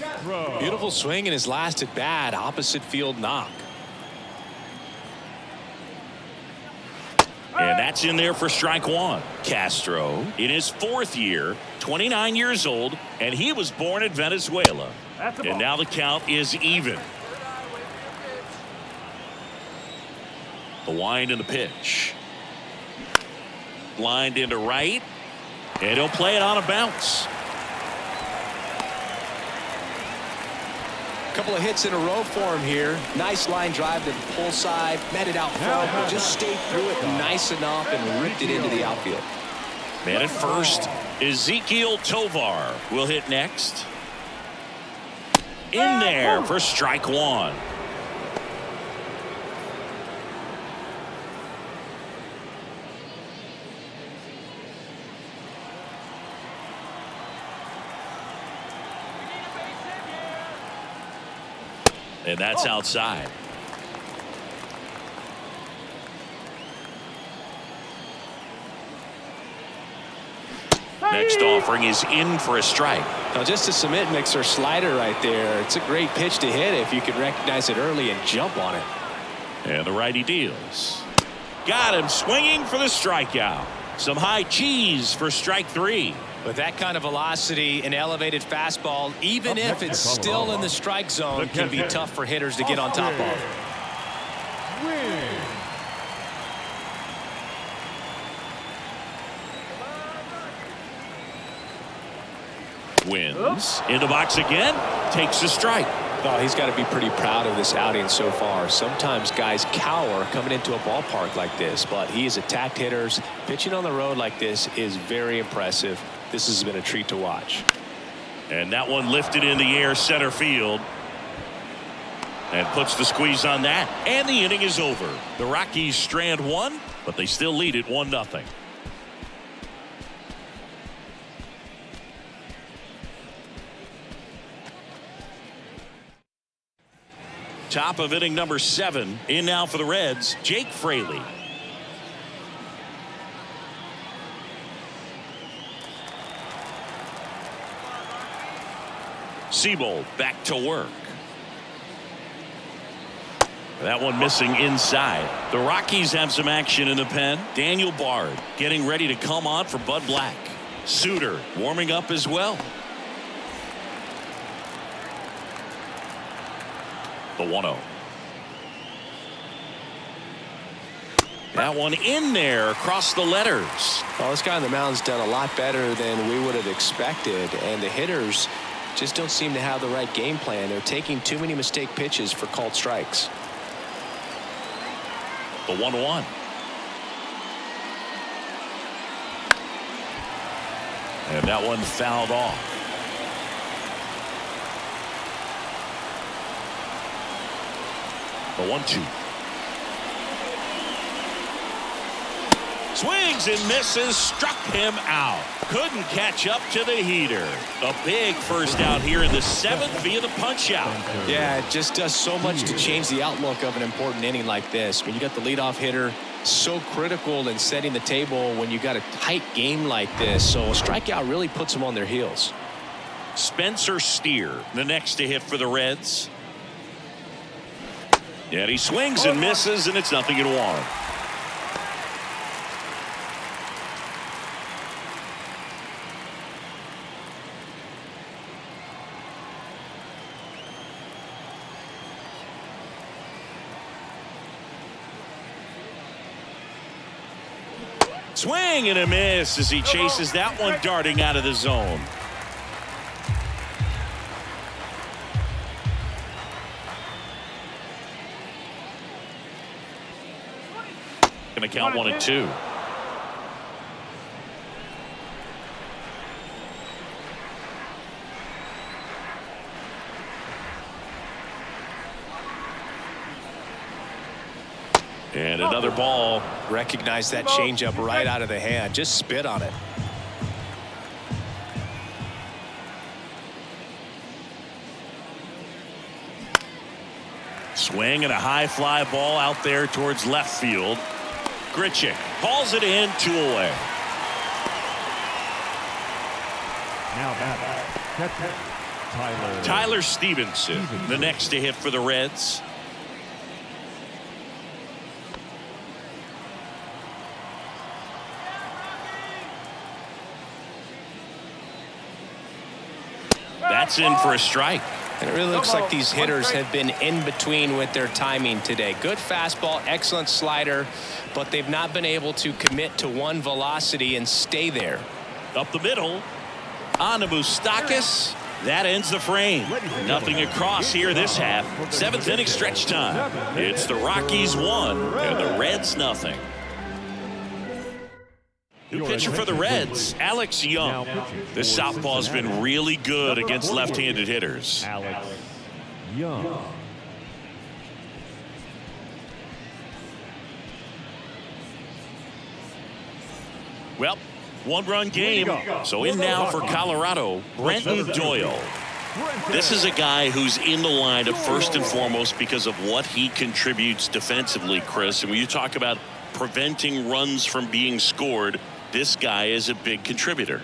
Beautiful swing in his last at bat. Opposite field knock. And that's in there for strike one. Castro in his fourth year, 29 years old, and he was born in Venezuela. And now the count is even. The wind and the pitch. Lined into right. And he'll play it on a bounce. A couple of hits in a row for him here. Nice line drive to the pull side. Met it out front, but just stayed through it nice enough and ripped it into the outfield. Man at first, Ezekiel Tovar will hit next. In there for strike one. And that's outside. Next offering is in for a strike. Now just a cement mixer slider right there. It's a great pitch to hit if you can recognize it early and jump on it. And the righty deals. Got him swinging for the strikeout. Some high cheese for strike three. With that kind of velocity, an elevated fastball, even if it's still in the strike zone, can be tough for hitters to get on top of. Wins. In the box again. Takes a strike. Oh, he's got to be pretty proud of this outing so far. Sometimes guys cower coming into a ballpark like this, but he has attacked hitters. Pitching on the road like this is very impressive. This has been a treat to watch. And that one lifted in the air center field. And puts the squeeze on that. And the inning is over. The Rockies strand one, but they still lead it 1-0. Top of inning number 7. In now for the Reds, Jake Fraley. Seabold back to work. That one missing inside. The Rockies have some action in the pen. Daniel Bard getting ready to come on for Bud Black. Suter warming up as well. The 1-0. That one in there across the letters. Well, this guy on the mound's done a lot better than we would have expected, and the hitters just don't seem to have the right game plan. They're taking too many mistake pitches for called strikes. The 1-1. And that one fouled off. The 1-2. Swings and misses, struck him out. Couldn't catch up to the heater. A big first out here in the 7th via the punch out. Yeah, it just does so much to change the outlook of an important inning like this. When you got the leadoff hitter, so critical in setting the table when you got a tight game like this. So a strikeout really puts them on their heels. Spencer Steer, the next to hit for the Reds. And he swings and misses, and it's 0-1. Swing and a miss as he chases that one darting out of the zone. Going to count 1-2. And another ball. Recognize that changeup right out of the hand. Just spit on it. Swing and a high fly ball out there towards left field. Grichuk hauls it in, 2 away. Now batting, Tyler Stevenson, the next to hit for the Reds. That's in for a strike. And it really looks like these hitters have been in between with their timing today. Good fastball, excellent slider, but they've not been able to commit to one velocity and stay there. Up the middle. On to Moustakas. That ends the frame. Nothing across here this half. 7th inning stretch time. It's the Rockies 1 and the Reds 0. New pitcher for the Reds, Alex Young. This southpaw's been really good against left-handed hitters. Alex Young. Well, 1-run game. So in now for Colorado, Brenton Doyle. This is a guy who's in the lineup first and foremost because of what he contributes defensively, Chris. And when you talk about preventing runs from being scored, this guy is a big contributor.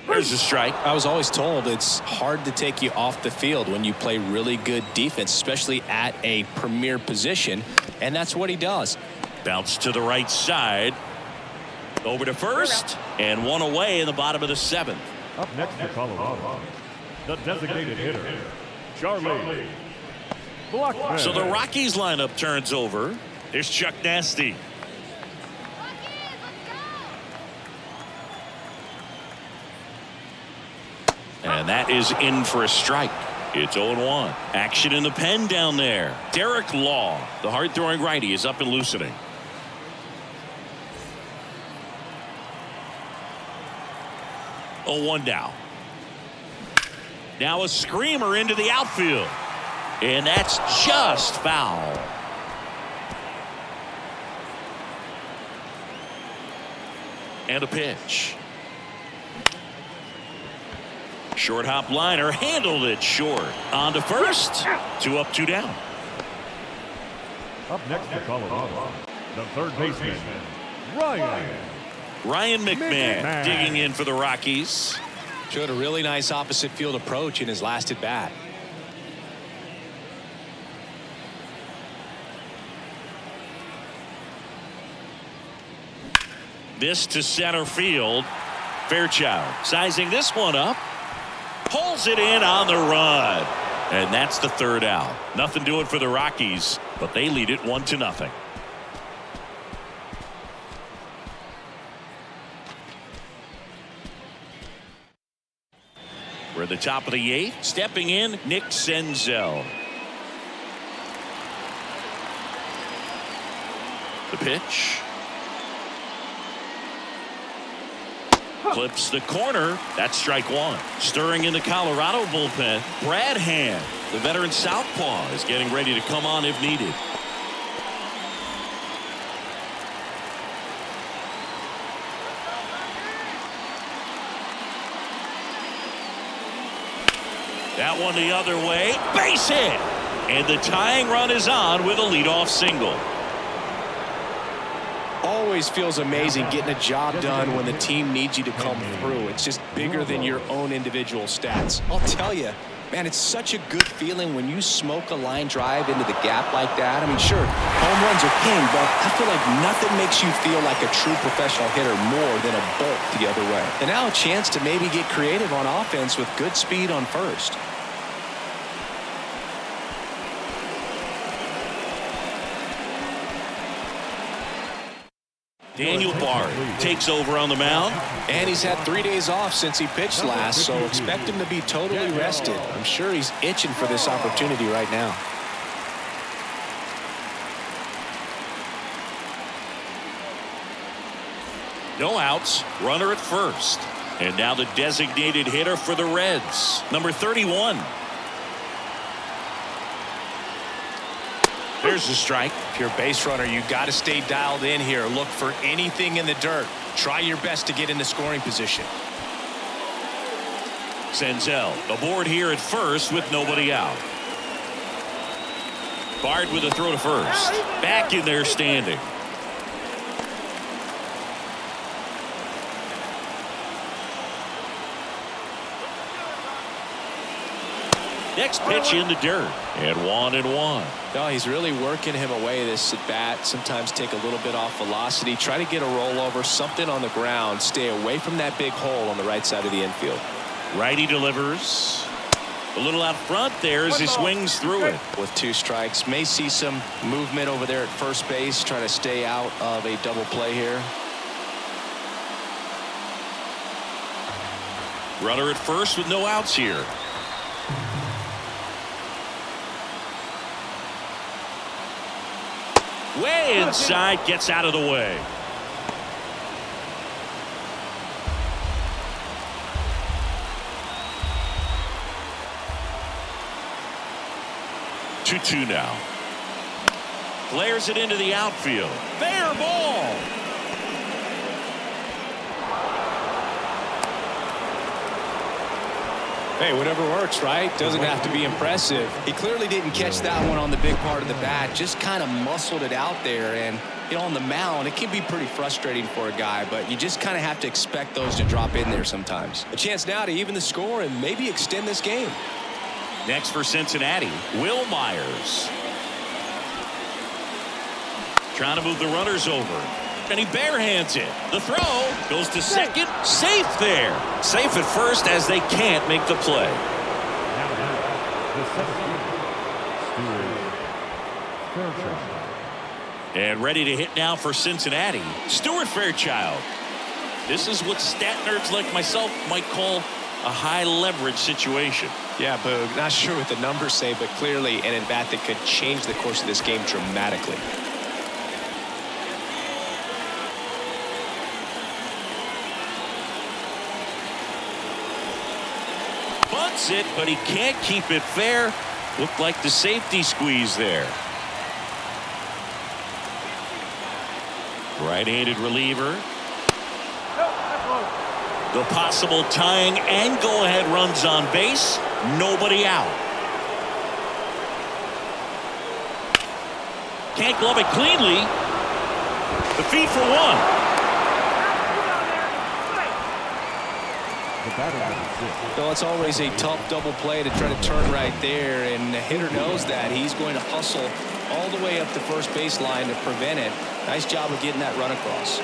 There's a strike. I was always told it's hard to take you off the field when you play really good defense, especially at a premier position, and that's what he does. Bounce to the right side. Over to first, and 1 away in the bottom of the 7th. Up next to Colorado, the designated hitter, Charlie Blackman. So the Rockies lineup turns over. There's Chuck Nasty. That is in for a strike. It's 0-1. Action in the pen down there. Derek Law, the hard-throwing righty, is up and loosening. Oh, 1 down. Now a screamer into the outfield. And that's just foul. And a pitch. Short hop liner, handled it short. On to first. 2 up, 2 down. Up next for Colorado, the third baseman, Ryan McMahon digging in for the Rockies. Showed a really nice opposite field approach in his last at bat. This to center field. Fairchild sizing this one up. Pulls it in on the run. And that's the 3rd out. Nothing doing for the Rockies, but they lead it 1-0. We're at the top of the 8th. Stepping in, Nick Senzel. The pitch. Clips the corner. That's strike 1. Stirring in the Colorado bullpen. Brad Hand, the veteran southpaw, is getting ready to come on if needed. That one the other way. Base hit. And the tying run is on with a leadoff single. Always feels amazing getting a job done when the team needs you to come through. It's just bigger than your own individual stats. I'll tell you, man, it's such a good feeling when you smoke a line drive into the gap like that. I mean, sure, home runs are king, but I feel like nothing makes you feel like a true professional hitter more than a bolt the other way. And now a chance to maybe get creative on offense with good speed on first. Daniel Bard takes over on the mound. And he's had 3 days off since he pitched last, so expect him to be totally rested. I'm sure he's itching for this opportunity right now. No outs. Runner at first. And now the designated hitter for the Reds, number 31. There's the strike. If you're a base runner, you got to stay dialed in here. Look for anything in the dirt. Try your best to get in the scoring position. Senzel aboard here at first with nobody out. Bard with a throw to first. Back in there standing. Next pitch in the dirt. And 1-1. No, he's really working him away this at bat. Sometimes take a little bit off velocity. Try to get a rollover, something on the ground. Stay away from that big hole on the right side of the infield. Righty delivers. A little out front there as he swings through it. With 2 strikes, may see some movement over there at first base. Try to stay out of a double play here. Runner at first with no outs here. Way inside, gets out of the way. Two now. Flares it into the outfield. Fair ball. Hey, whatever works, right? Doesn't have to be impressive. He clearly didn't catch that one on the big part of the bat. Just kind of muscled it out there. And, you know, on the mound, it can be pretty frustrating for a guy, but you just kind of have to expect those to drop in there sometimes. A chance now to even the score and maybe extend this game. Next for Cincinnati, Will Myers. Trying to move the runners over. And he barehands it. The throw goes to second. Safe there. Safe at first as they can't make the play. And ready to hit now for Cincinnati, Stuart Fairchild. This is what stat nerds like myself might call a high leverage situation. Yeah, Boog, not sure what the numbers say, but clearly an at-bat that could change the course of this game dramatically. Bunts it, but he can't keep it fair. Looked like the safety squeeze there. Right-handed reliever. The possible tying and go-ahead runs on base. Nobody out. Can't glove it cleanly. The feed for one. Well, it's always a tough double play to try to turn right there, and the hitter knows that. He's going to hustle all the way up the first baseline to prevent it. Nice job of getting that run across.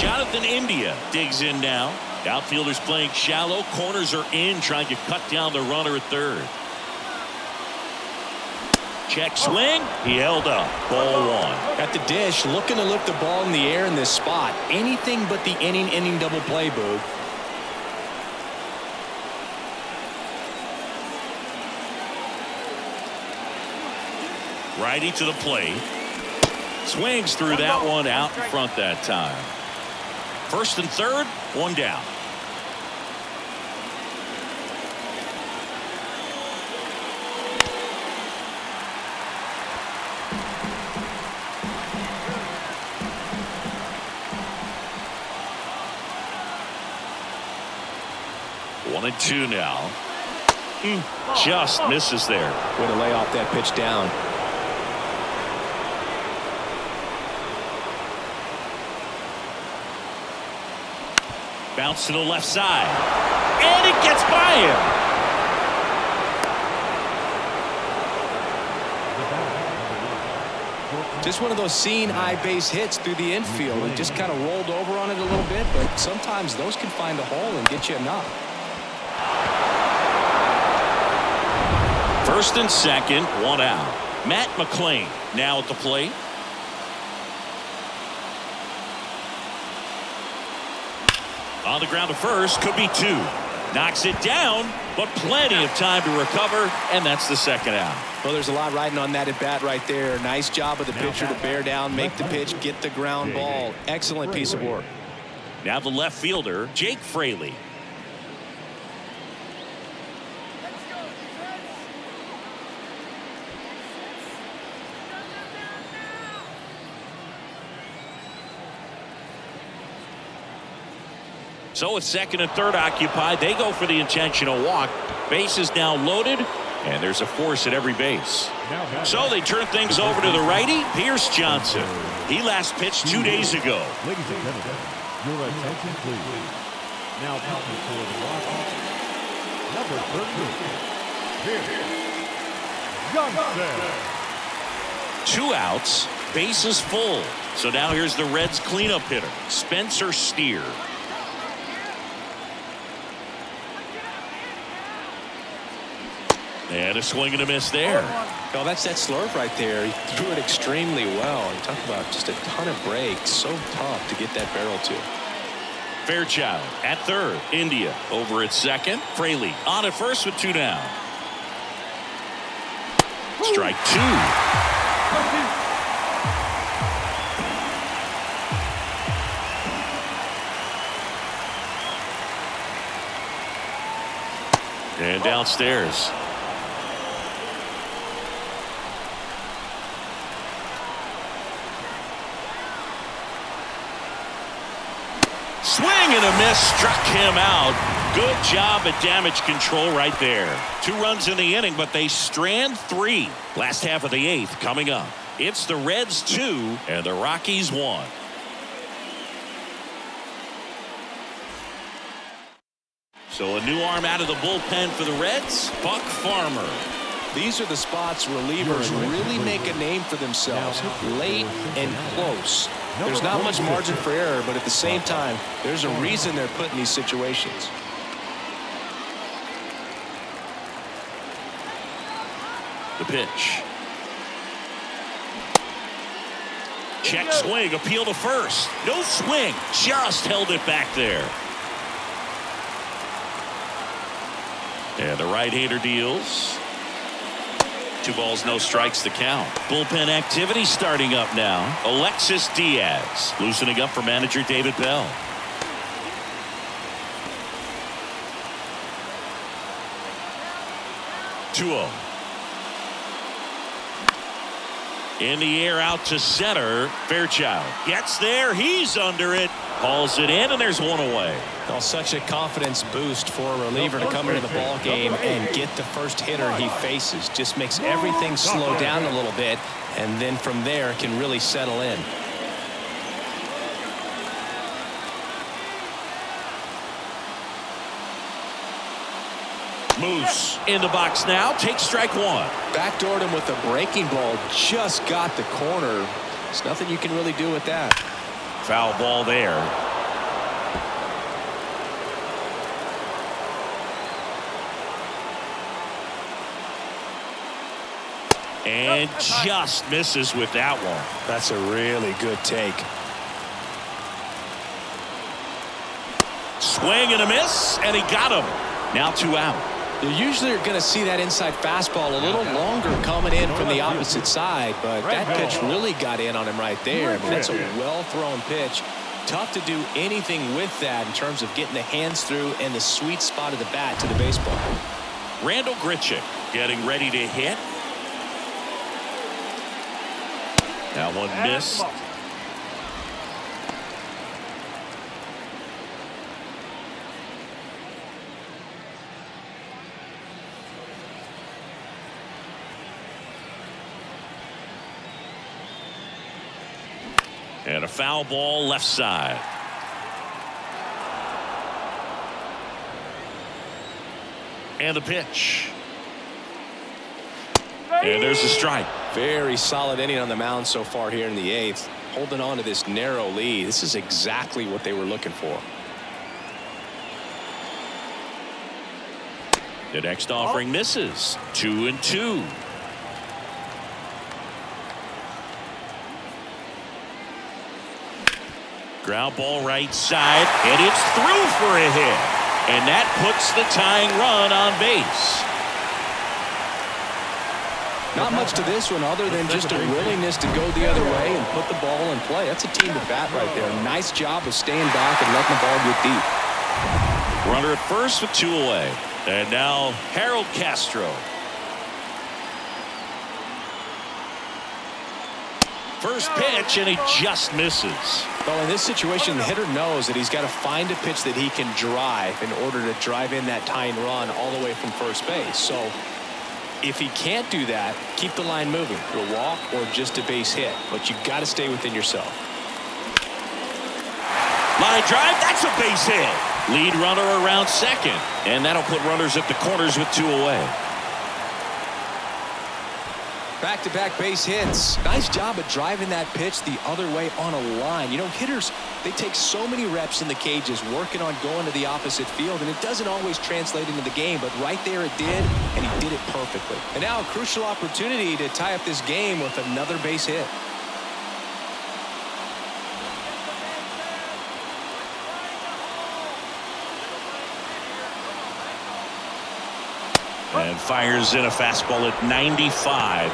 Jonathan India digs in now. Outfielders playing shallow. Corners are in, trying to cut down the runner at third. Check swing. He held up. Ball one. At the dish, looking to lift the ball in the air in this spot. Anything but the inning double play, Boog. Righty to the plate. Swings through that one out in front that time. First and third, one down. One and two now. Just misses there. Way to lay off that pitch down. Bounce to the left side. And it gets by him. Just one of those seeing high base hits through the infield. It just kind of rolled over on it a little bit, but sometimes those can find a hole and get you a knock. First and second, one out. Matt McClain now at the plate. On the ground to first, could be two. Knocks it down, but plenty of time to recover, and that's the second out. Well, there's a lot riding on that at bat right there. Nice job of the pitcher to bear down, make the pitch, get the ground ball. Excellent piece of work. Now the left fielder, Jake Fraley. So with second and third occupied, they go for the intentional walk. Base is now loaded, and there's a force at every base. So they turn things over to the righty, Pierce Johnson. He last pitched 2 days ago. Ladies and gentlemen, your attention please. Now pitching for the Rockies, number 13, Pierce Johnson. 2 outs, bases full. So now here's the Reds' cleanup hitter, Spencer Steer. And a swing and a miss there. Oh, that's that slurve right there. He threw it extremely well. And talk about just a ton of breaks. So tough to get that barrel to. Fairchild at third. India over at second. Fraley on at first with 2 down. Strike 2. And downstairs. Swing and a miss, struck him out. Good job at damage control right there. 2 runs in the inning, but they strand 3. Last half of the 8th coming up. It's the Reds 2 and the Rockies 1. So a new arm out of the bullpen for the Reds, Buck Farmer. These are the spots relievers really make a name for themselves. Late and close. There's not much margin for error, but at the same time, there's a reason they're put in these situations. The pitch. Check swing, appeal to first. No swing, just held it back there. And the right-hander deals. 2 balls, no strikes to count. Bullpen activity starting up now. Alexis Diaz loosening up for manager David Bell. Two-0. In the air out to center. Fairchild gets there. He's under it. Hauls it in, and there's one away. Well, such a confidence boost for a reliever to come into the ball game and get the first hitter he faces. Just makes everything slow down a little bit, and then from there can really settle in. Moose in the box now. Takes strike 1. Backdoored him with a breaking ball. Just got the corner. There's nothing you can really do with that. Foul ball there. And just misses with that one. That's a really good take. Swing and a miss, and he got him. Now 2 out. You usually are going to see that inside fastball a little longer coming in from the opposite side, but that pitch really got in on him right there. I mean, that's a well-thrown pitch. Tough to do anything with that in terms of getting the hands through and the sweet spot of the bat to the baseball. Randall Grichuk getting ready to hit. That one missed. And a foul ball left side. And the pitch. And there's a strike. Very solid inning on the mound so far here in the 8th. Holding on to this narrow lead. This is exactly what they were looking for. The next offering misses. 2-2. Ground ball right side, and it's through for a hit. And that puts the tying run on base. Not much to this one other than just a willingness to go the other way and put the ball in play. That's a team at bat right there. Nice job of staying back and letting the ball get deep. Runner at first with 2 away. And now Harold Castro. First pitch, and he just misses. Well, in this situation, the hitter knows that he's got to find a pitch that he can drive in order to drive in that tying run all the way from first base. So if he can't do that, keep the line moving. A walk or just a base hit. But you've got to stay within yourself. Line drive, that's a base hit. Lead runner around second. And that'll put runners at the corners with 2 away. Back-to-back base hits. Nice job of driving that pitch the other way on a line. You know, hitters, they take so many reps in the cages working on going to the opposite field, and it doesn't always translate into the game, but right there it did, and he did it perfectly. And now a crucial opportunity to tie up this game with another base hit. And fires in a fastball at 95.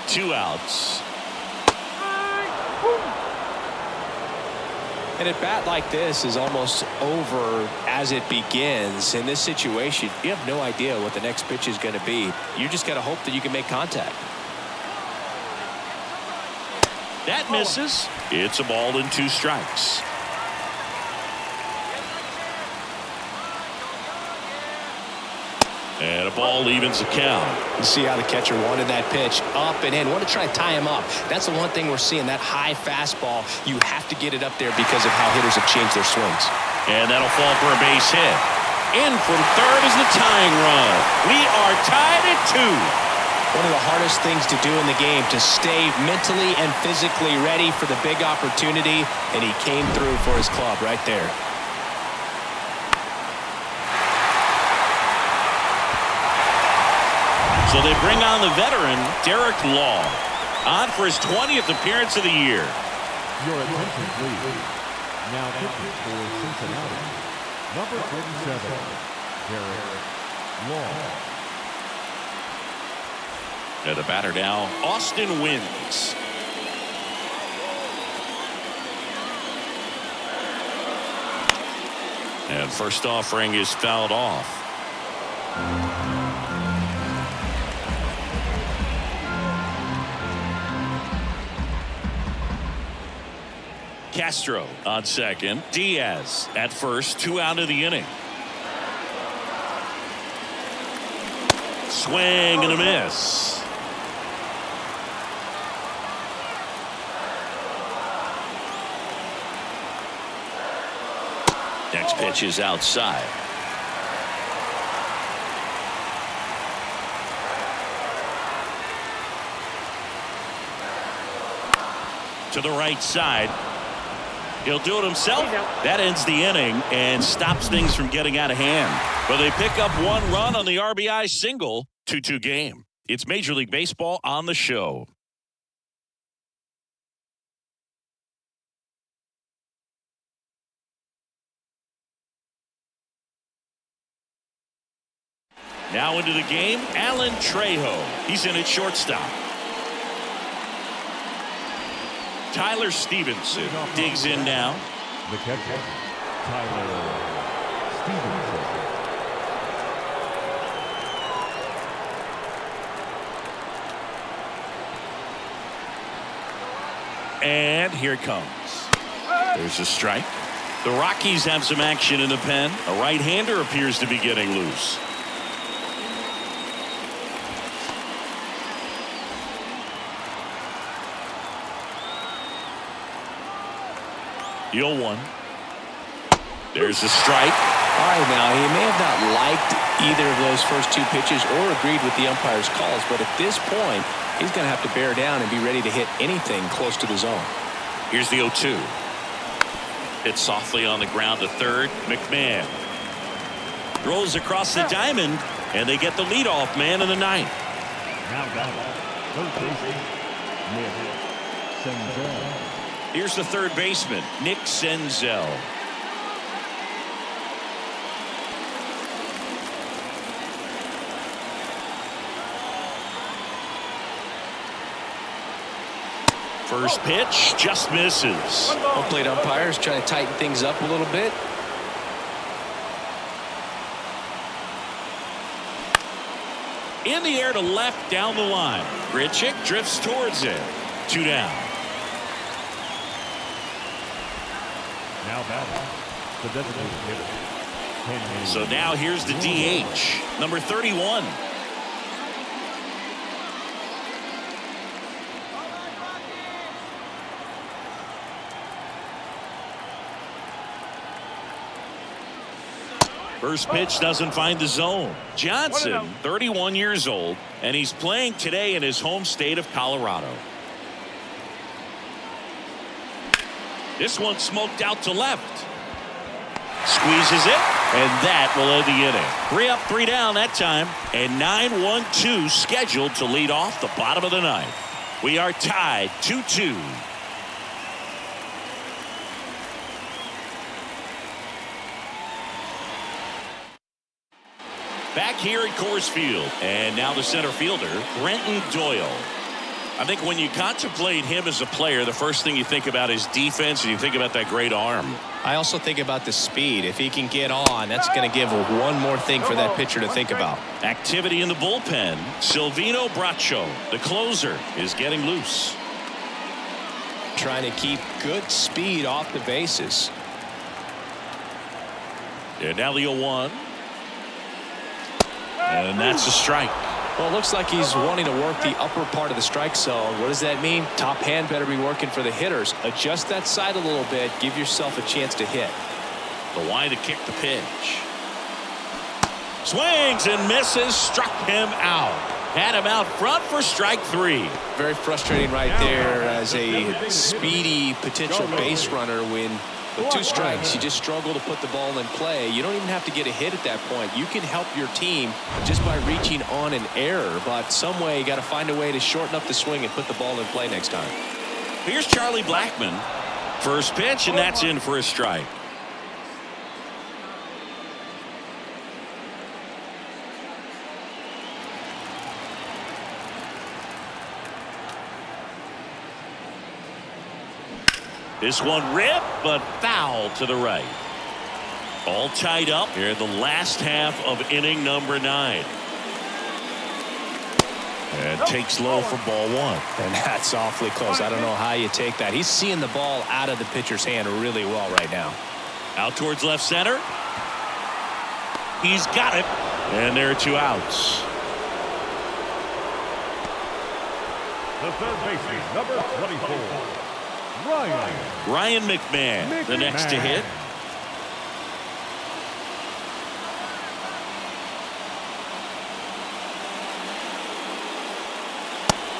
Two outs. And a bat like this is almost over as it begins. In this situation, you have no idea what the next pitch is going to be. You just got to hope that you can make contact. That misses. It's a ball and 2 strikes. And a ball evens the count. You see how the catcher wanted that pitch up and in. Want to try to tie him up. That's the one thing we're seeing, that high fastball. You have to get it up there because of how hitters have changed their swings. And that'll fall for a base hit. In from third is the tying run. We are tied at 2. One of the hardest things to do in the game, to stay mentally and physically ready for the big opportunity, and he came through for his club right there. So they bring on the veteran, Derek Law, on for his 20th appearance of the year. Your attention, please. Now pitching for Cincinnati, number 47, Derek Law. And the batter now, Austin Wynns. And first offering is fouled off. Castro on second. Diaz at first. 2 out of the inning. Swing and a miss. Next pitch is outside. To the right side. He'll do it himself. That ends the inning and stops things from getting out of hand. But they pick up 1 run on the RBI single. 2-2 game. It's Major League Baseball on the show. Now into the game, Alan Trejo. He's in at shortstop. Tyler Stevenson digs in now. The catcher, Tyler Stevenson. And here it comes. There's a strike. The Rockies have some action in the pen. A right-hander appears to be getting loose. The 0-1. There's a strike. All right, now, he may have not liked either of those first 2 pitches or agreed with the umpire's calls, but at this point, he's going to have to bear down and be ready to hit anything close to the zone. Here's the 0-2. Hit softly on the ground to third. McMahon rolls across the diamond, and they get the leadoff man in the 9th. Now batting, third baseman, Nick Senzel. Here's the third baseman, Nick Senzel. First pitch just misses. Home plate umpires trying to tighten things up a little bit. In the air to left down the line. Grichuk drifts towards it. 2 down. Now batting, the designated hitter. So now here's the DH, number 31. First pitch doesn't find the zone. Johnson, 31 years old, and he's playing today in his home state of Colorado. This one smoked out to left. Squeezes it, and that will end the inning. 3 up, 3 down that time, and 9-1-2 scheduled to lead off the bottom of the 9th. We are tied 2-2. Back here at Coors Field, and now the center fielder, Brenton Doyle. I think when you contemplate him as a player, the first thing you think about is defense, and you think about that great arm. I also think about the speed. If he can get on, that's going to give one more thing for that pitcher to think about. Activity in the bullpen. Silvino Bracho, the closer, is getting loose. Trying to keep good speed off the bases. And now the 0-1. And that's a strike. Well, it looks like he's wanting to work the upper part of the strike zone. What does that mean? Top hand better be working for the hitters. Adjust that side a little bit. Give yourself a chance to hit. The line to kick the pitch. Swings and misses. Struck him out. Had him out front for strike 3. Very frustrating right there as a speedy potential base runner when With 2 strikes, you just struggle to put the ball in play. You don't even have to get a hit at that point. You can help your team just by reaching on an error, but some way you got to find a way to shorten up the swing and put the ball in play next time. Here's Charlie Blackmon. First pitch, and that's in for a strike. This one ripped, but foul to the right. All tied up here in the last half of inning number 9. And takes low for ball 1. And that's awfully close. I don't know how you take that. He's seeing the ball out of the pitcher's hand really well right now. Out towards left center. He's got it. And there are 2 outs. The third baseman, number 24. Ryan McMahon, the next to hit.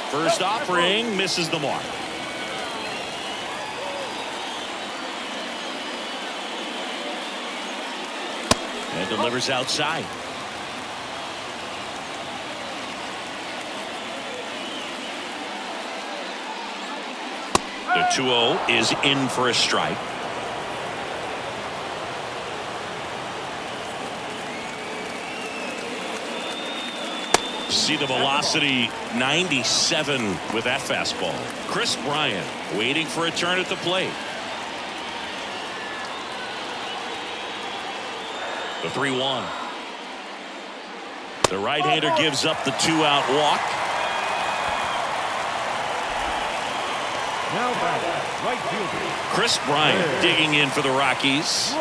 First offering misses the mark. And delivers outside. The 2-0 is in for a strike. See the velocity, 97 with that fastball. Chris Bryant waiting for a turn at the plate. The 3-1. The right-hander gives up the 2-out walk. Now back, right fielder. Chris Bryant digging in for the Rockies.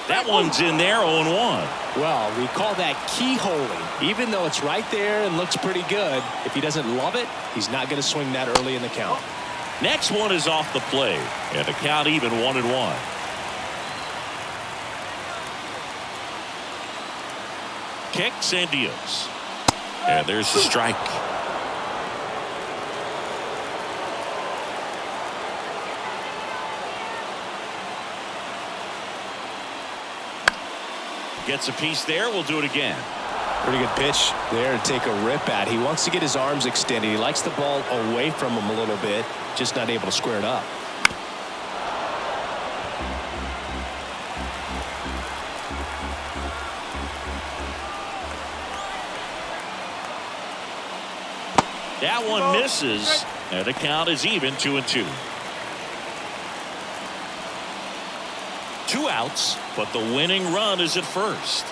That one's in there, 0-1. Well, we call that keyholing. Even though it's right there and looks pretty good, if he doesn't love it, he's not going to swing that early in the count. Next one is off the plate, and the count even 1-1. Kicks and deals. And there's the strike. Gets a piece there. We'll do it again. Pretty good pitch there to take a rip at. He wants to get his arms extended. He likes the ball away from him a little bit, just not able to square it up. That one misses, and the count is even, 2-2. 2 outs, but the winning run is at first.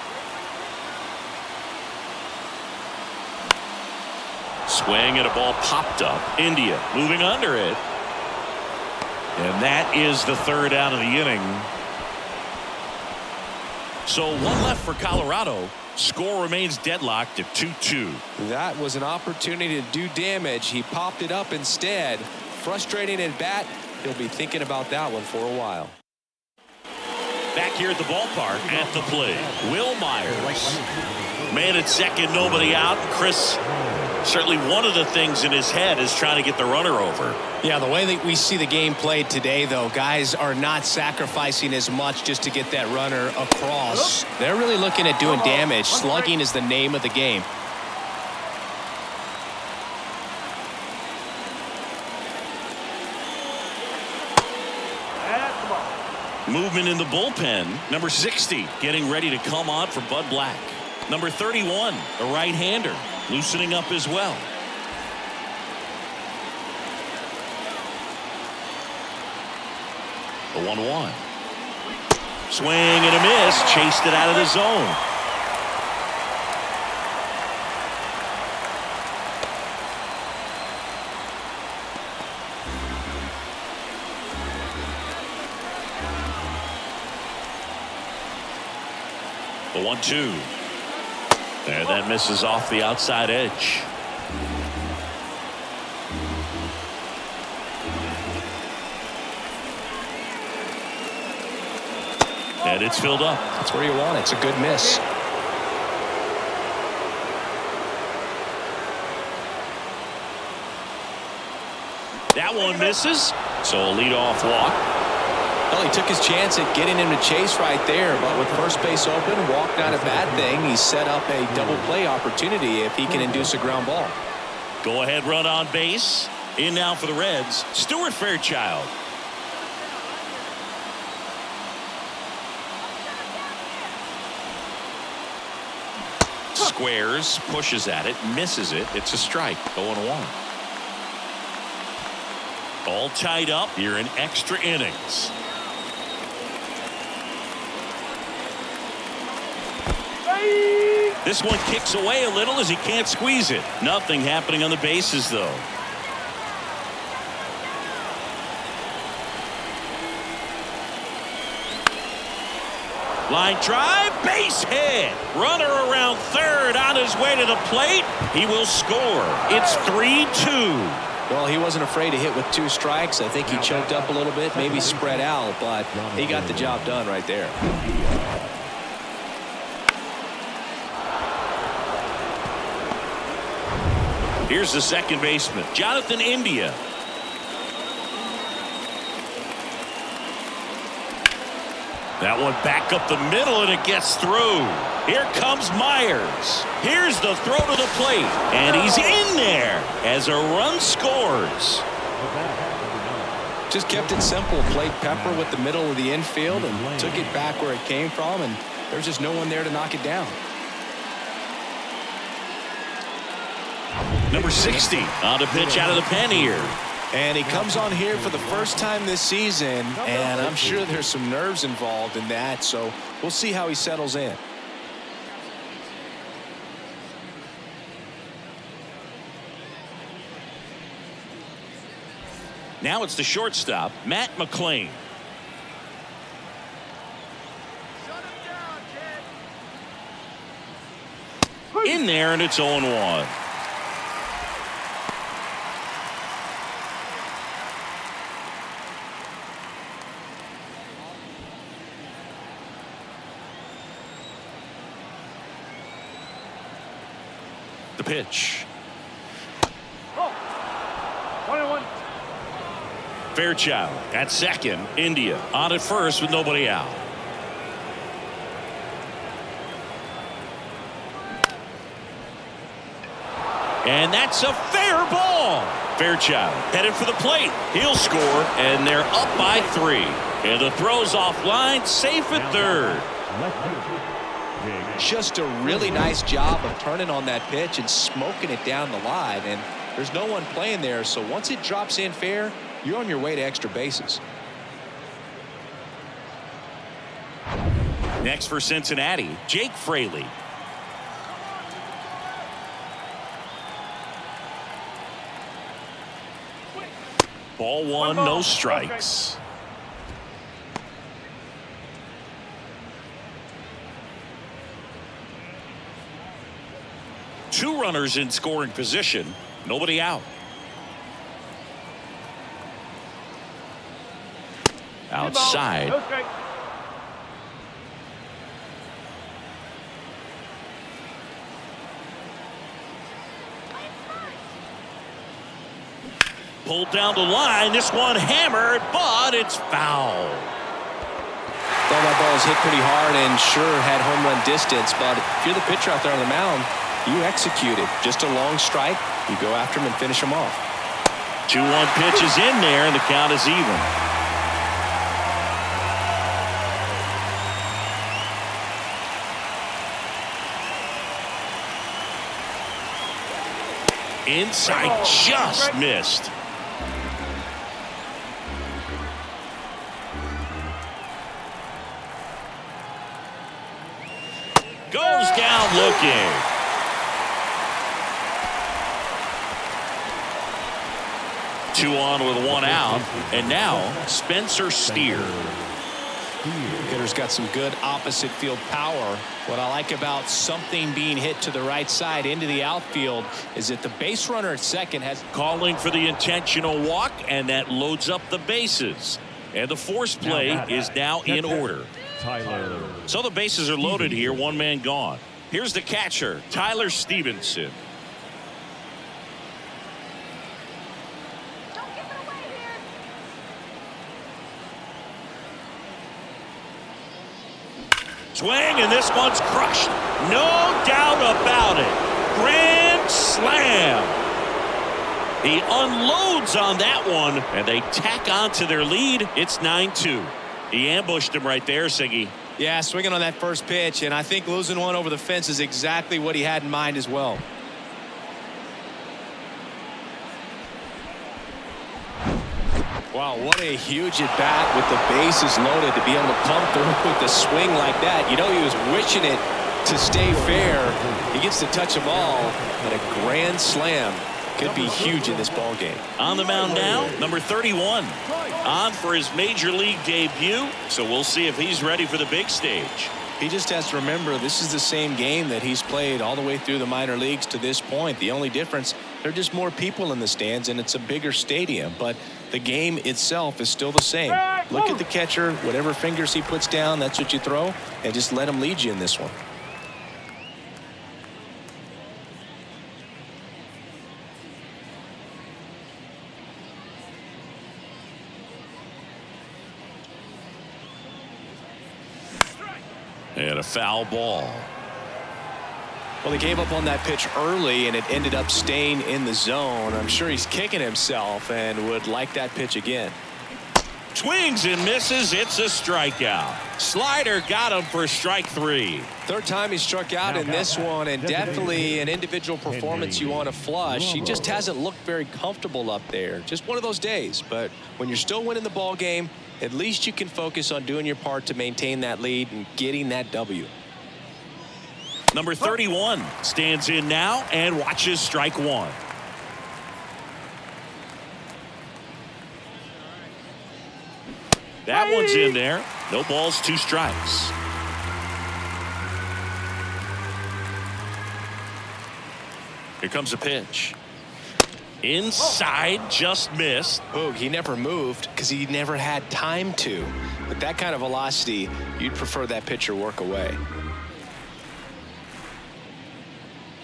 Swing and a ball popped up. India moving under it. And that is the 3rd out of the inning. So 1 left for Colorado. Score remains deadlocked at 2-2. That was an opportunity to do damage. He popped it up instead. Frustrating at bat. He'll be thinking about that one for a while. Back here at the ballpark at the plate, Will Myers. Man at second, nobody out. Chris, certainly one of the things in his head is trying to get the runner over. Yeah, the way that we see the game played today, though, guys are not sacrificing as much just to get that runner across. They're really looking at doing damage. Slugging is the name of the game. Movement in the bullpen. Number 60 getting ready to come on for Bud Black. Number 31, the right-hander, loosening up as well. The 1-1. Swing and a miss. Chased it out of the zone. The 1-2. And that misses off the outside edge. And it's filled up. That's where you want it. It's a good miss. That one misses, so a leadoff walk. Well, he took his chance at getting him to chase right there, but with first base open, walk not a bad thing. He set up a double play opportunity if he can induce a ground ball. Go ahead run on base. In now for the Reds, Stuart Fairchild. Squares, pushes at it, misses it. It's a strike. 0-1. All tied up here in extra innings. This one kicks away a little as he can't squeeze it. Nothing happening on the bases, though. Line drive, base hit. Runner around third on his way to the plate. He will score. It's 3-2. Well, he wasn't afraid to hit with 2 strikes. I think he choked up a little bit, maybe spread out, but he got the job done right there. Here's the second baseman, Jonathan India. That one back up the middle, and it gets through. Here comes Myers. Here's the throw to the plate, and he's in there as a run scores. Just kept it simple. Played Pepper with the middle of the infield and took it back where it came from, and there's just no one there to knock it down. Number 60 on to pitch out of the pen here. And he comes on here for the first time this season, and I'm sure there's some nerves involved in that, so we'll see how he settles in. Now it's the shortstop, Matt McClain. In there, and it's 0-1. The pitch. 1-1. Fairchild at second. India on at first with nobody out. And that's a fair ball. Fairchild headed for the plate. He'll score, and they're up by 3. And the throw's offline, safe at third. Just a really nice job of turning on that pitch and smoking it down the line, and there's no one playing there, so once it drops in fair, you're on your way to extra bases. Next for Cincinnati, Jake Fraley. Ball 1, no strikes. Two runners in scoring position, nobody out. Outside. No strike. Pulled down the line. This one hammered, but it's foul. Thought that ball was hit pretty hard and sure had home run distance, but if you're the pitcher out there on the mound, you execute it. Just a long strike. You go after him and finish him off. 2-1 pitch is in there, and the count is even. Inside, just missed. Goes down looking. Two on with one out, and now Spencer Steer. Hitter's got some good opposite field power. What I like about something being hit to the right side into the outfield is that the base runner at second has Calling for the intentional walk, and that loads up the bases. And the force play is now in order. Tyler. So the bases are loaded here, one man gone. Here's the catcher, Tyler Stevenson. Swing, and this one's crushed. No doubt about it. Grand slam. He unloads on that one, and they tack on to their lead. It's 9-2. He ambushed him right there, Siggy. Yeah, swinging on that first pitch, and I think losing one over the fence is exactly what he had in mind as well. Wow, what a huge at bat with the bases loaded to be able to come through with the swing like that. You know, he was wishing it to stay fair. He gets to touch a ball, and a grand slam could be huge in this ball game. On the mound now, number 31. On for his major league debut, so we'll see if he's ready for the big stage. He just has to remember this is the same game that he's played all the way through the minor leagues to this point. The only difference, there are just more people in the stands and it's a bigger stadium, but the game itself is still the same. Look at the catcher, whatever fingers he puts down, that's what you throw, and just let him lead you in this one. And a foul ball. Well, he gave up on that pitch early, and it ended up staying in the zone. I'm sure he's kicking himself and would like that pitch again. Swings and misses. It's a strikeout. Slider got him for strike 3. Third time he struck out in this one, and definitely an individual performance you want to flush. He just hasn't looked very comfortable up there. Just one of those days. But when you're still winning the ball game, at least you can focus on doing your part to maintain that lead and getting that W. Number 31 stands in now and watches strike 1. That one's in there. No balls, 2 strikes. Here comes a pitch. Inside, just missed. Boog, he never moved because he never had time to. With that kind of velocity, you'd prefer that pitcher work away.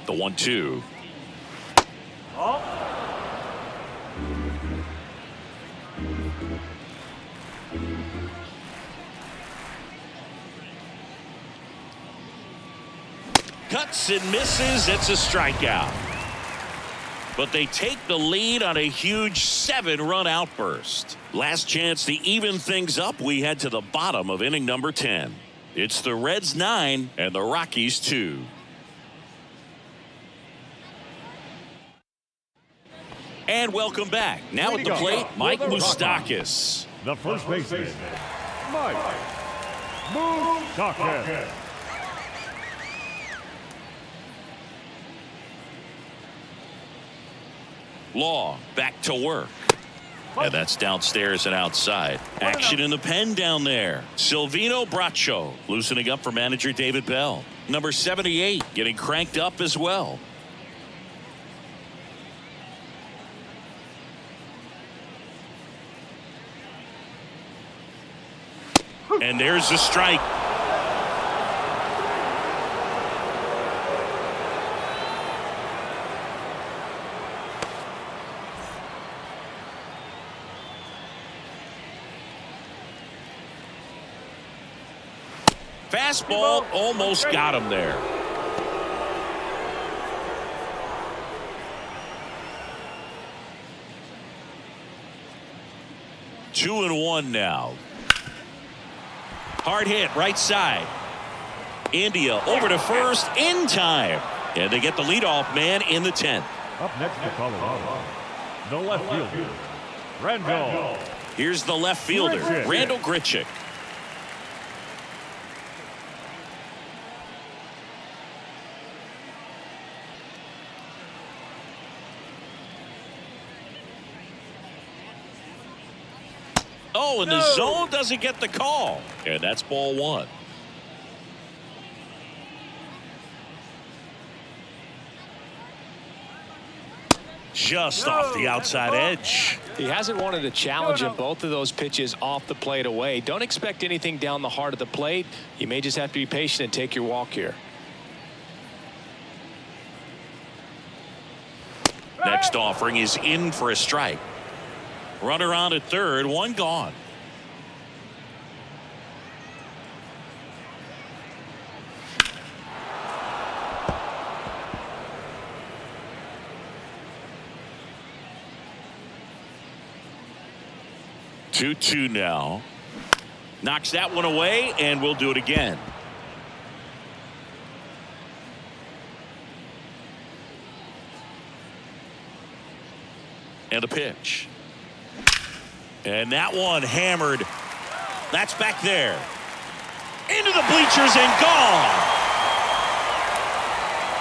The 1-2. Cuts and misses. It's a strikeout. But they take the lead on a huge 7-run outburst. Last chance to even things up. We head to the bottom of inning number 10. It's the Reds 9 and the Rockies 2. And welcome back. Now at the plate, Mike Moustakas. The first baseman, Mike Moustakas. Law back to work. And that's downstairs and outside. Action in the pen down there. Silvino Bracho loosening up for manager David Bell. Number 78 getting cranked up as well. And there's the strike. Fastball almost got him there. Two and one now. Hard hit right side. India over to first in time. And they get the leadoff man in the 10th. Up next to Colorado, the left fielder, Randall. Here's the left fielder, Grichuk. Randall Grichuk. Oh, and the zone doesn't get the call. And that's ball 1. Just off the outside edge. He hasn't wanted a challenge in both of those pitches off the plate away. Don't expect anything down the heart of the plate. You may just have to be patient and take your walk here. Next offering is in for a strike. Runner on at third, one gone. 2-2 now. Knocks that one away, and we'll do it again. And a pitch. And that one hammered. That's back there. Into the bleachers and gone.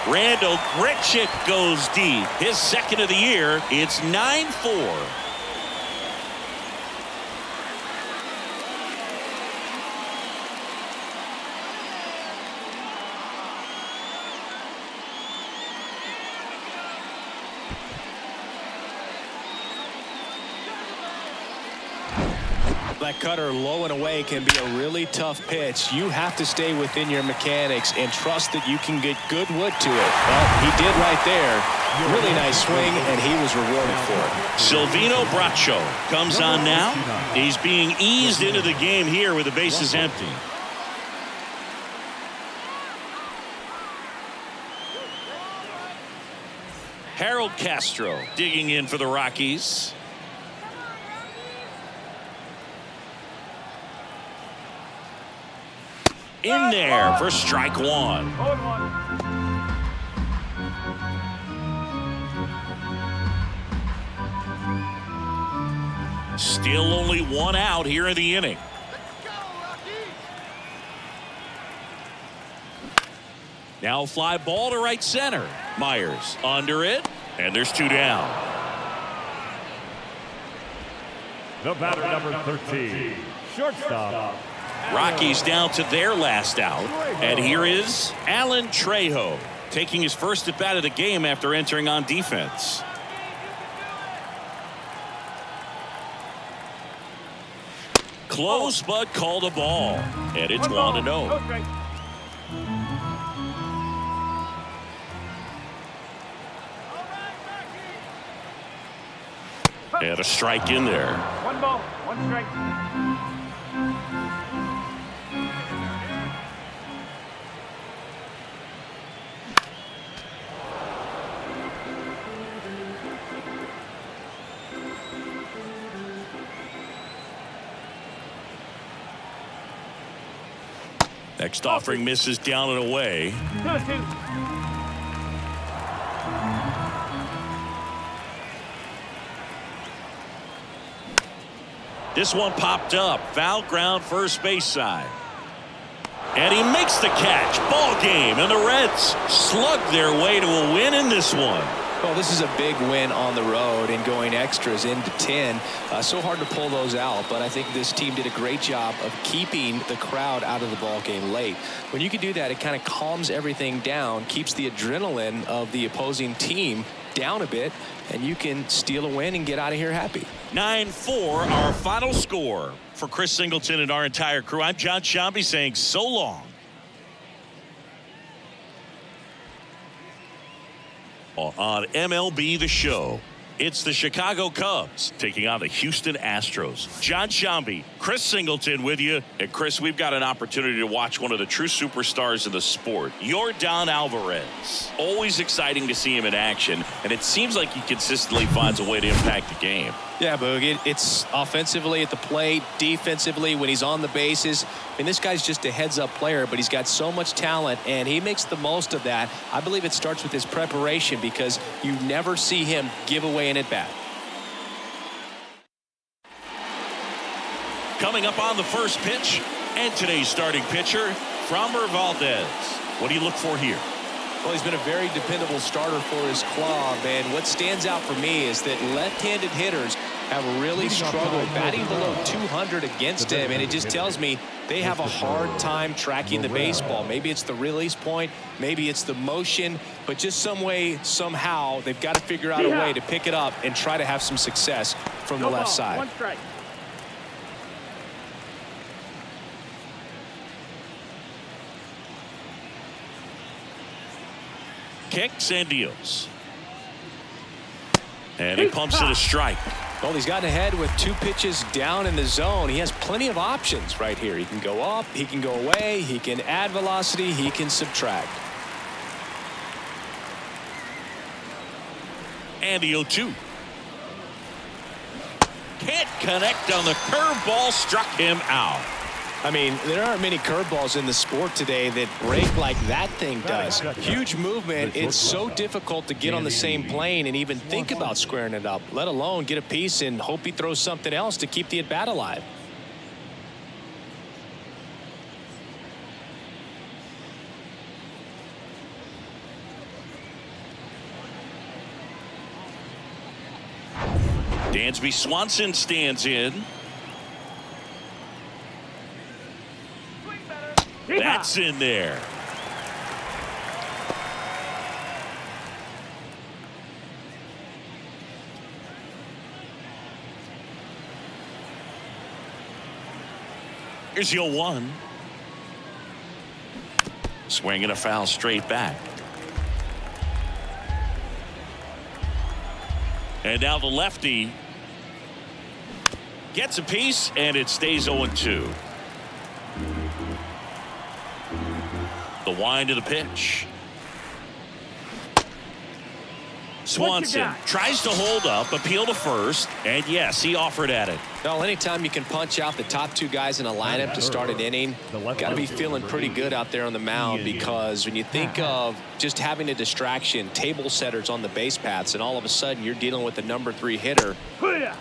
Randall Grichuk goes deep. His second of the year. It's 9-4. That cutter low and away can be a really tough pitch. You have to stay within your mechanics and trust that you can get good wood to it. Well, he did right there. Really nice swing, and he was rewarded for it. Silvino Bracho comes on now. He's being eased into the game here with the bases empty. Harold Castro digging in for the Rockies. In there for strike one. 0-1. Still only one out here in the inning. Now fly ball to right center. Myers under it, and there's two down. The batter, number 13, shortstop. Rockies down to their last out, and here is Alan Trejo taking his first at bat of the game after entering on defense. Close, but called a ball, and it's 1-0. No strike. And a strike in there. 1 ball, 1 strike. Next offering misses down and away. 2-2. This one popped up. Foul ground first base side. And he makes the catch. Ball game. And the Reds slug their way to a win in this one. Well, this is a big win on the road and going extras into 10. So hard to pull those out, but I think this team did a great job of keeping the crowd out of the ball game late. When you can do that, it kind of calms everything down, keeps the adrenaline of the opposing team down a bit, and you can steal a win and get out of here happy. 9-4, our final score. For Chris Singleton and our entire crew, I'm John Shambi saying so long. On MLB The Show, it's the Chicago Cubs taking on the Houston Astros. John Shambi, Chris Singleton with you. And Chris, we've got an opportunity to watch one of the true superstars in the sport, Yordan Alvarez. Always exciting to see him in action, and it seems like he consistently finds a way to impact the game. Yeah, Boog, it's offensively at the plate, defensively when he's on the bases. I mean, this guy's just a heads-up player, but he's got so much talent, and he makes the most of that. I believe it starts with his preparation because you never see him give away an at-bat. Coming up on the first pitch, and today's starting pitcher, Framber Valdez. What do you look for here? Well, he's been a very dependable starter for his club, and what stands out for me is that left-handed hitters have really struggled batting below 200 against him, and it just tells me they have a hard time tracking the baseball. Maybe it's the release point, maybe it's the motion, but just some way, somehow, they've got to figure out a way to pick it up and try to have some success from the left side. 1 strike. Kicks and deals. And he pumps it a strike. Well, he's gotten ahead with 2 pitches down in the zone. He has plenty of options right here. He can go up, he can go away, he can add velocity, he can subtract. And the 0-2. Can't connect on the curveball, struck him out. I mean, there aren't many curveballs in the sport today that break like that thing does. Huge movement. It's so difficult to get on the same plane and even think about squaring it up, let alone get a piece and hope he throws something else to keep the at-bat alive. Dansby Swanson stands in. That's in there. Here's your 1. Swinging a foul straight back. And now the lefty gets a piece, and it stays 0-2. The wind of the pitch. Swanson tries to hold up, appeal to first, and yes, he offered at it. Well, anytime you can punch out the top 2 guys in a lineup to start an inning, got to be feeling pretty good out there on the mound, because when you think of just having a distraction, table setters on the base paths, and all of a sudden you're dealing with the number 3 hitter,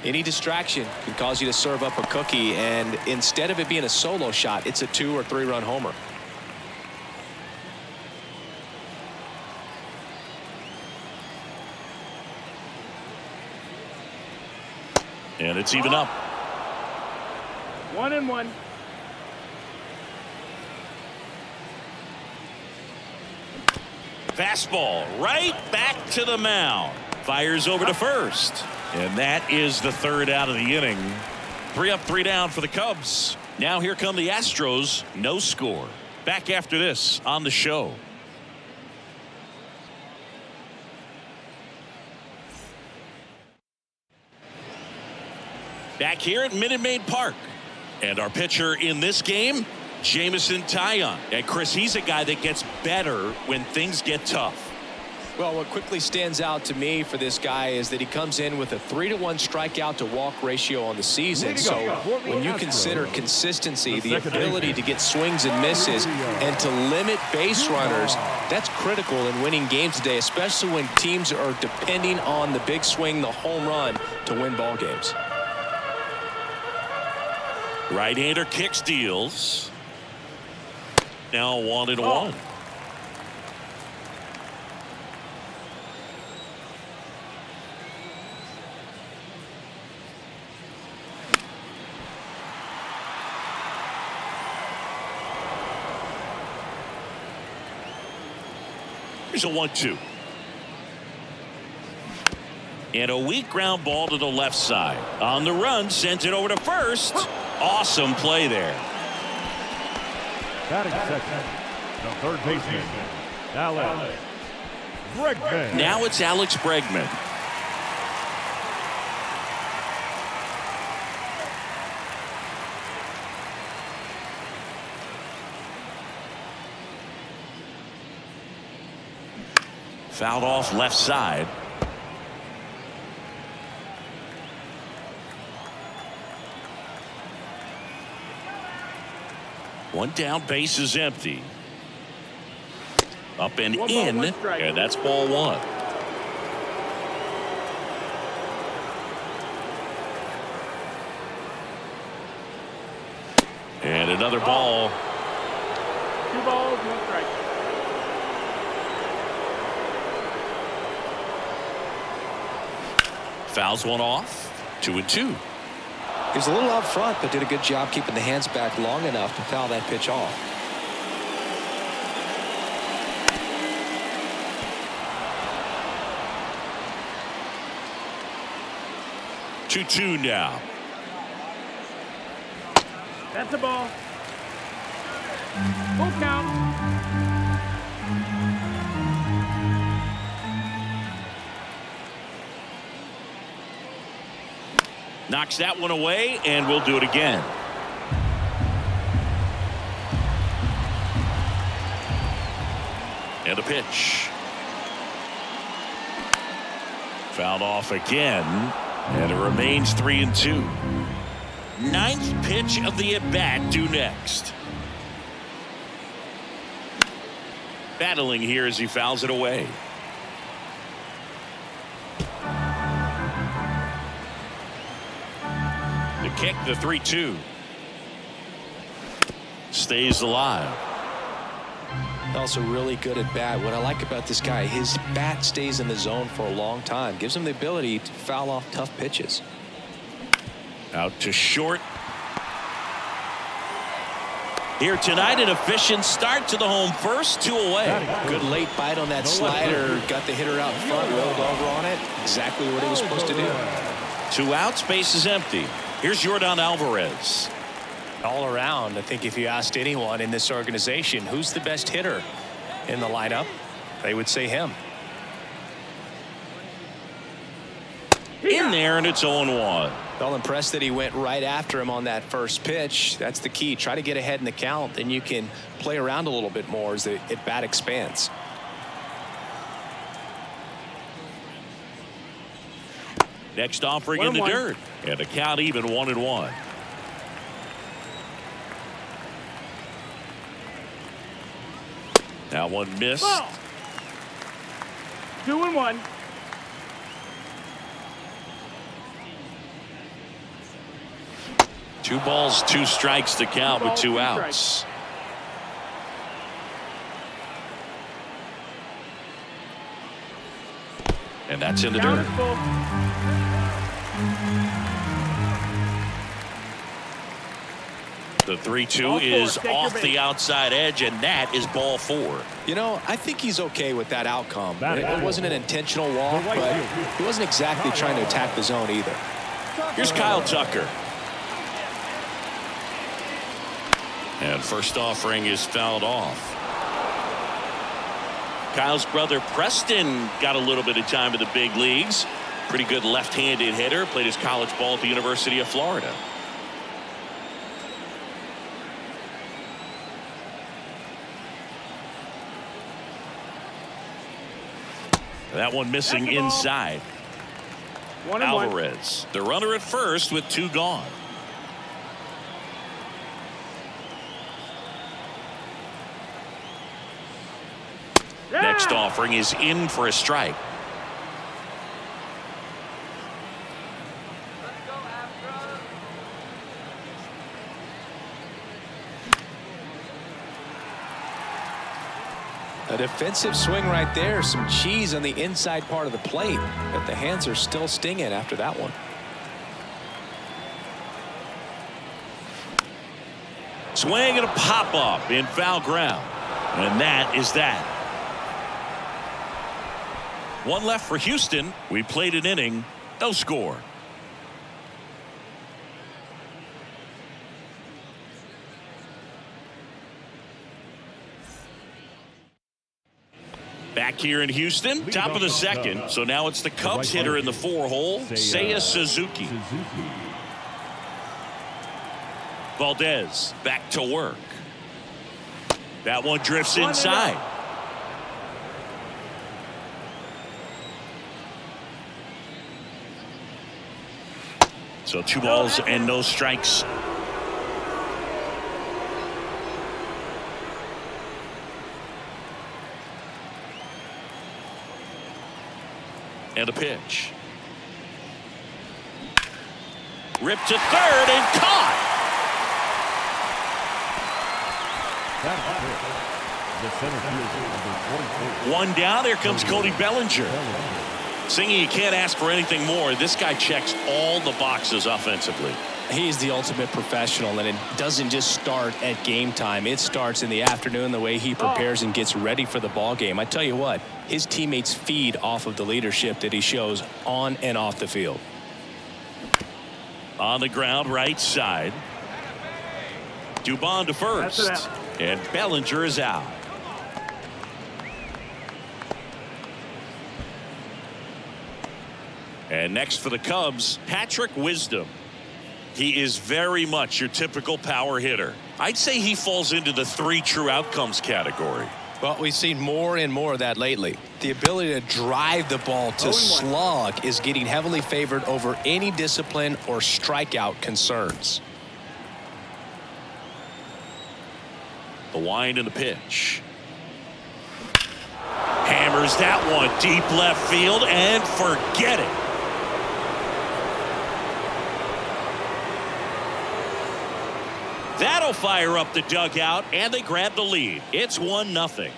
any distraction can cause you to serve up a cookie, and instead of it being a solo shot, it's a 2 or 3 run homer. And it's even up. 1-1. Fastball right back to the mound. Fires over to first. And that is the 3rd out of the inning. 3 up, 3 down for the Cubs. Now here come the Astros. No score. Back after this on the show. Back here at Minute Maid Park. And our pitcher in this game, Jamison Taillon. And Chris, he's a guy that gets better when things get tough. Well, what quickly stands out to me for this guy is that he comes in with a 3-to-1 strikeout to walk ratio on the season. So when you consider consistency, the ability to get swings and misses, and to limit base runners, that's critical in winning games today, especially when teams are depending on the big swing, the home run, to win ball games. Right-hander kicks, deals. Now 1-1. Here's a 1-2. And a weak ground ball to the left side. On the run, sends it over to first. Awesome play there. Batting second, the 3rd baseman, Alex Bregman. Now it's Alex Bregman. Fouled off left side. One down, base is empty. Up and in, and that's ball 1. And another ball. 2 balls, 1 strike. Fouls one off. 2-2. He was a little out front, but did a good job keeping the hands back long enough to foul that pitch off. Two now. That's a ball. Full count. Knocks that one away, and we'll do it again. And a pitch. Fouled off again. And it remains 3-2. Ninth pitch of the at-bat due next. Battling here as he fouls it away. The kick, the 3-2. Stays alive. Also really good at bat. What I like about this guy, his bat stays in the zone for a long time. Gives him the ability to foul off tough pitches. Out to short. Here tonight, an efficient start to the home first, 2 away. Good late bite on that slider. Got the hitter out in front, rolled over on it. Exactly what he was supposed to do. 2 outs, base is empty. Here's Yordan Alvarez. All around, I think if you asked anyone in this organization who's the best hitter in the lineup, they would say him. In there, and it's 0-1. Well, impressed that he went right after him on that first pitch. That's the key. Try to get ahead in the count, then you can play around a little bit more as the at-bat expands. Next offering in the dirt, and a count even 1-1. Now one missed. Ball. 2-1. Two balls, 2 strikes to count with 2 outs. And that's in the dirt. The 3-2 is off the outside edge, and that is ball 4. You know, I think he's okay with that outcome. It wasn't an intentional walk, but he wasn't exactly trying to attack the zone either. Here's Kyle Tucker. And first offering is fouled off. Kyle's brother Preston got a little bit of time in the big leagues. Pretty good left-handed hitter. Played his college ball at the University of Florida. That one missing inside. 1-1. Alvarez, the runner at first with 2 gone. Next offering is in for a strike. A defensive swing right there. Some cheese on the inside part of the plate, but the hands are still stinging after that one. Swing and a pop up in foul ground, and that is that. 1 left for Houston. We played an inning, no score. Back here in Houston, top of the second. So now it's the Cubs hitter in the 4-hole, Seiya Suzuki. Valdez back to work. That one drifts inside. So 2 balls and no strikes. And a pitch. Ripped to third and caught. One down. Here comes Cody Bellinger. Singing, you can't ask for anything more. This guy checks all the boxes offensively. He's the ultimate professional, and it doesn't just start at game time. It starts in the afternoon, the way he prepares and gets ready for the ball game. I tell you what, his teammates feed off of the leadership that he shows on and off the field. On the ground, right side. Dubon to first, and Bellinger is out. And next for the Cubs, Patrick Wisdom. He is very much your typical power hitter. I'd say he falls into the 3 true outcomes category. Well, we've seen more and more of that lately. The ability to drive the ball to slog is getting heavily favored over any discipline or strikeout concerns. The wind and the pitch. Hammers that one deep left field and forget it. That'll fire up the dugout, and they grab the lead. It's 1-0.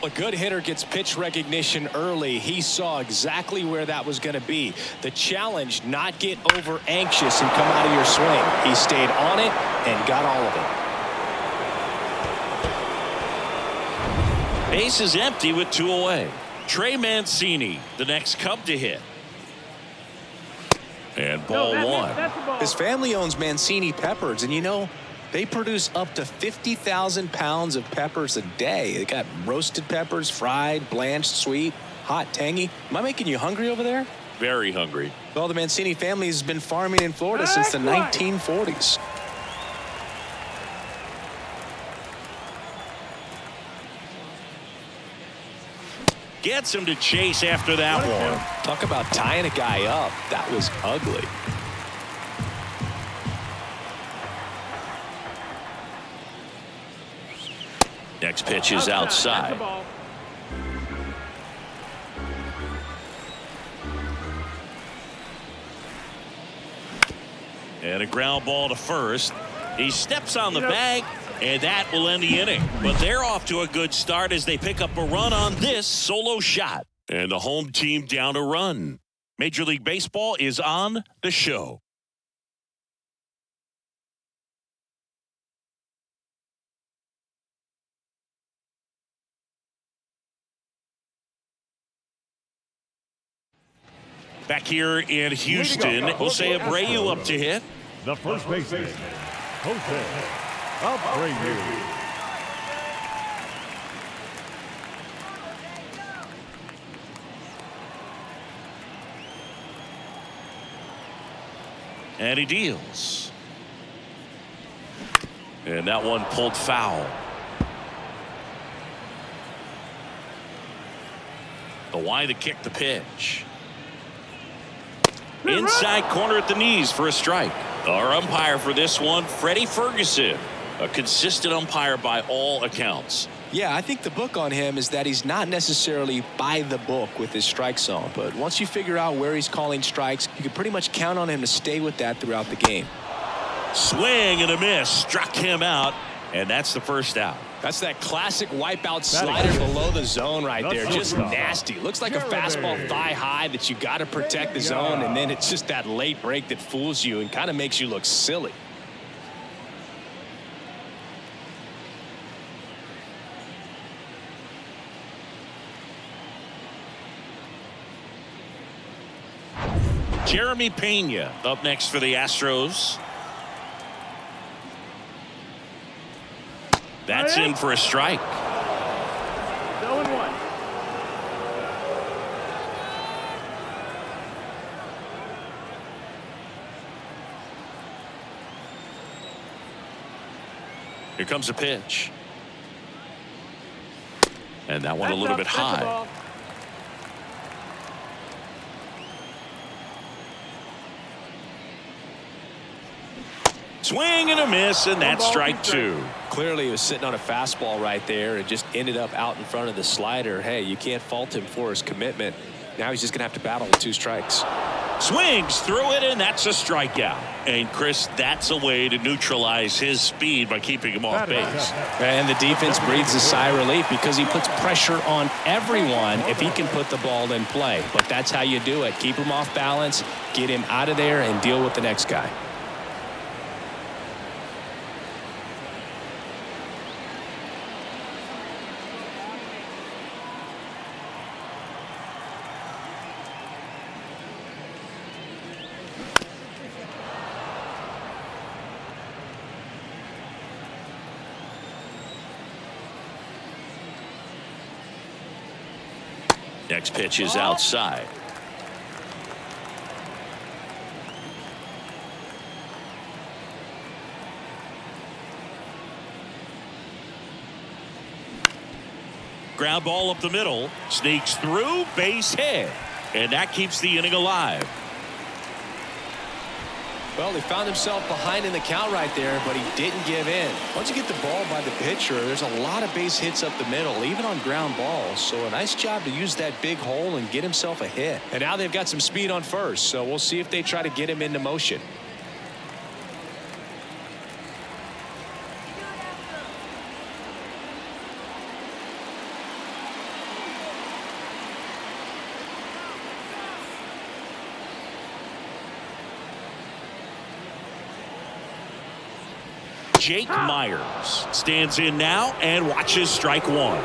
A good hitter gets pitch recognition early. He saw exactly where that was going to be. The challenge, not get over anxious and come out of your swing. He stayed on it and got all of it. Base is empty with 2 away. Trey Mancini, the next Cub to hit. And ball one. That's the ball. His family owns Mancini Peppers, and you know, they produce up to 50,000 pounds of peppers a day. They got roasted peppers, fried, blanched, sweet, hot, tangy. Am I making you hungry over there? Very hungry. Well, the Mancini family has been farming in Florida since the 1940s. Gets him to chase after that one. Talk about tying a guy up. That was ugly. Next pitch is outside. That's the ball. And a ground ball to first. He steps on the bag, and that will end the inning. But they're off to a good start as they pick up a run on this solo shot. And the home team down a run. Major League Baseball is on the show. Back here in Houston, Jose Abreu up to hit. The first baseman, Jose Abreu. And he deals. And that one pulled foul. The wide to kick the pitch. Inside corner at the knees for a strike. Our umpire for this one, Freddie Ferguson. A consistent umpire by all accounts. Yeah, I think the book on him is that he's not necessarily by the book with his strike zone. But once you figure out where he's calling strikes, you can pretty much count on him to stay with that throughout the game. Swing and a miss. Struck him out. And that's the first out. That's that classic wipeout slider below the zone right there. Just nasty. Looks like a fastball thigh high that you got to protect the zone, and then it's just that late break that fools you and kind of makes you look silly. Jeremy Pena up next for the Astros. That's in for a strike. 0-1. Here comes a pitch. And that one a little bit high. Swing and a miss, and that's strike 2. Clearly, he was sitting on a fastball right there and just ended up out in front of the slider. Hey, you can't fault him for his commitment. Now he's just going to have to battle with 2 strikes. Swings through it, and that's a strikeout. And, Chris, that's a way to neutralize his speed by keeping him off base. And the defense breathes a sigh of relief because he puts pressure on everyone if he can put the ball in play. But that's how you do it. Keep him off balance, get him out of there, and deal with the next guy. Next pitch is outside. Ground ball up the middle, sneaks through, base hit, and that keeps the inning alive. Well, he found himself behind in the count right there, but he didn't give in. Once you get the ball by the pitcher, there's a lot of base hits up the middle, even on ground balls. So a nice job to use that big hole and get himself a hit. And now they've got some speed on first, so we'll see if they try to get him into motion. Jake Myers stands in now and watches strike one.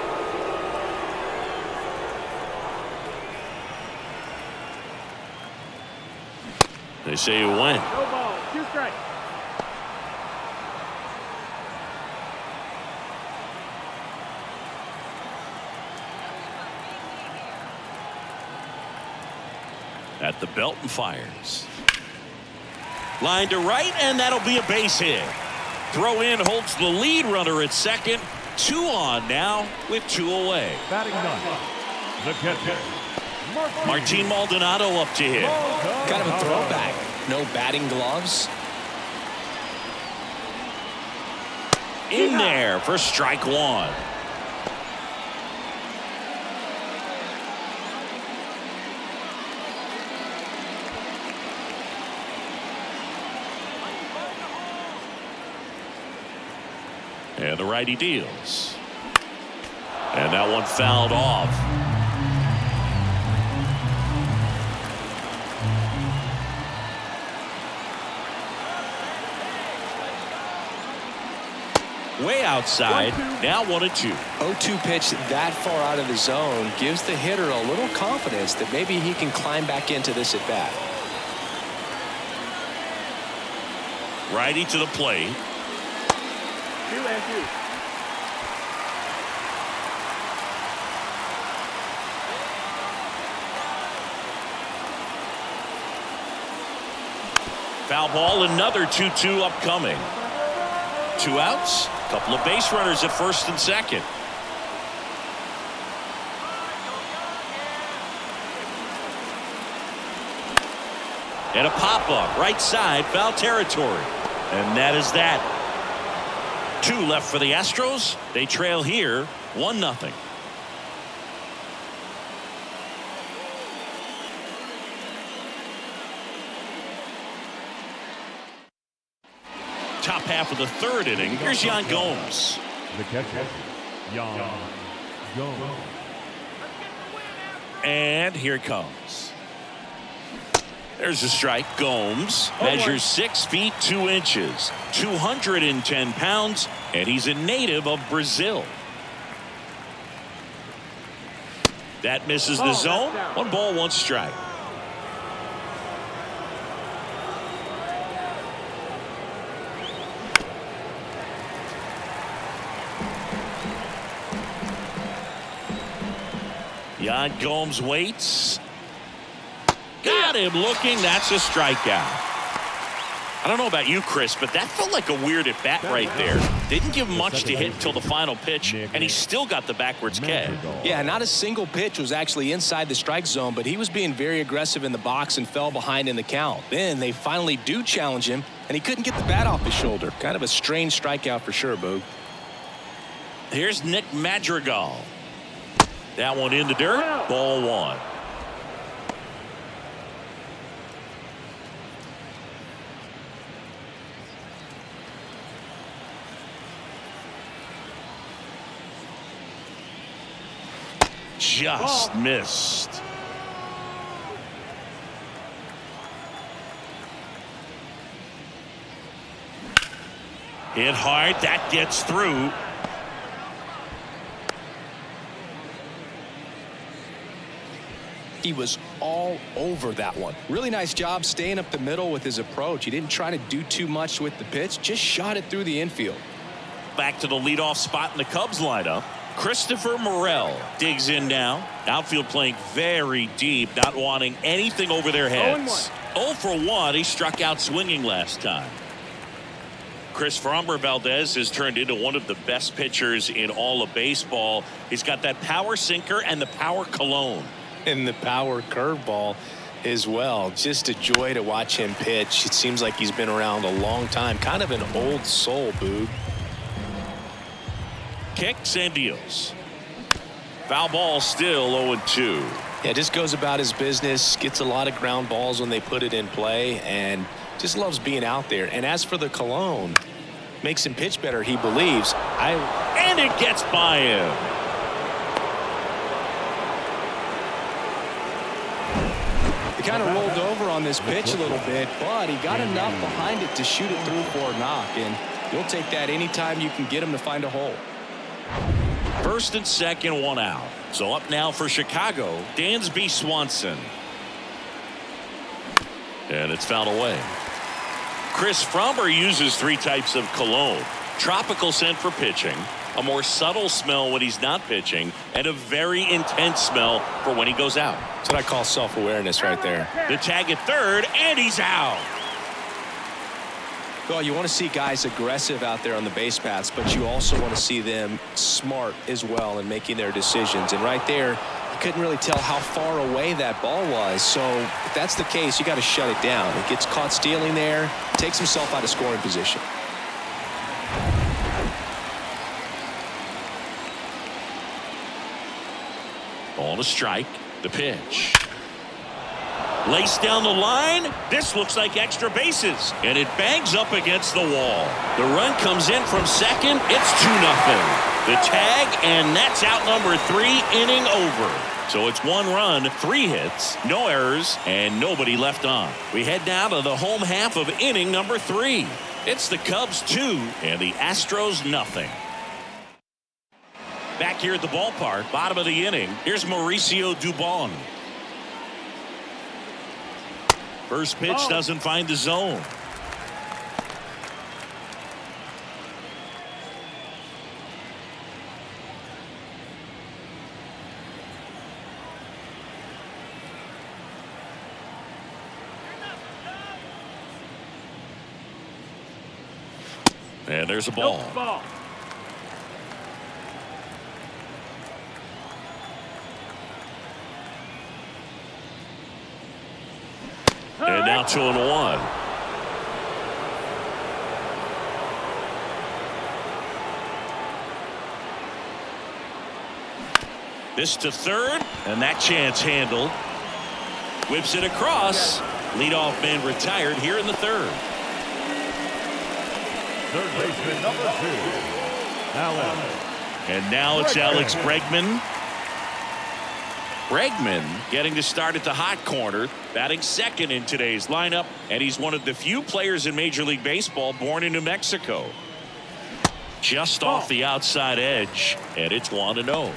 They say you win. No ball. 2 strikes. At the belt and fires. Line to right, and that'll be a base hit. Throw in holds the lead runner at second. 2 on now with 2 away. Batting ninth, the catcher, Martin Maldonado up to hit. Kind of a throwback. No batting gloves. In there for strike one. And the righty deals. And that one fouled off. Way outside. Now 1-2. 0-2 pitch that far out of the zone gives the hitter a little confidence that maybe he can climb back into this at bat. Righty to the plate. 2-2. Foul ball, another 2-2 upcoming. 2 outs, couple of base runners at first and second. And a pop-up, right side, foul territory. And that is that. 2 left for the Astros. They trail here 1-0. Top half of the 3rd inning. Here's Yan Gomes. the catcher, Yan Gomes. And here it comes. There's a strike. Gomes measures 6 feet 2 inches, 210 pounds, and he's a native of Brazil. That misses the zone. 1 ball, 1 strike. Yan Gomes waits. Got him looking. That's a strikeout. I don't know about you, Chris, but that felt like a weird at bat right there. Didn't give much to hit until the final pitch, and he still got the backwards catch. Yeah, not a single pitch was actually inside the strike zone, but he was being very aggressive in the box and fell behind in the count. Then they finally do challenge him, and he couldn't get the bat off his shoulder. Kind of a strange strikeout for sure, Boog. Here's Nick Madrigal. That one in the dirt. Ball 1. Just missed. Hit hard. That gets through. He was all over that one. Really nice job staying up the middle with his approach. He didn't try to do too much with the pitch, just shot it through the infield. Back to the leadoff spot in the Cubs lineup. Christopher Morel digs in now. Outfield playing very deep, not wanting anything over their heads. 0 for 1. He struck out swinging last time. Chris Framber Valdez has turned into one of the best pitchers in all of baseball. He's got that power sinker and the power cologne. And the power curveball as well. Just a joy to watch him pitch. It seems like he's been around a long time. Kind of an old soul, Boog. Kicks and deals. Foul ball, still 0-2. Yeah, just goes about his business, gets a lot of ground balls when they put it in play, and just loves being out there. And as for the cologne, makes him pitch better, he believes. And it gets by him. He kind of rolled over on this pitch a little bit, but he got enough behind it to shoot it through for a knock, and you'll take that anytime you can get him to find a hole. First and second, 1 out. So up now for Chicago, Dansby Swanson. And it's fouled away. Chris Framber uses 3 types of cologne. Tropical scent for pitching, a more subtle smell when he's not pitching, and a very intense smell for when he goes out. That's what I call self-awareness right there. The tag at third, and he's out. Well, you want to see guys aggressive out there on the base paths, but you also want to see them smart as well in making their decisions. And right there, you couldn't really tell how far away that ball was. So if that's the case, you got to shut it down. He gets caught stealing there, takes himself out of scoring position. On a strike, the pitch. Laced down the line. This looks like extra bases. And it bangs up against the wall. The run comes in from second. It's 2-0. The tag, and that's out number 3, inning over. So it's 1 run, 3 hits, no errors, and nobody left on. We head now to the home half of inning number 3. It's the Cubs 2 and the Astros 0. Back here at the ballpark, bottom of the inning, here's Mauricio Dubon. First pitch doesn't find the zone. And there's a ball. And now 2-1. This to third, and that chance handled. Whips it across. Leadoff man retired here in the third. Third baseman number 2, Alex. And now it's Alex Bregman. Bregman getting to start at the hot corner, batting second in today's lineup, and he's one of the few players in Major League Baseball born in New Mexico. Just off the outside edge, and it's 1-0.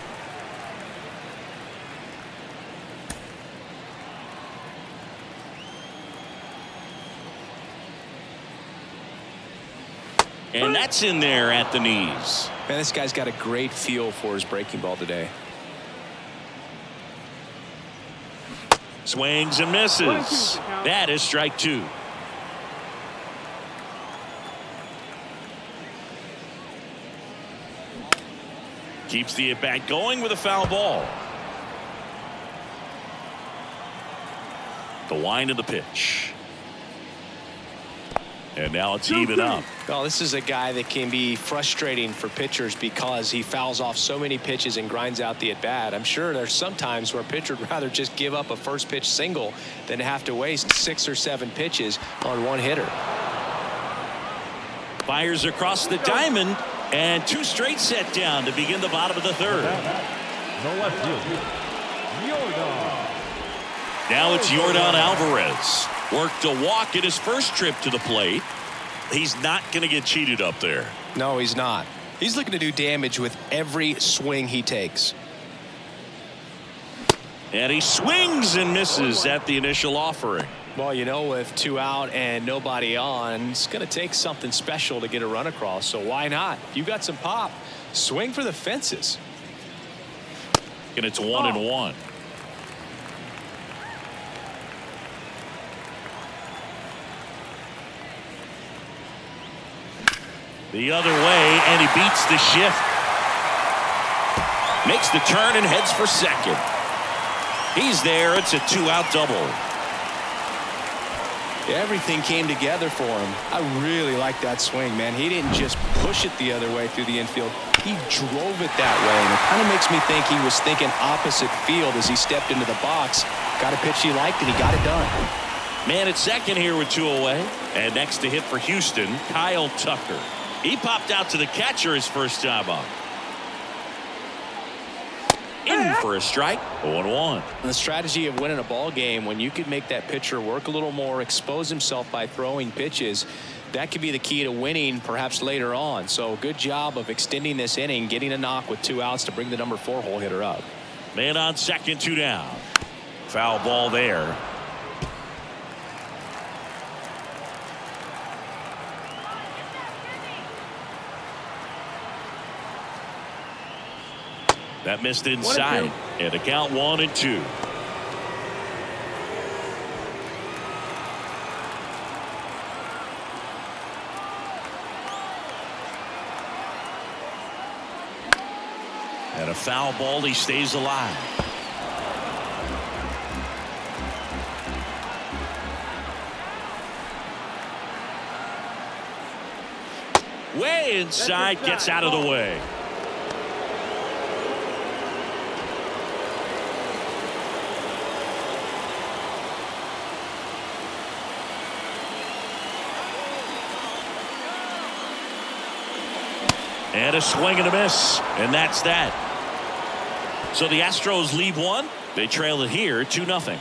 And that's in there at the knees. Man, this guy's got a great feel for his breaking ball today. Swings and misses. That is strike 2. Keeps the at-bat going with a foul ball. The wind of the pitch. And now it's even up. Well, this is a guy that can be frustrating for pitchers because he fouls off so many pitches and grinds out the at-bat. I'm sure there's some times where a pitcher would rather just give up a first pitch single than have to waste 6 or 7 pitches on one hitter. Fires across the diamond, and 2 straight set down to begin the bottom of the third. No left field. Yordan. Now it's Yordan Alvarez. Worked a walk in his first trip to the plate. He's not going to get cheated up there. No, he's not. He's looking to do damage with every swing he takes. And he swings and misses at the initial offering. Well, you know, with 2 out and nobody on, it's going to take something special to get a run across. So why not? You got some pop. Swing for the fences. And it's 1-1. The other way, and he beats the shift. Makes the turn and heads for second. He's there. It's a 2-out double. Everything came together for him. I really like that swing, man. He didn't just push it the other way through the infield. He drove it that way, and it kind of makes me think he was thinking opposite field as he stepped into the box. Got a pitch he liked, and he got it done. Man at second here with 2 away. And next to hit for Houston, Kyle Tucker. He popped out to the catcher his first time up. In for a strike. 0-1. The strategy of winning a ball game, when you could make that pitcher work a little more, expose himself by throwing pitches, that could be the key to winning perhaps later on. So good job of extending this inning, getting a knock with 2 outs to bring the number 4 hole hitter up. Man on second, 2 down. Foul ball there. That missed inside. And a count 1-2. And a foul ball. He stays alive. Way inside, gets out of the way. And a swing and a miss, and that's that. So the Astros lead 1. They trail it here 2-0.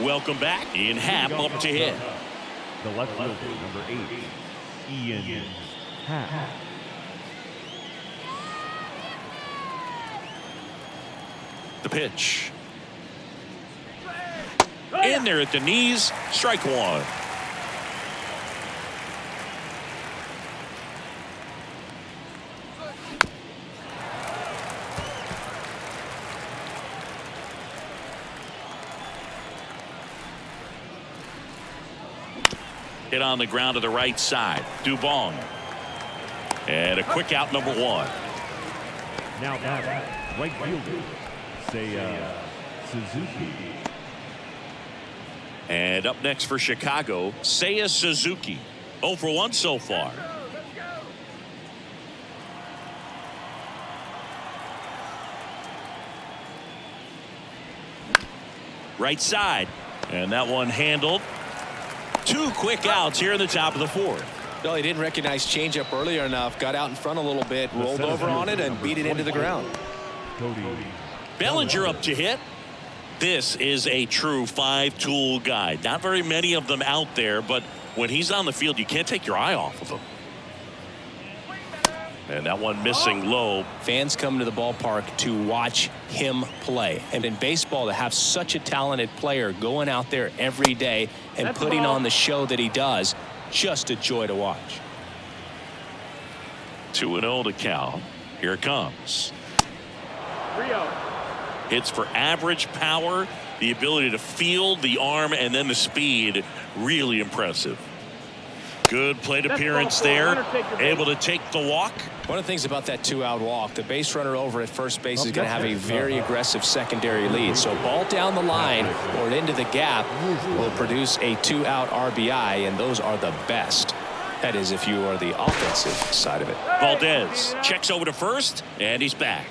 Welcome back. Ian Happ up to hit. The left fielder, number 8, Ian Happ. The pitch. In there at the knees. Strike 1. Hit on the ground to the right side. Dubon. And a quick out, number 1. Now back, right fielder, Suzuki. And up next for Chicago, Seiya Suzuki. 0 for 1 so far. Right side. And that one handled. 2 quick outs here in the top of the 4th. No, he didn't recognize changeup earlier enough. Got out in front a little bit, rolled over on it, and beat it into the ground. Bellinger up to hit. This is a true 5-tool guy. Not very many of them out there, but when he's on the field, you can't take your eye off of him. And that one missing low. Fans come to the ballpark to watch him play. And in baseball, to have such a talented player going out there every day and putting on the show that he does, just a joy to watch. 2-0 to Cal. Here it comes. 3-0. Hits for average power, the ability to field, the arm, and then the speed. Really impressive. Good plate appearance there. Able to take the walk. One of the things about that 2-out walk, the base runner over at first base is going to have a very aggressive secondary lead. So ball down the line or into the gap will produce a 2-out RBI, and those are the best. That is if you are the offensive side of it. Valdez checks over to first, and he's back.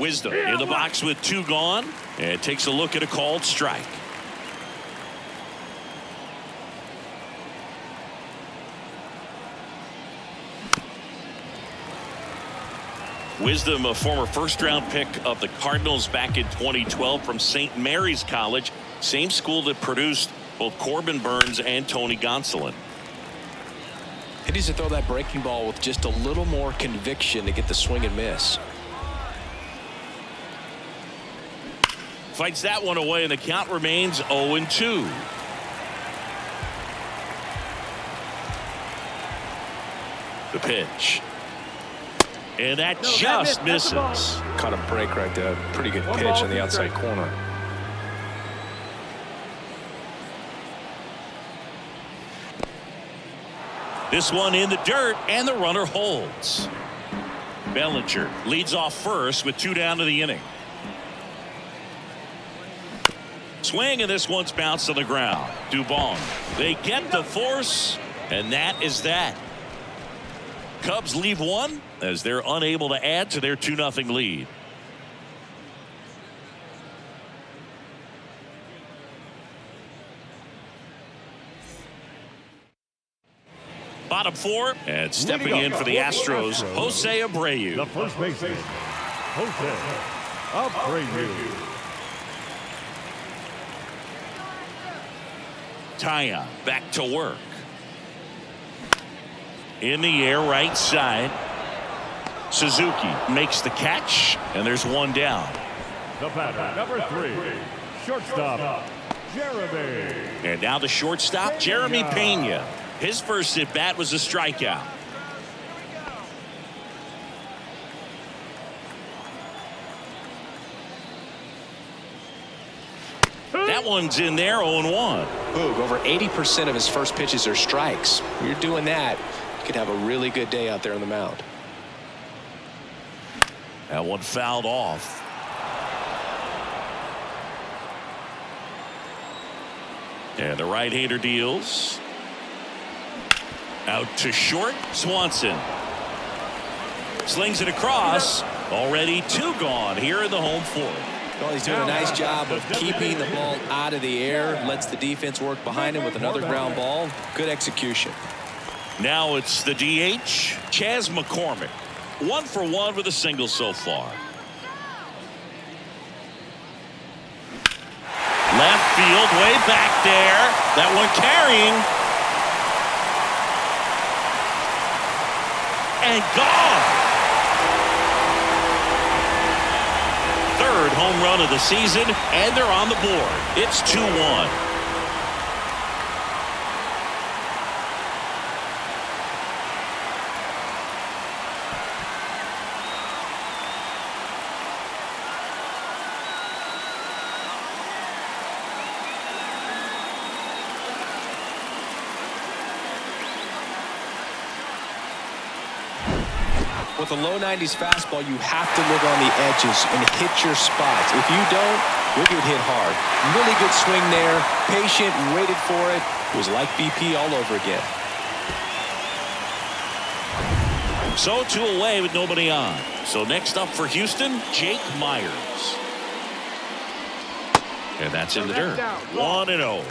Wisdom in the box with 2 gone, and takes a look at a called strike. Wisdom, a former first-round pick of the Cardinals back in 2012 from St. Mary's College, same school that produced both Corbin Burns and Tony Gonsolin. He needs to throw that breaking ball with just a little more conviction to get the swing and miss. Fights that one away, and the count remains 0-2. The pitch. And that just misses. Caught a break right there. Pretty good pitch on the outside corner. This one in the dirt, and the runner holds. Bellinger leads off first with 2 down to the inning. Swing, and this one's bounced to the ground. Dubon. They get the force, and that is that. Cubs leave one as they're unable to add to their 2-0 lead. Bottom 4, and stepping in for the Astros, Jose Abreu. The first baseman, Jose Abreu. Taya back to work. In the air, right side. Suzuki makes the catch, and there's 1 down. The batter, number 3, shortstop, Jeremy. And now the shortstop, Jeremy Pena. His first at bat was a strikeout. That one's in there, 0-1. Boog, over 80% of his first pitches are strikes. When you're doing that, you could have a really good day out there on the mound. That one fouled off. And the right-hander deals. Out to short, Swanson. Slings it across. Already 2 gone here in the home 4th. Well, he's doing a nice job of keeping the ball out of the air. Lets the defense work behind him with another ground ball. Good execution. Now it's the DH, Chas McCormick. 1 for 1 with a single so far. Left field, way back there. That one carrying. And gone. 3rd home run of the season, and they're on the board. It's 2-1. With a low 90s fastball, you have to live on the edges and hit your spots. If you don't, you'll get hit hard. Really good swing there. Patient, waited for it. It was like BP all over again. So 2 away with nobody on. So next up for Houston, Jake Myers. And that's in the dirt. 1-0.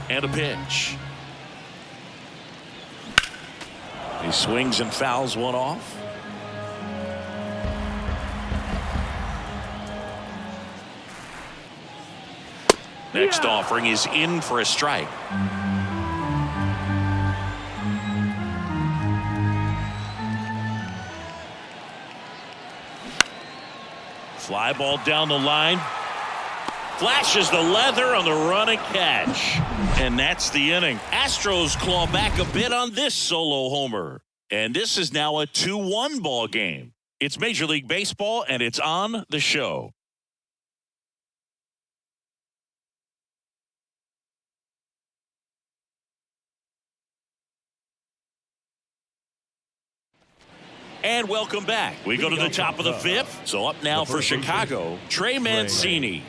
And a pitch. He swings and fouls one off. Next offering is in for a strike. Fly ball down the line. Flashes the leather on the run and catch. And that's the inning. Astros claw back a bit on this solo homer. And this is now a 2-1 ball game. It's Major League Baseball, and it's on the show. And welcome back. We go to the top of the 5th. So up now for Chicago, Trey Mancini.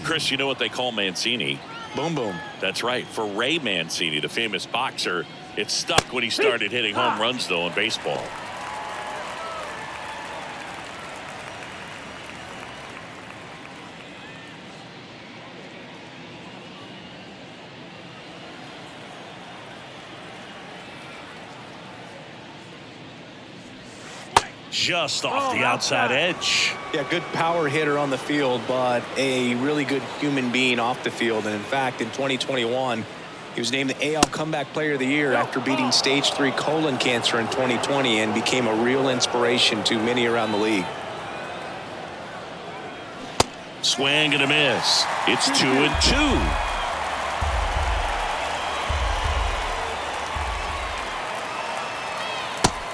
Chris, you know what they call Mancini? Boom, boom. That's right. For Ray Mancini, the famous boxer, it stuck when he started hitting home runs, though, in baseball. Just off the outside edge. Yeah, good power hitter on the field, but a really good human being off the field. And in fact, in 2021, He was named the AL Comeback Player of the Year after beating stage 3 colon cancer in 2020 and became a real inspiration to many around the league. Swing and a miss. It's 2-2.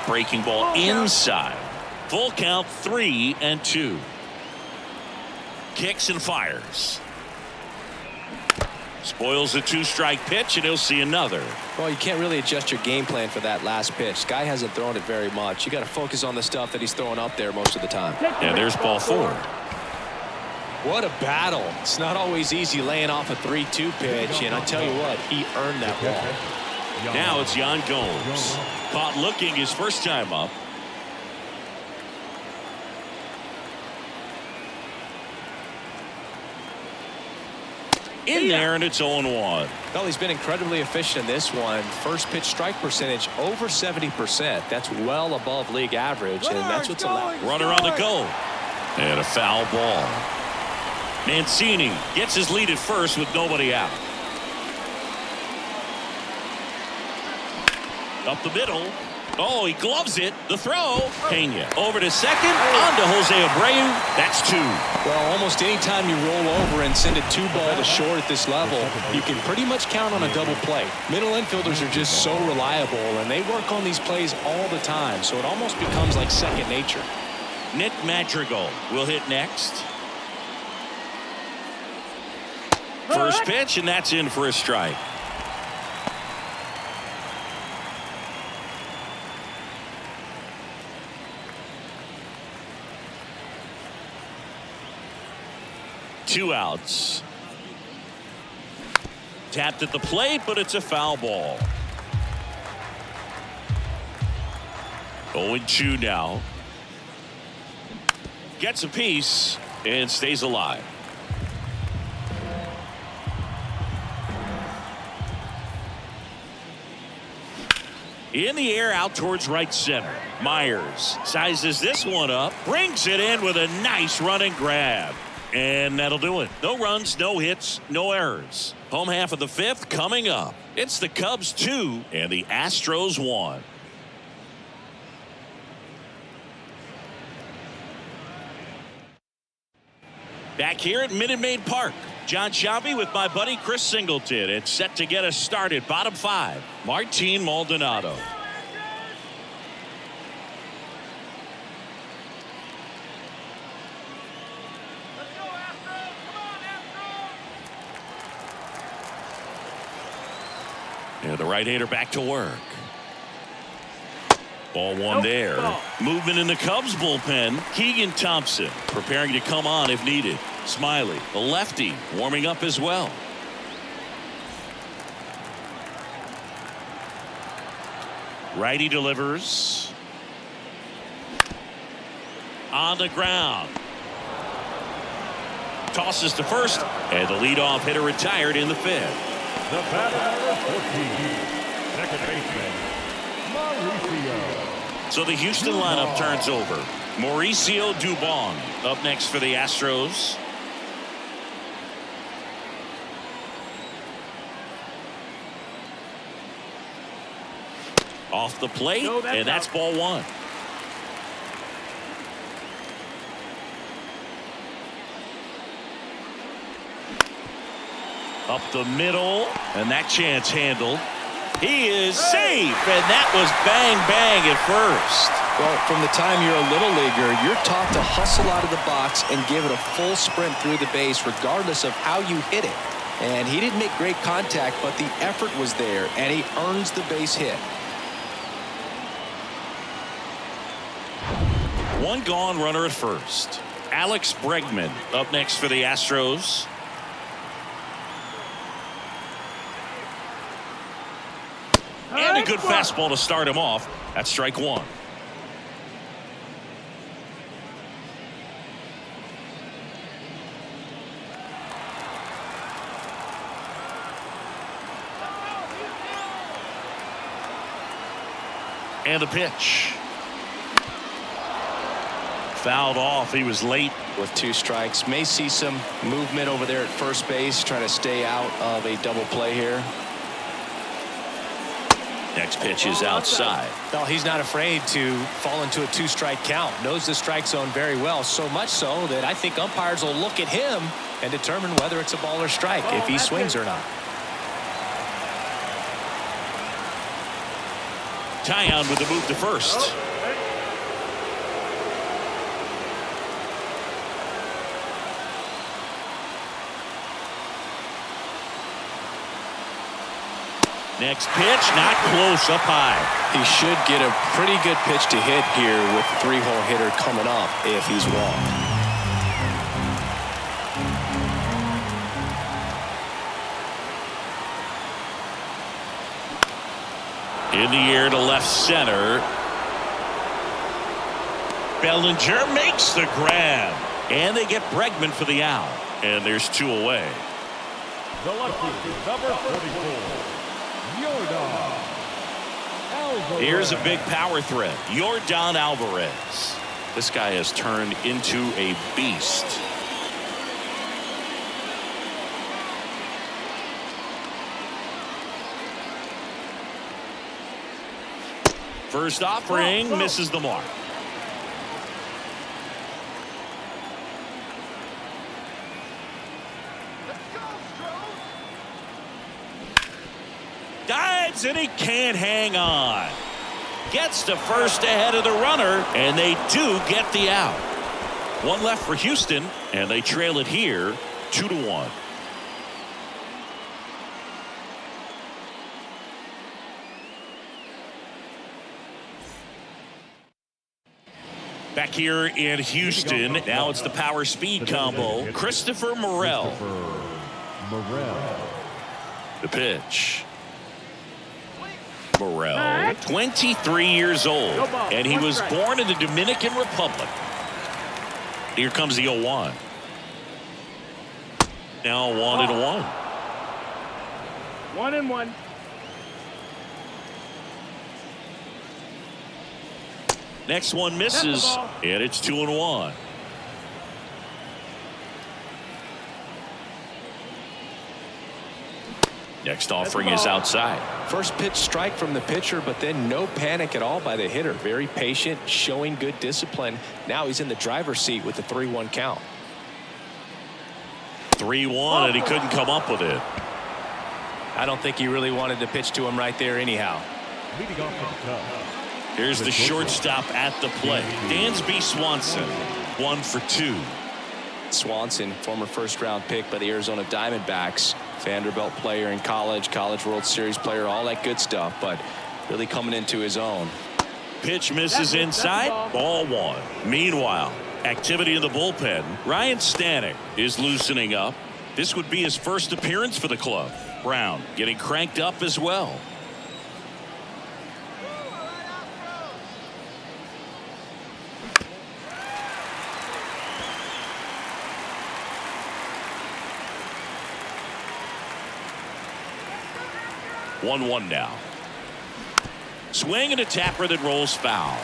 Breaking ball inside. Full count, 3-2. Kicks and fires. Spoils the 2-strike pitch, and he'll see another. Well, you can't really adjust your game plan for that last pitch. Guy hasn't thrown it very much. You got to focus on the stuff that he's throwing up there most of the time. And there's ball 4. What a battle. It's not always easy laying off a 3-2 pitch, and I tell you what, he earned that ball. Now it's Yan Gomes. Caught looking his first time up. In there, and it's 0-1. Well, he's been incredibly efficient in this one. First pitch strike percentage over 70%. That's well above league average, and that's what's allowed. Runner on the go. And a foul ball. Mancini gets his lead at first with nobody out. Up the middle. Oh, he gloves it. The throw. Pena over to second. On to Jose Abreu. That's 2. Well, almost any time you roll over and send a 2-ball to short at this level, you can pretty much count on a double play. Middle infielders are just so reliable, and they work on these plays all the time, so it almost becomes like second nature. Nick Madrigal will hit next. First pitch, and that's in for a strike. Two outs. Tapped at the plate, but it's a foul ball. 0-2 now. Gets a piece and stays alive. In the air out towards right center. Myers sizes this one up, brings it in with a nice running grab. And that'll do it. No runs, no hits, no errors. Home half of the 5th coming up. It's the Cubs 2 and the Astros 1. Back here at Minute Maid Park. John Sciambi with my buddy Chris Singleton. It's set to get us started. Bottom 5. Martin Maldonado. And the right-hander back to work. Ball 1 there. Movement in the Cubs bullpen. Keegan Thompson preparing to come on if needed. Smiley, the lefty, warming up as well. Righty delivers. On the ground. Tosses to first, and the leadoff hitter retired in the 5th. The batter, 14, second baseman, Mauricio. So the Houston lineup turns over. Mauricio Dubon up next for the Astros. Off the plate, and that's ball 1. Up the middle, and that chance handled. He is safe, and that was bang, bang at first. Well, from the time you're a little leaguer, you're taught to hustle out of the box and give it a full sprint through the base regardless of how you hit it. And he didn't make great contact, but the effort was there, and he earns the base hit. One gone, runner at first. Alex Bregman up next for the Astros. And a good fastball to start him off. That's strike 1. And the pitch. Fouled off. He was late. With 2 strikes. May see some movement over there at first base, trying to stay out of a double play here. Next pitch is outside. Well, he's not afraid to fall into a 2-strike count. Knows the strike zone very well, so much so that I think umpires will look at him and determine whether it's a ball or strike, if he swings or not. Tyon with the move to first. Next pitch, not close, up high. He should get a pretty good pitch to hit here with the 3-hole hitter coming up if he's walked. In the air to left center. Bellinger makes the grab. And they get Bregman for the out. And there's 2 away. The lefty, number 44. Here's a big power threat. Yordan Alvarez. This guy has turned into a beast. First offering misses the mark. Dives and he can't hang on. Gets to first ahead of the runner, and they do get the out. 1 left for Houston, and they trail it here 2-1. Back here in Houston, now it's the power speed combo. Christopher Morel. The pitch. Morel, 23 years old, and he was born in the Dominican Republic. Here comes the 0-1. Now 1-1. 1-1. Next one misses, and it's 2-1. Next offering is outside. First pitch strike from the pitcher, but then no panic at all by the hitter. Very patient, showing good discipline. Now he's in the driver's seat with the 3-1 count. 3-1, and he couldn't come up with it. I don't think he really wanted to pitch to him right there anyhow. Leading off from the top. Here's the shortstop at the plate. Dansby Swanson, 1 for 2. Swanson, former first-round pick by the Arizona Diamondbacks. Vanderbilt player in college, College World Series player, all that good stuff, but really coming into his own. Pitch misses inside, ball 1. Meanwhile, activity in the bullpen. Ryan Stanek is loosening up. This would be his first appearance for the club. Brown getting cranked up as well. One now. Swing and a tapper that rolls foul.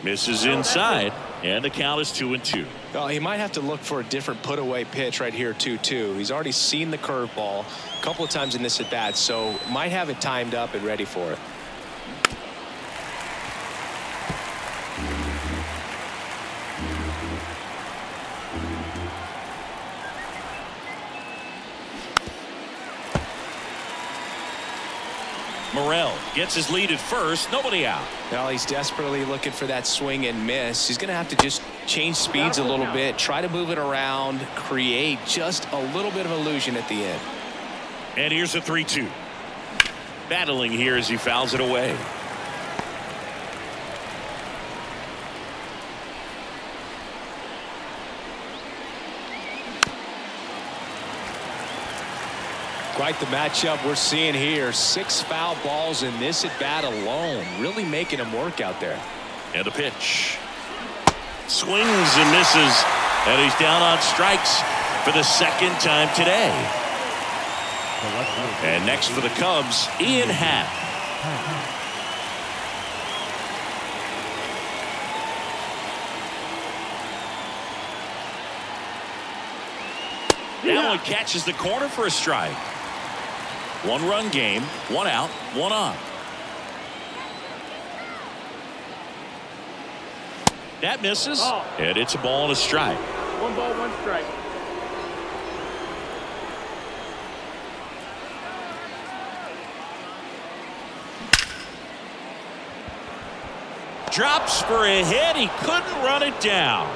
Misses inside, and the count is 2-2. Well, he might have to look for a different put-away pitch right here, 2-2. He's already seen the curveball a couple of times in this at-bat, so might have it timed up and ready for it. Morel gets his lead at first. Nobody out. Well, he's desperately looking for that swing and miss. He's going to have to just change speeds a little bit, try to move it around, create just a little bit of illusion at the end. And here's a 3-2. Battling here as he fouls it away. Quite the matchup we're seeing here. 6 foul balls in this at bat alone, really making him work out there. And a pitch. Swings and misses, and he's down on strikes for the second time today. And next for the Cubs, Ian Happ. That one catches the corner for a strike. 1-run game, 1 out, 1 on. That misses, and it's a ball and a strike. 1 ball, 1 strike. Drops for a hit. He couldn't run it down.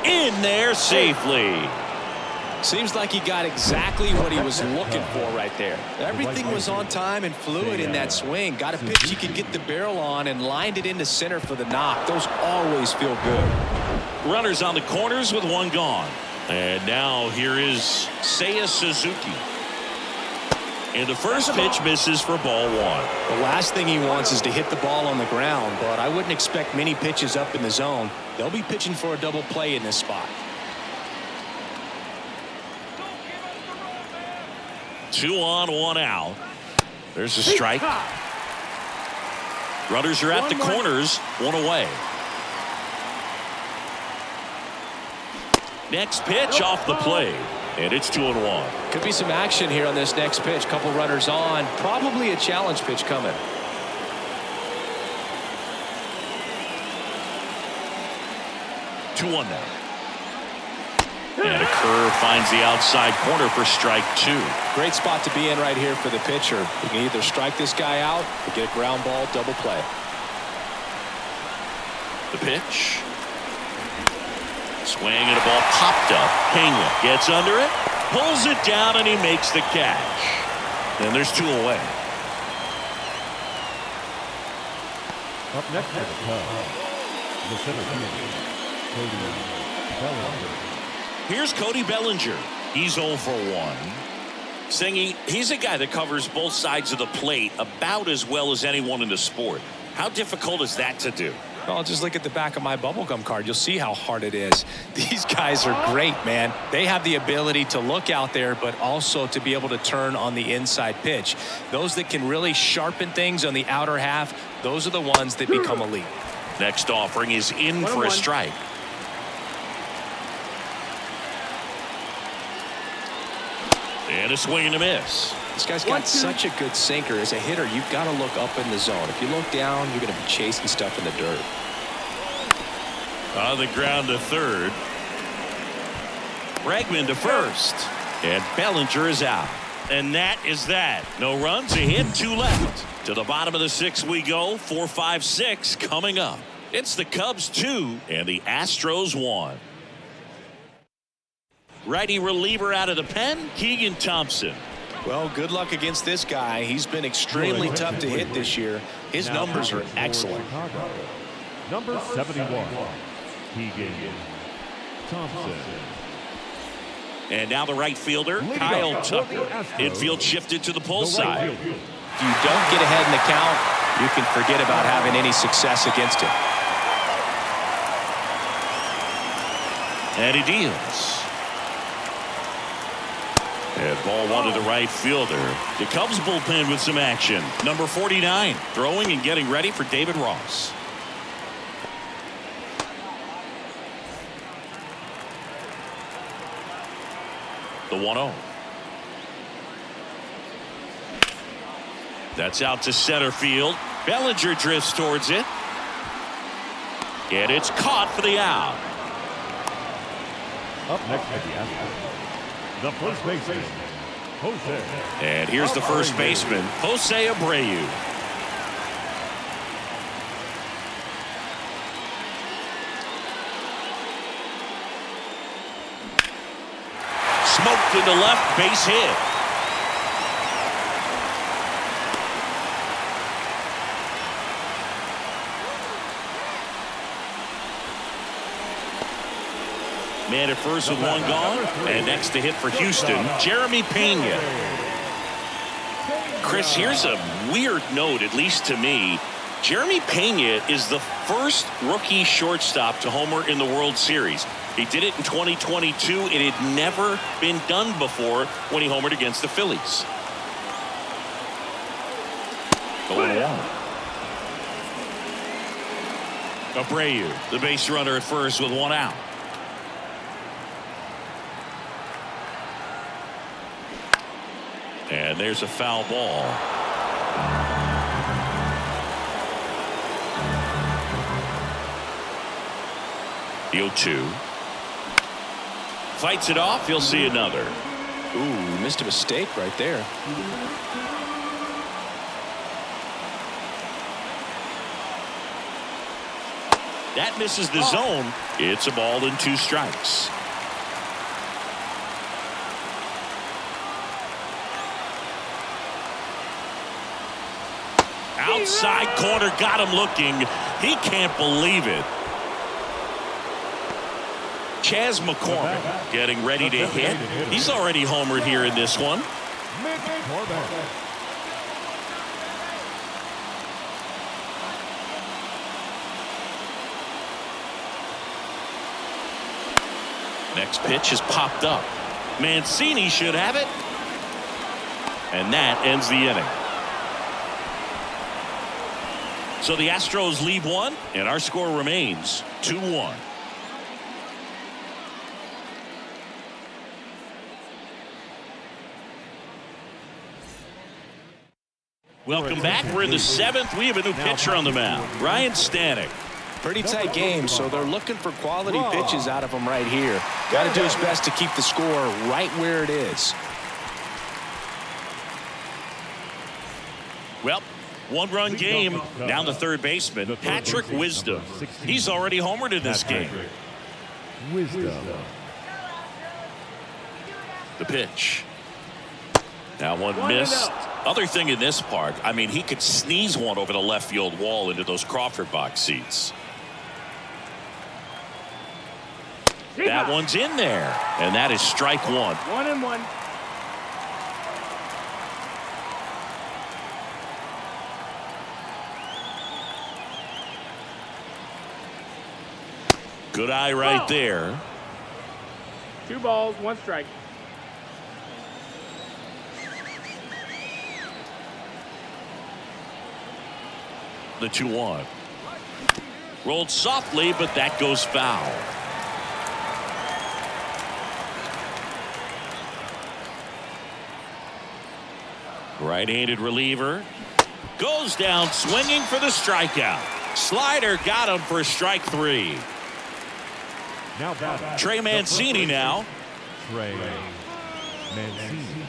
In there safely. Seems like he got exactly what he was looking for right there. Everything was on time and fluid in that swing. Got a pitch he could get the barrel on and lined it into center for the knock. Those always feel good. Runners on the corners with 1 gone. And now here is Seiya Suzuki. And the first pitch misses for ball 1. The last thing he wants is to hit the ball on the ground, but I wouldn't expect many pitches up in the zone. They'll be pitching for a double play in this spot. 2 on, 1 out. There's a strike. Runners are at the corners, 1 away. Next pitch off the plate, and it's 2-1. Could be some action here on this next pitch. Couple runners on. Probably a challenge pitch coming. 2-1 now. And a curve finds the outside corner for strike 2. Great spot to be in right here for the pitcher. You can either strike this guy out or get a ground ball double play. The pitch. Swing and a ball popped up. Pena gets under it, pulls it down, and he makes the catch. And there's 2 away. Up next for the Cubs, the center fielder, Cody Bellinger. Here's Cody Bellinger. He's 0 for 1. Singy, he's a guy that covers both sides of the plate about as well as anyone in the sport. How difficult is that to do? Well, just look at the back of my bubblegum card. You'll see how hard it is. These guys are great, man. They have the ability to look out there, but also to be able to turn on the inside pitch. Those that can really sharpen things on the outer half, those are the ones that become elite. Next offering is in for a strike. And a swing and a miss. This guy's got such a good sinker. As a hitter, you've got to look up in the zone. If you look down, you're going to be chasing stuff in the dirt. On the ground to third. Bregman to first. And Bellinger is out. And that is that. No runs, a hit, 2 left. To the bottom of the 6th we go. 4, 5, 6 coming up. It's the Cubs 2 and the Astros 1. Righty reliever out of the pen, Keegan Thompson. Well, good luck against this guy. He's been extremely tough to hit this year. His numbers are excellent. Number 71, Keegan Thompson. And now the right fielder, Kyle Tucker. Infield shifted to the pull side. If you don't get ahead in the count, you can forget about having any success against him. And he deals. And ball 1 to the right fielder. The Cubs bullpen with some action. Number 49 throwing and getting ready for David Ross. The 1-0. That's out to center field. Bellinger drifts towards it. And it's caught for the out. Up next at the Astros, the first baseman, Jose. And here's the first baseman, Jose Abreu. Smoked into left, base hit. Man at first with 1 gone, and next to hit for Houston, Jeremy Pena. Chris, here's a weird note, at least to me. Jeremy Pena is the first rookie shortstop to homer in the World Series. He did it in 2022. It had never been done before when he homered against the Phillies. Going on. Abreu, the base runner at first with 1 out. And there's a foul ball. The 0-2. Fights it off. He'll see another. Ooh, missed a mistake right there. That misses the zone. It's a ball and 2 strikes. Outside corner, got him looking. He can't believe it. Chaz McCormick getting ready to hit. He's already homered here in this one. Next pitch has popped up. Mancini should have it. And that ends the inning. So the Astros lead 1, and our score remains 2-1. Welcome back. We're in the 7th. We have a new pitcher on the mound, Ryan Stanek. Pretty tight game, so they're looking for quality pitches out of him right here. Got to do his best to keep the score right where it is. Well, 1-run game. Down the third baseman, Patrick Wisdom. He's already homered in this game. Wisdom. The pitch. Now one missed. Other thing in this park, I mean, he could sneeze one over the left field wall into those Crawford box seats. That one's in there, and that is strike 1. 1-1. Good eye right there. 2 balls, 1 strike. The 2-1. Rolled softly, but that goes foul. Right-handed reliever goes down swinging for the strikeout. Slider got him for strike 3. Now batting. Trey Mancini now. Trey Mancini.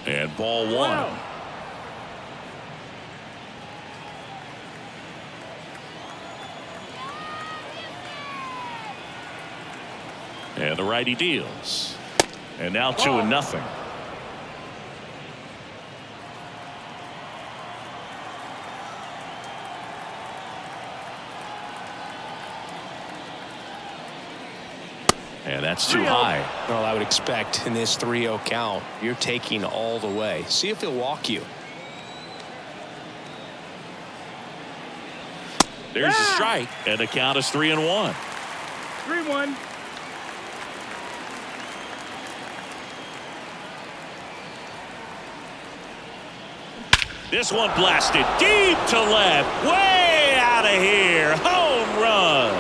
And ball 1. And the righty deals. And now 2-0. And that's too high. Well, I would expect in this 3-0 count, you're taking all the way. See if he'll walk you. There's a strike, and the count is 3-1. 3-1. This one blasted deep to left, way out of here. Home run.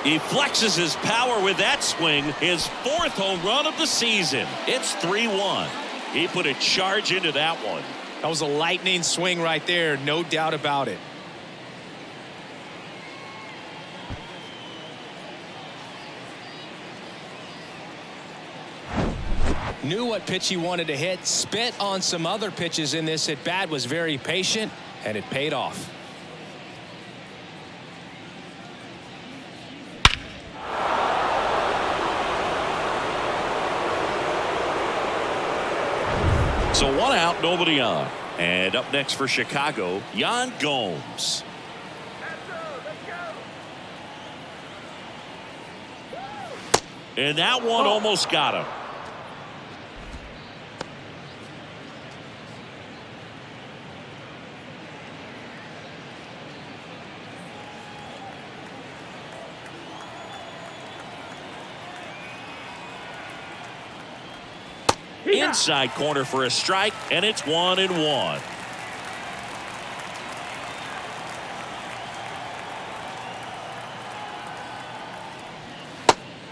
He flexes his power with that swing, his 4th home run of the season. It's 3-1. He put a charge into that one. That was a lightning swing right there, no doubt about it. Knew what pitch he wanted to hit, spit on some other pitches in this at bat, was very patient, and it paid off. So 1 out, nobody on. And up next for Chicago, Yan Gomes. And that one almost got him. Inside corner for a strike, and it's 1-1.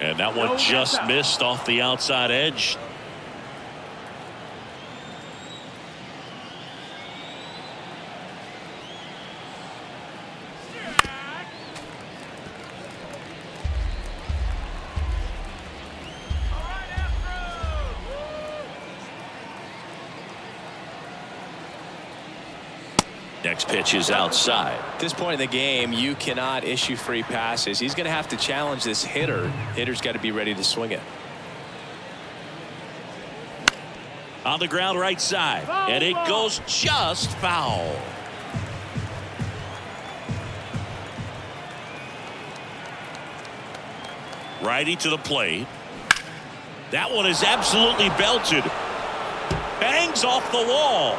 And that one just missed off the outside edge. Next pitch is outside. At this point in the game, you cannot issue free passes. He's going to have to challenge this hitter. Hitter's got to be ready to swing it. On the ground right side, and it goes just foul. Righty to the plate. That one is absolutely belted. Bangs off the wall.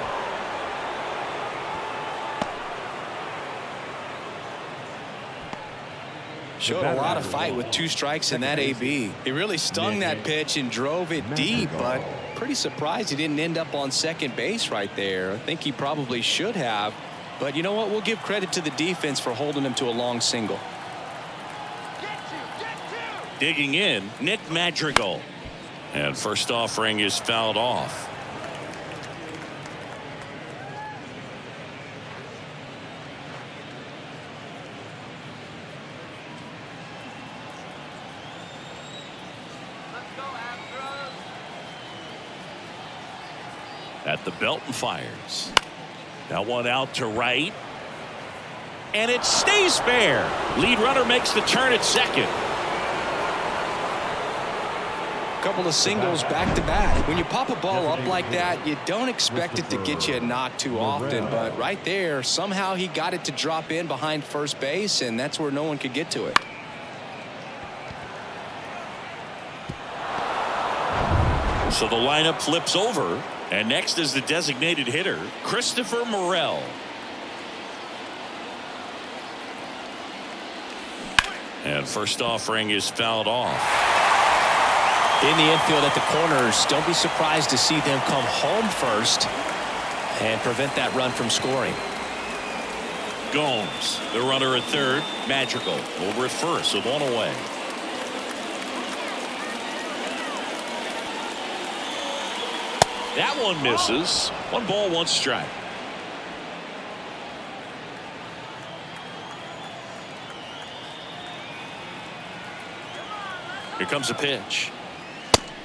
Showed a lot of fight with 2 strikes in that AB. He really stung that pitch and drove it deep, but pretty surprised he didn't end up on second base right there. I think he probably should have, but you know what? We'll give credit to the defense for holding him to a long single. Digging in, Nick Madrigal. And first offering is fouled off. At the belt and fires. That one out to right. And it stays fair. Lead runner makes the turn at second. Couple of singles back to back. When you pop a ball up like that, you don't expect it to get you a knock too often, but right there, somehow he got it to drop in behind first base, and that's where no one could get to it. So the lineup flips over, and next is the designated hitter, Christopher Morel. And first offering is fouled off. In the infield at the corners, don't be surprised to see them come home first and prevent that run from scoring. Gomes, the runner at third. Madrigal over at first with one away. That one misses. 1 ball, 1 strike. Here comes a pitch.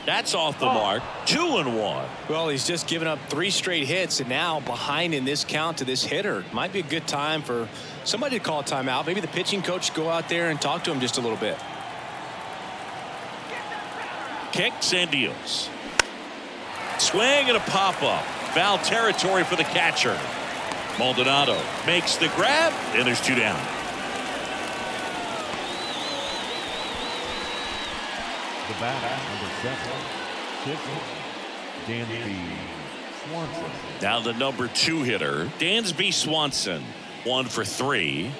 That's off the mark. 2-1. Well, he's just given up 3 straight hits, and now behind in this count to this hitter. Might be a good time for somebody to call a timeout. Maybe the pitching coach go out there and talk to him just a little bit. Kicks and deals. Swing and a pop-up. Foul territory for the catcher. Maldonado makes the grab, and there's 2 down. The bat, number 7, Dansby Swanson. Now the number 2 hitter, Dansby Swanson. 1 for 3.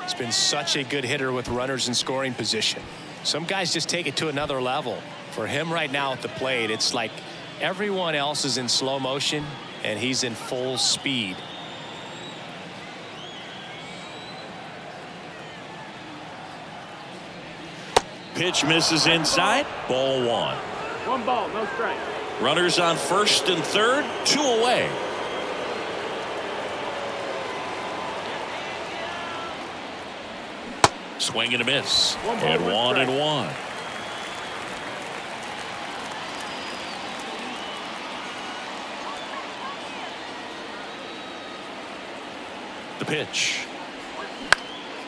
He's been such a good hitter with runners in scoring position. Some guys just take it to another level. For him right now at the plate, it's like everyone else is in slow motion, and he's in full speed. Pitch misses inside. Ball 1. 1 ball, no strike. Runners on first and third. 2 away. Swing and a miss. 1 ball, And 1 strike. 1-1. The pitch.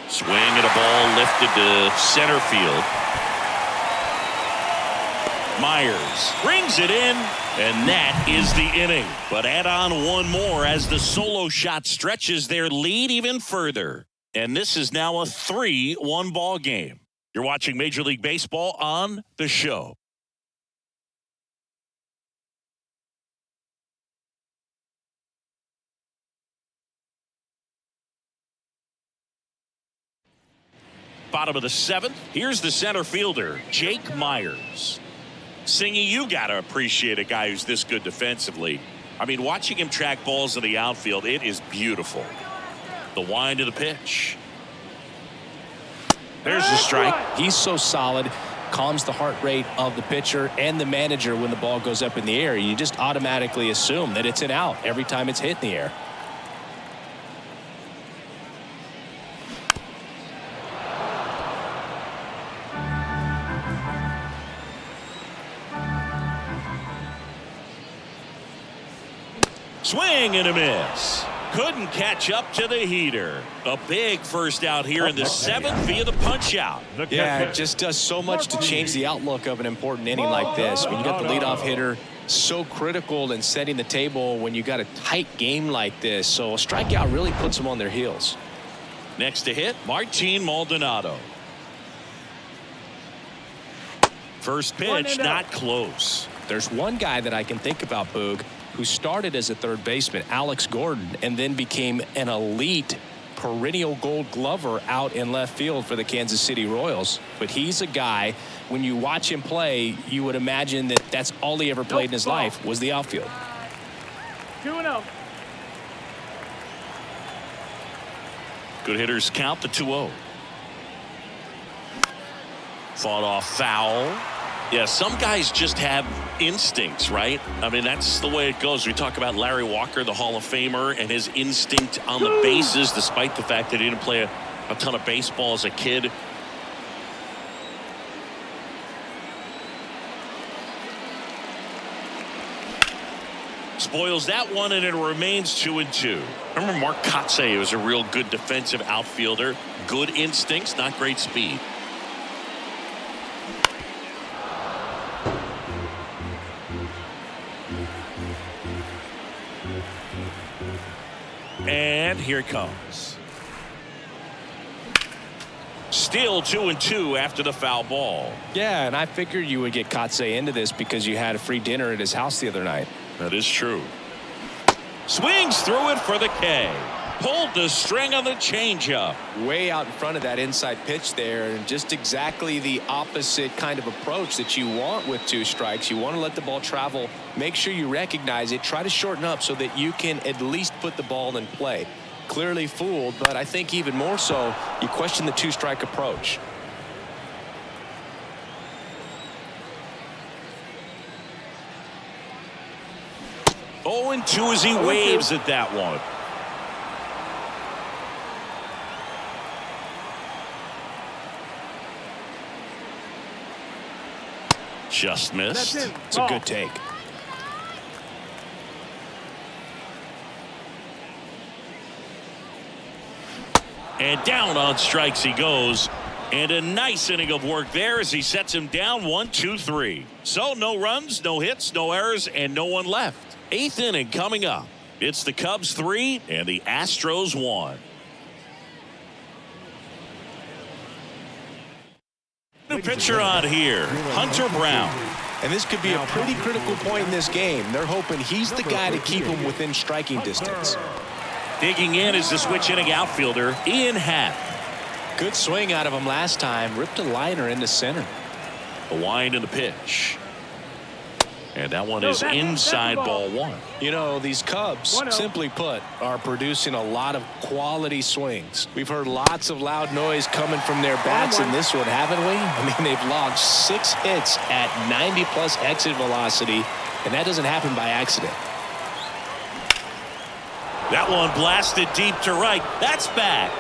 Swing and a ball lifted to center field. Myers brings it in, and that is the inning. But add on 1 more as the solo shot stretches their lead even further. And this is now a 3-1 ball game. You're watching Major League Baseball on The Show. Bottom of the 7th. Here's the center fielder, Jake Myers. Singy, you got to appreciate a guy who's this good defensively. I mean, watching him track balls in the outfield, it is beautiful. The wind of the pitch. There's the strike. He's so solid, calms the heart rate of the pitcher and the manager when the ball goes up in the air. You just automatically assume that it's an out every time it's hit in the air. Swing and a miss. Couldn't catch up to the heater. A big first out here in the 7th via the punch out. Yeah, it just does so much to change the outlook of an important inning like this. When you got the leadoff hitter, so critical in setting the table when you got a tight game like this. So a strikeout really puts them on their heels. Next to hit, Martin Maldonado. First pitch, not close. There's one guy that I can think about, Boog, who started as a third baseman, Alex Gordon, and then became an elite perennial gold glover out in left field for the Kansas City Royals. But he's a guy, when you watch him play, you would imagine that that's all he ever played in his life was the outfield. 2-0. Good hitters count the 2-0. Fought off foul. Yeah, some guys just have instincts, right? I mean, that's the way it goes. We talk about Larry Walker, the Hall of Famer, and his instinct on the bases, despite the fact that he didn't play a ton of baseball as a kid. Spoils that one, and it remains 2-2. Remember Mark Kotsay was a real good defensive outfielder. Good instincts, not great speed. And here it comes. Still 2-2 after the foul ball. Yeah, and I figured you would get Kotsay into this because you had a free dinner at his house the other night. That is true. Swings through it for the K. Pulled the string on the changeup. Way out in front of that inside pitch there, and just exactly the opposite kind of approach that you want with 2 strikes. You want to let the ball travel. Make sure you recognize it. Try to shorten up so that you can at least put the ball in play. Clearly fooled, but I think even more so, you question the 2-strike approach. Oh, and 2 as he waves at that one. Just missed. It's a good take. And down on strikes he goes. And a nice inning of work there as he sets him down 1-2-3. So no runs, no hits, no errors, and no one left. 8th inning coming up. It's the Cubs 3 and the Astros 1. New pitcher on here, Hunter Brown. And this could be a pretty critical point in this game. They're hoping he's the guy to keep him within striking distance. Digging in is the switch inning outfielder, Ian Happ. Good swing out of him last time. Ripped a liner into center. The wind and the pitch. And that one is inside ball 1. You know, these Cubs, simply put, are producing a lot of quality swings. We've heard lots of loud noise coming from their bats in this one, haven't we? I mean, they've logged 6 hits at 90+ exit velocity, and that doesn't happen by accident. That one blasted deep to right. That's back.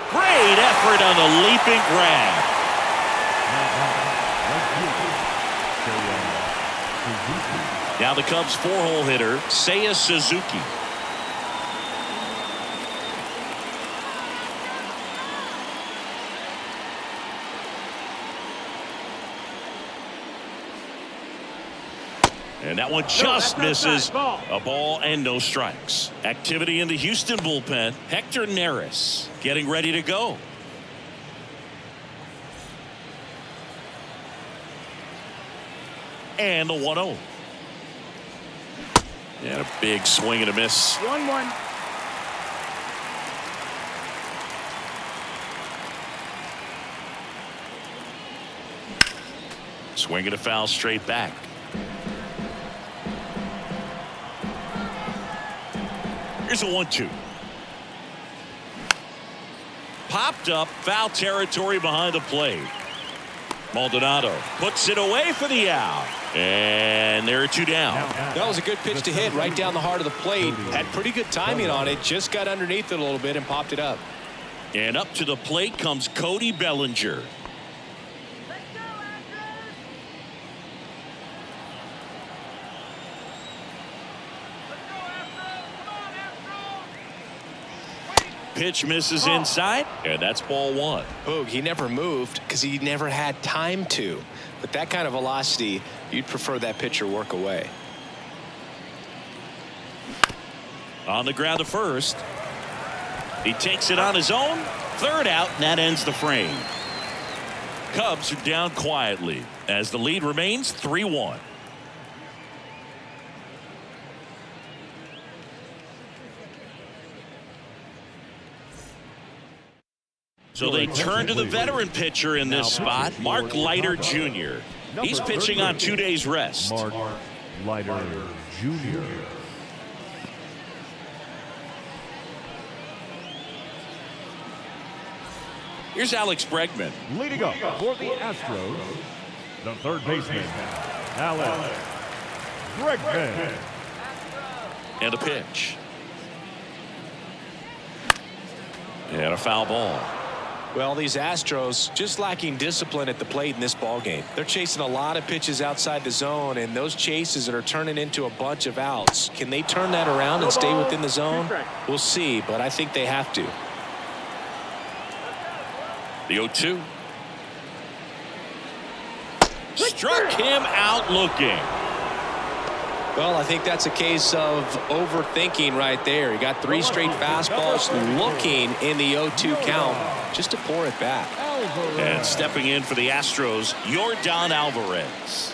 Great effort on the leaping grab. Now the Cubs 4-hole hitter, Seiya Suzuki. And that one just misses. A ball and no strikes. Activity in the Houston bullpen. Hector Neris getting ready to go. And the 1-0. And a big swing and a miss. 1-1. Swing and a foul straight back. Here's a 1-2. Popped up, foul territory behind the plate. Maldonado puts it away for the out. And there are 2 down. That was a good pitch to hit right down the heart of the plate. Had pretty good timing on it. Just got underneath it a little bit and popped it up. And up to the plate comes Cody Bellinger. Pitch misses inside, and that's ball 1. Boog, he never moved because he never had time to. With that kind of velocity, you'd prefer that pitcher work away. On the ground to first. He takes it on his own. 3rd out, and that ends the frame. Cubs are down quietly as the lead remains 3-1. So they turn to the veteran pitcher in this spot, Mark Leiter Jr. He's pitching on 2 days rest. Mark Leiter Jr. Here's Alex Bregman. Leading up for the Astros, the 3rd baseman, Alex Bregman. And a pitch. And a foul ball. Well, these Astros just lacking discipline at the plate in this ballgame. They're chasing a lot of pitches outside the zone, and those chases that are turning into a bunch of outs. Can they turn that around and stay within the zone? We'll see, but I think they have to. The 0-2. Struck him out looking. Well, I think that's a case of overthinking right there. He got 3 straight fastballs looking in the 0-2 count just to pour it back. And stepping in for the Astros, Yordan Alvarez.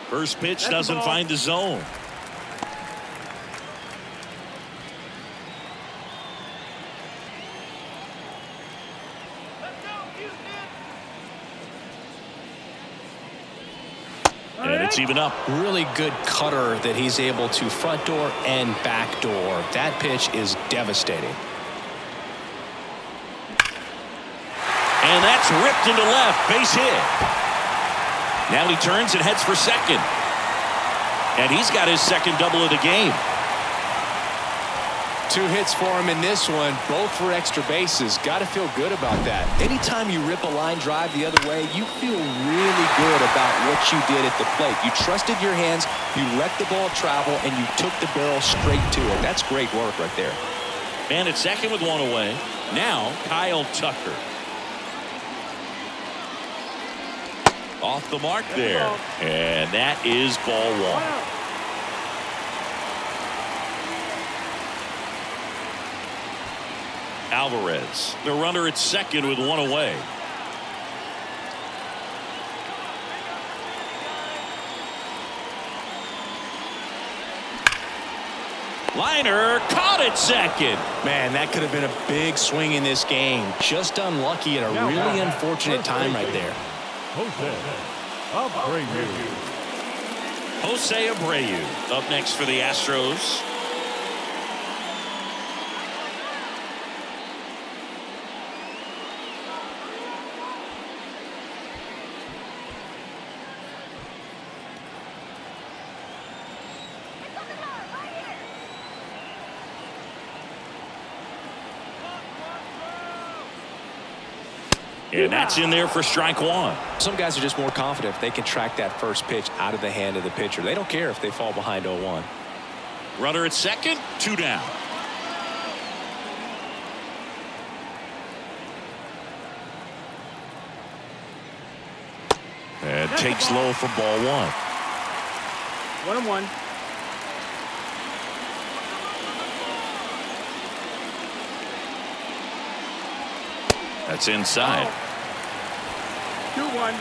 First pitch doesn't find the zone. And it's even up. Really good cutter that he's able to front door and back door. That pitch is devastating. And that's ripped into left. Base hit. Now he turns and heads for second. And he's got his 2nd double of the game. 2 hits for him in this one, both for extra bases. Got to feel good about that. Anytime you rip a line drive the other way, you feel really good about what you did at the plate. You trusted your hands, you let the ball travel, and you took the barrel straight to it. That's great work right there. And at second with 1 away. Now Kyle Tucker. Off the mark there. And that is ball 1. Alvarez, the runner at second with 1 away. Liner caught at second. Man, that could have been a big swing in this game. Just unlucky at a really unfortunate time right there. Jose Abreu up next for the Astros. And that's in there for strike 1. Some guys are just more confident if they can track that first pitch out of the hand of the pitcher. They don't care if they fall behind 0-1. Runner at second, 2 down. And takes low for ball 1. 1-1. That's inside. 2-1.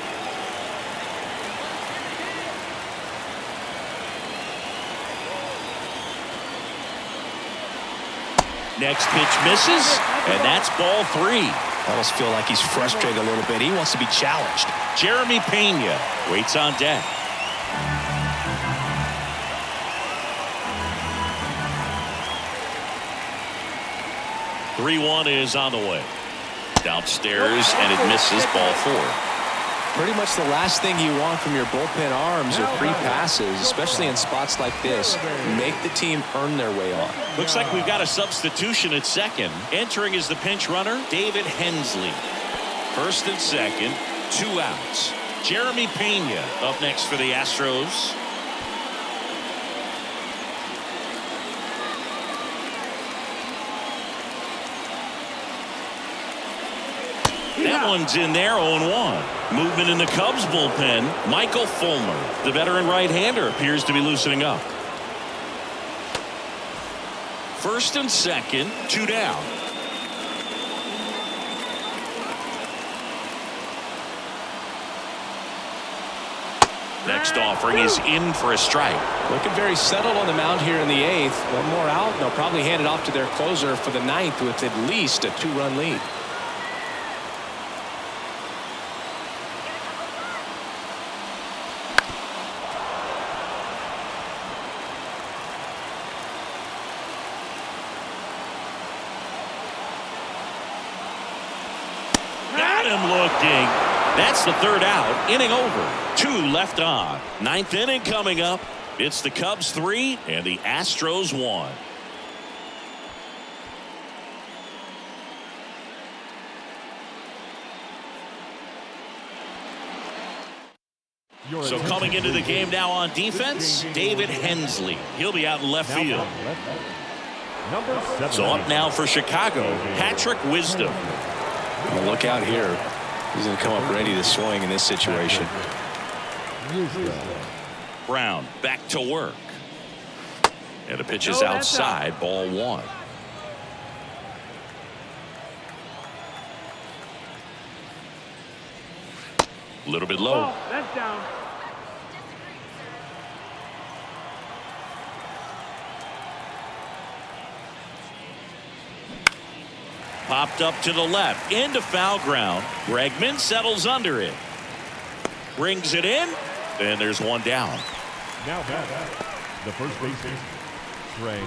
Next pitch misses, and that's ball 3. I almost feel like he's frustrated a little bit. He wants to be challenged. Jeremy Pena waits on deck. 3-1 is on the way. Downstairs, and it misses, ball 4. Pretty much the last thing you want from your bullpen arms are free passes, especially in spots like this. Make the team earn their way on. Looks like we've got a substitution at second. Entering is the pinch runner, David Hensley. First and second, 2 outs. Jeremy Pena up next for the Astros. That one's in there, 0-1. Movement in the Cubs bullpen. Michael Fulmer, the veteran right-hander, appears to be loosening up. First and second, 2 down. Next offering is in for a strike. Looking very settled on the mound here in the 8th. One more out, and they'll probably hand it off to their closer for the 9th with at least a 2-run lead. Got him looking. That's the 3rd out. Inning over. 2 left on. 9th inning coming up. It's the Cubs 3 and the Astros 1. So coming into the game now on defense, David Hensley. He'll be out in left field. So up now for Chicago, Patrick Wisdom. Well, look out here. He's going to come up ready to swing in this situation. Brown back to work. And the pitch is outside, ball 1. A little bit low. That's down. Popped up to the left, into foul ground. Bregman settles under it. Brings it in, and there's 1 down. Now back, the first baseman, Trey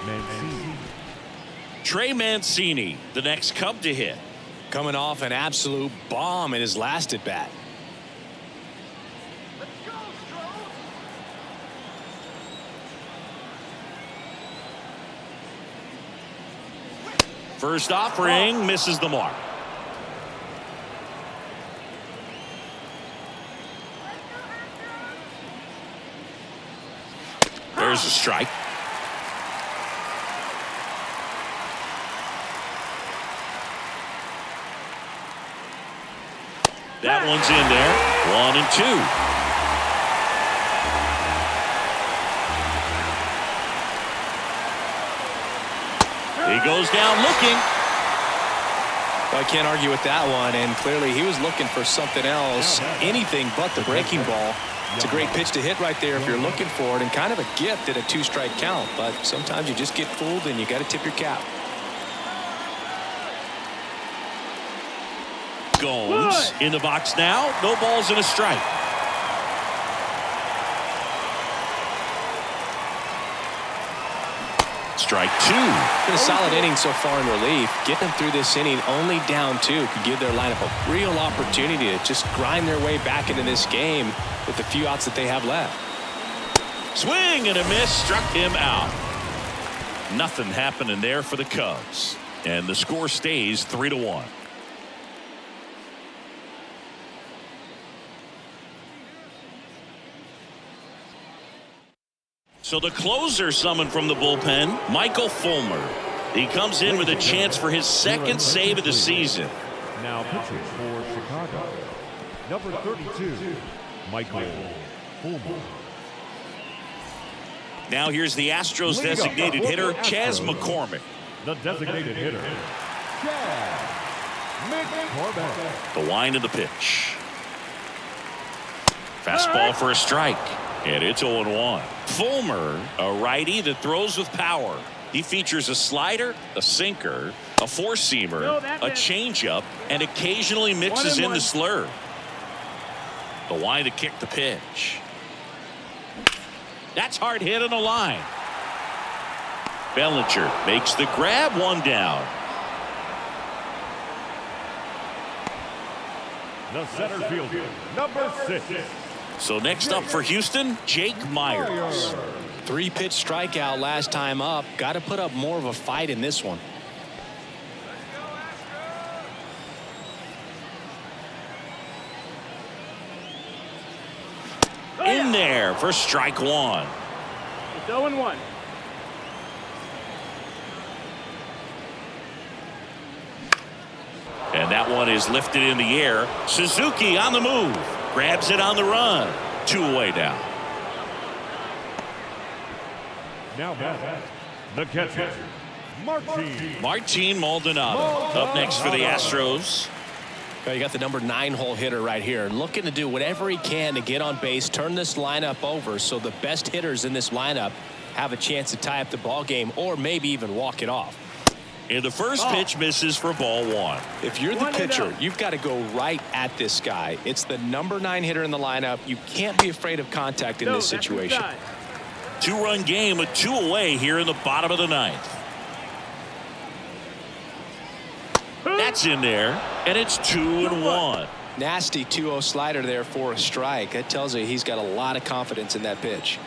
Mancini. Trey Mancini, the next Cub to hit. Coming off an absolute bomb in his last at bat. First offering misses the mark. There's a strike. That one's in there. 1 and 2. He goes down looking. Well, I can't argue with that one, and clearly he was looking for something else, anything but the breaking ball. It's a great pitch to hit right there if you're looking for it, and kind of a gift at a 2-strike count, but sometimes you just get fooled and you got to tip your cap. Gomes in the box now. No balls and a strike. Strike 2. Been a solid inning so far in relief. Getting them through this inning only down 2 could give their lineup a real opportunity to just grind their way back into this game with the few outs that they have left. Swing and a miss, struck him out. Nothing happening there for the Cubs, and the score stays 3-1. So the closer summoned from the bullpen, Michael Fulmer. He comes in with a chance for his 2nd save of the season. Now pitching for Chicago, number 32, Michael Fulmer. Now here's the Astros designated hitter, Chas McCormick. The designated hitter, Chas McCormick. The wind of the pitch. Fastball for a strike. And it's 0-1. Fulmer, a righty that throws with power. He features a slider, a sinker, a four-seamer, a changeup, and occasionally mixes in the slurve. The wind to kick the pitch. That's hard hit on the line. Bellinger makes the grab, 1 down. The center fielder, number 6. So next up for Houston, Jake Myers. 3-pitch strikeout last time up. Got to put up more of a fight in this one. In there for strike 1. It's 0-1. And that one is lifted in the air. Suzuki on the move. Grabs it on the run. 2 away now. Now back, the catcher, Martin Maldonado up next for the Astros. You got the number 9 hole hitter right here, looking to do whatever he can to get on base, turn this lineup over so the best hitters in this lineup have a chance to tie up the ball game or maybe even walk it off. And the first pitch misses for ball 1. If you're the pitcher, you've got to go right at this guy. It's the number 9 hitter in the lineup. You can't be afraid of contact in this situation. 2-run game with 2 away here in the bottom of the 9th. That's in there, and it's 2-1. Nasty 2-0 slider there for a strike. That tells you he's got a lot of confidence in that pitch.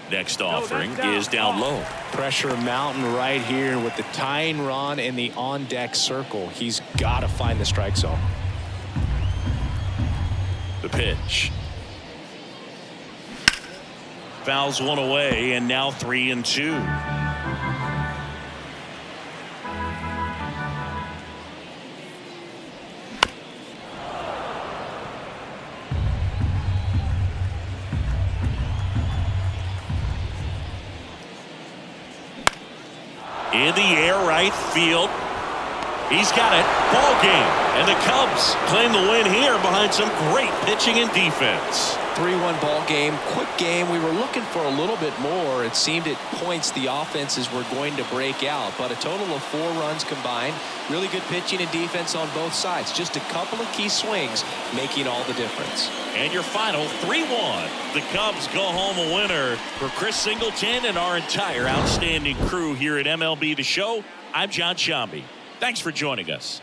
Next offering is down low. Pressure mountain right here with the tying run in the on-deck circle. He's got to find the strike zone. The pitch. Fouls 1 away, and now 3-2. In the air, right field. He's got it. Ball game. And the Cubs claim the win here behind some great pitching and defense. 3-1 ball game. Quick game. We were looking for a little bit more. It seemed at points the offenses were going to break out. But a total of 4 runs combined. Really good pitching and defense on both sides. Just a couple of key swings making all the difference. And your final 3-1. The Cubs go home a winner. For Chris Singleton and our entire outstanding crew here at MLB The Show, I'm John Shambi. Thanks for joining us.